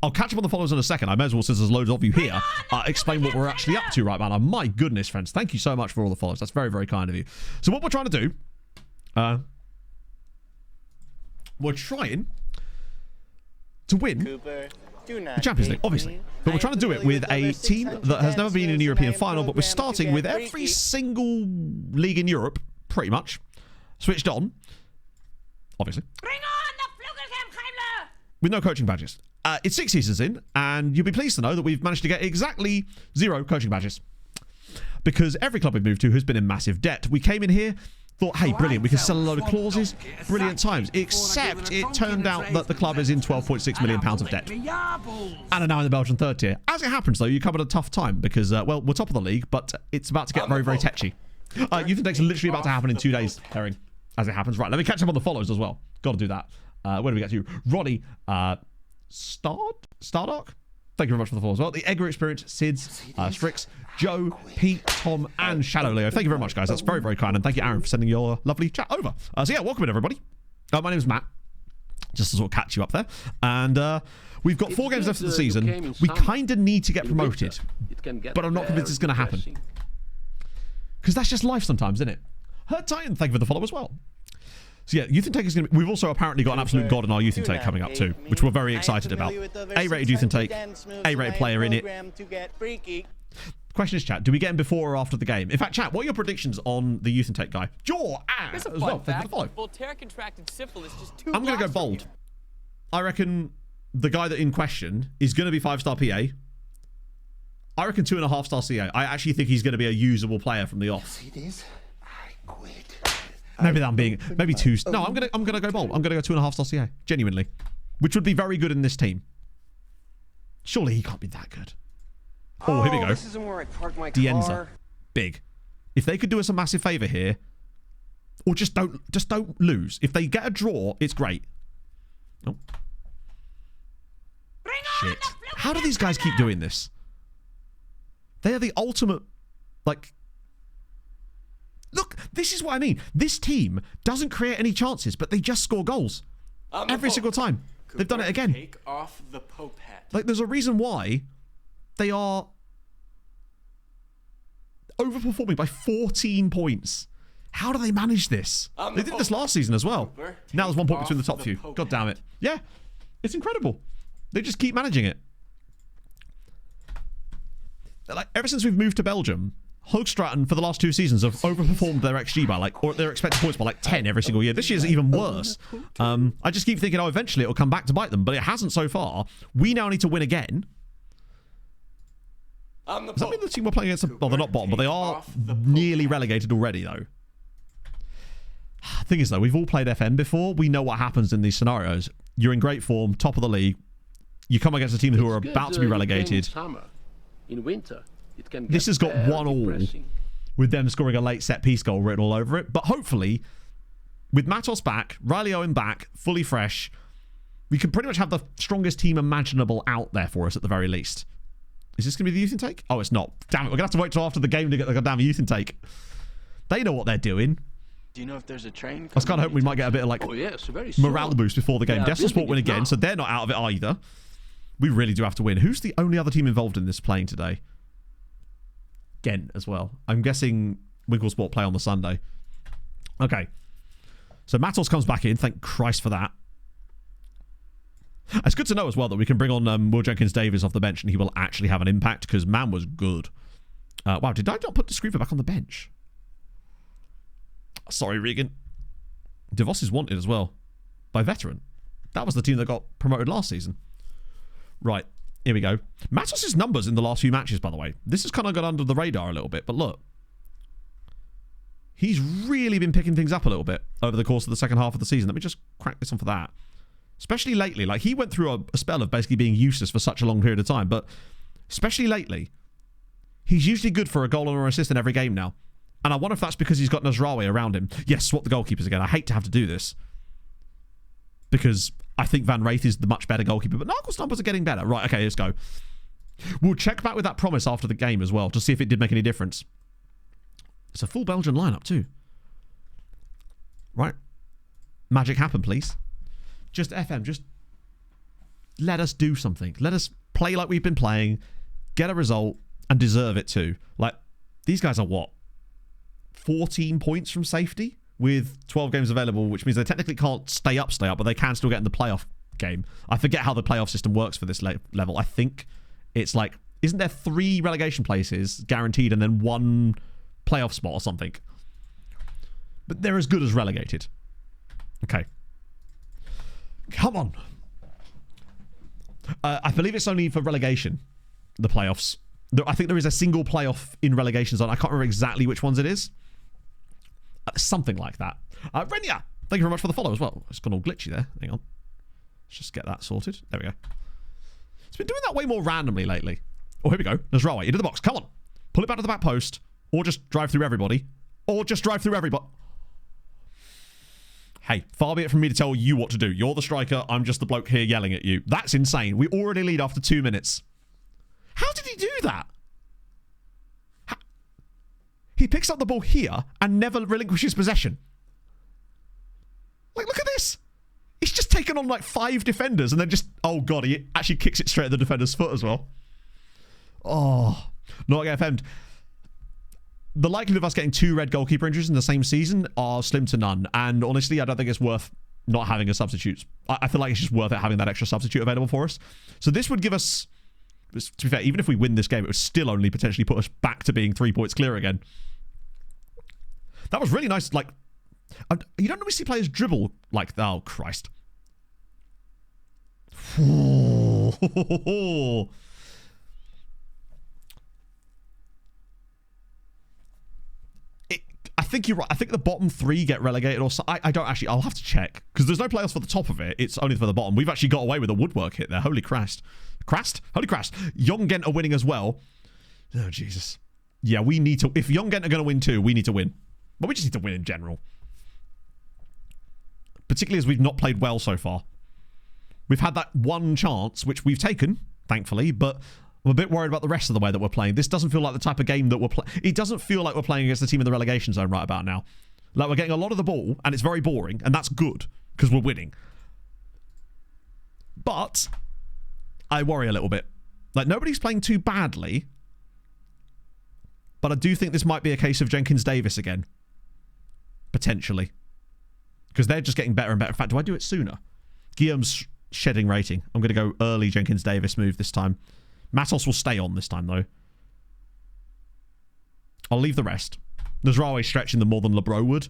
I'll catch up on the follows in a second. I may as well, since there's loads of you here, explain what we're actually up to right now. My goodness, friends. Thank you so much for all the follows. That's very, very kind of you. So what we're trying to do, we're trying to win the Champions League, obviously. But we're trying to do it with a team that has never been in a European final, but we're starting with every single league in Europe, pretty much, switched on, obviously. With no coaching badges. It's 6 seasons in, and you'll be pleased to know that we've managed to get exactly 0 coaching badges. Because every club we've moved to has been in massive debt. We came in here, thought, hey, brilliant, we can sell a load of clauses, brilliant times. Except it turned out that the club is in £12.6 million of debt. And are now in the Belgian 3rd tier. As it happens, though, you come at a tough time because, well, we're top of the league, but it's about to get very, very tetchy. Youth Index are literally about to happen in 2 days, Seraing, as it happens. Right, let me catch up on the follows as well. Got to do that. Where do we get to? Roddy, Stardark? Thank you very much for the follow as well. The Edgar Experience, Sids, Strix, Joe, Pete, Tom, and Shadow Leo. Thank you very much, guys. That's very, very kind. And thank you, Aaron, for sending your lovely chat over. So yeah, welcome in, everybody. My name is Matt. Just to sort of catch you up there. And we've got 4 games left of the season. We kind of need to get promoted. But I'm not convinced it's going to happen. Because that's just life sometimes, isn't it? Hurt Titan, thank you for the follow as well. So yeah, Youth Intake is going to be... We've also apparently got an absolute god in our Youth Intake coming up too, which we're very excited about. A-rated Youth Intake, A-rated player in it. Question is, chat, do we get him before or after the game? In fact, chat, what are your predictions on the Youth Intake guy? Jaw as well, thank you for the follow. Voltaire contracted syphilis just 2 I'm going to go bold. I reckon the guy that in question is going to be 5-star PA. I reckon 2.5-star CA. I actually think he's going to be a usable player from the off. It is. I quit. Maybe that I'm being maybe 2. No, I'm gonna go bold. I'm gonna go 2.5-star CA. Genuinely, which would be very good in this team. Surely he can't be that good. Oh, here we go. This isn't where I parked my Dienza, car. big. If they could do us a massive favor here, or just don't lose. If they get a draw, it's great. Oh. Shit. How do these guys keep doing this? They are the ultimate, like. Look, this is what I mean. This team doesn't create any chances, but they just score goals. Every single time. They've done it again. Take off the Pope hat. Like, there's a reason why they are overperforming by 14 points. How do they manage this? They did this last season as well. Now there's 1 point between the top few. God damn it. Yeah, it's incredible. They just keep managing it. Like, ever since we've moved to Belgium, Hoogstraten for the last 2 seasons have overperformed their XG by or their expected points by like 10 every single year. This year's even worse. I just keep thinking, eventually it'll come back to bite them, but it hasn't so far. We now need to win again. Does that mean the team we're playing against? Well, they're not bottom, but they are nearly relegated already, though. Thing is, though, we've all played FM before. We know what happens in these scenarios. You're in great form, top of the league. You come against a team who are about to be relegated. In winter. This has got 1-1 with them scoring a late set-piece goal written all over it. But hopefully, with Matos back, Riley Owen back, fully fresh, we can pretty much have the strongest team imaginable out there for us at the very least. Is this going to be the Youth Intake? Oh, it's not. Damn it, we're going to have to wait till after the game to get the goddamn Youth Intake. They know what they're doing. Do you know if there's a train? I was kind of hoping we might get a bit of, like, morale boost before the game. Desselsport win again, so they're not out of it either. We really do have to win. Who's the only other team involved in this playing today? Ghent as well. I'm guessing Winklesport play on the Sunday. Okay. So Matos comes back in. Thank Christ for that. It's good to know as well that we can bring on Will Jenkins-Davis off the bench and he will actually have an impact because man was good. Wow, did I not put the Screever back on the bench? Sorry, Regan. DeVos is wanted as well by veteran. That was the team that got promoted last season. Right, here we go. Matos' numbers in the last few matches, by the way. This has kind of got under the radar a little bit, but look. He's really been picking things up a little bit over the course of the second half of the season. Let me just crack this on for that. Especially lately. Like, he went through a spell of basically being useless for such a long period of time, but especially lately, he's usually good for a goal or an assist in every game now. And I wonder if that's because he's got Nasraoui around him. Yes, swap the goalkeepers again. I hate to have to do this. Because I think Van Wraith is the much better goalkeeper, but Narcos numbers are getting better. Right, okay, let's go. We'll check back with that promise after the game as well to see if it did make any difference. It's a full Belgian lineup too. Right. Magic happen, please. Just FM, just let us do something. Let us play like we've been playing, get a result, and deserve it too. Like, these guys are what? 14 points from safety with 12 games available, which means they technically can't stay up, but they can still get in the playoff game. I forget how the playoff system works for this level. I think it's like, isn't there 3 relegation places guaranteed and then 1 playoff spot or something? But they're as good as relegated. Okay. Come on. I believe it's only for relegation, the playoffs. I think there is a single playoff in relegation zone. I can't remember exactly which ones it is. Something like that. Renya, thank you very much for the follow as well. It's gone all glitchy there. Hang on. Let's just get that sorted. There we go. It's been doing that way more randomly lately. Oh, here we go. Nasraoui into the box. Come on. Pull it back to the back post. Or just drive through everybody. Hey, far be it from me to tell you what to do. You're the striker. I'm just the bloke here yelling at you. That's insane. We already lead after 2 minutes. How did he do that? He picks up the ball here and never relinquishes possession. Like, look at this. He's just taken on like 5 defenders and then just... Oh, God, he actually kicks it straight at the defender's foot as well. Oh, not get FM'd. The likelihood of us getting 2 red goalkeeper injuries in the same season are slim to none. And honestly, I don't think it's worth not having a substitute. I feel like it's just worth it having that extra substitute available for us. So this would give us... To be fair, even if we win this game, it would still only potentially put us back to being 3 points clear again. That was really nice. Like, you don't normally see players dribble like that. Oh, Christ. I think you're right. I think the bottom 3 get relegated or so. I don't actually. I'll have to check because there's no playoffs for the top of it. It's only for the bottom. We've actually got away with a woodwork hit there. Holy Christ. Holy Christ. Young Ghent are winning as well. Oh, Jesus. Yeah, we need to... If Young Ghent are going to win too, we need to win. But we just need to win in general. Particularly as we've not played well so far. We've had that one chance, which we've taken, thankfully, but I'm a bit worried about the rest of the way that we're playing. This doesn't feel like the type of game that we're playing. It doesn't feel like we're playing against the team in the relegation zone right about now. Like, we're getting a lot of the ball, and it's very boring, and that's good, because we're winning. But I worry a little bit. Like, nobody's playing too badly, but I do think this might be a case of Jenkins-Davis again. Potentially. Because they're just getting better and better. In fact, do I do it sooner? Guillaume's shedding rating. I'm going to go early Jenkins-Davis move this time. Matos will stay on this time, though. I'll leave the rest. Nasraoui stretching them more than Lebro would.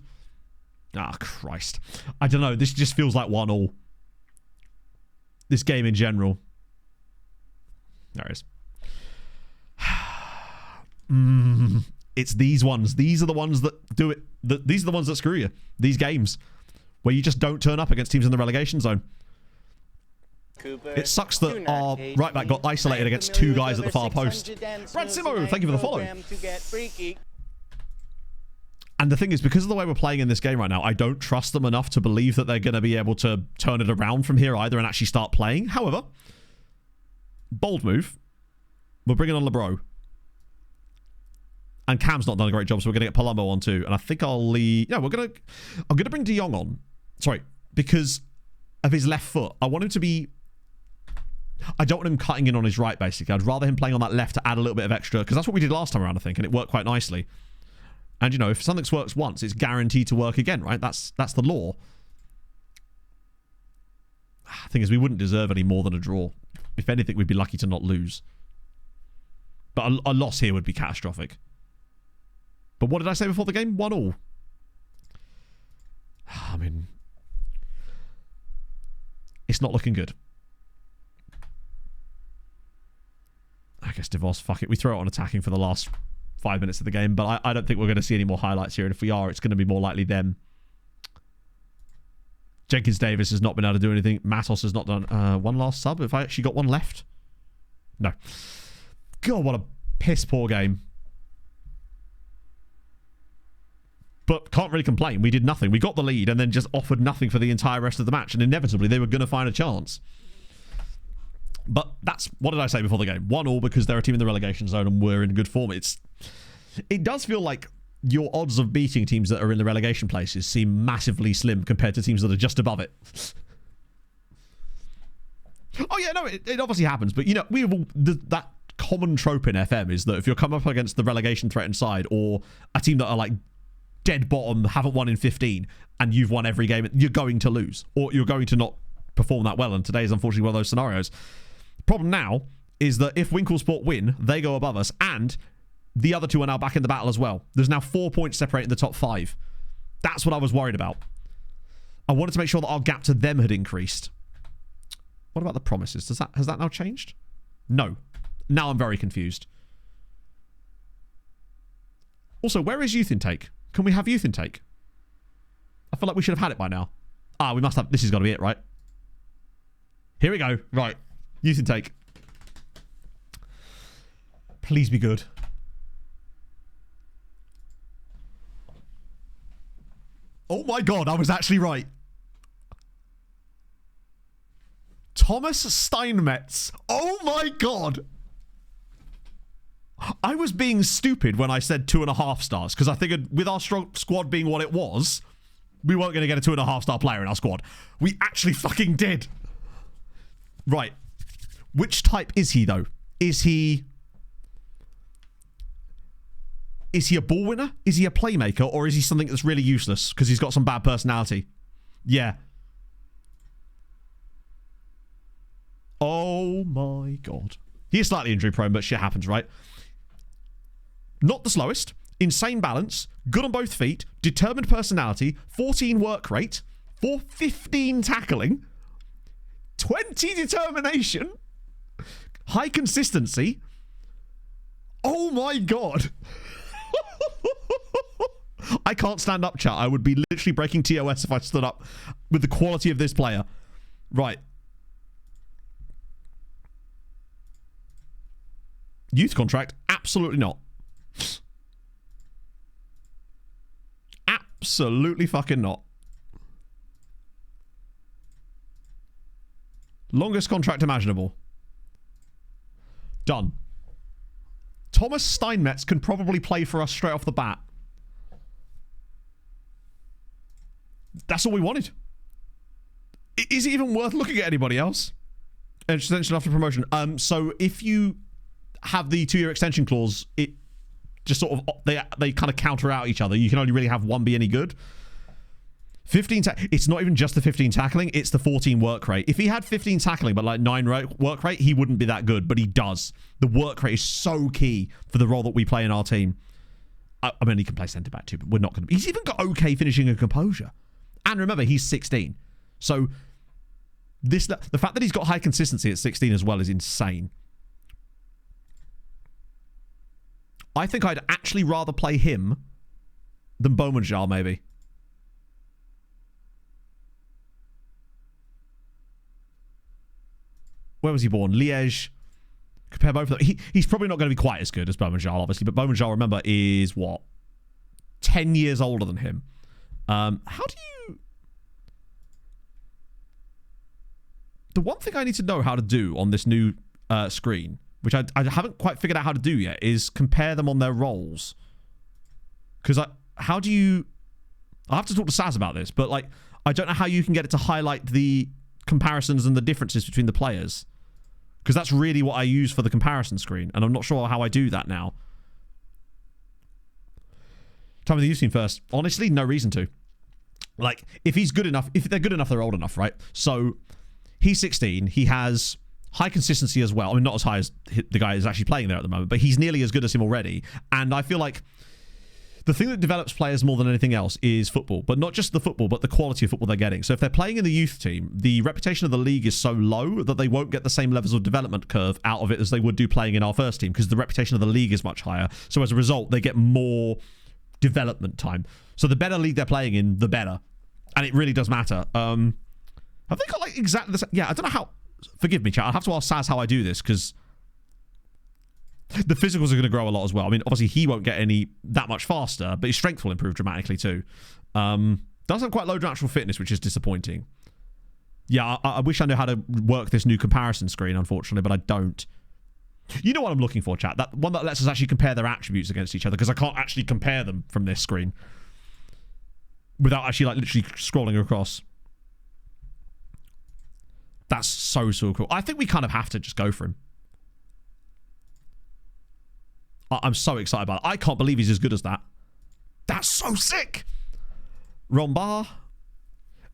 Ah, Christ. I don't know. This just feels like 1-1. This game in general. There it is. It's these ones. These are the ones that do it. These are the ones that screw you. These games. Where you just don't turn up against teams in the relegation zone. Cooper, it sucks that our right back got isolated against 2 guys at the far post. Brad Simo, thank you for the follow. And the thing is, because of the way we're playing in this game right now, I don't trust them enough to believe that they're going to be able to turn it around from here either and actually start playing. However, bold move. We're bringing on Lebro. And Cam's not done a great job, so we're going to get Palumbo on too. And I think I'll leave... Yeah, I'm going to bring De Jong on. Sorry, because of his left foot. I want him to be... I don't want him cutting in on his right, basically. I'd rather him playing on that left to add a little bit of extra, because that's what we did last time around, I think, and it worked quite nicely. And, you know, if something works once, it's guaranteed to work again, right? That's the law. The thing is, we wouldn't deserve any more than a draw. If anything, we'd be lucky to not lose. But a loss here would be catastrophic. But what did I say before the game? 1-1. I mean, it's not looking good. I guess DeVos, fuck it. We throw it on attacking for the last 5 minutes of the game, but I don't think we're going to see any more highlights here. And if we are, it's going to be more likely them. Jenkins Davis has not been able to do anything. Matos has not done one last sub. Have I actually got one left? No. God, what a piss poor game. But can't really complain. We did nothing. We got the lead and then just offered nothing for the entire rest of the match. And inevitably, they were going to find a chance. But that's... What did I say before the game? 1-1 because they're a team in the relegation zone and we're in good form. It does feel like your odds of beating teams that are in the relegation places seem massively slim compared to teams that are just above it. Oh, yeah, no, it obviously happens. But, you know, we have all... That common trope in FM is that if you're coming up against the relegation threatened side or a team that are, like, dead bottom, haven't won in 15, and you've won every game, you're going to lose. Or you're going to not perform that well, and today is unfortunately one of those scenarios. The problem now is that if Winklesport win, they go above us, and the other two are now back in the battle as well. There's now 4 points separating the top 5. That's what I was worried about. I wanted to make sure that our gap to them had increased. What about the promises? Has that now changed? No. Now I'm very confused. Also, where is youth intake? Can we have youth intake? I feel like we should have had it by now. Ah, we must have. This has got to be it, right? Here we go. Right. Youth intake. Please be good. Oh my god, I was actually right. Thomas Steinmetz. Oh my god. I was being stupid when I said 2.5 stars because I figured with our strong squad being what it was, we weren't going to get a 2.5 star player in our squad. We actually fucking did. Right. Which type is he though? Is he a ball winner? Is he a playmaker? Or is he something that's really useless because he's got some bad personality? Yeah. Oh my god. He is slightly injury prone, but shit happens, right? Not the slowest, insane balance, good on both feet, determined personality, 14 work rate, 15 tackling, 20 determination, high consistency. Oh my god. I can't stand up, chat. I would be literally breaking TOS if I stood up with the quality of this player. Right. Youth contract? Absolutely not. Absolutely fucking not. Longest contract imaginable. Done. Thomas Steinmetz can probably play for us straight off the bat. That's all we wanted. Is it even worth looking at anybody else? Extension after promotion. So if you have the 2-year extension clause, it just sort of they kind of counter out each other. You can only really have one be any good. 15 it's not even just the 15 tackling, it's the 14 work rate. If he had 15 tackling but like 9 work rate, he wouldn't be that good, but he does. The work rate is so key for the role that we play in our team. I mean, he can play centre back too, but we're not going to. He's even got okay finishing and composure. And remember, he's 16. So the fact that he's got high consistency at 16 as well is insane. I think I'd actually rather play him than Bowmanjal, maybe. Where was he born? Liège. Compare both of them. He's probably not going to be quite as good as Bowmanjal, obviously, but Bowmanjal, remember, is what? 10 years older than him. How do you... The one thing I need to know how to do on this new screen, which I haven't quite figured out how to do yet, is compare them on their roles. Because how do you... I'll have to talk to Saz about this, but like, I don't know how you can get it to highlight the comparisons and the differences between the players. Because that's really what I use for the comparison screen, and I'm not sure how I do that now. Time of the youth team first. Honestly, no reason to. Like, if he's good enough, if they're good enough, they're old enough, right? So He's 16. He has high consistency as well. I mean, not as high as the guy is actually playing there at the moment, but he's nearly as good as him already. And I feel like the thing that develops players more than anything else is football, but not just the football, but the quality of football they're getting. So if they're playing in the youth team, the reputation of the league is so low that they won't get the same levels of development curve out of it as they would do playing in our first team, because the reputation of the league is much higher. So as a result, they get more development time. So the better league they're playing in, the better. And it really does matter. Have they got like exactly the same? Yeah, I don't know how. Forgive me, chat. I'll have to ask Saz how I do this, because the physicals are going to grow a lot as well. I mean, obviously he won't get any that much faster, but his strength will improve dramatically too. Does have quite low natural fitness, which is disappointing. Yeah, I wish I knew how to work this new comparison screen, unfortunately, but I don't. You know what I'm looking for, chat? That one that lets us actually compare their attributes against each other, because I can't actually compare them from this screen without actually like literally scrolling across. That's so cool. I think we kind of have to just go for him. I'm so excited about it. I can't believe he's as good as that. That's so sick. Rombar.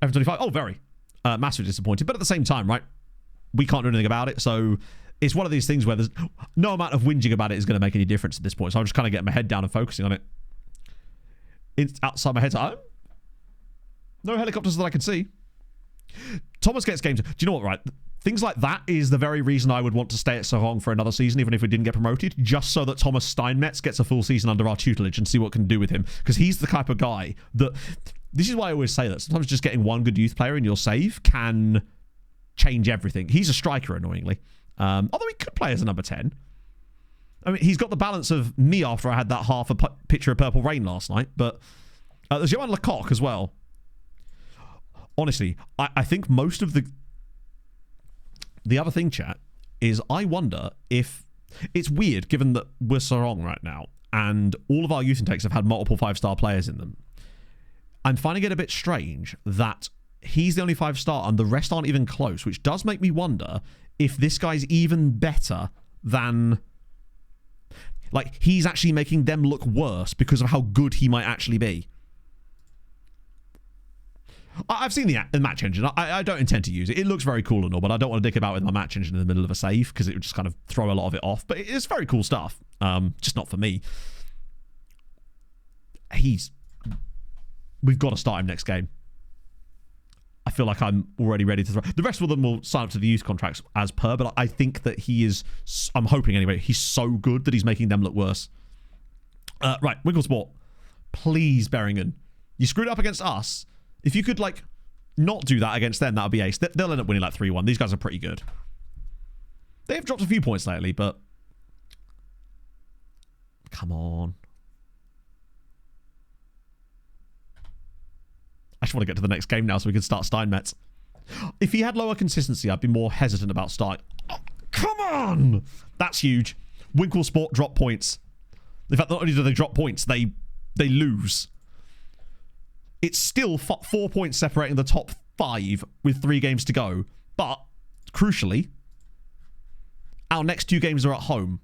F25. Oh, very. Massively disappointed. But at the same time, right? We can't do anything about it. So it's one of these things where there's no amount of whinging about it is going to make any difference at this point. So I'm just kind of getting my head down and focusing on it. It's outside my head. No helicopters that I can see. Thomas gets games. Do you know what, right? Things like that is the very reason I would want to stay at Seraing for another season, even if we didn't get promoted, just so that Thomas Steinmetz gets a full season under our tutelage and see what we can do with him. Because he's the type of guy that... This is why I always say that. Sometimes just getting one good youth player in your save can change everything. He's a striker, annoyingly. Although he could play as a number 10. I mean, he's got the balance of me after I had that half a picture of Purple Rain last night. But there's Johan Lecoq as well. Honestly, I think most of the other thing, chat, is I wonder if... It's weird, given that we're Seraing right now, and all of our youth intakes have had multiple 5-star players in them. I'm finding it a bit strange that he's the only 5-star and the rest aren't even close, which does make me wonder if this guy's even better than... Like, he's actually making them look worse because of how good he might actually be. I've seen the match engine. I don't intend to use it. It looks very cool and all, but I don't want to dick about with my match engine in the middle of a save because it would just kind of throw a lot of it off. But it's very cool stuff. Just not for me. We've got to start him next game. I feel like I'm already ready to throw. The rest of them will sign up to the youth contracts as per, but I think that he is... I'm hoping anyway. He's so good that he's making them look worse. Right, Wigglesport. Please, Berringen. You screwed up against us. If you could, like, not do that against them, that would be ace. They'll end up winning, like, 3-1. These guys are pretty good. They have dropped a few points lately, but... Come on. I just want to get to the next game now so we can start Steinmetz. If he had lower consistency, I'd be more hesitant about starting. Oh, come on! That's huge. Winklesport drop points. In fact, not only do they drop points, they lose. It's still 4 points separating the top 5 with 3 games to go. But, crucially, our next 2 games are at home.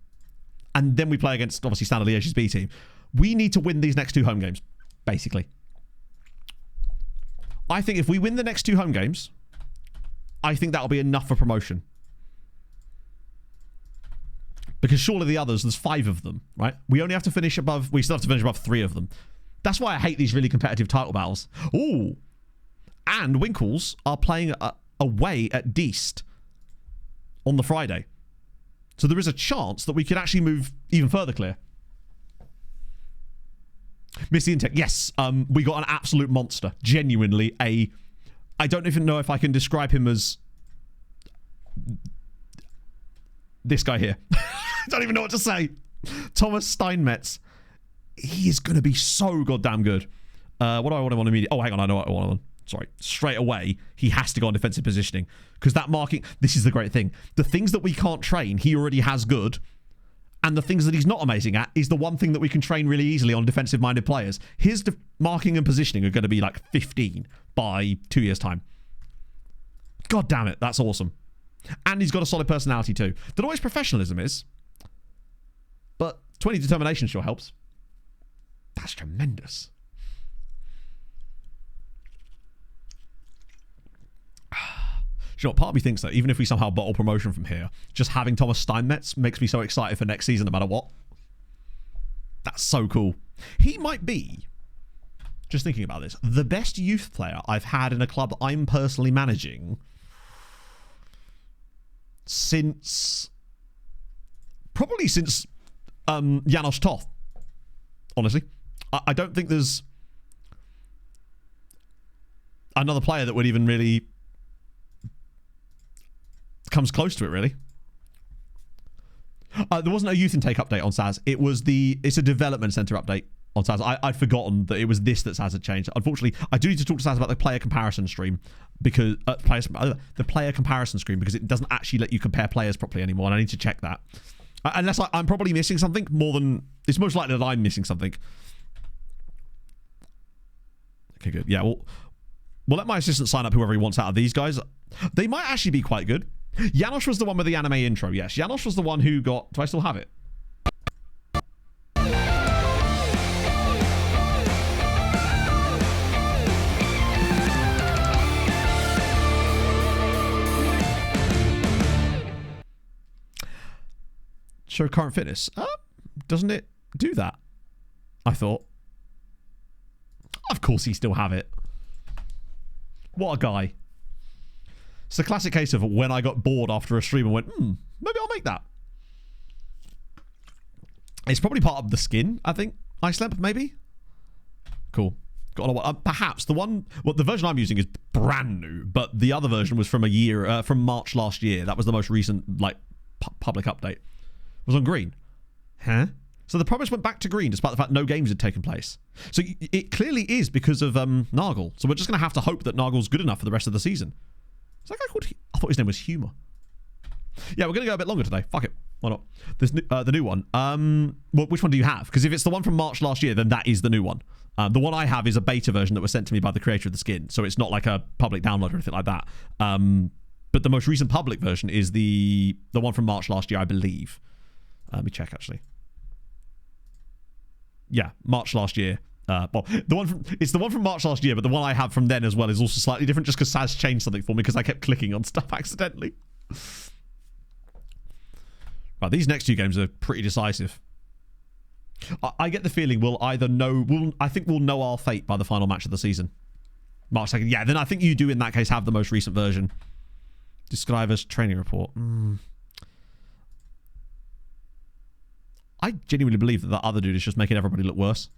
And then we play against, obviously, Standard Liège's B team. We need to win these next 2 home games, basically. I think if we win the next 2 home games, I think that'll be enough for promotion. Because surely the others, there's 5 of them, right? We only have to finish above... We still have to finish above 3 of them. That's why I hate these really competitive title battles. Ooh. And Winkles are playing away at Deist on the Friday. So there is a chance that we could actually move even further clear. Missy Intech. Yes, we got an absolute monster. Genuinely I don't even know if I can describe him as this guy here. I don't even know what to say. Thomas Steinmetz. He is going to be so goddamn good. What do I want him on immediately? Oh, hang on. I know what I want him on. Sorry. Straight away, he has to go on defensive positioning. Because that marking... This is the great thing. The things that we can't train, he already has good. And the things that he's not amazing at is the one thing that we can train really easily on defensive-minded players. His marking and positioning are going to be like 15 by 2 years' time. God damn it. That's awesome. And he's got a solid personality too. Don't know what his professionalism is. But 20 determination sure helps. That's tremendous. you know what? Part of me thinks that even if we somehow bottle promotion from here, just having Thomas Steinmetz makes me so excited for next season no matter what. That's so cool. He might be, just thinking about this, the best youth player I've had in a club I'm personally managing probably since Janos Toth, honestly. I don't think there's another player that would even really comes close to it, really. There wasn't a youth intake update on SAS. It's a development center update on SAS. I'd forgotten that it was this that SAS had changed. Unfortunately, I do need to talk to SAS about the player comparison stream because the player comparison screen, because it doesn't actually let you compare players properly anymore, and I need to check that. Unless I'm probably missing something more than... It's most likely that I'm missing something. Okay, good. Yeah, we'll let my assistant sign up whoever he wants out of these guys. They might actually be quite good. Janos was the one with the anime intro, yes. Janos was the one who got... Do I still have it? Show current fitness. Doesn't it do that? I thought. Of course he still have it. What a guy. It's a classic case of when I got bored after a stream and went, maybe I'll make that. It's probably part of the skin, I think. Icelemp, maybe? Cool. Perhaps the one... Well, the version I'm using is brand new, but the other version was from from March last year. That was the most recent, like, public update. It was on green. Huh? So the promise went back to green despite the fact no games had taken place. So it clearly is because of Nargle. So we're just going to have to hope that Nargle's good enough for the rest of the season. Is that guy called... I thought his name was Humor. Yeah, we're going to go a bit longer today. Fuck it. Why not? There's the new one. Well, which one do you have? Because if it's the one from March last year, then that is the new one. The one I have is a beta version that was sent to me by the creator of the skin. So it's not like a public download or anything like that. But the most recent public version is the one from March last year, I believe. Let me check, actually. Yeah, March last year. Well, it's the one from March last year, but the one I have from then as well is also slightly different just because Saz changed something for me because I kept clicking on stuff accidentally. Right, these next two games are pretty decisive. I get the feeling I think we'll know our fate by the final match of the season. March 2nd. Yeah, then I think you do in that case have the most recent version. Describe as training report. I genuinely believe that other dude is just making everybody look worse.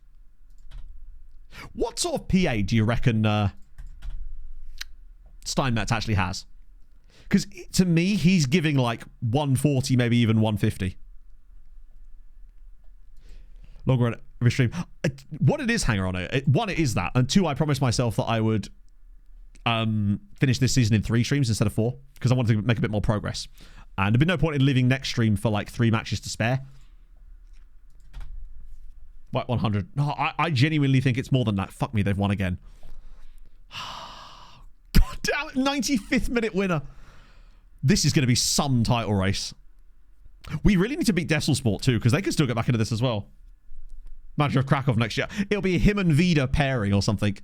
What sort of PA do you reckon Steinmetz actually has? Because to me, he's giving like 140, maybe even 150. Longer on every stream. What it is, hanger on it. One, it is that. And two, I promised myself that I would finish this season in 3 streams instead of 4. Because I wanted to make a bit more progress. And there'd be no point in leaving next stream for like 3 matches to spare. Like 100. No, I genuinely think it's more than that. Fuck me, they've won again. God damn it, 95th minute winner. This is going to be some title race. We really need to beat Desselsport too, because they can still get back into this as well. Manager of Krakow next year. It'll be him and Vida pairing or something.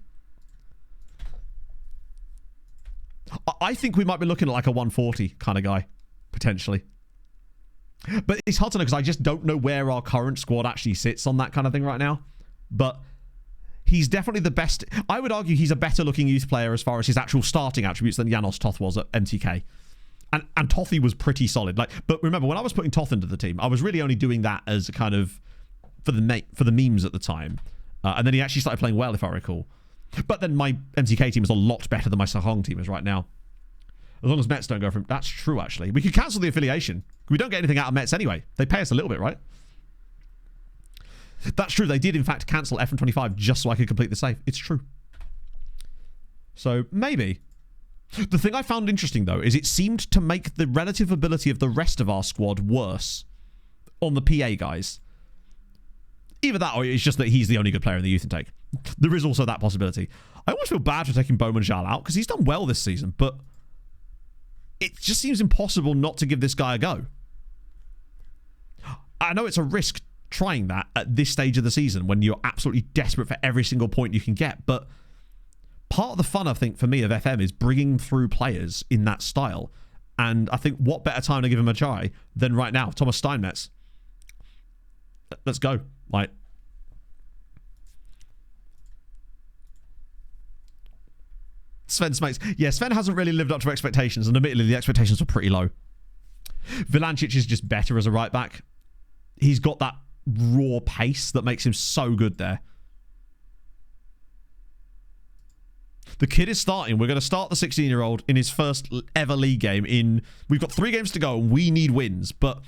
I think we might be looking at like a 140 kind of guy, potentially. But it's hard to know because I just don't know where our current squad actually sits on that kind of thing right now. But he's definitely the best. I would argue he's a better looking youth player as far as his actual starting attributes than Janos Toth was at MTK. And Tothy was pretty solid. But remember, when I was putting Toth into the team, I was really only doing that as a kind of for the memes at the time. And then he actually started playing well, if I recall. But then my MTK team is a lot better than my Seraing team is right now. As long as Mets don't go from... That's true, actually. We could cancel the affiliation. We don't get anything out of Mets anyway. They pay us a little bit, right? That's true. They did, in fact, cancel FN25 just so I could complete the save. It's true. So, maybe. The thing I found interesting, though, is it seemed to make the relative ability of the rest of our squad worse on the PA guys. Either that or it's just that he's the only good player in the youth intake. There is also that possibility. I almost feel bad for taking Bowman Jal out because he's done well this season, but it just seems impossible not to give this guy a go. I know it's a risk trying that at this stage of the season when you're absolutely desperate for every single point you can get, but part of the fun, I think, for me of FM is bringing through players in that style. And I think what better time to give him a try than right now, Thomas Steinmetz. Let's go. Like, Sven's mates. Yeah, Sven hasn't really lived up to expectations, and admittedly, the expectations were pretty low. Vilancic is just better as a right back. He's got that raw pace that makes him so good there. The kid is starting. We're going to start the 16-year-old in his first ever league game. We've got 3 games to go, and we need wins. But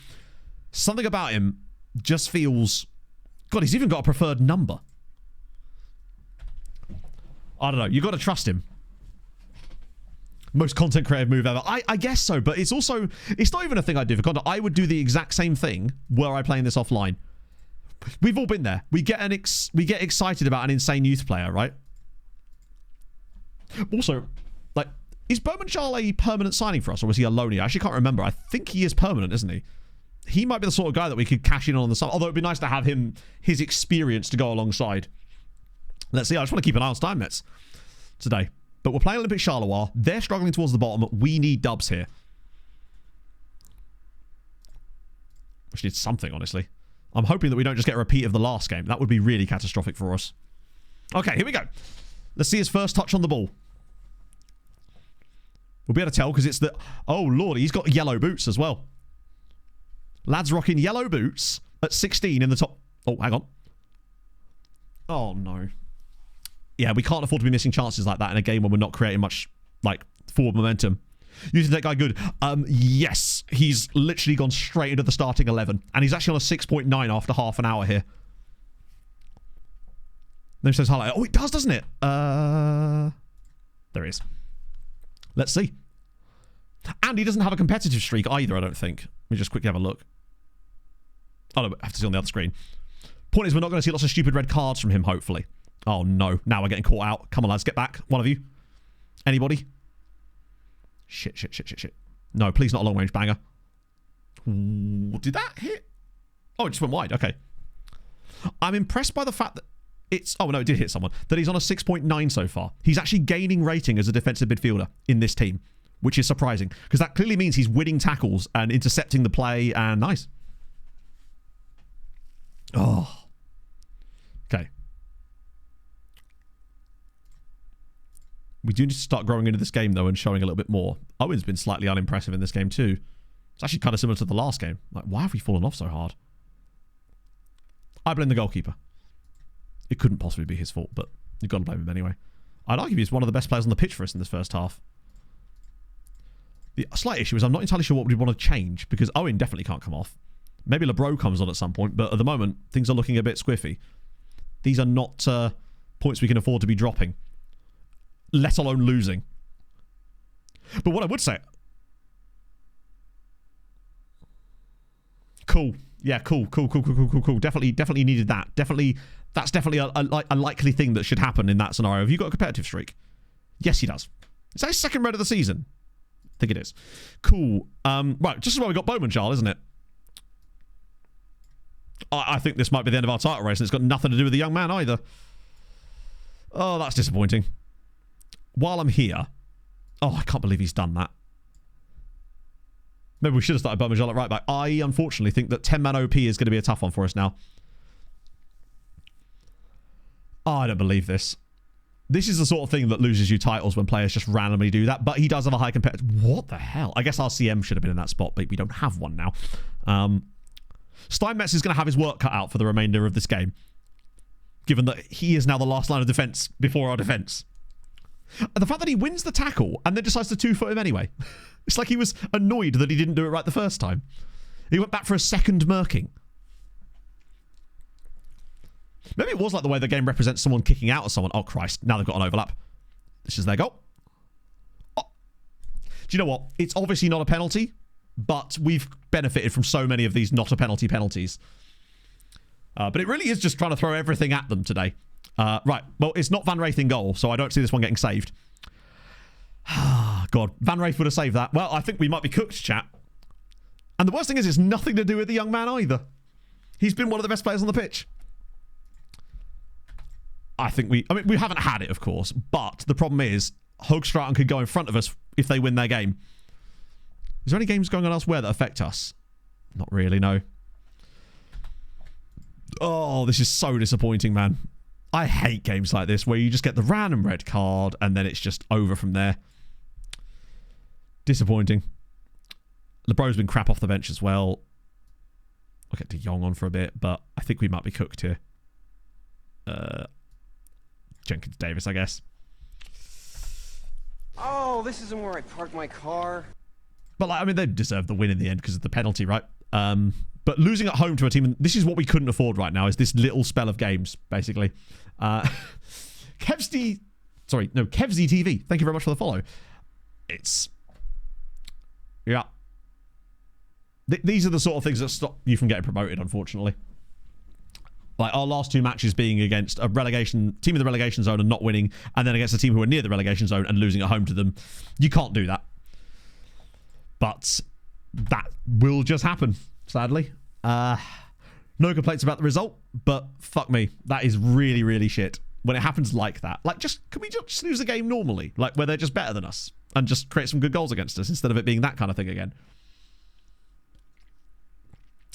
something about him just feels... God, he's even got a preferred number. I don't know. You've got to trust him. Most content creative move ever. I guess so, but it's also... It's not even a thing I do for content. I would do the exact same thing were I playing this offline. We've all been there. We get excited about an insane youth player, right? Also, like, is Bowman Charles a permanent signing for us, or was he a loanee? I actually can't remember. I think he is permanent, isn't he? He might be the sort of guy that we could cash in on the side. Although it'd be nice to have his experience to go alongside. Let's see. I just want to keep an eye on Steinmetz today. But we're playing Olympic Charleroi. They're struggling towards the bottom. We need dubs here. Which needs something, honestly. I'm hoping that we don't just get a repeat of the last game. That would be really catastrophic for us. Okay, here we go. Let's see his first touch on the ball. We'll be able to tell because it's the... Oh, Lord, he's got yellow boots as well. Lad's rocking yellow boots at 16 in the top... Oh, hang on. Oh, no. Yeah, we can't afford to be missing chances like that in a game when we're not creating much, like, forward momentum. You think that guy good? Yes. He's literally gone straight into the starting 11. And he's actually on a 6.9 after half an hour here. Then it says highlight. Oh, it does, doesn't it? There it is. Let's see. And he doesn't have a competitive streak either, I don't think. Let me just quickly have a look. Oh, no, I have to see on the other screen. Point is, we're not going to see lots of stupid red cards from him, hopefully. Oh, no. Now we're getting caught out. Come on, lads. Get back. One of you. Anybody? Shit. No, please not a long-range banger. Ooh, did that hit? Oh, it just went wide. Okay. I'm impressed by the fact that it's... Oh, no, it did hit someone. That he's on a 6.9 so far. He's actually gaining rating as a defensive midfielder in this team, which is surprising. Because that clearly means he's winning tackles and intercepting the play, and nice. Oh. Okay. We do need to start growing into this game, though, and showing a little bit more. Owen's been slightly unimpressive in this game, too. It's actually kind of similar to the last game. Like, why have we fallen off so hard? I blame the goalkeeper. It couldn't possibly be his fault, but you've got to blame him anyway. I'd argue he's one of the best players on the pitch for us in this first half. The slight issue is I'm not entirely sure what we'd want to change, because Owen definitely can't come off. Maybe LeBro comes on at some point, but at the moment, things are looking a bit squiffy. These are not points we can afford to be dropping, let alone losing. But what I would say... Cool. Yeah, cool. Definitely needed that. That's definitely a likely thing that should happen in that scenario. Have you got a competitive streak? Yes, he does. Is that his second red of the season? I think it is. Cool. Right, just as well we got Bowman Charles, isn't it? I think this might be the end of our title race, and it's got nothing to do with the young man either. Oh, that's disappointing. While I'm here... Oh, I can't believe he's done that. Maybe we should have started Bowman Charles at right back. I, unfortunately, think that 10-man OP is going to be a tough one for us now. Oh, I don't believe this. This is the sort of thing that loses you titles when players just randomly do that, but he does have a high competitive... What the hell? I guess our CM should have been in that spot, but we don't have one now. Steinmetz is going to have his work cut out for the remainder of this game, given that he is now the last line of defence before our defence. And the fact that he wins the tackle and then decides to two-foot him anyway. It's like he was annoyed that he didn't do it right the first time. He went back for a second murking. Maybe it was like the way the game represents someone kicking out of someone. Oh, Christ. Now they've got an overlap. This is their goal. Oh. Do you know what? It's obviously not a penalty, but we've benefited from so many of these not a penalty penalties. But it really is just trying to throw everything at them today. Right. Well, it's not Van Wraith in goal, so I don't see this one getting saved. God. Van Wraith would have saved that. Well, I think we might be cooked, chat. And the worst thing is it's nothing to do with the young man either. He's been one of the best players on the pitch. I think we haven't had it, of course, but the problem is Hoogstraten could go in front of us if they win their game. Is there any games going on elsewhere that affect us? Not really, no. Oh, this is so disappointing, man. I hate games like this where you just get the random red card and then it's just over from there. Disappointing. LeBro's been crap off the bench as well. I'll get De Jong on for a bit, but I think we might be cooked here. Jenkins Davis, I guess. Oh, this isn't where I parked my car. But, like, I mean, they deserved the win in the end because of the penalty, right? But losing at home to a team, and this is what we couldn't afford right now, is this little spell of games, basically. Kevzy TV, thank you very much for the follow. Yeah. These are the sort of things that stop you from getting promoted, unfortunately. Like our last two matches being against a relegation team in the relegation zone and not winning, and then against a team who are near the relegation zone and losing at home to them. You can't do that. But that will just happen, sadly. No complaints about the result, but fuck me. That is really, really shit. When it happens like that. Like, can we just lose the game normally? Like, where they're just better than us and just create some good goals against us instead of it being that kind of thing again.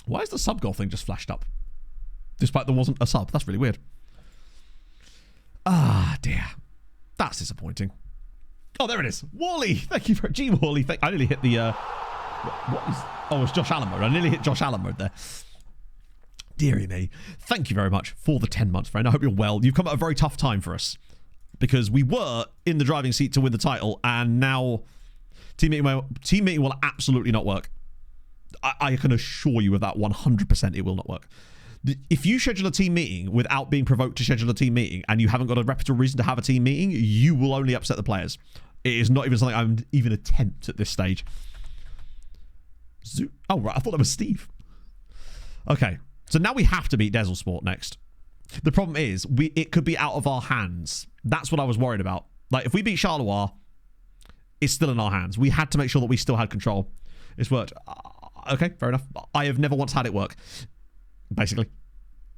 Why is the sub goal thing just flashed up? Despite there wasn't a sub. That's really weird. Ah, dear. That's disappointing. Oh, there it is. Wally. Thank you for G Wally. I nearly hit the it's Josh Allen mode. I nearly hit Josh Allen mode there. Deary me. Thank you very much for the 10 months, friend. I hope you're well. You've come at a very tough time for us because we were in the driving seat to win the title, and now team meeting will absolutely not work. I can assure you of that 100% it will not work. If you schedule a team meeting without being provoked to schedule a team meeting and you haven't got a reputable reason to have a team meeting, you will only upset the players. It is not even something I would even attempt at this stage. Oh, right. I thought that was Steve. Okay. So now we have to beat Dezelsport next. The problem is, it could be out of our hands. That's what I was worried about. Like, if we beat Charleroi, it's still in our hands. We had to make sure that we still had control. It's worked. Okay, fair enough. I have never once had it work, basically.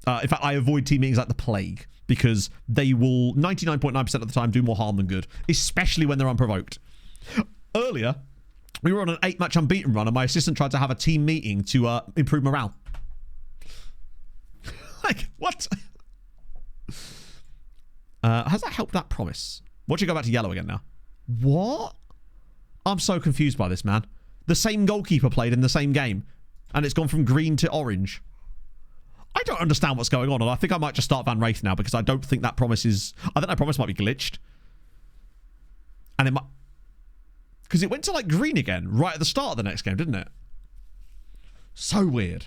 In fact, I avoid team meetings like the plague because they will 99.9% of the time do more harm than good, especially when they're unprovoked. Earlier, we were on an 8-match unbeaten run and my assistant tried to have a team meeting to improve morale. Like, what? Has that helped that promise? Watch it go back to yellow again now. What? I'm so confused by this, man. The same goalkeeper played in the same game, and it's gone from green to orange. I don't understand what's going on, and I think I might just start Van Wraith now because I don't think that promise is... I think that promise might be glitched. And it might... Because it went to, like, green again right at the start of the next game, didn't it? So weird.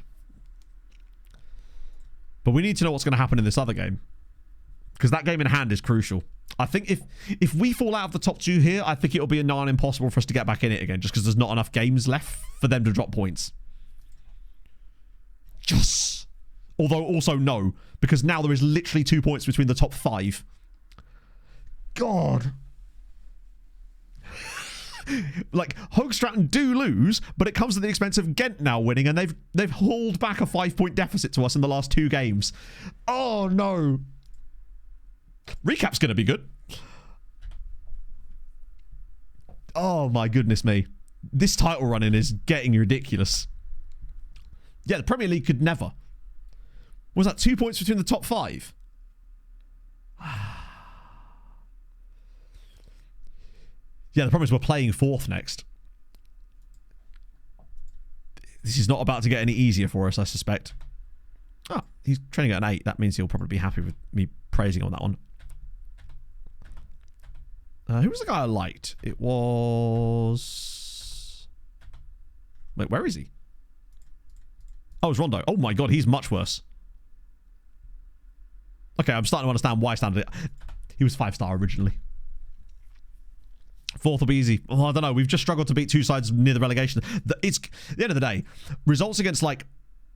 But we need to know what's going to happen in this other game. Because that game in hand is crucial. I think if we fall out of the top two here, I think it'll be a nigh on impossible for us to get back in it again, just because there's not enough games left for them to drop points. Yes! Although also no, because now there is literally 2 points between the top 5. God. Like, Hoogstraten do lose, but it comes at the expense of Ghent now winning, and they've hauled back a 5-point deficit to us in the last 2 games. Oh, no. Recap's going to be good. Oh, my goodness me. This title run-in is getting ridiculous. Yeah, the Premier League could never. Was that 2 points between the top 5? Yeah, the problem is we're playing 4th next. This is not about to get any easier for us, I suspect. Oh, he's training at an 8. That means he'll probably be happy with me praising on that one. Who was the guy I liked? It was... Wait, where is he? Oh, it's Rondo. Oh my god, he's much worse. Okay, I'm starting to understand why I standard it. He was 5-star originally. 4th will be easy. Oh, I don't know. We've just struggled to beat 2 sides near the relegation. It's at the end of the day, results against like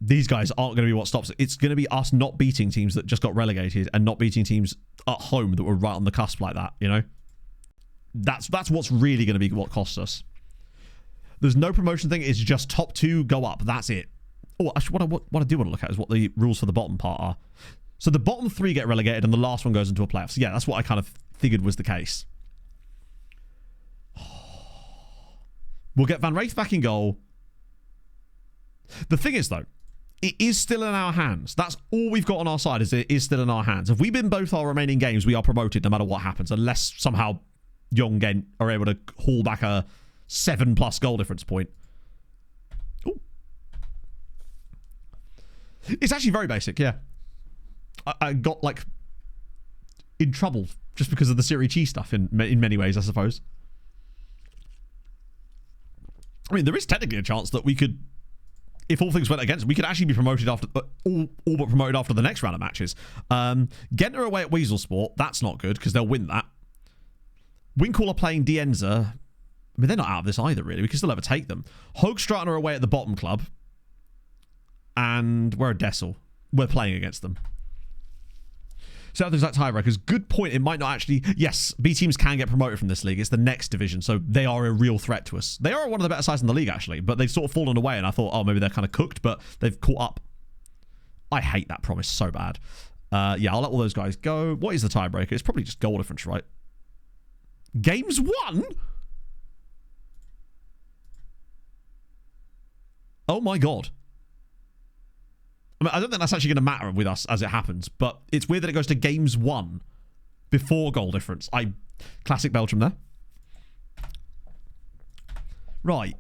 these guys aren't going to be what stops it. It's going to be us not beating teams that just got relegated and not beating teams at home that were right on the cusp like that, you know? That's what's really going to be what costs us. There's no promotion thing. It's just top 2 go up. That's it. Oh, actually, what I do want to look at is what the rules for the bottom part are. So the bottom 3 get relegated and the last one goes into a playoffs. Yeah, that's what I kind of figured was the case. We'll get Van Wraith back in goal. The thing is, though, it is still in our hands. That's all we've got on our side, is it is still in our hands. If we win both our remaining games, we are promoted no matter what happens, unless somehow Young Ghent are able to haul back a 7+ goal difference point. Ooh. It's actually very basic, yeah. I got, like, in trouble just because of the Serie G stuff in many ways, I suppose. I mean, there is technically a chance that we could, if all things went against, we could actually be promoted after, all but promoted after the next round of matches. Ghent are away at Weaselsport. That's not good because they'll win that. Winkle are playing Dienza. I mean, they're not out of this either, really. We can still overtake them. Hoogstraten are away at the bottom club. And we're a Dessel. We're playing against them. So things like tiebreakers. Good point. It might not actually... Yes, B teams can get promoted from this league. It's the next division, so they are a real threat to us. They are one of the better sides in the league, actually, but they've sort of fallen away, and I thought, oh, maybe they're kind of cooked, but they've caught up. I hate that promise so bad. Yeah, I'll let all those guys go. What is the tiebreaker? It's probably just goal difference, right? Games won? Oh, my God. I mean, I don't think that's actually going to matter with us as it happens, but it's weird that it goes to games won before goal difference. Classic Belgium there. Right.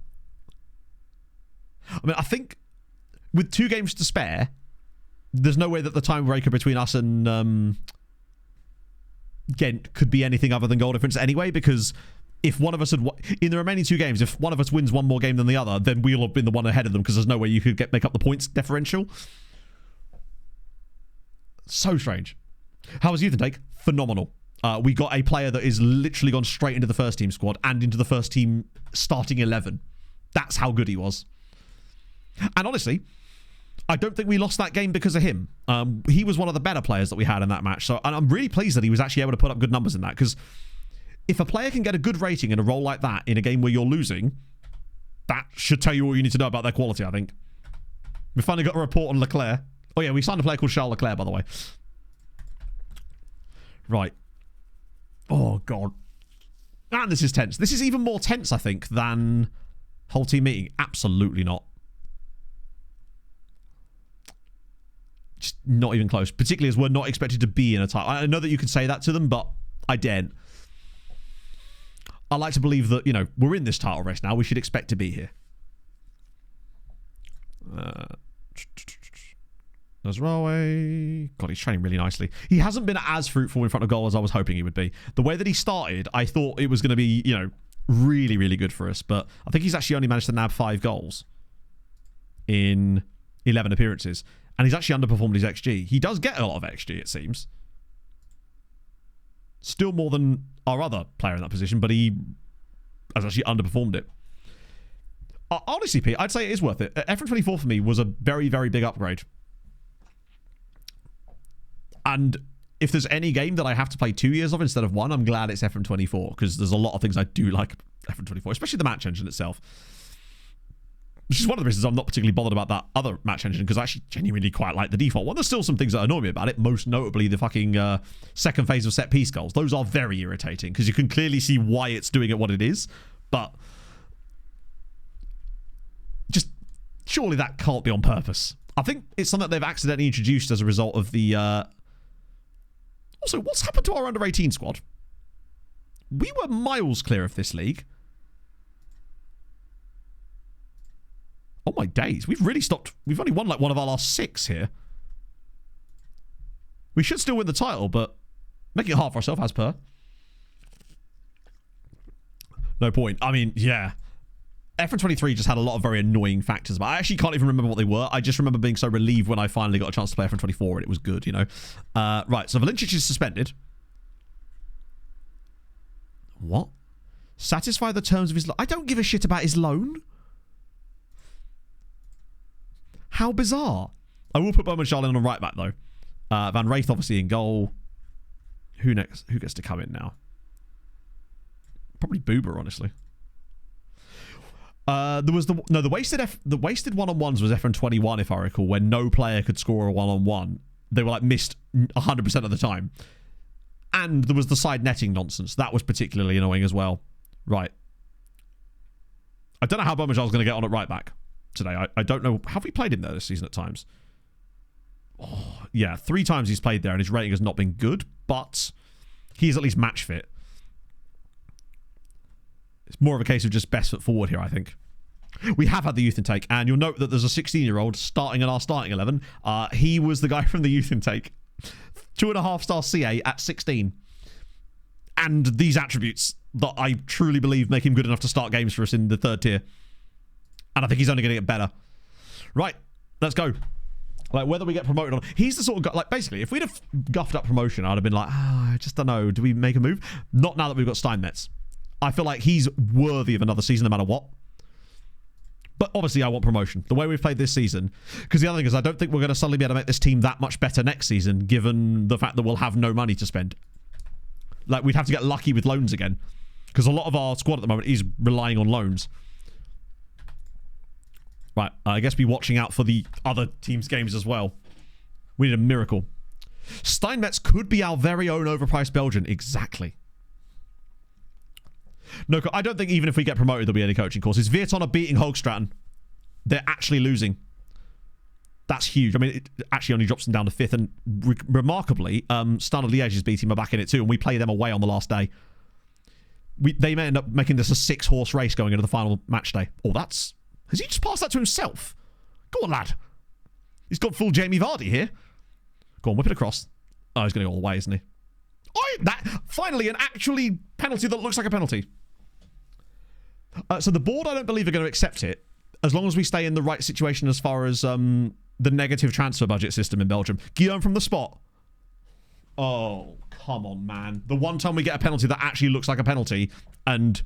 I mean, I think with 2 games to spare, there's no way that the tiebreaker between us and Ghent could be anything other than goal difference anyway, because if one of us had, in the remaining 2 games, if one of us wins one more game than the other, then we'll have been the one ahead of them, because there's no way you could make up the points differential. So strange. How was youth intake? Phenomenal. We got a player that is literally gone straight into the first team squad and into the first team starting 11. That's how good he was. And honestly, I don't think we lost that game because of him. He was one of the better players that we had in that match. So and I'm really pleased that he was actually able to put up good numbers in that, because if a player can get a good rating in a role like that in a game where you're losing, that should tell you all you need to know about their quality, I think. We finally got a report on Leclerc. Oh yeah, we signed a player called Charles Leclerc, by the way. Right. Oh, God. And this is tense. This is even more tense, I think, than whole team meeting. Absolutely not. Just not even close. Particularly as we're not expected to be in a title. I know that you can say that to them, but I daren't. I like to believe that, you know, we're in this title race now. We should expect to be here. Nasraoui. God, he's training really nicely. He hasn't been as fruitful in front of goal as I was hoping he would be. The way that he started, I thought it was going to be, you know, really, really good for us. But I think he's actually only managed to nab 5 goals in 11 appearances. And he's actually underperformed his XG. He does get a lot of XG, it seems. Still more than our other player in that position, but he has actually underperformed it. Honestly, Pete, I'd say it is worth it. FN24 for me was a very, very big upgrade. And if there's any game that I have to play 2 years of instead of 1, I'm glad it's FN24, because there's a lot of things I do like FN24, especially the match engine itself. Which is one of the reasons I'm not particularly bothered about that other match engine, because I actually genuinely quite like the default one. There's still some things that annoy me about it, most notably the fucking second phase of set piece goals. Those are very irritating, because you can clearly see why it's doing it what it is, but just surely that can't be on purpose. I think it's something that they've accidentally introduced as a result of the... Also, what's happened to our under-18 squad? We were miles clear of this league. Oh my days. We've really stopped. We've only won like one of our last 6 here. We should still win the title, but make it hard for ourselves as per. No point. I mean, yeah. FN23 just had a lot of very annoying factors, but I actually can't even remember what they were. I just remember being so relieved when I finally got a chance to play FN24 and it was good, you know. Right, so Valencic is suspended. What? Satisfy the terms of his loan? I don't give a shit about his loan. How bizarre. I will put Bowman Charlin on right back, though. Van Wraith, obviously, in goal. Who next? Who gets to come in now? Probably Boober, honestly. There was the wasted one-on-ones was FN21, if I recall, when no player could score a one-on-one. they were like missed 100% of the time. And there was the side netting nonsense. That was particularly annoying as well. Right. I don't know how Bomajal's going to get on at right back today. I don't know. Have we played him there this season at times? Oh, yeah, 3 times he's played there and his rating has not been good, but he's at least match fit. It's more of a case of just best foot forward here, I think. We have had the youth intake, and you'll note that there's a 16-year-old starting in our starting 11. He was the guy from the youth intake. 2.5-star CA at 16. And these attributes that I truly believe make him good enough to start games for us in the 3rd tier. And I think he's only going to get better. Right, let's go. Like, whether we get promoted or not. He's the sort of guy, like, basically, if we'd have guffed up promotion, I'd have been like, I just don't know. Do we make a move? Not now that we've got Steinmetz. I feel like he's worthy of another season no matter what. But obviously, I want promotion. The way we've played this season. Because the other thing is, I don't think we're going to suddenly be able to make this team that much better next season, given the fact that we'll have no money to spend. Like, we'd have to get lucky with loans again. Because a lot of our squad at the moment is relying on loans. Right, I guess be watching out for the other team's games as well. We need a miracle. Steinmetz could be our very own overpriced Belgian. Exactly. No, I don't think even if we get promoted, there'll be any coaching courses. Virton are beating Hoogstraten. They're actually losing. That's huge. I mean, it actually only drops them down to 5th. And remarkably, Standard Liège is beating them back in it too. And we play them away on the last day. They may end up making this a 6-horse race going into the final match day. Oh, that's... Has he just passed that to himself? Go on, lad. He's got full Jamie Vardy here. Go on, whip it across. Oh, he's going to go all the way, isn't he? Oh, that finally an actually penalty that looks like a penalty. So the board, I don't believe, are going to accept it as long as we stay in the right situation as far as the negative transfer budget system in Belgium. Guillaume from the spot. Oh, come on, man. The one time we get a penalty that actually looks like a penalty, and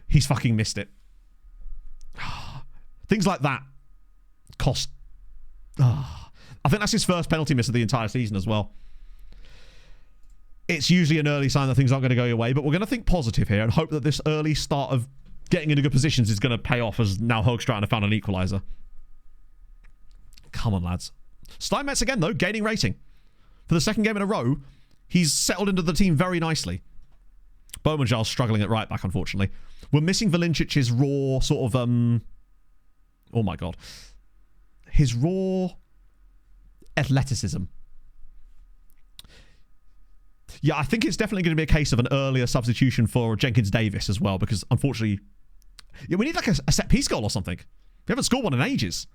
he's fucking missed it. Things like that cost... I think that's his first penalty miss of the entire season as well. It's usually an early sign that things aren't going to go your way, but we're going to think positive here and hope that this early start of getting into good positions is going to pay off as now Hoogstraten have found an equaliser. Come on, lads. Steinmetz again, though, gaining rating. For the 2nd game in a row, he's settled into the team very nicely. Bomajal's struggling at right back, unfortunately. We're missing Valincic's raw sort of... Oh my god. His raw athleticism. Yeah, I think it's definitely going to be a case of an earlier substitution for Jenkins Davis as well, because unfortunately... Yeah, we need like a set-piece goal or something. We haven't scored one in ages.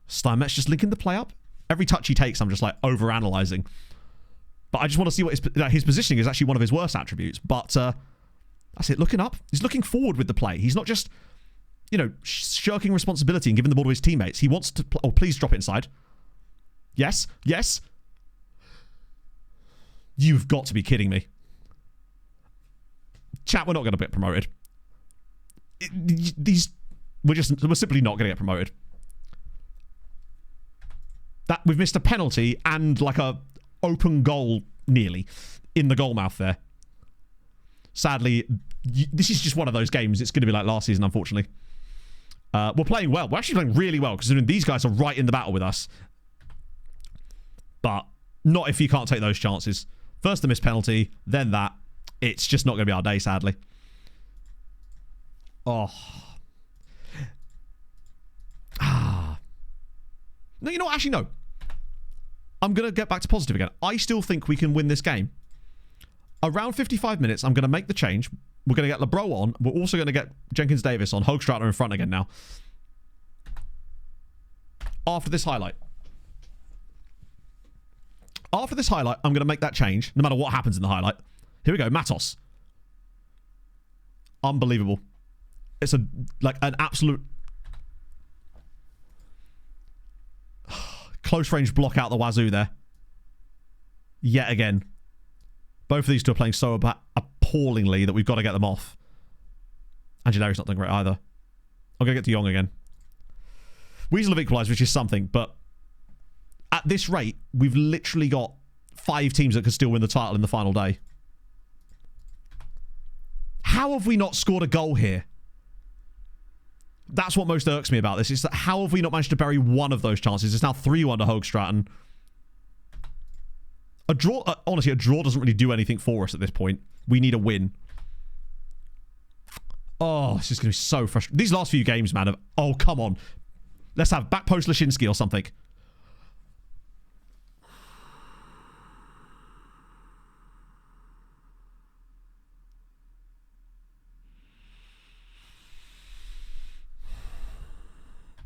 Steinmetz just linking the play up. Every touch he takes, I'm just like over-analysing. But I just want to see what his positioning is actually one of his worst attributes. But that's it, looking up. He's looking forward with the play. He's not just... you know, shirking responsibility and giving the ball to his teammates. He wants to... Oh, please drop it inside. Yes. Yes. You've got to be kidding me. Chat, we're not going to get promoted. We're simply not going to get promoted. That we've missed a penalty and like a open goal nearly in the goal mouth there. Sadly, this is just one of those games. It's going to be like last season, unfortunately. We're playing well. We're actually playing really well, considering these guys are right in the battle with us. But not if you can't take those chances. First the missed penalty, then that. It's just not going to be our day, sadly. Oh. No, you know what? Actually, no. I'm going to get back to positive again. I still think we can win this game. Around 55 minutes, I'm going to make the change. We're going to get Lebro on. We're also going to get Jenkins Davis on. Hoogstraten in front again now. After this highlight. After this highlight, I'm going to make that change, no matter what happens in the highlight. Here we go, Matos. Unbelievable. It's like an absolute... close range block out the wazoo there. Yet again. Both of these two are playing so appallingly that we've got to get them off. Angelari's not doing great either. I'm going to get De Jong again. Weasel have equalised, which is something, but at this rate, we've literally got 5 teams that could still win the title in the final day. How have we not scored a goal here? That's what most irks me about this. Is that how have we not managed to bury one of those chances? It's now 3-1 to Hoogstraten. A draw, honestly, a draw doesn't really do anything for us at this point. We need a win. Oh, this is going to be so frustrating. These last few games, man, oh, come on. Let's have back post Lashinsky or something.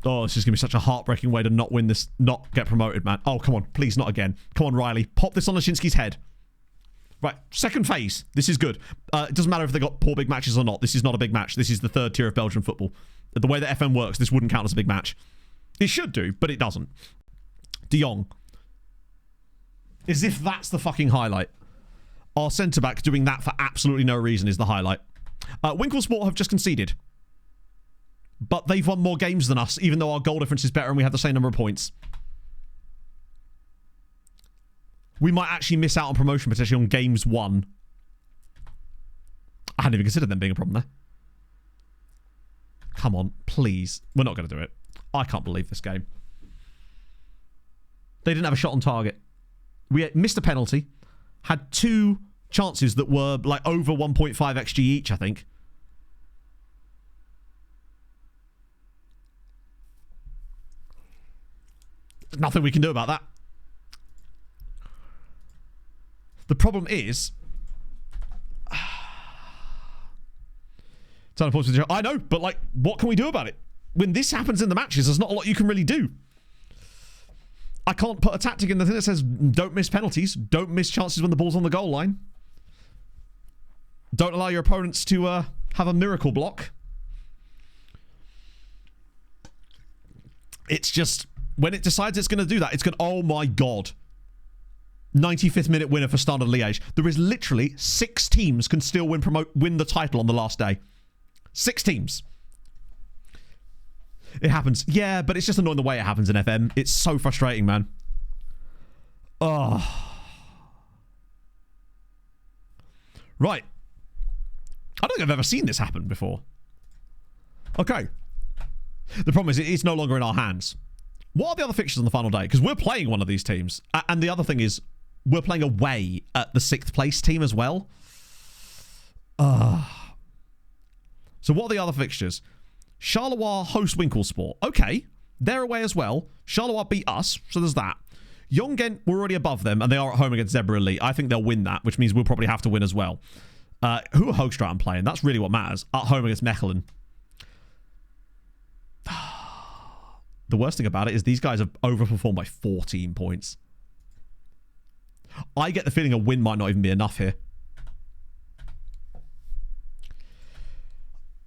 Oh, this is going to be such a heartbreaking way to not win this, not get promoted, man. Oh, come on. Please, not again. Come on, Riley. Pop this on Lashinsky's head. Right, second phase. This is good. It doesn't matter if they got poor big matches or not. This is not a big match. This is the third tier of Belgian football. The way that FM works, this wouldn't count as a big match. It should do, but it doesn't. De Jong. As if that's the fucking highlight. Our centre-back doing that for absolutely no reason is the highlight. Winklesport have just conceded. But they've won more games than us, even though our goal difference is better and we have the same number of points. We might actually miss out on promotion potentially on games won. I hadn't even considered them being a problem there. Come on, please. We're not going to do it. I can't believe this game. They didn't have a shot on target. We missed a penalty. Had 2 chances that were like over 1.5 XG each, I think. There's nothing we can do about that. The problem is... I know, but like, what can we do about it? When this happens in the matches, there's not a lot you can really do. I can't put a tactic in the thing that says don't miss penalties, don't miss chances when the ball's on the goal line. Don't allow your opponents to have a miracle block. It's just, when it decides it's going to do that, it's going, oh my god. 95th minute winner for Standard Liège. There is literally 6 teams can still win the title on the last day. 6 teams. It happens. Yeah, but it's just annoying the way it happens in FM. It's so frustrating, man. Oh. Right. I don't think I've ever seen this happen before. Okay. The problem is it's no longer in our hands. What are the other fixtures on the final day? Because we're playing one of these teams. And the other thing is, we're playing away at the 6th place team as well. So what are the other fixtures? Charleroi host Winklesport. Okay, they're away as well. Charleroi beat us, so there's that. Yongen, we're already above them, and they are at home against Zebra Elite. I think they'll win that, which means we'll probably have to win as well. Who are Hoogstraat playing? That's really what matters. At home against Mechelen. The worst thing about it is these guys have overperformed by 14 points. I get the feeling a win might not even be enough here.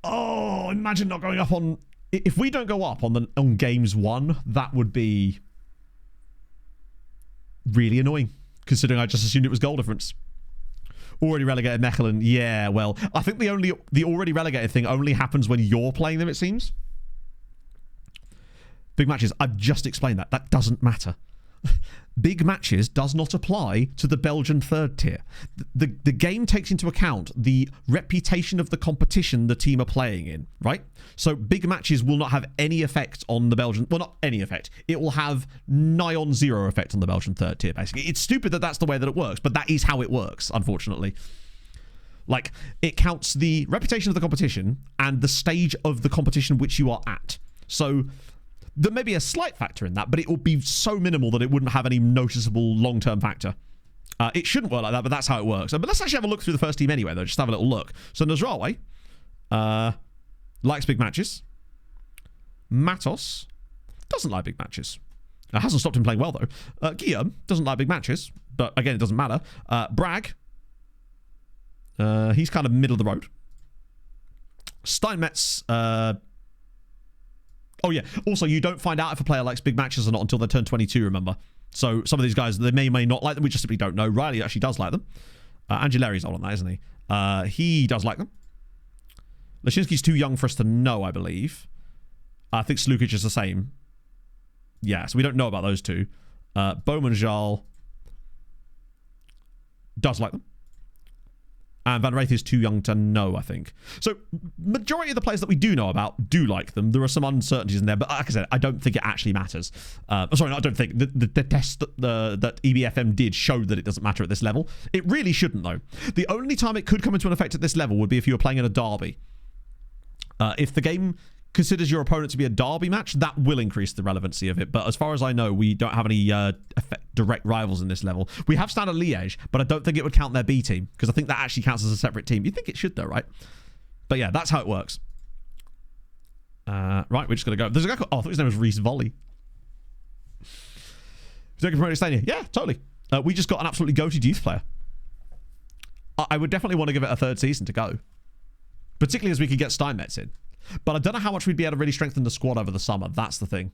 Oh, imagine not going up on... If we don't go up on games 1, that would be really annoying, considering I just assumed it was goal difference. Already relegated Mechelen. Yeah, well, I think the already relegated thing only happens when you're playing them, it seems. Big matches. I've just explained that. That doesn't matter. Big matches does not apply to the Belgian third tier. The game takes into account the reputation of the competition the team are playing in, right? So big matches will not have any effect on the Belgian... Well, not any effect. It will have nigh on 0 effect on the Belgian third tier, basically. It's stupid that that's the way that it works, but that is how it works, unfortunately. Like, it counts the reputation of the competition and the stage of the competition which you are at. So... there may be a slight factor in that, but it will be so minimal that it wouldn't have any noticeable long-term factor. It shouldn't work like that, but that's how it works. But let's actually have a look through the first team anyway, though. Just have a little look. So Nasraoui likes big matches. Matos doesn't like big matches. Hasn't stopped him playing well, though. Guillaume doesn't like big matches, but again, it doesn't matter. Bragg, he's kind of middle of the road. Steinmetz... oh, yeah. Also, you don't find out if a player likes big matches or not until they turn 22, remember? So, some of these guys, they may not like them. We just simply don't know. Riley actually does like them. Angeleri's old on that, isn't he? He does like them. Lashinsky's too young for us to know, I believe. I think Slukic is the same. Yeah, so we don't know about those two. Bowman Jal does like them. And Van Wraith is too young to know, I think. So, majority of the players that we do know about do like them. There are some uncertainties in there, but like I said, I don't think it actually matters. Sorry, I don't think. The test that EBFM did showed that it doesn't matter at this level. It really shouldn't, though. The only time it could come into an effect at this level would be if you were playing in a derby. If the game considers your opponent to be a derby match, that will increase the relevancy of it. But as far as I know, we don't have any direct rivals in this level. We have Standard Liège, but I don't think it would count their B team, because I think that actually counts as a separate team. You'd think it should, though, right? But yeah, that's how it works. Right, we're just going to go. There's a guy called... Oh, I thought his name was Reese Volley. Is he looking for Stania? Yeah, totally. We just got an absolutely goated youth player. I would definitely want to give it a third season to go. Particularly as we could get Steinmetz in. But I don't know how much we'd be able to really strengthen the squad over the summer. That's the thing.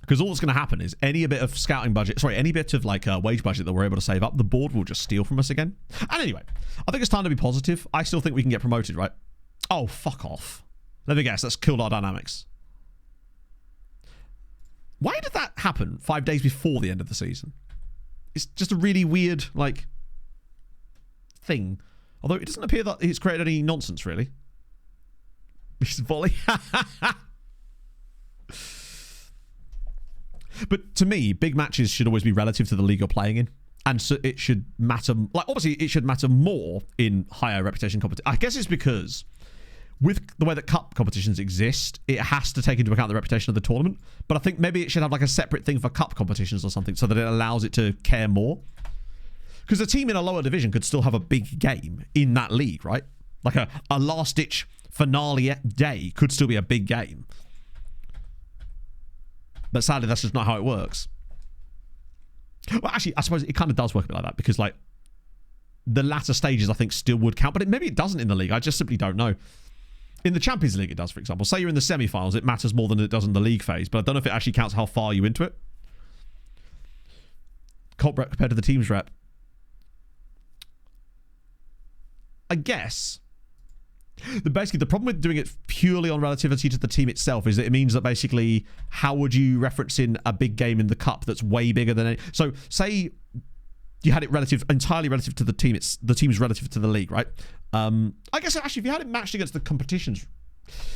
Because all that's going to happen is any bit of scouting budget, sorry, any bit of like wage budget that we're able to save up, the board will just steal from us again. And anyway, I think it's time to be positive. I still think we can get promoted, right? Oh, fuck off. Let me guess, that's killed our dynamics. Why did that happen 5 days before the end of the season? It's just a really weird, like, thing. Although it doesn't appear that it's created any nonsense, really. Mr. Volley. But to me, big matches should always be relative to the league you're playing in. And so it should matter... Like, obviously, it should matter more in higher reputation competition. I guess it's because with the way that cup competitions exist, it has to take into account the reputation of the tournament. But I think maybe it should have like a separate thing for cup competitions or something so that it allows it to care more. Because a team in a lower division could still have a big game in that league, right? Like a last-ditch finale day could still be a big game. But sadly, that's just not how it works. Well, actually, I suppose it kind of does work a bit like that because, like, the latter stages, I think, still would count. But maybe it doesn't in the league. I just simply don't know. In the Champions League, it does, for example. Say you're in the semi-finals, it matters more than it does in the league phase. But I don't know if it actually counts how far you into it. Comp rep compared to the team's rep. I guess basically the problem with doing it purely on relativity to the team itself is that it means that basically how would you reference in a big game in the cup that's way bigger than it? So say you had it entirely relative to the team, it's the team's relative to the league, right? I guess actually if you had it matched against the competitions,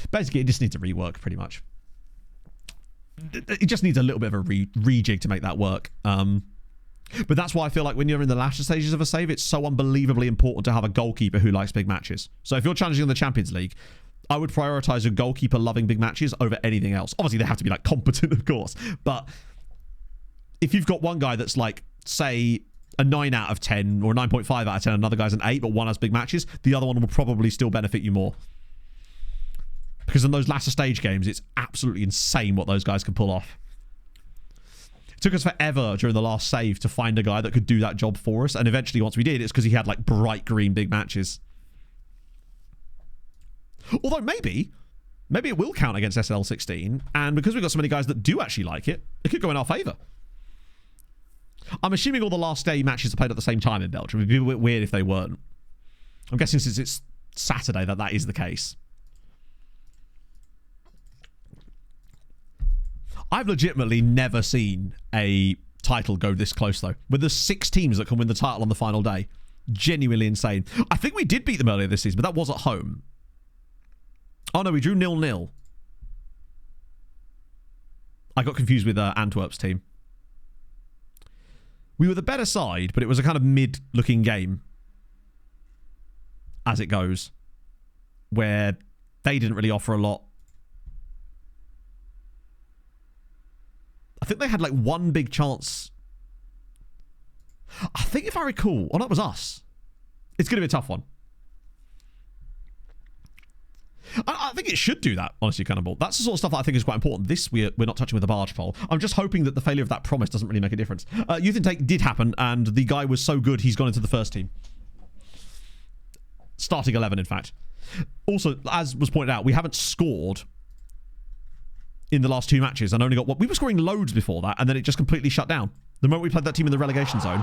basically it just needs a rework pretty much. It just needs a little bit of a rejig to make that work. But that's why I feel like when you're in the latter stages of a save, it's so unbelievably important to have a goalkeeper who likes big matches. So if you're challenging in the Champions League, I would prioritize a goalkeeper loving big matches over anything else. Obviously, they have to be like competent, of course. But if you've got one guy that's like, say, a 9 out of 10 or 9.5 out of 10, another guy's an 8, but one has big matches, the other one will probably still benefit you more. Because in those latter stage games, it's absolutely insane what those guys can pull off. It took us forever during the last save to find a guy that could do that job for us. And eventually, once we did, it's because he had like bright green big matches. Although maybe it will count against SL16. And because we've got so many guys that do actually like it, it could go in our favour. I'm assuming all the last day matches are played at the same time in Belgium. It'd be a bit weird if they weren't. I'm guessing since it's Saturday that is the case. I've legitimately never seen a title go this close, though. With the 6 teams that can win the title on the final day. Genuinely insane. I think we did beat them earlier this season, but that was at home. Oh, no, we drew 0-0. I got confused with Antwerp's team. We were the better side, but it was a kind of mid-looking game. As it goes. Where they didn't really offer a lot. I think they had like one big chance. I think if I recall, that was us. It's going to be a tough one. I think it should do that, honestly, Cannonball. That's the sort of stuff that I think is quite important. This we're not touching with the barge pole. I'm just hoping that the failure of that promise doesn't really make a difference. Youth intake did happen, and the guy was so good he's gone into the first team. Starting 11, in fact. Also, as was pointed out, we haven't scored in the last 2 matches and only got what we were scoring loads before that, and then it just completely shut down. The moment we played that team in the relegation zone,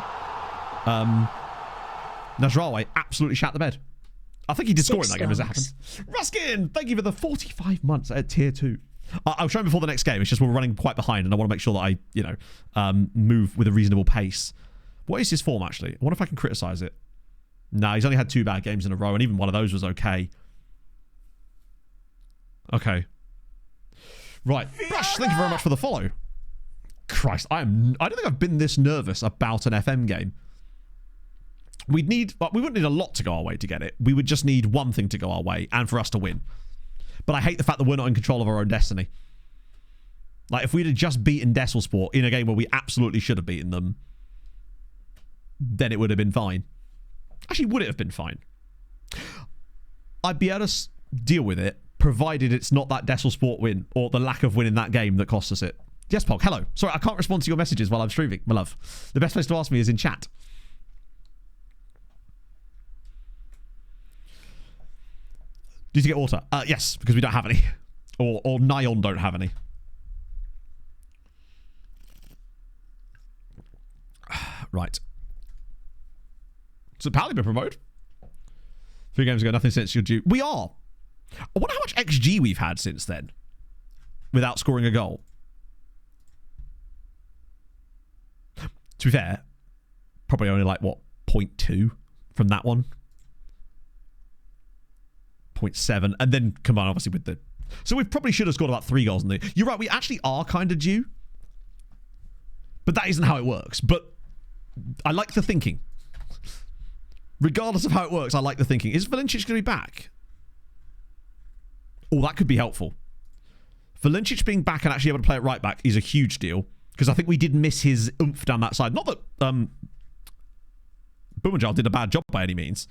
Najrawe absolutely shat the bed. I think he did score in that game as it happened. Ruskin, thank you for the 45 months at tier 2. I'll show him before the next game. It's just we're running quite behind, and I want to make sure that I, move with a reasonable pace. What is his form, actually? I wonder if I can criticise it. Nah, he's only had 2 bad games in a row, and even one of those was okay. Okay. Right. Brush, thank you very much for the follow. Christ, I don't think I've been this nervous about an FM game. We wouldn't need a lot to go our way to get it. We would just need one thing to go our way, and for us to win. But I hate the fact that we're not in control of our own destiny. Like, if we'd have just beaten Desselsport in a game where we absolutely should have beaten them, then it would have been fine. Actually, would it have been fine? I'd be able to deal with it, provided it's not that Desselsport win, or the lack of win in that game that cost us it. Yes, Pog, hello. Sorry, I can't respond to your messages while I'm streaming, my love. The best place to ask me is in chat. Did you get water? Yes, because we don't have any. Or Nyon don't have any. Right. So Pally been promoted. 3 games ago, nothing since you're due. We are. I wonder how much XG we've had since then. Without scoring a goal. To be fair, probably only like, what, 0.2 from that one? 0.7. And then, come on, obviously with the... So we probably should have scored about 3 goals in the... You're right, we actually are kind of due. But that isn't how it works. But I like the thinking. Regardless of how it works, I like the thinking. Is Valencic going to be back? Oh, that could be helpful. Valencic being back and actually able to play it right back is a huge deal. Because I think we did miss his oomph down that side. Not that Bumajal did a bad job by any means.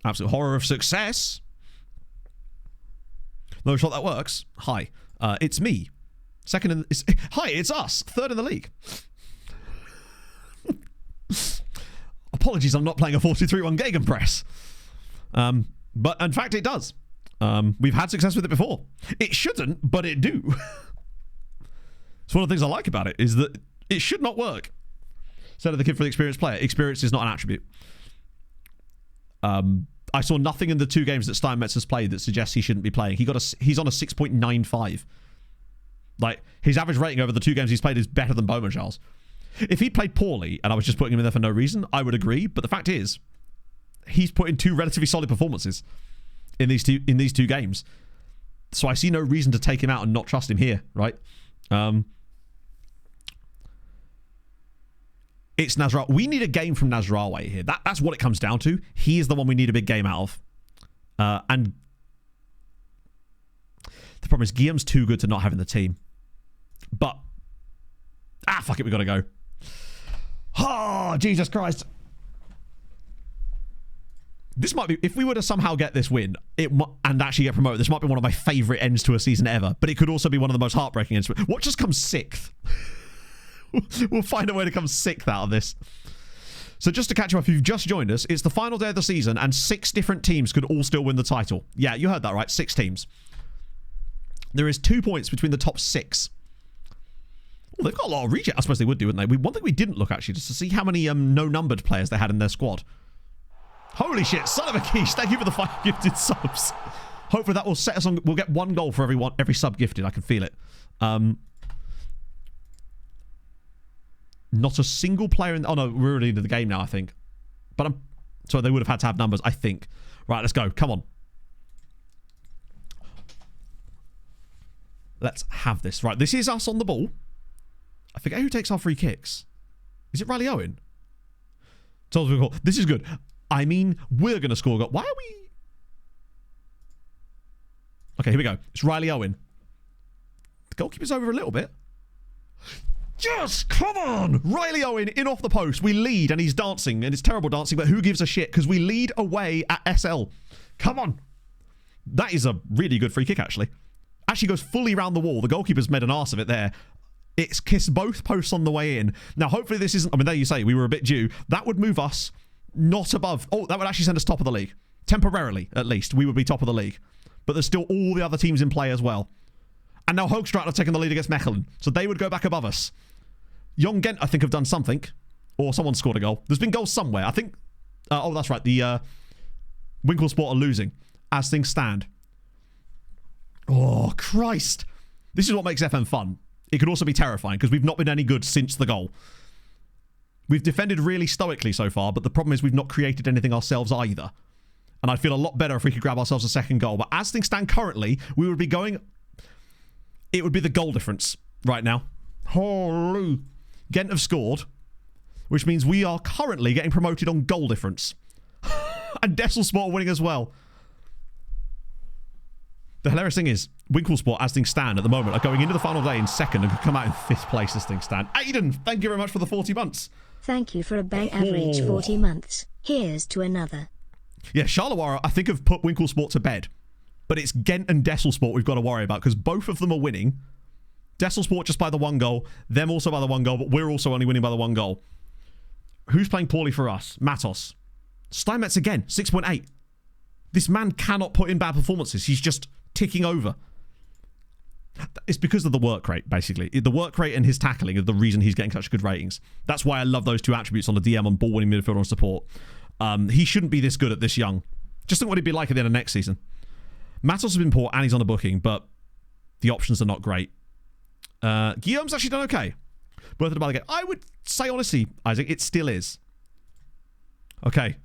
Absolute horror of success. No shot that works. Hi, it's me. Hi, it's us. 3rd in the league. Apologies, I'm not playing a 43-1 Gegenpress. But in fact, it does. We've had success with it before. It shouldn't, but it do. It's one of the things I like about it, is that it should not work. Said of the kid for the experienced player. Experience is not an attribute. I saw nothing in the 2 games that Steinmetz has played that suggests he shouldn't be playing. He's on a 6.95. Like, his average rating over the 2 games he's played is better than Beaumarchais. If he'd played poorly and I was just putting him in there for no reason, I would agree. But the fact is, he's put in 2 relatively solid performances in these two games. So I see no reason to take him out and not trust him here, right? It's Nasraoui. We need a game from Nasraoui here. That's what it comes down to. He is the one we need a big game out of. And the problem is Guillaume's too good to not have in the team. But, fuck it, we got to go. Oh, Jesus Christ. This might be, if we were to somehow get this win and actually get promoted, this might be one of my favourite ends to a season ever. But it could also be one of the most heartbreaking ends. What just comes 6th? We'll find a way to come 6th out of this. So just to catch you up, if you've just joined us, it's the final day of the season and 6 different teams could all still win the title. Yeah, you heard that right. 6 teams. There is 2 points between the top 6. Well, they've got a lot of reject. I suppose they would do, wouldn't they? One thing we didn't look, actually, just to see how many no-numbered players they had in their squad. Holy shit, son of a quiche. Thank you for the 5 gifted subs. Hopefully that will set us on... We'll get 1 goal for every sub gifted. I can feel it. Not a single player in... Oh, no, we're already into the game now, I think. But so they would have had to have numbers, I think. Right, let's go. Come on. Let's have this. Right, this is us on the ball. I forget who takes our free kicks. Is it Riley Owen? This is good. I mean, we're going to score a goal. Why are we... Okay, here we go. It's Riley Owen. The goalkeeper's over a little bit. Yes, come on! Riley Owen in off the post. We lead and he's dancing and it's terrible dancing, but who gives a shit? Because we lead away at SL. Come on. That is a really good free kick, actually. Actually goes fully round the wall. The goalkeeper's made an arse of it there. It's kissed both posts on the way in. Now, hopefully this isn't... I mean, there you say, we were a bit due. That would move us not above... Oh, that would actually send us top of the league. Temporarily, at least. We would be top of the league. But there's still all the other teams in play as well. And now Hoogstraat have taken the lead against Mechelen. So they would go back above us. Young Ghent, I think, have done something. Or someone scored a goal. There's been goals somewhere. I think... oh, that's right. The Winkelsport are losing. As things stand. Oh, Christ. This is what makes FM fun. It could also be terrifying because we've not been any good since the goal. We've defended really stoically so far, but the problem is we've not created anything ourselves either. And I'd feel a lot better if we could grab ourselves a second goal. But as things stand currently, we would be going... It would be the goal difference right now. Holy. Ghent have scored, which means we are currently getting promoted on goal difference. And Desselsport winning as well. The hilarious thing is, Winklesport, as things stand at the moment, are going into the final day in second and could come out in 5th place as things stand. Aiden, thank you very much for the 40 months. Thank you for a bang average 40 months. Here's to another. Yeah, Charleroi, I think, have put Winklesport to bed. But it's Ghent and Desselsport we've got to worry about because both of them are winning. Desselsport just by the 1 goal, them also by the 1 goal, but we're also only winning by the 1 goal. Who's playing poorly for us? Matos. Steinmetz again, 6.8. This man cannot put in bad performances. He's just ticking over. It's because of the work rate, basically. The work rate and his tackling are the reason he's getting such good ratings. That's why I love those 2 attributes on the DM on ball-winning midfielder and support. He shouldn't be this good at this young. Just think what he'd be like at the end of next season. Matos has been poor and he's on a booking, but the options are not great. Guillaume's actually done okay. Worth it about the game. I would say, honestly, Isaac, it still is. Okay.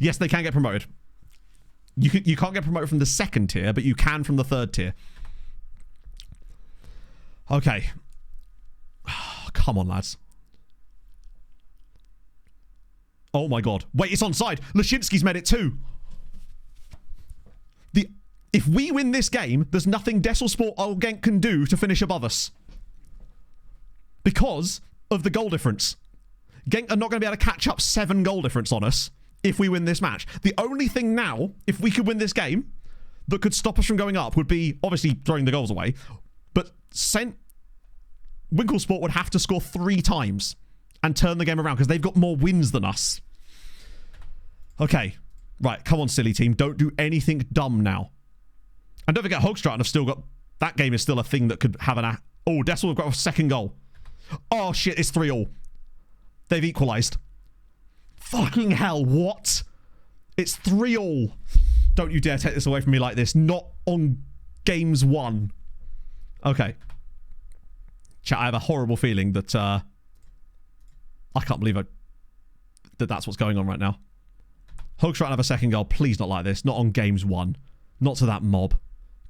Yes, they can get promoted. You can't get promoted from the 2nd tier, but you can from the 3rd tier. Okay. Oh, come on, lads. Oh my god. Wait, it's onside. Lashinsky's made it too. If we win this game, there's nothing Desselsport or Genk can do to finish above us. Because of the goal difference. Genk are not going to be able to catch up 7 goal difference on us if we win this match. The only thing now, if we could win this game, that could stop us from going up would be, obviously, throwing the goals away. But Winklesport would have to score 3 times and turn the game around because they've got more wins than us. Okay. Right, come on, silly team. Don't do anything dumb now. And don't forget, Hoogstraten have still got... That game is still a thing that could have an... Oh, Dessel have got a 2nd goal. Oh, shit, it's 3-3. They've equalised. Fucking hell, what? It's 3-3. Don't you dare take this away from me like this. Not on games 1. Okay. Chat, I have a horrible feeling that... I can't believe that's what's going on right now. Hoogstraten have a 2nd goal. Please not like this. Not on games 1. Not to that mob.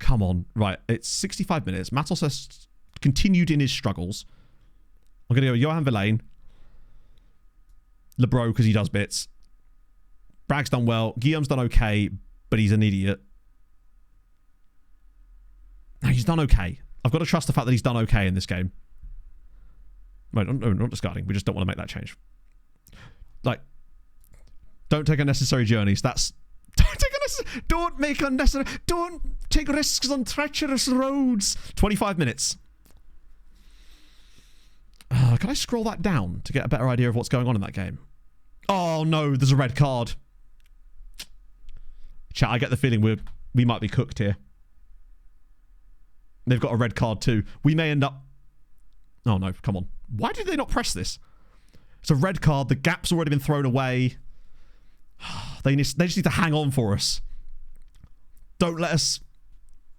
Come on. Right, it's 65 minutes. Matos has continued in his struggles. I'm going to go Johan Villain. Lebro, because he does bits. Bragg's done well. Guillaume's done okay, but he's an idiot. No, he's done okay. I've got to trust the fact that he's done okay in this game. Right, no, not discarding. We just don't want to make that change. Like, don't take unnecessary journeys. Don't make unnecessary... Don't take risks on treacherous roads. 25 minutes. Can I scroll that down to get a better idea of what's going on in that game? Oh, no, there's a red card. Chat, I get the feeling we might be cooked here. They've got a red card too. We may end up... Oh, no, come on. Why did they not press this? It's a red card. The gap's already been thrown away. They just need to hang on for us. Don't let us...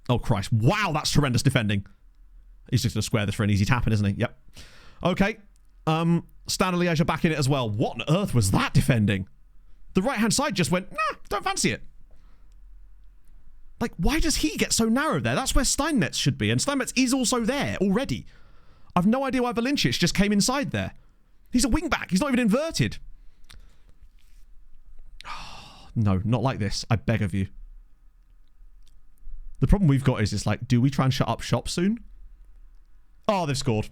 Oh, Christ. Wow, that's horrendous defending. He's just going to square this for an easy tap-in, isn't he? Yep. Okay. Standard Liège back in it as well. What on earth was that defending? The right-hand side just went, nah, don't fancy it. Like, why does he get so narrow there? That's where Steinmetz should be. And Steinmetz is also there already. I've no idea why Valencic just came inside there. He's a wing-back. He's not even inverted. No, not like this. I beg of you. The problem we've got is it's like, do we try and shut up shop soon? Oh, they've scored.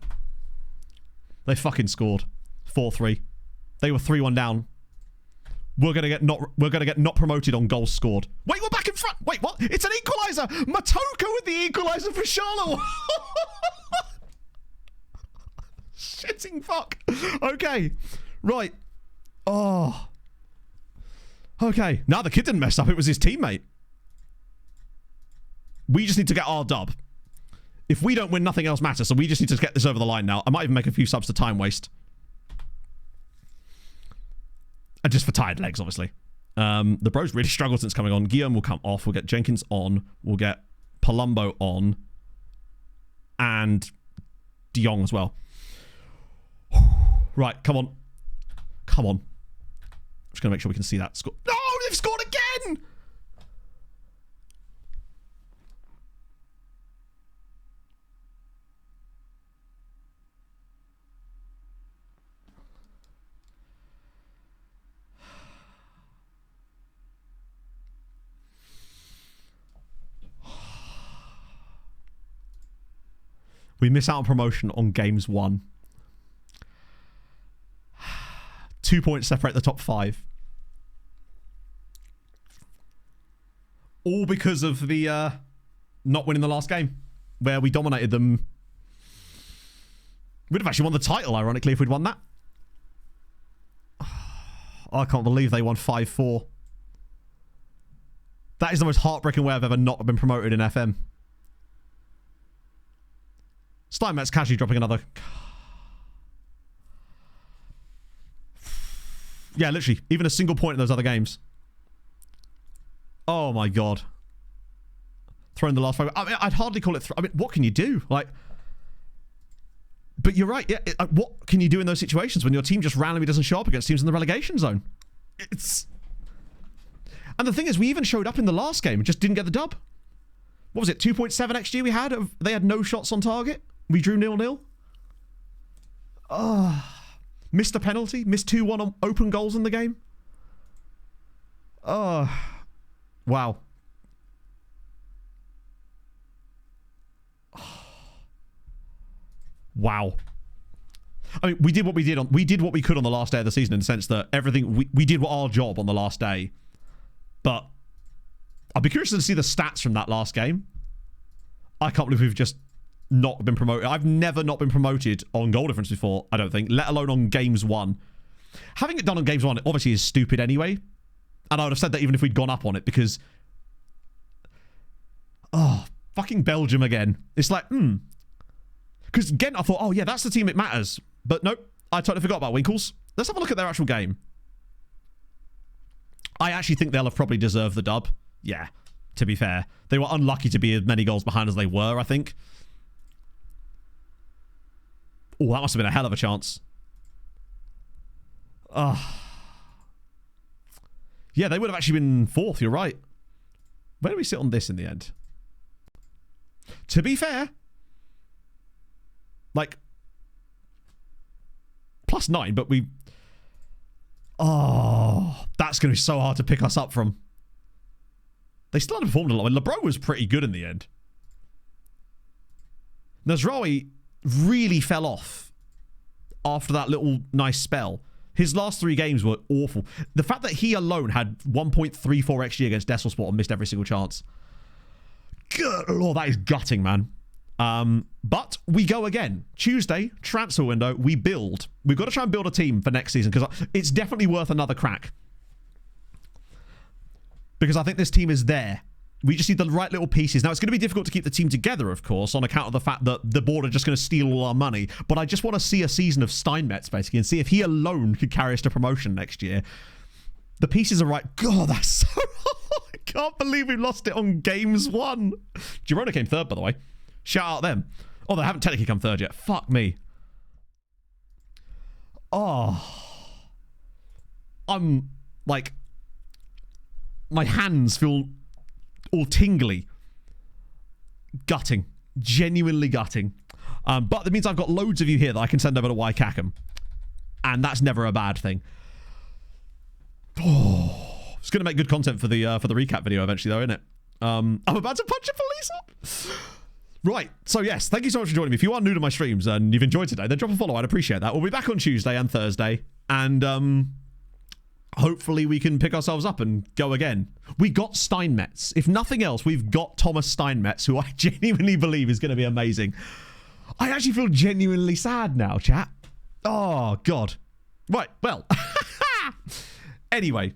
They fucking scored. 4-3. They were 3-1 down. We're gonna get not promoted on goals scored. Wait, we're back in front. Wait, what? It's an equaliser. Matoko with the equaliser for Charleroi. Shitting fuck. Okay, right. Oh. Okay. Now the kid didn't mess up. It was his teammate. We just need to get our dub. If we don't win, nothing else matters. So we just need to get this over the line now. I might even make a few subs to time waste. And just for tired legs, obviously. The bros really struggled since coming on. Guillaume will come off. We'll get Jenkins on. We'll get Palumbo on. And De Jong as well. Right, come on. Come on. Just going to make sure we can see that score. No, they've scored again! We miss out on promotion on games 1. 2 points separate the top 5. All because of the not winning the last game, where we dominated them. We'd have actually won the title, ironically, if we'd won that. I can't believe they won 5-4. That is the most heartbreaking way I've ever not been promoted in FM. Steinmetz casually dropping another. Yeah, literally. Even a single point in those other games. Oh my god. Throwing the last 5. I mean, I'd hardly call it. I mean, what can you do? Like. But you're right. Yeah. What can you do in those situations when your team just randomly doesn't show up against teams in the relegation zone? It's. And the thing is, we even showed up in the last game and just didn't get the dub. What was it? 2.7 XG we had? They had no shots on target. We drew 0-0. Missed a penalty. Missed 2-1 on open goals in the game. Wow. Wow. I mean, we did what we could on the last day of the season in the sense that everything we did our job on the last day. But I'd be curious to see the stats from that last game. I can't believe we've just not been promoted. I've never not been promoted on goal difference before, I don't think, let alone on games 1. Having it done on games 1 obviously is stupid anyway. And I would have said that even if we'd gone up on it because... Oh, fucking Belgium again. It's like, Because again, I thought, oh yeah, that's the team it matters. But nope, I totally forgot about Winkles. Let's have a look at their actual game. I actually think they'll have probably deserved the dub. Yeah, to be fair. They were unlucky to be as many goals behind as they were, I think. Oh, that must have been a hell of a chance. Yeah, they would have actually been 4th, you're right. Where do we sit on this in the end? To be fair, like, +9, but we... Oh, that's going to be so hard to pick us up from. They still underperformed a lot. I mean, LeBron was pretty good in the end. Nasraoui really fell off after that little nice spell. His last 3 games were awful. The fact that he alone had 1.34 XG against Desselsport and missed every single chance. Good lord, that is gutting, man. But we go again. Tuesday, transfer window, we build. We've got to try and build a team for next season because it's definitely worth another crack. Because I think this team is there. We just need the right little pieces. Now, it's going to be difficult to keep the team together, of course, on account of the fact that the board are just going to steal all our money. But I just want to see a season of Steinmetz, basically, and see if he alone could carry us to promotion next year. The pieces are right. God, that's so hard. I can't believe we lost it on games 1. Girona came 3rd, by the way. Shout out them. Oh, they haven't technically come 3rd yet. Fuck me. Oh. I'm, like... My hands feel... all tingly. Gutting. Genuinely gutting. But that means I've got loads of you here that I can send over to Waikakum. And that's never a bad thing. Oh, it's going to make good content for the recap video eventually, though, isn't it? I'm about to punch a police up. Right. So, yes, thank you so much for joining me. If you are new to my streams and you've enjoyed today, then drop a follow. I'd appreciate that. We'll be back on Tuesday and Thursday. And, hopefully we can pick ourselves up and go again. We got Steinmetz. If nothing else, we've got Thomas Steinmetz, who I genuinely believe is going to be amazing. I actually feel genuinely sad now, chat. Oh, God. Right, well. Anyway.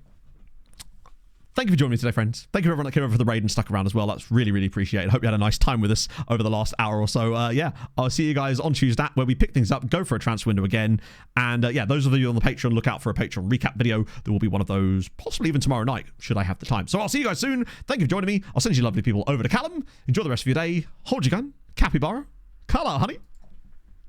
Thank you for joining me today, friends. Thank you everyone that came over for the raid and stuck around as well. That's really, really appreciated. Hope you had a nice time with us over the last hour or so. Yeah, I'll see you guys on Tuesday where we pick things up, go for a transfer window again. And yeah, those of you on the Patreon, look out for a Patreon recap video. There will be one of those possibly even tomorrow night, should I have the time. So I'll see you guys soon. Thank you for joining me. I'll send you lovely people over to Callum. Enjoy the rest of your day. Hold your gun. Capybara. Call out, honey.